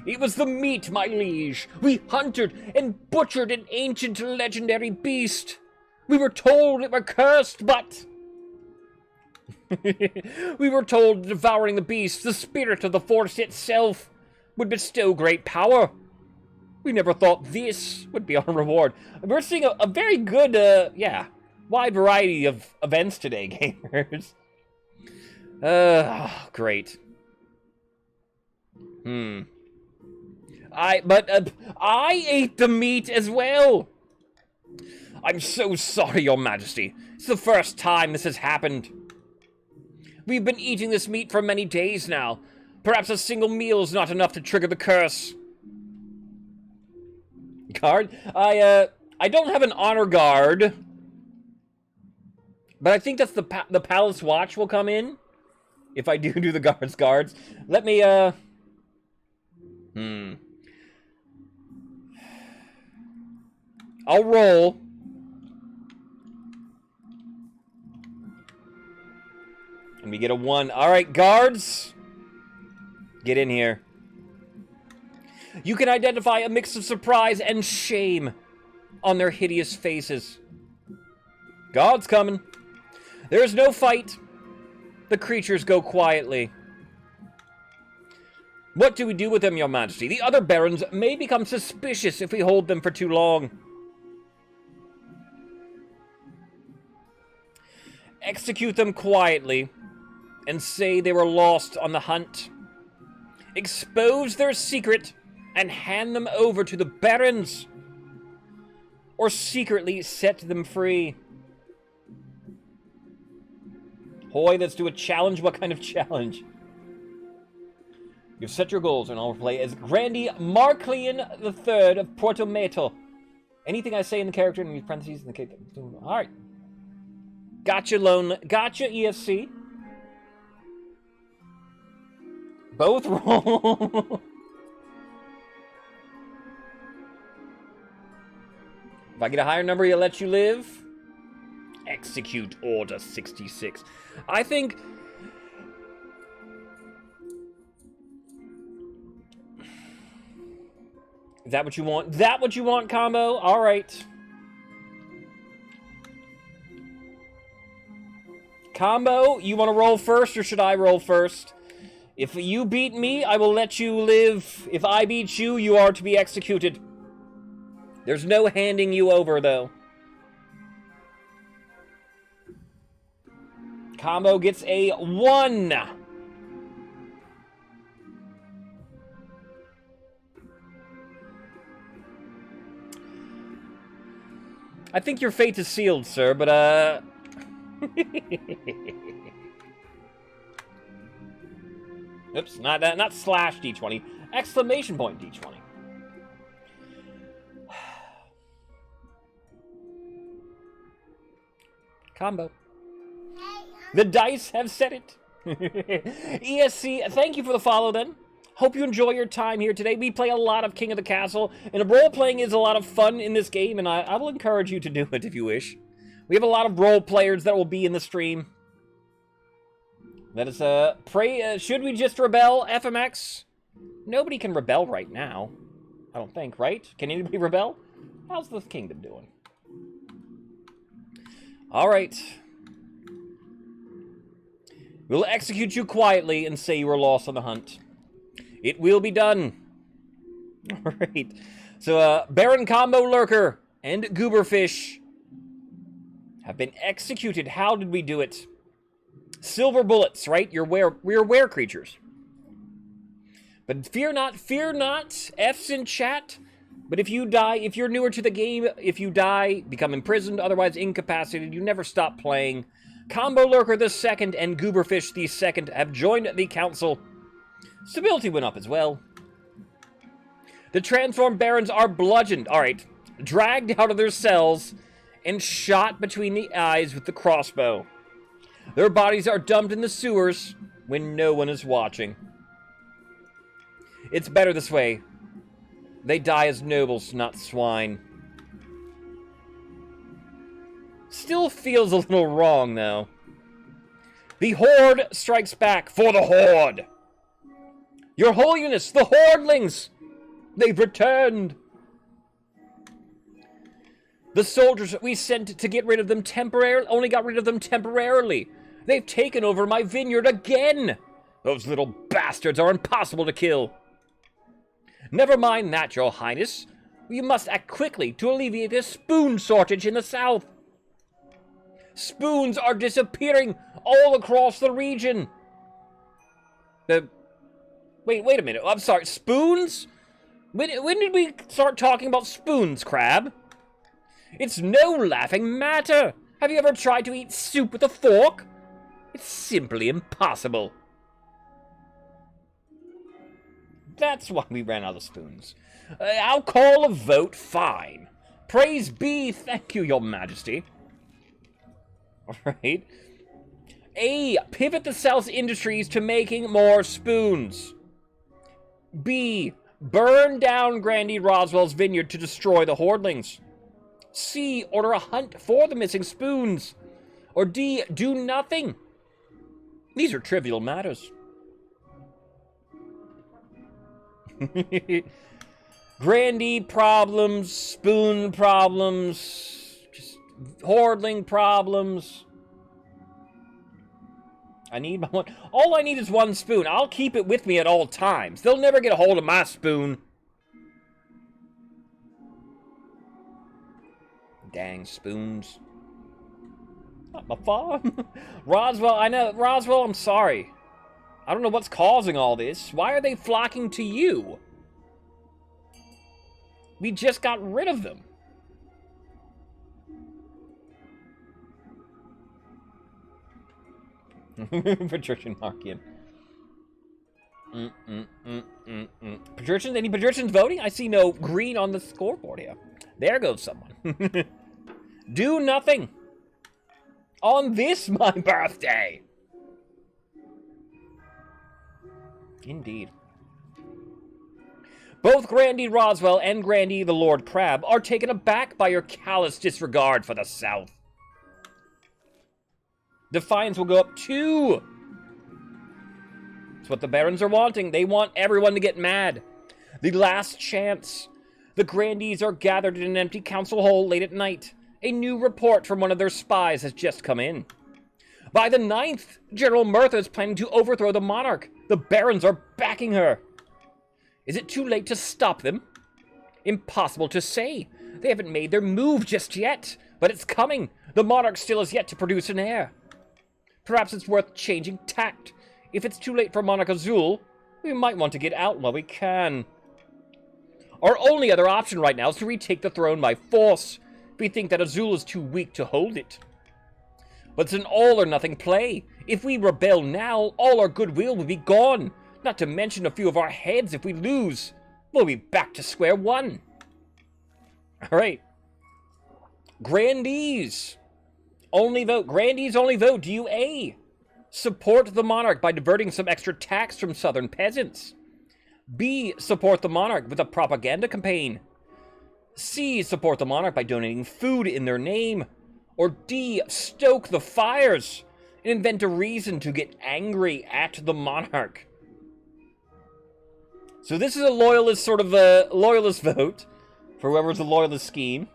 It was the meat, my liege. We hunted and butchered an ancient legendary beast. We were told it were cursed, but... we were told devouring the beast, the spirit of the force itself, would bestow great power. We never thought this would be our reward. We're seeing a very good, wide variety of events today, gamers. Great. I ate the meat as well. I'm so sorry, Your Majesty. It's the first time this has happened. We've been eating this meat for many days now. Perhaps a single meal is not enough to trigger the curse. Guard? I don't have an honor guard. But I think that's the palace watch will come in. If I do the guards. Let me, I'll roll. And we get a 1. Alright, guards. Get in here. You can identify a mix of surprise and shame on their hideous faces. Guards coming. There is no fight. The creatures go quietly. What do we do with them, Your Majesty? The other barons may become suspicious if we hold them for too long. Execute them quietly and say they were lost on the hunt. Expose their secret and hand them over to the barons. Or secretly set them free. Hoy, let's do a challenge. What kind of challenge? You've set your goals and I'll play as Grandee Marclian III of Porto Meto. Anything I say in the character in these parentheses in the case. Alright. Gotcha, Gotcha, ESC. Both roll. If I get a higher number, he'll let you live. Execute Order 66. I think... Is that what you want? That what you want, combo? Alright. Combo, you want to roll first, or should I roll first? If you beat me, I will let you live. If I beat you, you are to be executed. There's no handing you over, though. Combo gets a 1. I think your fate is sealed, sir, but, Oops, not slash D20. Exclamation point D20. Combo. The dice have said it. ESC, thank you for the follow, then. Hope you enjoy your time here today. We play a lot of King of the Castle, and role-playing is a lot of fun in this game, and I will encourage you to do it if you wish. We have a lot of role players that will be in the stream. Let us, pray, should we just rebel, FMX? Nobody can rebel right now. I don't think, right? Can anybody rebel? How's the kingdom doing? Alright. We'll execute you quietly and say you were lost on the hunt. It will be done. Alright. So, Baron Combo Lurker and Gooberfish have been executed. How did we do it? Silver bullets, right? We're were creatures. But fear not, F's in chat. But if you die, if you're newer to the game, if you die, become imprisoned, otherwise incapacitated, you never stop playing. Combo Lurker the Second and Gooberfish the Second have joined the council. Stability went up as well. The transformed barons are bludgeoned, alright, dragged out of their cells and shot between the eyes with the crossbow. Their bodies are dumped in the sewers when no one is watching. It's better this way. They die as nobles, not swine. Still feels a little wrong, though. The Horde strikes back for the Horde. Your Holiness, the Hordelings! They've returned. The soldiers we sent to get rid of them only got rid of them temporarily. They've taken over my vineyard again. Those little bastards are impossible to kill. Never mind that, Your Highness. We must act quickly to alleviate the spoon shortage in the south. Spoons are disappearing all across the region. Wait a minute. I'm sorry. Spoons? When did we start talking about spoons, Crab? It's no laughing matter. Have you ever tried to eat soup with a fork? It's simply impossible. That's why we ran out of spoons. I'll call a vote fine. Praise be, thank you, Your Majesty. Alright. A. Pivot the South's industries to making more spoons. B. Burn down Grandee Roswell's vineyard to destroy the Hordelings. C. Order a hunt for the missing spoons. Or D. Do nothing. These are trivial matters. Grandee problems, spoon problems, just Hordeling problems. I need my one. All I need is one spoon. I'll keep it with me at all times. They'll never get a hold of my spoon. Dang spoons. Not my farm. Roswell, I know. Roswell, I'm sorry. I don't know what's causing all this. Why are they flocking to you? We just got rid of them. Patrician Markian. Patricians? Any patricians voting? I see no green on the scoreboard here. There goes someone. Do nothing. On this, my birthday. Indeed. Both Grandee Roswell and Grandee the Lord Crab are taken aback by your callous disregard for the South. Defiance will go up 2. That's what the Barons are wanting. They want everyone to get mad. The last chance. The Grandees are gathered in an empty council hall late at night. A new report from one of their spies has just come in. By the 9th, General Murtha is planning to overthrow the monarch. The Barons are backing her. Is it too late to stop them? Impossible to say. They haven't made their move just yet, but it's coming. The monarch still has yet to produce an heir. Perhaps it's worth changing tact. If it's too late for Monarch Azul, we might want to get out while we can. Our only other option right now is to retake the throne by force. We think that Azul is too weak to hold it. But it's an all-or-nothing play. If we rebel now, all our goodwill will be gone. Not to mention a few of our heads if we lose. We'll be back to square one. Alright. Grandees. Only vote. Grandees only vote. Do you A? Support the monarch by diverting some extra tax from southern peasants. B. Support the monarch with a propaganda campaign. C. Support the monarch by donating food in their name. Or D. Stoke the fires and invent a reason to get angry at the monarch. So this is a loyalist sort of a loyalist vote for whoever's a loyalist scheme.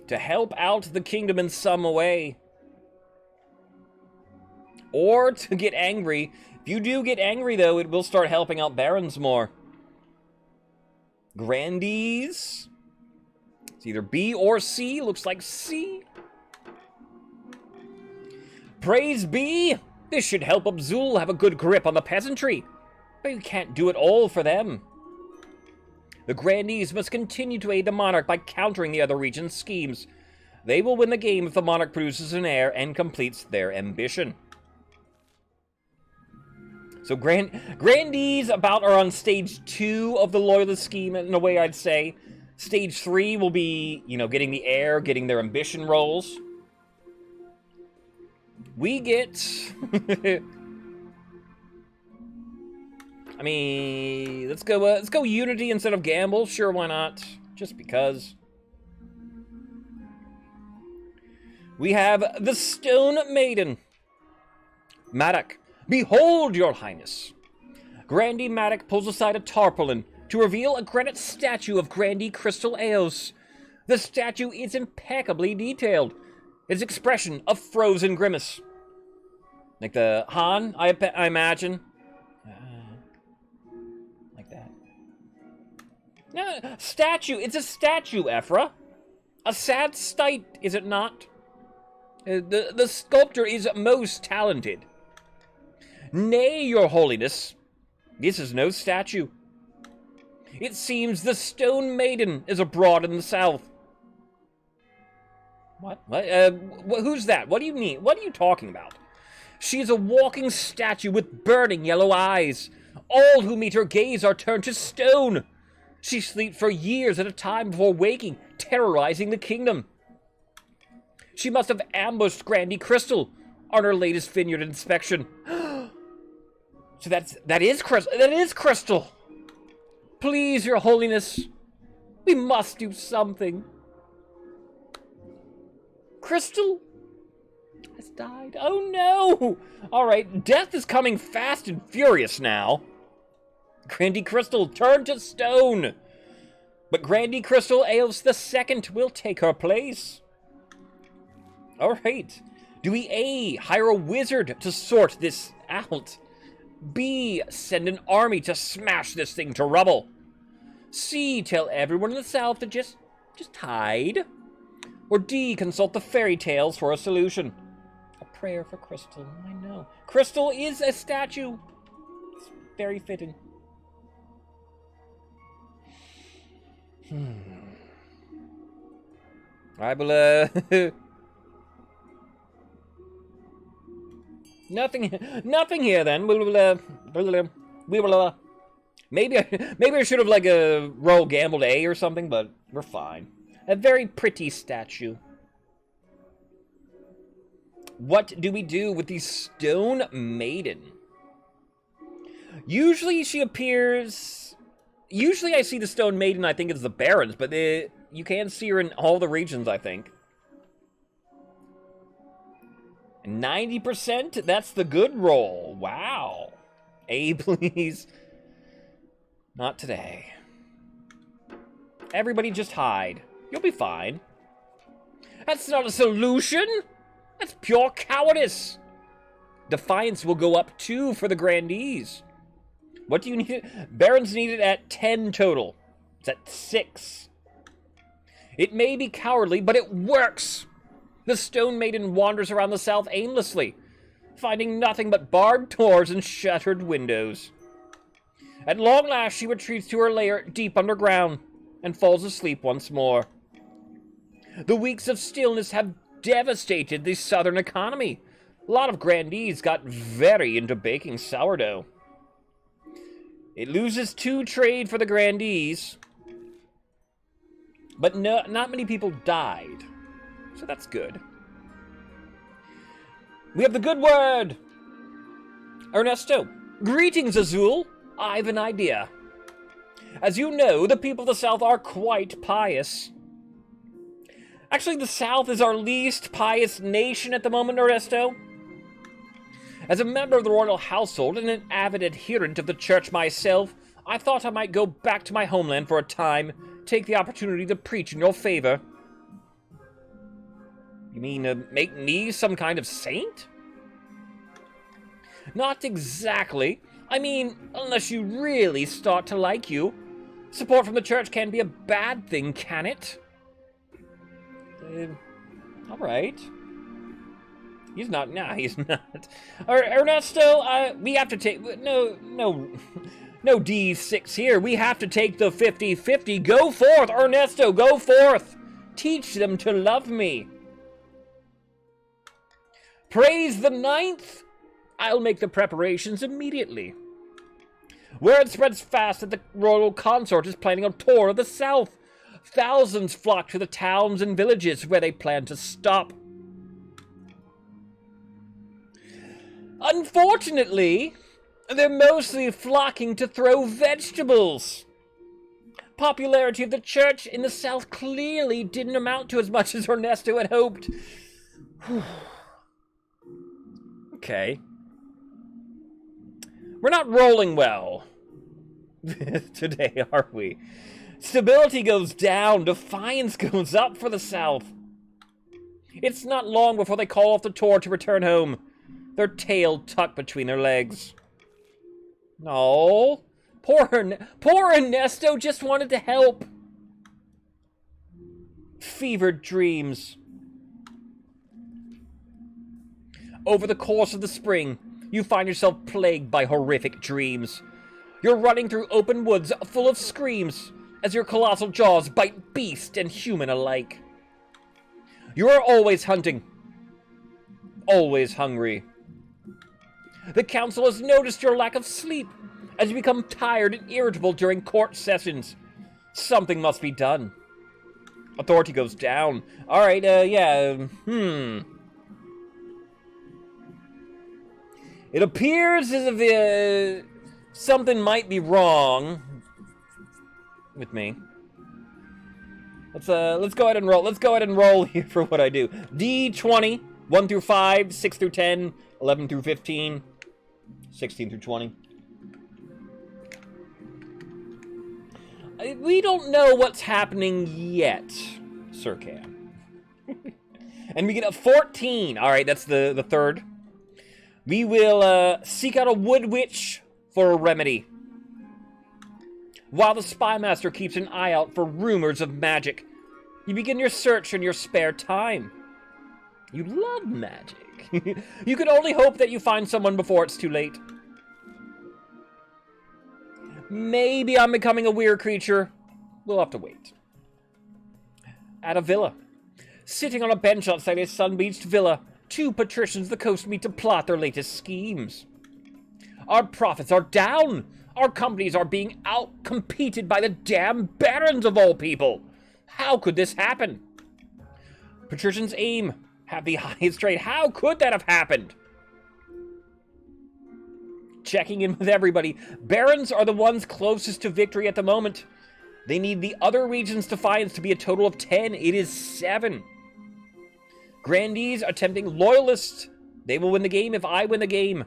To help out the kingdom in some way. Or to get angry. If you do get angry, though, it will start helping out barons more. Grandees. It's either B or C. Looks like C. Praise be! This should help Abzul have a good grip on the peasantry. But you can't do it all for them. The Grandees must continue to aid the monarch by countering the other region's schemes. They will win the game if the monarch produces an heir and completes their ambition. So Grandees about are on stage 2 of the loyalist scheme in a way, I'd say. Stage 3 will be, getting the heir, getting their ambition rolls. We get... I mean, let's go unity instead of gamble. Sure, why not? Just because. We have the Stone Maiden. Maddock, behold, your highness. Grandee Maddock pulls aside a tarpaulin to reveal a granite statue of Grandee Crystal Eos. The statue is impeccably detailed. Its expression a frozen grimace. Like the Han, I imagine. Like that. No, statue. It's a statue, Ephra. A sad sight, is it not? The sculptor is most talented. Nay, your holiness, this is no statue. It seems the Stone Maiden is abroad in the south. What? Who's that? What do you mean? What are you talking about? She is a walking statue with burning yellow eyes. All who meet her gaze are turned to stone. She sleeps for years at a time before waking, terrorizing the kingdom. She must have ambushed Grandee Crystal on her latest vineyard inspection. So that is Crystal. Please, your holiness, we must do something. Crystal has died. Oh no! Alright, death is coming fast and furious now. Grandee Crystal turned to stone. But Grandee Crystal Eos II will take her place. Alright. Do we A, hire a wizard to sort this out? B, send an army to smash this thing to rubble? C, tell everyone in the south to just hide? Or D, consult the fairy tales for a solution? A prayer for Crystal, I know. Crystal is a statue. It's very fitting. I will, Nothing here then. We will, maybe I should have roll gambled A or something, but we're fine. A very pretty statue. What do we do with the Stone Maiden? Usually she appears... Usually I see the Stone Maiden, I think it's the Barons, but you can see her in all the regions, I think. 90%? That's the good roll. Wow. A, please. Not today. Everybody just hide. You'll be fine. That's not a solution. That's pure cowardice. Defiance will go up 2 for the Grandees. What do you need? Barons need it at 10 total. It's at 6. It may be cowardly, but it works. The Stone Maiden wanders around the south aimlessly, finding nothing but barbed doors and shuttered windows. At long last, she retreats to her lair deep underground and falls asleep once more. The weeks of stillness have devastated the southern economy. A lot of Grandees got very into baking sourdough. It loses 2 trade for the Grandees, but not many people died. So that's good. We have the good word! Ernesto. Greetings, Azul. I've an idea. As you know, the people of the South are quite pious. Actually, the South is our least pious nation at the moment, Ernesto. As a member of the royal household and an avid adherent of the church myself, I thought I might go back to my homeland for a time, take the opportunity to preach in your favor. You mean, make me some kind of saint? Not exactly. I mean, unless you really start to like you. Support from the church can't be a bad thing, can it? Alright. He's not. Nah, he's not. Ernesto, we have to take... No D6 here. We have to take the 50-50. Go forth, Ernesto, go forth. Teach them to love me. Praise the 9th. I'll make the preparations immediately. Word spreads fast that the royal consort is planning a tour of the south. Thousands flock to the towns and villages where they plan to stop. Unfortunately, they're mostly flocking to throw vegetables. Popularity of the church in the south clearly didn't amount to as much as Ernesto had hoped. Okay. We're not rolling well today, are we? Stability goes down, defiance goes up for the south. It's not long before they call off the tour to return home, their tail tucked between their legs. No, poor Ernesto just wanted to help. Fevered dreams. Over the course of the spring, you find yourself plagued by horrific dreams. You're running through open woods full of screams as your colossal jaws bite beast and human alike. You are always hunting, always hungry. The council has noticed your lack of sleep as you become tired and irritable during court sessions. Something must be done. Authority goes down. Alright, It appears as if something might be wrong with me. Let's go ahead and roll. Let's go ahead and roll here for what I do. D20, 1 through 5, 6 through 10, 11 through 15, 16 through 20. We don't know what's happening yet, Sir Cam. And we get a 14. All right, that's the third. We will seek out a wood witch for a remedy, while the spymaster keeps an eye out for rumors of magic. You begin your search in your spare time. You love magic. You can only hope that you find someone before it's too late. Maybe I'm becoming a weird creature. We'll have to wait. At a villa. Sitting on a bench outside a sun-beached villa, two patricians of the coast meet to plot their latest schemes. Our profits are down. Our companies are being out-competed by the damn barons of all people. How could this happen? Patricians aim. Have the highest trade. How could that have happened? Checking in with everybody. Barons are the ones closest to victory at the moment. They need the other region's defiance to be a total of 10. It is 7. Grandees are tempting loyalists. They will win the game if I win the game.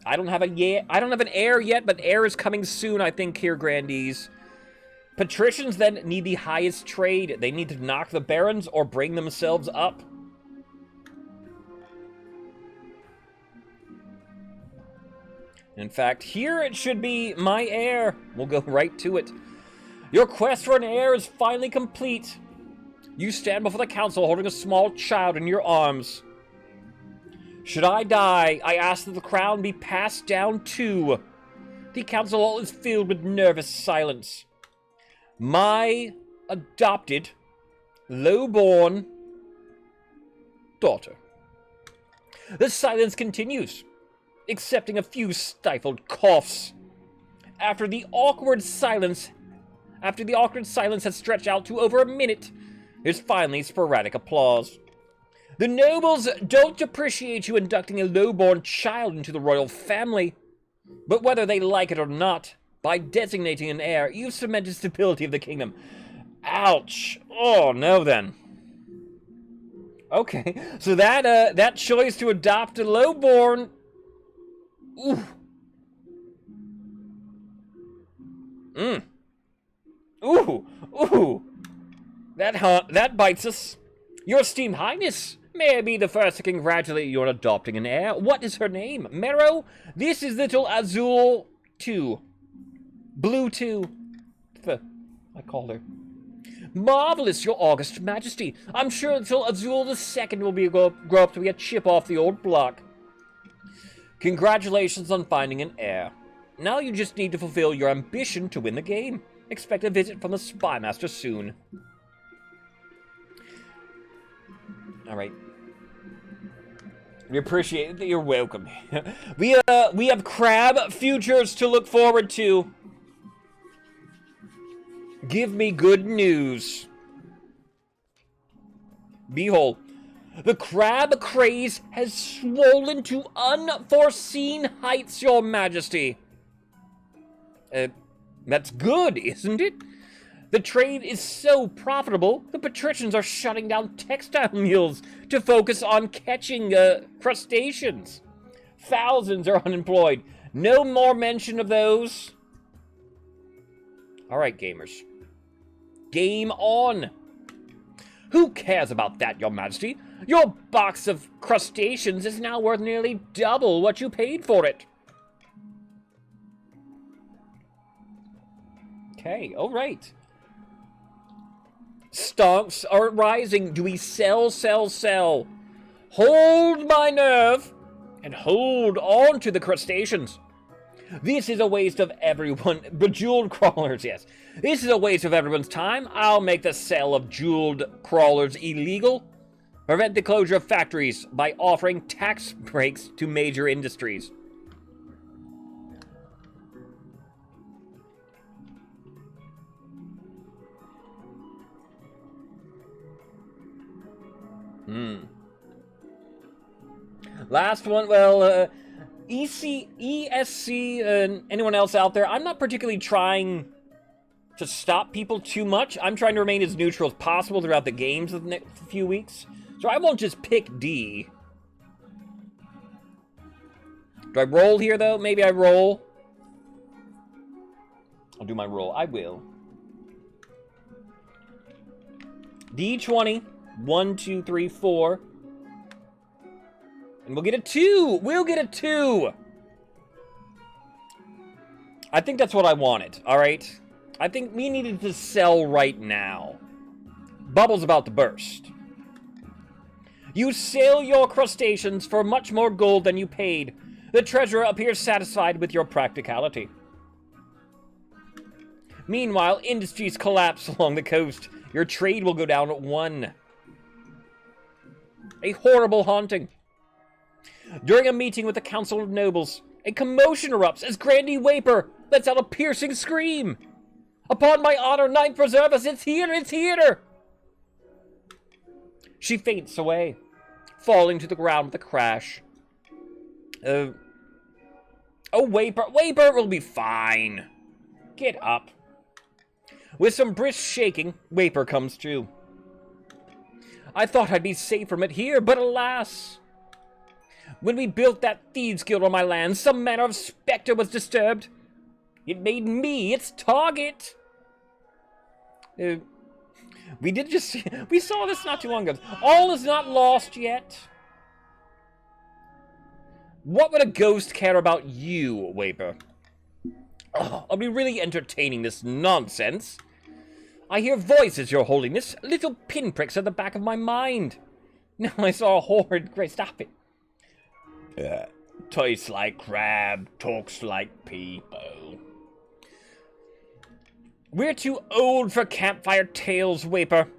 I don't have an heir yet, but heir is coming soon, I think, here, Grandees. Patricians then need the highest trade. They need to knock the barons or bring themselves up. In fact, here it should be my heir. We'll go right to it. Your quest for an heir is finally complete. You stand before the council holding a small child in your arms. Should I die, I ask that the crown be passed down to. The council hall is filled with nervous silence. My adopted, low-born daughter. The silence continues, excepting a few stifled coughs. After the awkward silence has stretched out to over a minute, there's finally sporadic applause. The nobles don't appreciate you inducting a low-born child into the royal family. But whether they like it or not, by designating an heir, you've cemented stability of the kingdom. Ouch. Oh, no then. Okay, so that choice to adopt a low-born... Ooh. Ooh. That bites us. Your esteemed highness, may I be the first to congratulate you on adopting an heir. What is her name? Mero? This is little Azul 2. Blue 2. I called her. Marvelous, your august majesty. I'm sure until Azul II will grow up to be a chip off the old block. Congratulations on finding an heir. Now you just need to fulfill your ambition to win the game. Expect a visit from the Spy Master soon. Alright. We appreciate that. You're welcome. we have crab futures to look forward to. Give me good news. Behold, the crab craze has swollen to unforeseen heights, your majesty. That's good, isn't it? The trade is so profitable, the patricians are shutting down textile mills to focus on catching crustaceans. Thousands are unemployed. No more mention of those. All right, gamers. Game on. Who cares about that, your majesty? Your box of crustaceans is now worth nearly double what you paid for it. Okay, all right. Stonks are rising. Do we sell, sell, sell? Hold my nerve and hold on to the crustaceans. This is a waste of everyone. Bejeweled crawlers, yes. This is a waste of everyone's time. I'll make the sale of jeweled crawlers illegal. Prevent the closure of factories by offering tax breaks to major industries. Last one, well, ESC, and anyone else out there, I'm not particularly trying to stop people too much. I'm trying to remain as neutral as possible throughout the games of the next few weeks. So I won't just pick D. Do I roll here, though? Maybe I roll. I'll do my roll. I will. D20. 1, 2, 3, 4. And we'll get a 2. We'll get a 2. I think that's what I wanted, all right? I think we needed to sell right now. Bubble's about to burst. You sell your crustaceans for much more gold than you paid. The treasurer appears satisfied with your practicality. Meanwhile, industries collapse along the coast. Your trade will go down at 1. A horrible haunting. During a meeting with the Council of Nobles, a commotion erupts as Grandee Waper lets out a piercing scream. Upon my honor, Ninth preserve us, it's here, it's here! She faints away, falling to the ground with a crash. Oh, Waper will be fine. Get up. With some brisk shaking, Waper comes to. I thought I'd be safe from it here, but alas! When we built that thieves' guild on my land, some manner of specter was disturbed. It made me its target. We saw this not too long ago. All is not lost yet. What would a ghost care about you, Waper? Oh, I'll be really entertaining this nonsense. I hear voices, your holiness, little pinpricks at the back of my mind. Now I saw a horrid gray. Stop it. Tastes like crab, talks like people. We're too old for campfire tales, Waper.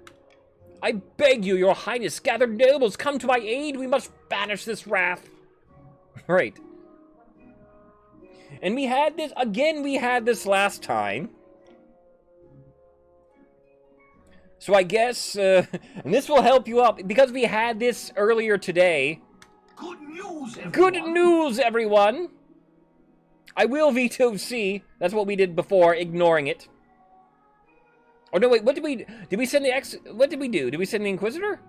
I beg you, your highness, gather nobles, come to my aid. We must banish this wrath. Right. And we had this, again, we had this last time. So I guess, and this will help you out, because we had this earlier today. Good news, everyone. Good news, everyone! I will veto C. That's what we did before, ignoring it. Oh, no, wait, what did we send the what did we do? Did we send the Inquisitor?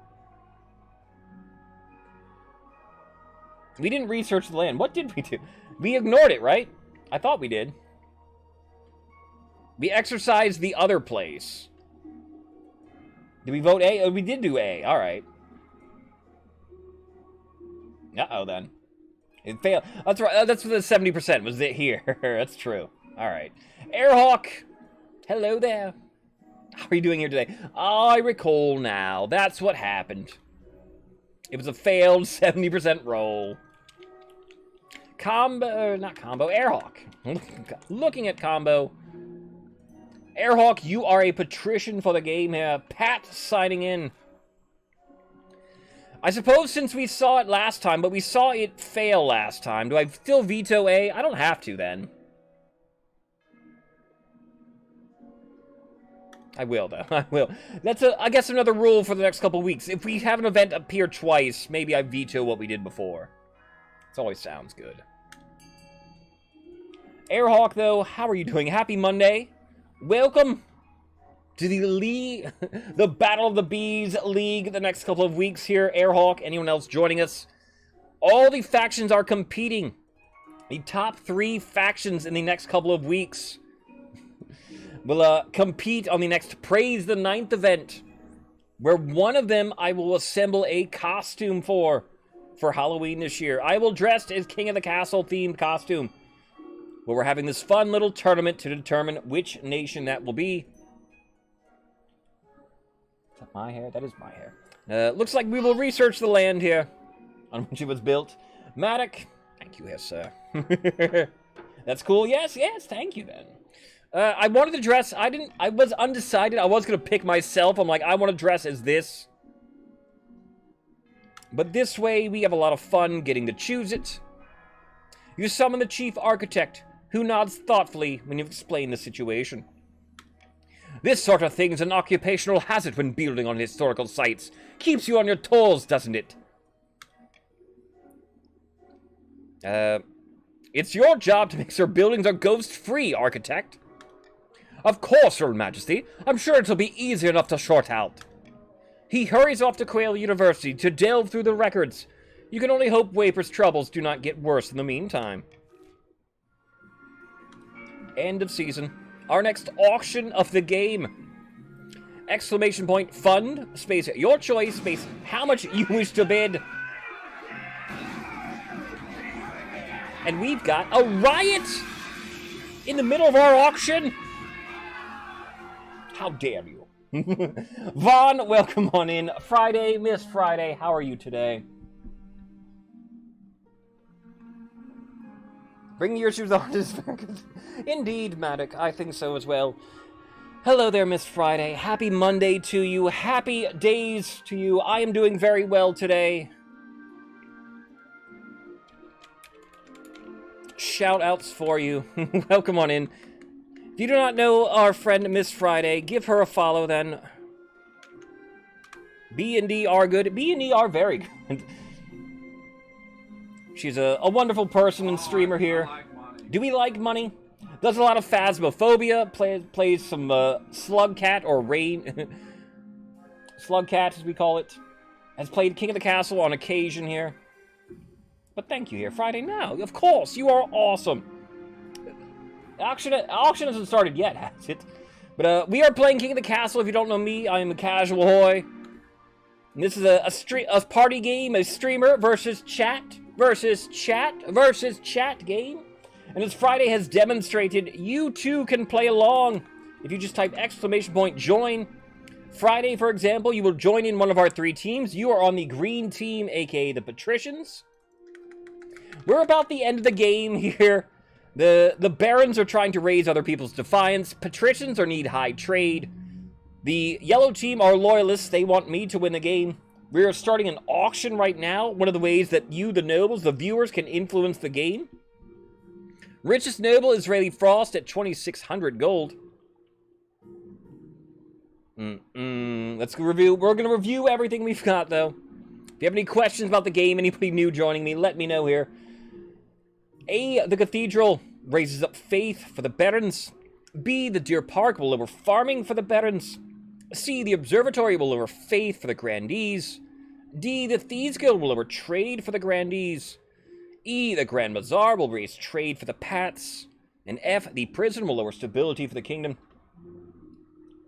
We didn't research the land. What did we do? We ignored it, right? I thought we did. We exercised the other place. Did we vote A? Oh, we did do A. All right. Uh-oh, then. It failed. That's right. That's for the 70%. Was it here? That's true. All right. Airhawk. Hello there. How are you doing here today? I recall now. That's what happened. It was a failed 70% roll. Not combo, Airhawk. Looking at combo. Airhawk, you are a patrician for the game here. Pat signing in. I suppose since we saw it last time, but we saw it fail last time, do I still veto A? I don't have to then. I will, though. I will. That's, I guess, another rule for the next couple weeks. If we have an event appear twice, maybe I veto what we did before. It always sounds good. Airhawk, though, how are you doing? Happy Monday. Welcome to the Battle of the Bees League the next couple of weeks here. Airhawk, anyone else joining us? All the factions are competing. The top 3 factions in the next couple of weeks will compete on the next Praise the Ninth event, where one of them I will assemble a costume for Halloween this year. I will dress as King of the Castle themed costume, where we're having this fun little tournament to determine which nation that will be. Is that my hair? That is my hair. Looks like we will research the land here on which it was built. Maddock, thank you, yes, sir. That's cool. Yes, thank you, then. I wanted to dress, I was undecided. I was going to pick myself. I'm like, I want to dress as this. But this way, we have a lot of fun getting to choose it. You summon the chief architect, who nods thoughtfully when you explain the situation. This sort of thing's an occupational hazard when building on historical sites. Keeps you on your toes, doesn't it? It's your job to make sure buildings are ghost-free, architect. Of course, Your Majesty. I'm sure it'll be easy enough to sort out. He hurries off to Quail University to delve through the records. You can only hope Waper's troubles do not get worse in the meantime. End of season. Our next auction of the game. Exclamation point, fund, space, your choice, space, how much you wish to bid. And we've got a riot in the middle of our auction. How dare you? Vaughn, welcome on in. Friday, Miss Friday, how are you today? Bring your shoes on. Indeed, Maddock, I think so as well. Hello there, Miss Friday. Happy Monday to you. Happy days to you. I am doing very well today. Shout outs for you. Welcome on in. If you do not know our friend Miss Friday, give her a follow then. B&D are good. B&D are very good. She's a wonderful person and streamer here. Do we like money? Does a lot of phasmophobia. Plays some Slugcat or Rain. Slugcat, as we call it. Has played King of the Castle on occasion here. But thank you here, Friday. Now, of course, you are awesome. Auction hasn't started yet, has it? But we are playing King of the Castle. If you don't know me, I am a casual hoy. And this is a party game, a streamer versus chat game. And as Friday has demonstrated, you too can play along. If you just type exclamation point join. Friday, for example, you will join in one of our 3 teams. You are on the green team, aka the Patricians. We're about the end of the game here. The Barons are trying to raise other people's defiance. Patricians need high trade. The yellow team are loyalists. They want me to win the game. We are starting an auction right now. One of the ways that you, the nobles, the viewers, can influence the game. Richest noble, Israeli Frost, at 2,600 gold. Let's review. We're going to review everything we've got, though. If you have any questions about the game, anybody new joining me, let me know here. A, the Cathedral raises up faith for the Barons. B, the Deer Park will lower farming for the Barons. C, the Observatory will lower faith for the Grandees. D, the Thieves Guild will lower trade for the Grandees. E, the Grand Bazaar will raise trade for the Pats. And F, the Prison will lower stability for the Kingdom.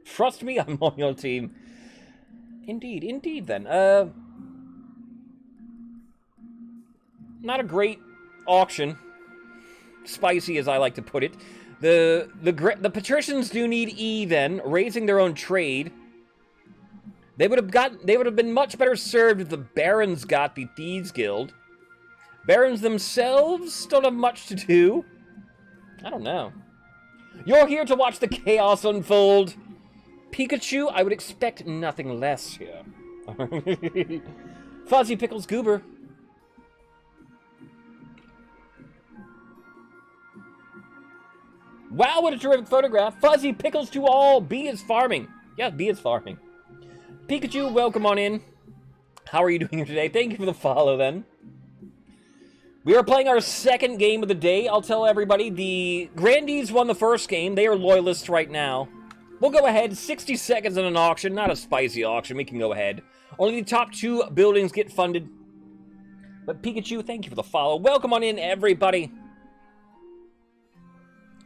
Trust me, I'm on your team. Indeed then. Not a great auction. spicy as I like to put it. The patricians do need E then, raising their own trade. They would have been much better served if the barons got the Thieves Guild. Barons themselves don't have much to do. I don't know. You're here to watch the chaos unfold. Pikachu, I would expect nothing less here. Fuzzy Pickles Goober. Wow, what a terrific photograph. Fuzzy Pickles to all. B is farming. Yeah, B is farming. Pikachu, welcome on in. How are you doing here today? Thank you for the follow, then. We are playing our second game of the day. I'll tell everybody, the Grandees won the first game. They are loyalists right now. We'll go ahead. 60 seconds in an auction. Not a spicy auction. We can go ahead. Only the top 2 buildings get funded. But Pikachu, thank you for the follow. Welcome on in, everybody.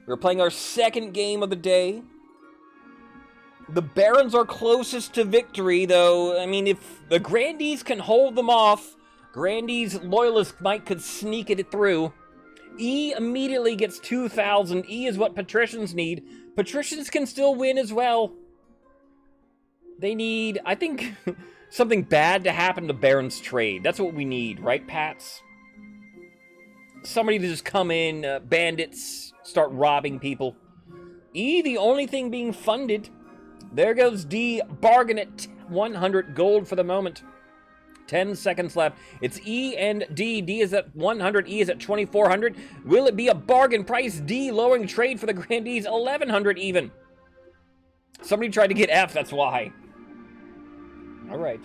We're playing our second game of the day. The Barons are closest to victory, though. I mean, if the Grandees can hold them off, Grandees loyalist might could sneak it through. E immediately gets 2,000. E is what patricians need. Patricians can still win as well. They need, I think, something bad to happen to Baron's trade. That's what we need, right, Pats? Somebody to just come in, bandits, start robbing people. E, the only thing being funded. There goes D, bargain at 100 gold for the moment. 10 seconds left. It's E and D. D is at 100, E is at 2,400. Will it be a bargain price? D lowering trade for the Grandees, 1,100 even. Somebody tried to get F, that's why. All right.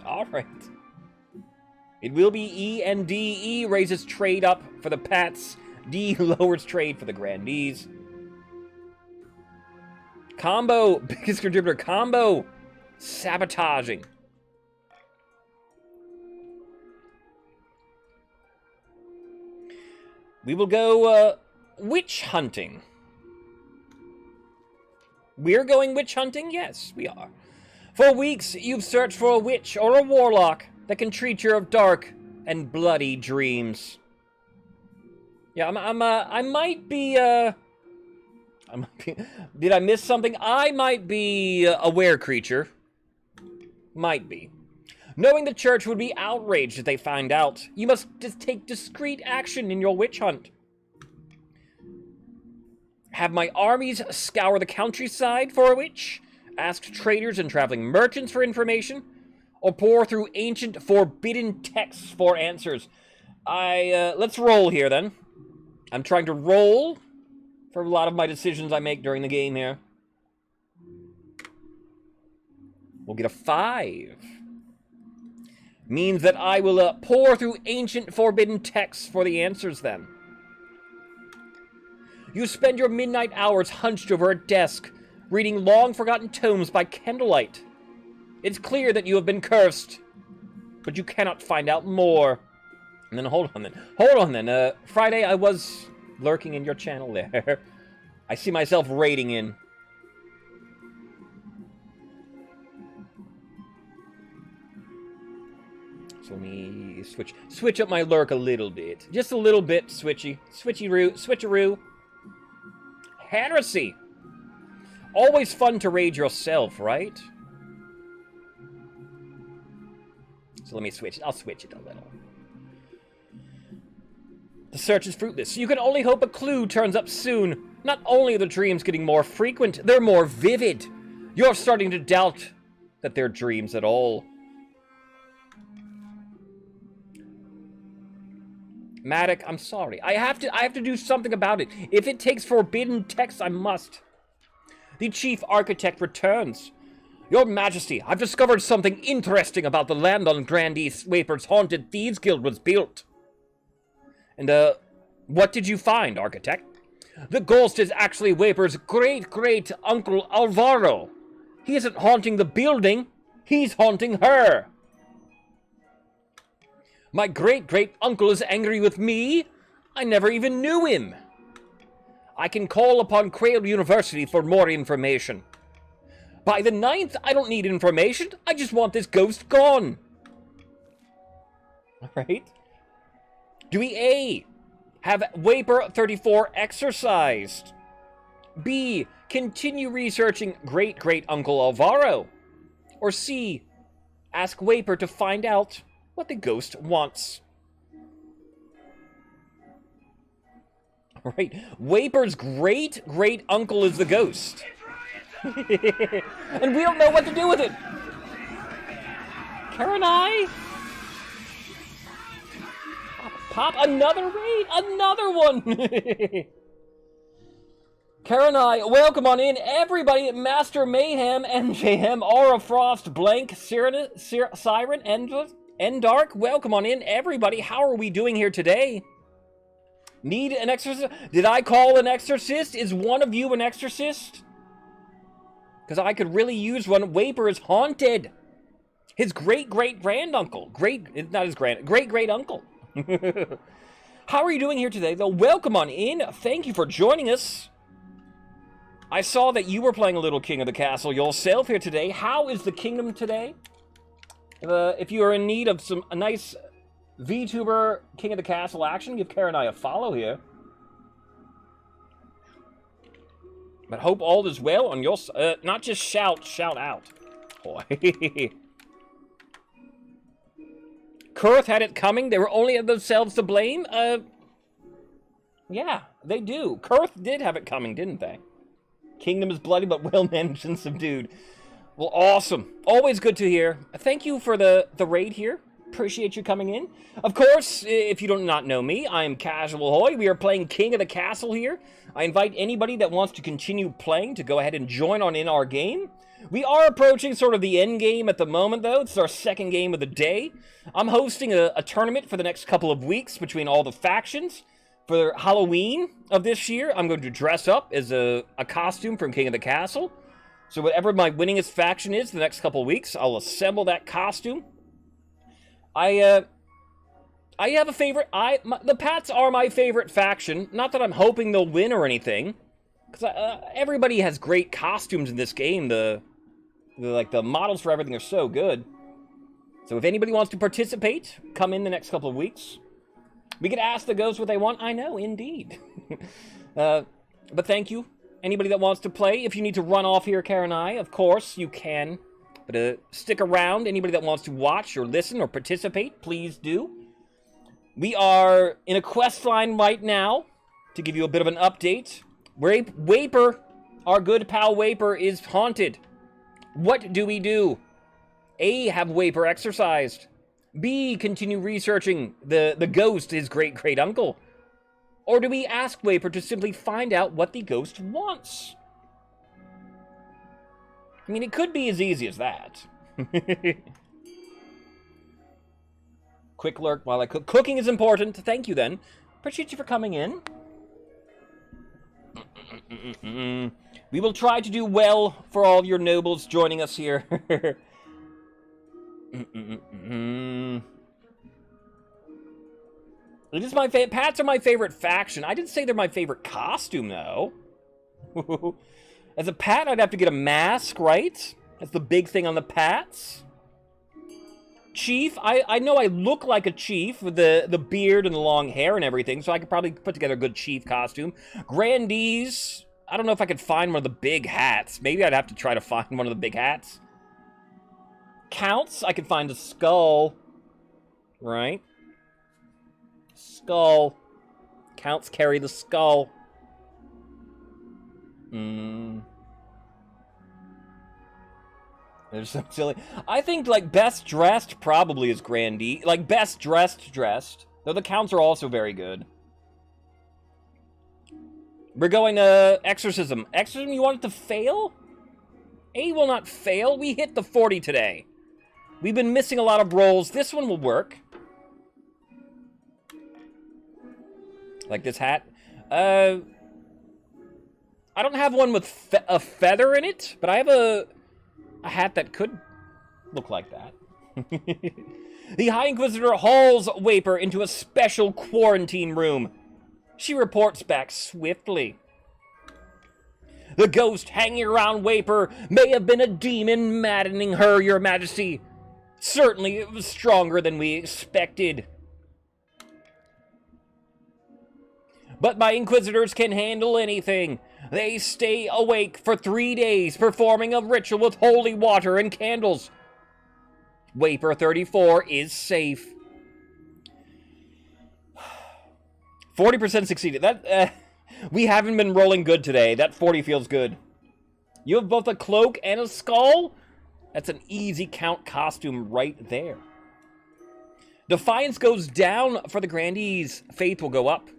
It will be E and D. E raises trade up for the Pats. D lowers trade for the Grandees. Combo, biggest contributor, combo, sabotaging. We will go, witch hunting. We're going witch hunting? Yes, we are. For weeks, you've searched for a witch or a warlock that can treat you of dark and bloody dreams. Yeah, I might be, did I miss something? I might be a were creature. Might be. Knowing the church would be outraged if they find out. You must just take discreet action in your witch hunt. Have my armies scour the countryside for a witch? Ask traders and traveling merchants for information? Or pour through ancient forbidden texts for answers? Let's roll here then. I'm trying to roll for a lot of my decisions I make during the game here. We'll get a 5. Means that I will pour through ancient forbidden texts for the answers then. You spend your midnight hours hunched over a desk, reading long-forgotten tomes by candlelight. It's clear that you have been cursed, but you cannot find out more. And then, hold on then. Friday, I was lurking in your channel there. I see myself raiding in. So let me switch up my lurk a little bit. Just a little bit, switcheroo. Heresy. Always fun to raid yourself, right? So let me switch it. I'll switch it a little. The search is fruitless. You can only hope a clue turns up soon. Not only are the dreams getting more frequent, they're more vivid. You're starting to doubt that they're dreams at all. Matic, I'm sorry. I have to do something about it. If it takes forbidden text, I must. The chief architect returns. Your Majesty, I've discovered something interesting about the land on Grandees Waper's haunted Thieves Guild was built. And, what did you find, architect? The ghost is actually Waper's great-great-uncle Alvaro. He isn't haunting the building, he's haunting her. My great-great-uncle is angry with me? I never even knew him. I can call upon Quail University for more information. By the 9th, I don't need information. I just want this ghost gone. Alright. Dewey A. Have Waper 34 exorcised? B. Continue researching great-great-uncle Alvaro? Or C. Ask Waper to find out what the ghost wants? Right, Waper's great-great-uncle is the ghost. And we don't know what to do with it. Karen I? Pop another raid, another one. Karen I, welcome on in, everybody. Master Mayhem, MJM, Aura Frost, Blank, Siren, Endark, welcome on in, everybody. How are we doing here today? Need an exorcist? Did I call an exorcist? Is one of you an exorcist? Because I could really use one. Waper is haunted. His great-great-granduncle. Not his great-great-uncle. How are you doing here today, though? Welcome on in. Thank you for joining us. I saw that you were playing a little King of the Castle yourself here today. How is the kingdom today? If you are in need of a nice VTuber King of the Castle action, give Karen and I a follow here. But hope all is well on your not just shout out. Boy. Kurth had it coming. They were only themselves to blame. Yeah, they do. Kurth did have it coming, didn't they? Kingdom is bloody, but well managed and subdued. Well, awesome. Always good to hear. Thank you for the raid here. Appreciate you coming in. Of course, if you do not know me, I am Casual Hoy. We are playing King of the Castle here. I invite anybody that wants to continue playing to go ahead and join on in our game. We are approaching sort of the end game at the moment, though. It's our second game of the day. I'm hosting a tournament for the next couple of weeks between all the factions. For Halloween of this year, I'm going to dress up as a costume from King of the Castle. So whatever my winningest faction is the next couple of weeks, I'll assemble that costume. I have a favorite. The Pats are my favorite faction. Not that I'm hoping they'll win or anything, because everybody has great costumes in this game. The models for everything are so good. So if anybody wants to participate, come in the next couple of weeks. We could ask the ghosts what they want. I know, indeed. But thank you. Anybody that wants to play, if you need to run off here, Karen and I, of course you can. But stick around. Anybody that wants to watch or listen or participate, please do. We are in a quest line right now, to give you a bit of an update. Waper, our good pal Waper, is haunted. What do we do? A, have Waper exorcised. B, continue researching the ghost, his great-great-uncle. Or do we ask Waper to simply find out what the ghost wants? I mean, it could be as easy as that. Quick lurk while I cook. Cooking is important. Thank you, then. Appreciate you for coming in. We will try to do well for all your nobles joining us here. It is my favorite. Pats are my favorite faction. I didn't say they're my favorite costume, though. As a Pat, I'd have to get a mask, right? That's the big thing on the Pats. Chief, I know I look like a chief with the beard and the long hair and everything, so I could probably put together a good chief costume. Grandees, I don't know if I could find one of the big hats. Maybe I'd have to try to find one of the big hats. Counts, I could find a skull. Right? Skull. Counts carry the skull. They're so silly. I think, like, best dressed probably is Grandee. Like, best dressed. Though the counts are also very good. We're going to Exorcism. Exorcism, you want it to fail? A will not fail. We hit the 40 today. We've been missing a lot of rolls. This one will work. Like this hat. I don't have one with a feather in it, but I have a hat that could look like that. The High Inquisitor hauls Waper into a special quarantine room. She reports back swiftly. The ghost hanging around Waper may have been a demon maddening her, Your Majesty. Certainly it was stronger than we expected. But my Inquisitors can handle anything. They stay awake for 3 days, performing a ritual with holy water and candles. Waper 34 is safe. 40% succeeded. We haven't been rolling good today. That 40 feels good. You have both a cloak and a skull? That's an easy count costume right there. Defiance goes down for the Grandees. Faith will go up.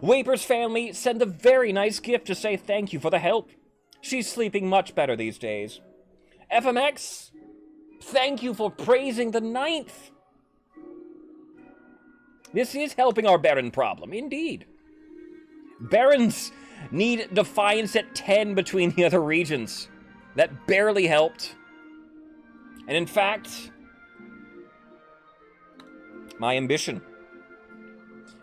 Waper's family sent a very nice gift to say thank you for the help. She's sleeping much better these days. FMX, thank you for praising the 9th. This is helping our Baron problem, indeed. Barons need Defiance at 10 between the other regions. That barely helped. And in fact, my ambition.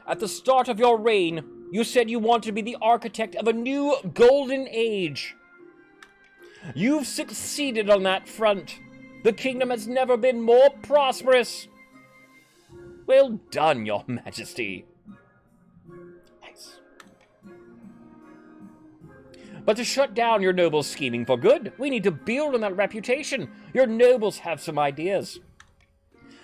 At the start of your reign, you said you want to be the architect of a new golden age. You've succeeded on that front. The kingdom has never been more prosperous. Well done, your majesty. Nice. But to shut down your nobles' scheming for good, we need to build on that reputation. Your nobles have some ideas.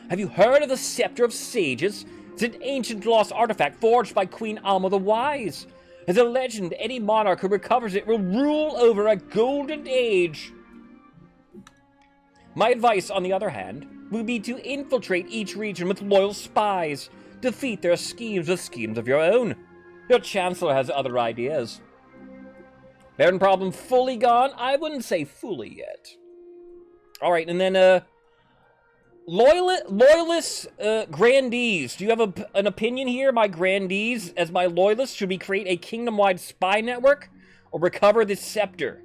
Have you heard of the Scepter of Sages? It's an ancient lost artifact forged by Queen Alma the Wise. As a legend, any monarch who recovers it will rule over a golden age. My advice, on the other hand, would be to infiltrate each region with loyal spies. Defeat their schemes with schemes of your own. Your chancellor has other ideas. Baron problem fully gone? I wouldn't say fully yet. Alright, and then, Loyalists, Grandees. Do you have an opinion here? My Grandees, as my loyalists, should we create a kingdom-wide spy network or recover this scepter?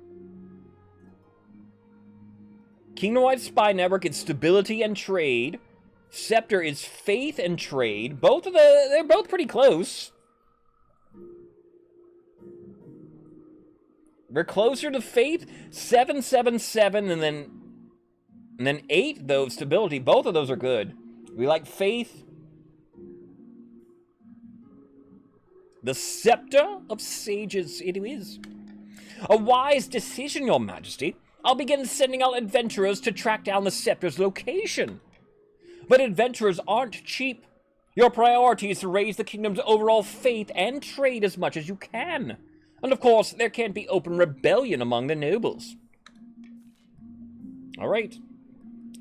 Kingdom-wide spy network is stability and trade. Scepter is faith and trade. They're both pretty close. We're closer to faith. 777 and then 8, though, stability. Both of those are good. We like faith. The Scepter of Sages it is. A wise decision, your majesty. I'll begin sending out adventurers to track down the Scepter's location. But adventurers aren't cheap. Your priority is to raise the kingdom's overall faith and trade as much as you can. And of course, there can't be open rebellion among the nobles. Alright.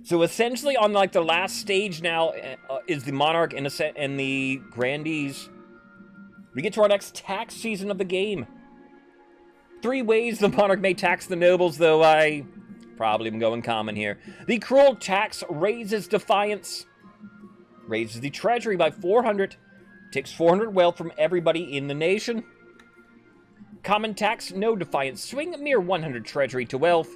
So essentially, on like the last stage now, is the Monarch and the Grandees. We get to our next tax season of the game. 3 ways the Monarch may tax the nobles, though I probably am going common here. The cruel tax raises defiance. Raises the treasury by 400. Takes 400 wealth from everybody in the nation. Common tax, no defiance. Swing a mere 100 treasury to wealth.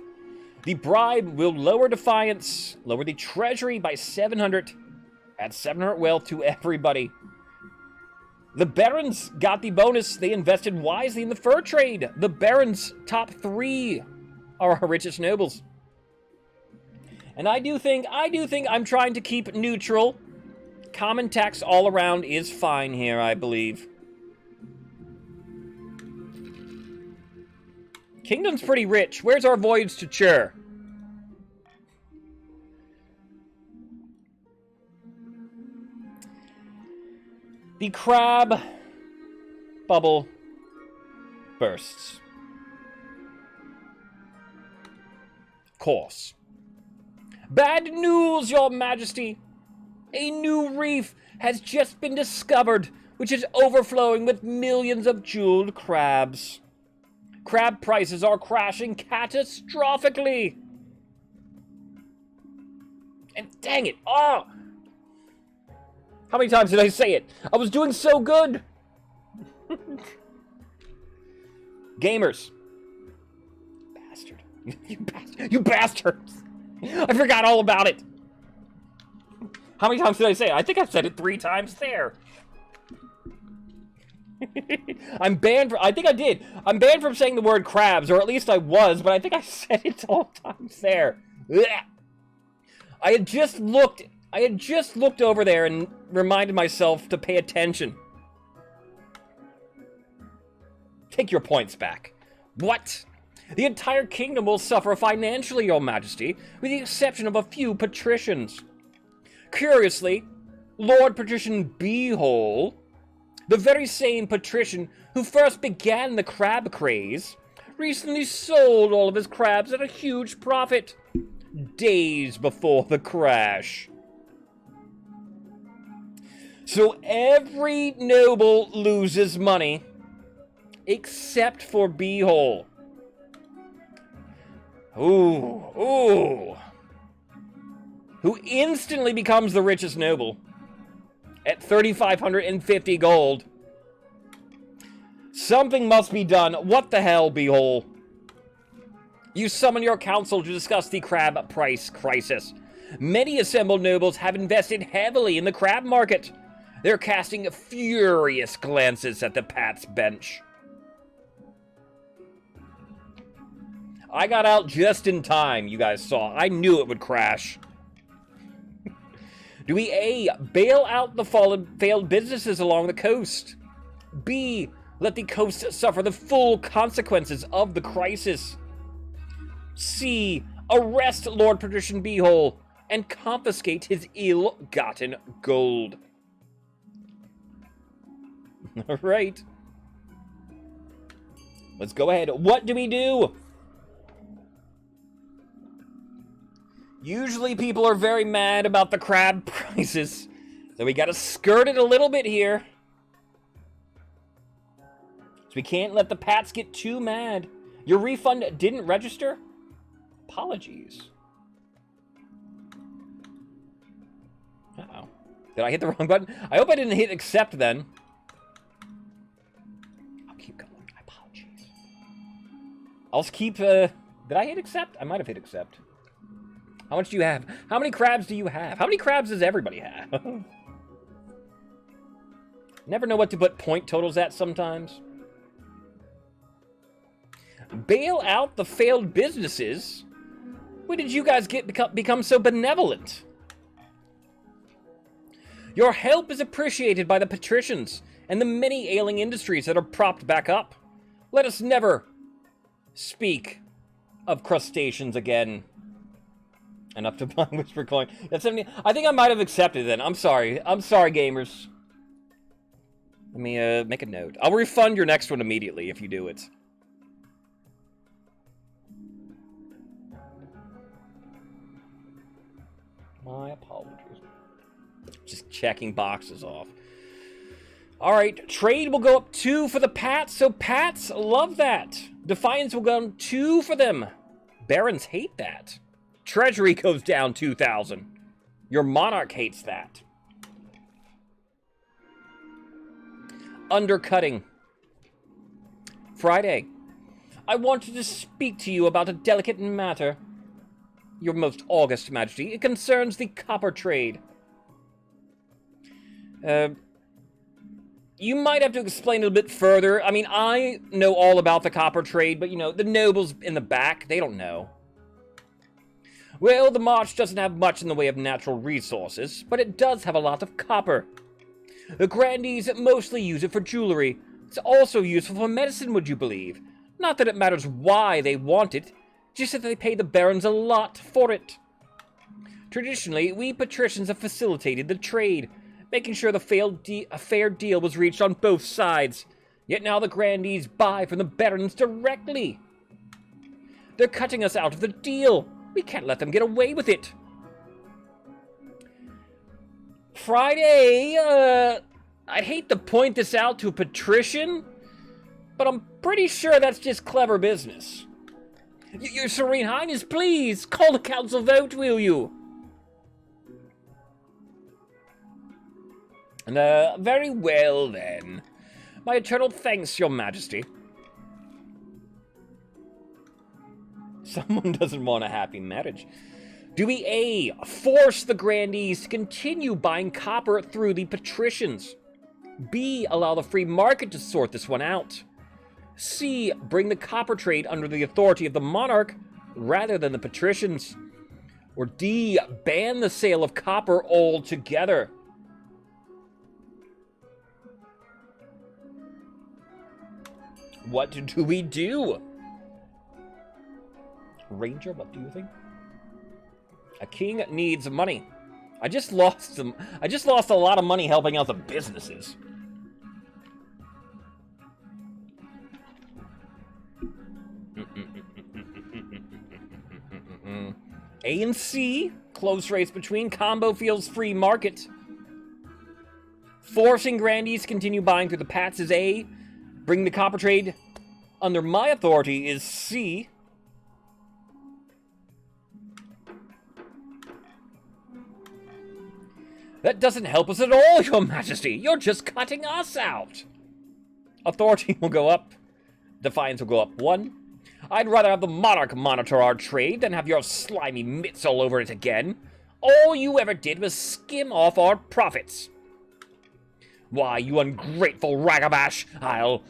The bribe will lower defiance, lower the treasury by 700, add 700 wealth to everybody. The barons got the bonus. They invested wisely in the fur trade. The barons' top 3 are our richest nobles. And I do think I'm trying to keep neutral. Common tax all around is fine here, I believe. Kingdom's pretty rich. Where's our voyage to Chur? The crab bubble bursts. Course. Bad news, your majesty! A new reef has just been discovered, which is overflowing with millions of jeweled crabs. Crab prices are crashing catastrophically. And dang it, oh! How many times did I say it? I was doing so good! Gamers. Bastard. You bastards! I forgot all about it! How many times did I say it? I think I said it 3 times there. I'm banned from, I think I did. I'm banned from saying the word crabs, or at least I was, but I think I said it all times there. Ugh. I had just looked over there and reminded myself to pay attention. Take your points back. What? The entire kingdom will suffer financially, Your Majesty, with the exception of a few patricians. Curiously, Lord Patrician Beehole, the very same patrician who first began the crab craze, recently sold all of his crabs at a huge profit, days before the crash. So every noble loses money, except for Beehole. Ooh. Who instantly becomes the richest noble at 3,550 gold. Something must be done. What the hell, Beehole? You summon your council to discuss the crab price crisis. Many assembled nobles have invested heavily in the crab market. They're casting furious glances at the Pat's bench. I got out just in time, you guys saw. I knew it would crash. Do we A, bail out the failed businesses along the coast? B, let the coast suffer the full consequences of the crisis? C, arrest Lord Patrician Beehole and confiscate his ill-gotten gold. All right. Let's go ahead. What do we do? Usually people are very mad about the crab prices, so we gotta skirt it a little bit here. So we can't let the Pats get too mad. Your refund didn't register? Apologies. Uh-oh. Did I hit the wrong button? I hope I didn't hit accept then. I'll keep going. Apologies. I'll keep, did I hit accept? I might have hit accept. How much do you have? How many crabs do you have? How many crabs does everybody have? Never know what to put point totals at sometimes. Bail out the failed businesses? When did you guys become so benevolent? Your help is appreciated by the patricians and the many ailing industries that are propped back up. Let us never speak of crustaceans again. Enough to buy Whisper Coin. That's 70. I think I might have accepted then. I'm sorry. I'm sorry, gamers. Let me make a note. I'll refund your next one immediately if you do it. My apologies. Just checking boxes off. Alright, trade will go up 2 for the Pats, so Pats love that. Defiance will go 2 for them. Barons hate that. Treasury goes down 2,000. Your monarch hates that. Undercutting. Friday. I wanted to speak to you about a delicate matter. Your most august majesty. It concerns the copper trade. You might have to explain it a bit further. I mean, I know all about the copper trade, but, you know, the nobles in the back, they don't know. Well, the March doesn't have much in the way of natural resources, but it does have a lot of copper. The Grandees mostly use it for jewelry. It's also useful for medicine, would you believe? Not that it matters why they want it, just that they pay the barons a lot for it. Traditionally, we patricians have facilitated the trade, making sure a fair deal was reached on both sides. Yet now the Grandees buy from the barons directly. They're cutting us out of the deal. We can't let them get away with it. Friday, I'd hate to point this out to a patrician, but I'm pretty sure that's just clever business. Your Serene Highness, please, call the council vote, will you? And, very well then. My eternal thanks, Your Majesty. Someone doesn't want a happy marriage. Do we A, force the Grandees to continue buying copper through the patricians? B, allow the free market to sort this one out? C, bring the copper trade under the authority of the monarch rather than the patricians? Or D, ban the sale of copper altogether? What do we do? Ranger, what do you think? A king needs money. I just lost a lot of money helping out the businesses. A and C, close race between combo feels free market. Forcing Grandees to continue buying through the Pats is A. Bring the copper trade under my authority is C. That doesn't help us at all, Your Majesty. You're just cutting us out. Authority will go up. Defiance will go up 1. I'd rather have the monarch monitor our trade than have your slimy mitts all over it again. All you ever did was skim off our profits. Why, you ungrateful ragabash, I'll...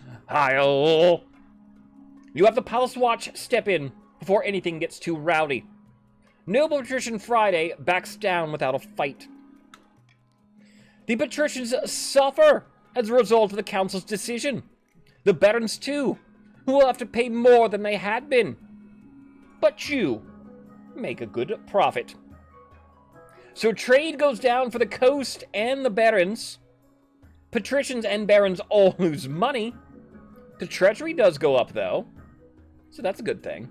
You have the Palace Watch step in before anything gets too rowdy. Noble Patrician Friday backs down without a fight. The patricians suffer as a result of the council's decision. The barons too, who will have to pay more than they had been. But you make a good profit. So trade goes down for the coast and the barons. Patricians and barons all lose money. The treasury does go up, though. So that's a good thing.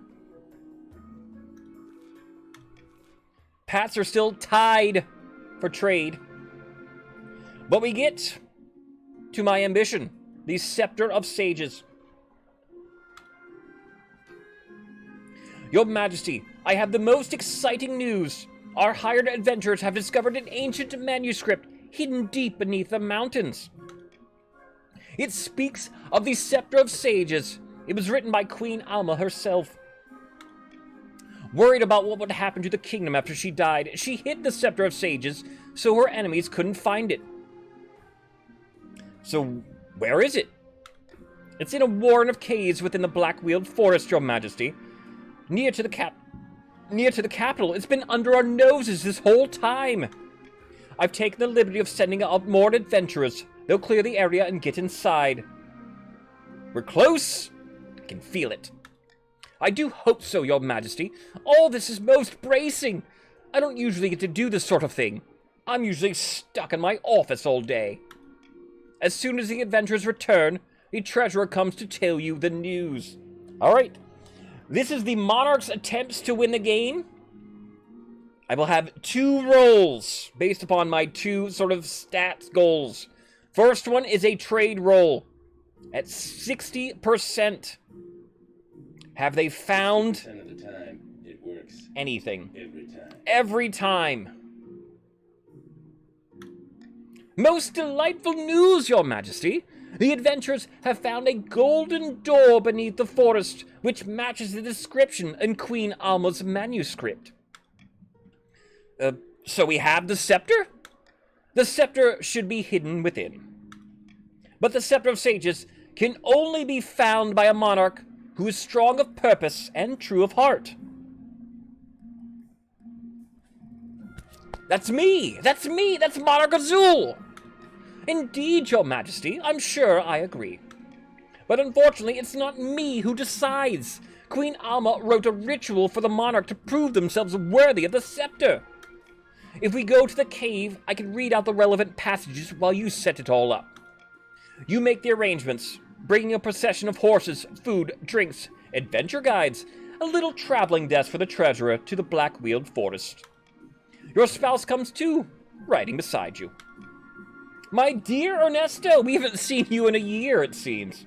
Pats are still tied for trade. But we get to my ambition, the Scepter of Sages. Your Majesty, I have the most exciting news. Our hired adventurers have discovered an ancient manuscript hidden deep beneath the mountains. It speaks of the Scepter of Sages. It was written by Queen Alma herself. Worried about what would happen to the kingdom after she died, she hid the Scepter of Sages so her enemies couldn't find it. So, where is it? It's in a warren of caves within the Black-Wheeled Forest, Your Majesty. Near to the capital. It's been under our noses this whole time. I've taken the liberty of sending out more adventurers. They'll clear the area and get inside. We're close. I can feel it. I do hope so, Your Majesty. All this is most bracing. I don't usually get to do this sort of thing. I'm usually stuck in my office all day. As soon as the adventurers return, the treasurer comes to tell you the news. All right. This is the monarch's attempts to win the game. I will have 2 rolls based upon my 2 sort of stats goals. First one is a trade roll at 60%. Have they found 10 of the time, it works. Anything? Every time. Every time. Most delightful news, Your Majesty. The adventurers have found a golden door beneath the forest, which matches the description in Queen Alma's manuscript. So we have the scepter? The scepter should be hidden within. But the Scepter of Sages can only be found by a monarch who is strong of purpose and true of heart. That's me! That's me! That's Monarch Azul! Indeed, Your Majesty, I'm sure I agree. But unfortunately, it's not me who decides. Queen Alma wrote a ritual for the monarch to prove themselves worthy of the scepter. If we go to the cave, I can read out the relevant passages while you set it all up. You make the arrangements, bringing a procession of horses, food, drinks, adventure guides, a little traveling desk for the treasurer to the Black-Wheeled Forest. Your spouse comes too, riding beside you. My dear Ernesto, we haven't seen you in a year, it seems.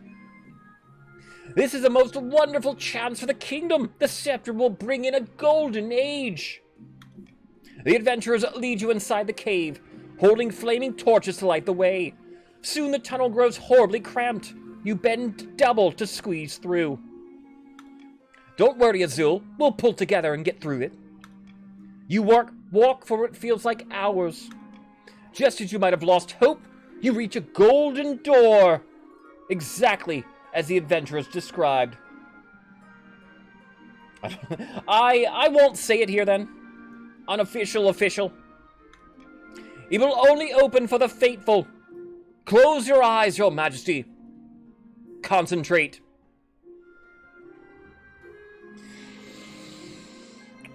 This is a most wonderful chance for the kingdom. The scepter will bring in a golden age. The adventurers lead you inside the cave, holding flaming torches to light the way. Soon the tunnel grows horribly cramped. You bend double to squeeze through. Don't worry, Azul. We'll pull together and get through it. You walk for what feels like hours. Just as you might have lost hope, you reach a golden door. Exactly as the adventurers described. I won't say it here then. Unofficial official. It will only open for the faithful. Close your eyes, Your Majesty. Concentrate.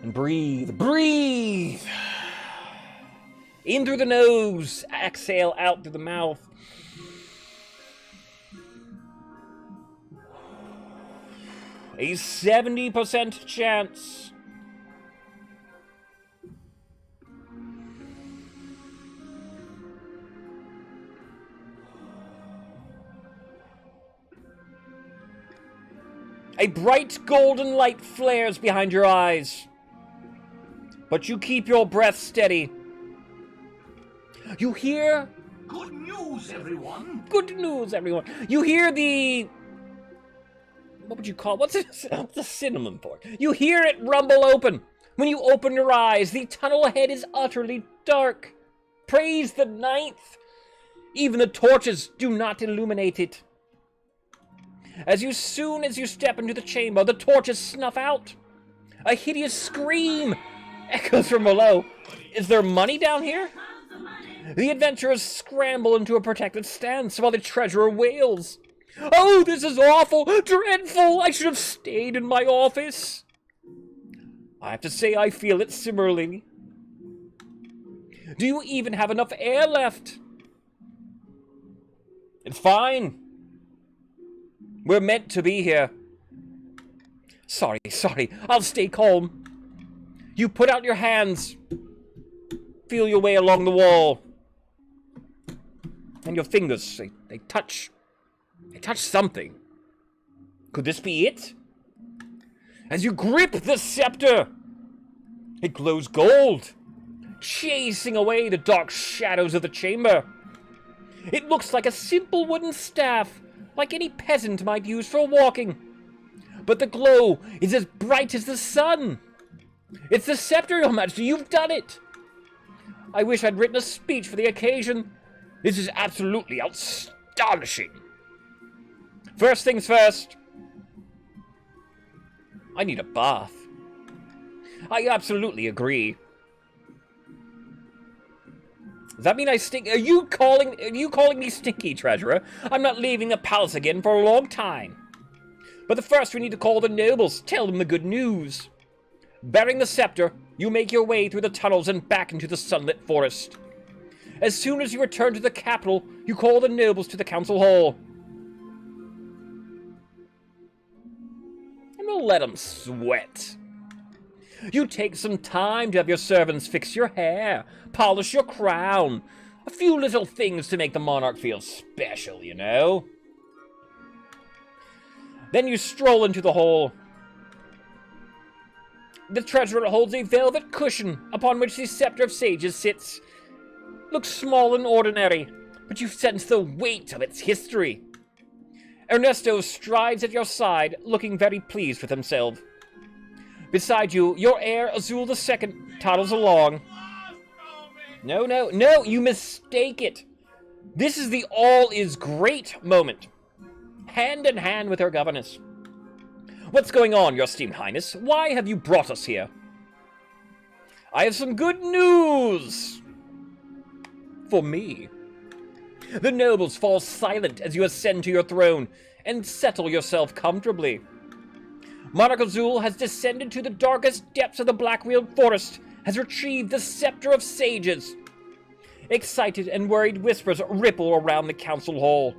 And breathe. Breathe! In through the nose. Exhale out through the mouth. A 70% chance. A bright golden light flares behind your eyes. But you keep your breath steady. You hear... Good news, everyone. Good news, everyone. You hear the... What would you call... What's a synonym for it? You hear it rumble open. When you open your eyes, the tunnel ahead is utterly dark. Praise the ninth. Even the torches do not illuminate it. As soon as you step into the chamber, the torches snuff out. A hideous scream echoes from below. Is there money down here? The adventurers scramble into a protected stance while the treasurer wails. Oh, this is awful! Dreadful! I should have stayed in my office. I have to say I feel it similarly. Do you even have enough air left? It's fine. We're meant to be here. Sorry. I'll stay calm. You put out your hands. Feel your way along the wall. And your fingers, they touch. They touch something. Could this be it? As you grip the scepter, it glows gold, chasing away the dark shadows of the chamber. It looks like a simple wooden staff, like any peasant might use for walking. But the glow is as bright as the sun. It's the scepter, Your Majesty. You've done it. I wish I'd written a speech for the occasion. This is absolutely astonishing. First things first. I need a bath. I absolutely agree. Does that mean I stink? Are you calling me stinky, treasurer? I'm not leaving the palace again for a long time. But first we need to call the nobles, tell them the good news. Bearing the scepter, you make your way through the tunnels and back into the sunlit forest. As soon as you return to the capital, you call the nobles to the council hall. I'm gonna let them sweat. You take some time to have your servants fix your hair, polish your crown. A few little things to make the monarch feel special, you know. Then you stroll into the hall. The treasurer holds a velvet cushion upon which the scepter of sages sits. Looks small and ordinary, but you sense the weight of its history. Ernesto strides at your side, looking very pleased with himself. Beside you, your heir, Azul II, toddles along. No, you mistake it. This is the all is great moment. Hand in hand with her governess. What's going on, your esteemed highness? Why have you brought us here? I have some good news. For me. The nobles fall silent as you ascend to your throne and settle yourself comfortably. Monarch Azul has descended to the darkest depths of the Black-Wheeled Forest, has retrieved the Scepter of Sages. Excited and worried whispers ripple around the council hall.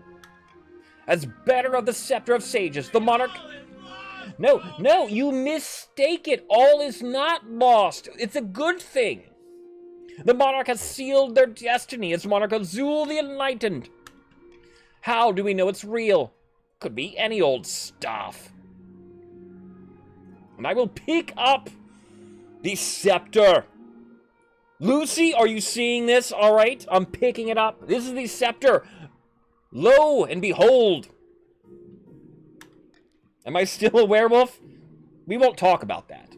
As bearer of the Scepter of Sages, the monarch... No, you mistake it. All is not lost. It's a good thing. The monarch has sealed their destiny as Monarch Azul the Enlightened. How do we know it's real? Could be any old stuff. And I will pick up the scepter. Lucy, are you seeing this? All right, I'm picking it up. This is the scepter. Lo and behold. Am I still a werewolf? We won't talk about that.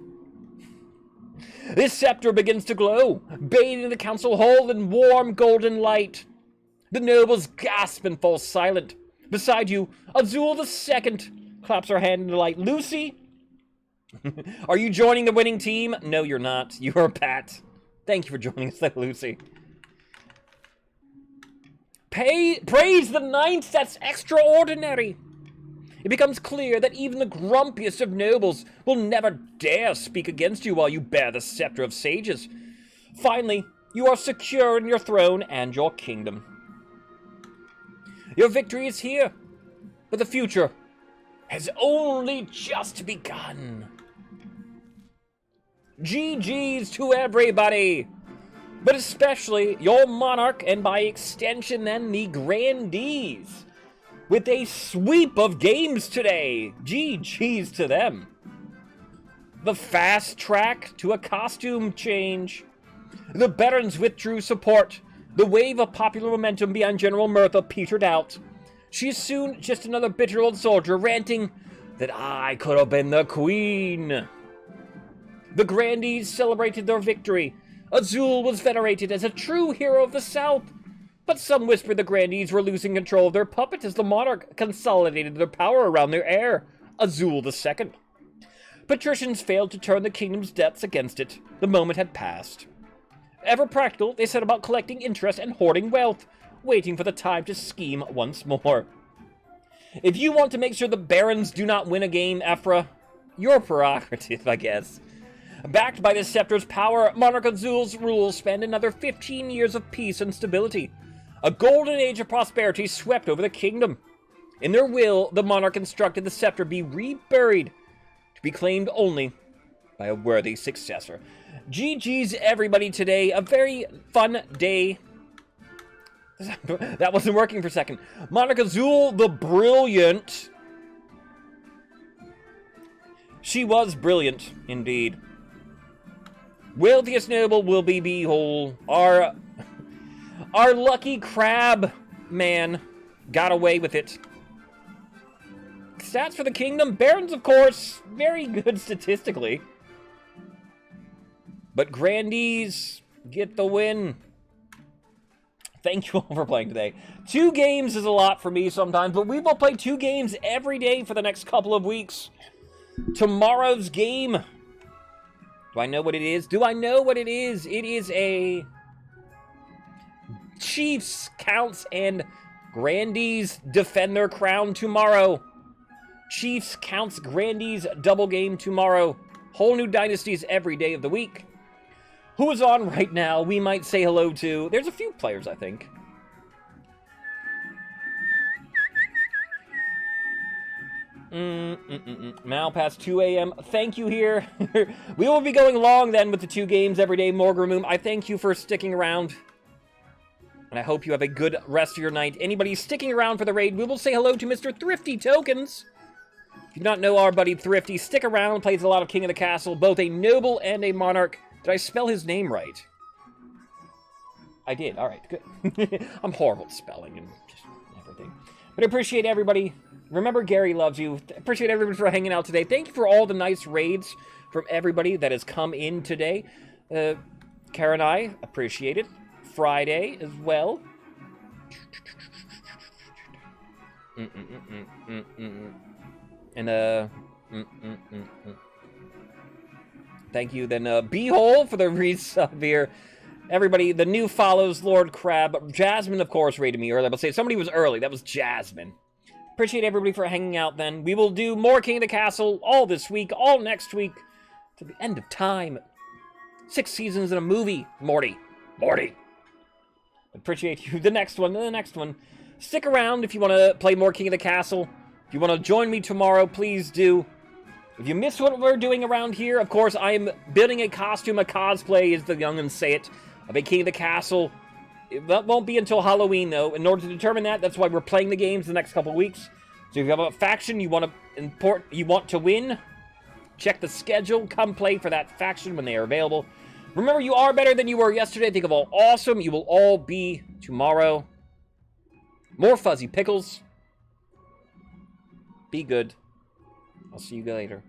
This scepter begins to glow, bathing the council hall in warm golden light. The nobles gasp and fall silent. Beside you, Azul II claps her hand in delight. Lucy? Are you joining the winning team? No, you're not. You are Pat. Thank you for joining us, Lucy. Praise the ninth. That's extraordinary. it becomes clear that even the grumpiest of nobles will never dare speak against you while you bear the scepter of sages. Finally, you are secure in your throne and your kingdom. Your victory is here, but the future has only just begun. GG's to everybody, but especially your monarch and by extension then the Grandees, with a sweep of games today. GG's to them. The fast track to a costume change. The barons withdrew support. The wave of popular momentum beyond General Mirtha petered out. She is soon just another bitter old soldier ranting that I could have been the queen. The Grandees celebrated their victory. Azul was venerated as a true hero of the South. But some whispered the Grandees were losing control of their puppet as the monarch consolidated their power around their heir, Azul II. Patricians failed to turn the kingdom's debts against it. The moment had passed. Ever practical, they set about collecting interest and hoarding wealth, waiting for the time to scheme once more. If you want to make sure the barons do not win a game, Ephra, your prerogative, I guess. Backed by the scepter's power, Monarch Azul's rule spanned another 15 years of peace and stability. A golden age of prosperity swept over the kingdom. In their will, the monarch instructed the scepter be reburied, to be claimed only by a worthy successor. GG's everybody today. A very fun day. That wasn't working for a second. Monarch Azul the Brilliant. She was brilliant, indeed. Wealthiest noble will be Beehole. Our lucky crab man got away with it. Stats for the kingdom. Barons, of course, very good statistically. But Grandees get the win. Thank you all for playing today. 2 games is a lot for me sometimes, but we will play 2 games every day for the next couple of weeks. Tomorrow's game. Do I know what it is? Do I know what it is? It is a Chiefs, Counts, and Grandees defend their crown tomorrow. Chiefs, Counts, Grandees double game tomorrow. Whole new dynasties every day of the week. Who is on right now? We might say hello to. There's a few players, I think. Now past 2 a.m. Thank you here. We will be going long then with the 2 games every day. Morgrimum, I thank you for sticking around. And I hope you have a good rest of your night. Anybody sticking around for the raid, we will say hello to Mr. Thrifty Tokens. If you do not know our buddy Thrifty, stick around, plays a lot of King of the Castle, both a noble and a monarch. Did I spell his name right? I did. All right, good. I'm horrible at spelling and just everything. But I appreciate everybody. Remember, Gary loves you. Appreciate everybody for hanging out today. Thank you for all the nice raids from everybody that has come in today. Karen, I appreciate it. Friday as well. And, thank you, then, Beehole for the resub here. Everybody, the new follows, Lord Crab. Jasmine, of course, rated me earlier. I'll say somebody was early. That was Jasmine. Appreciate everybody for hanging out, then. We will do more King of the Castle all this week, all next week, to the end of time. 6 seasons in a movie. Morty. Appreciate you. The next one. Stick around if you want to play more King of the Castle. If you want to join me tomorrow, please do. If you missed what we're doing around here, of course, I am building a costume, a cosplay, as the young'uns say it, of a King of the Castle. That won't be until Halloween, though. In order to determine that, that's why we're playing the games the next couple weeks. So if you have a faction you want to win, check the schedule. Come play for that faction when they are available. Remember, you are better than you were yesterday. Think of all awesome you will all be tomorrow. More Fuzzy Pickles. Be good. I'll see you later.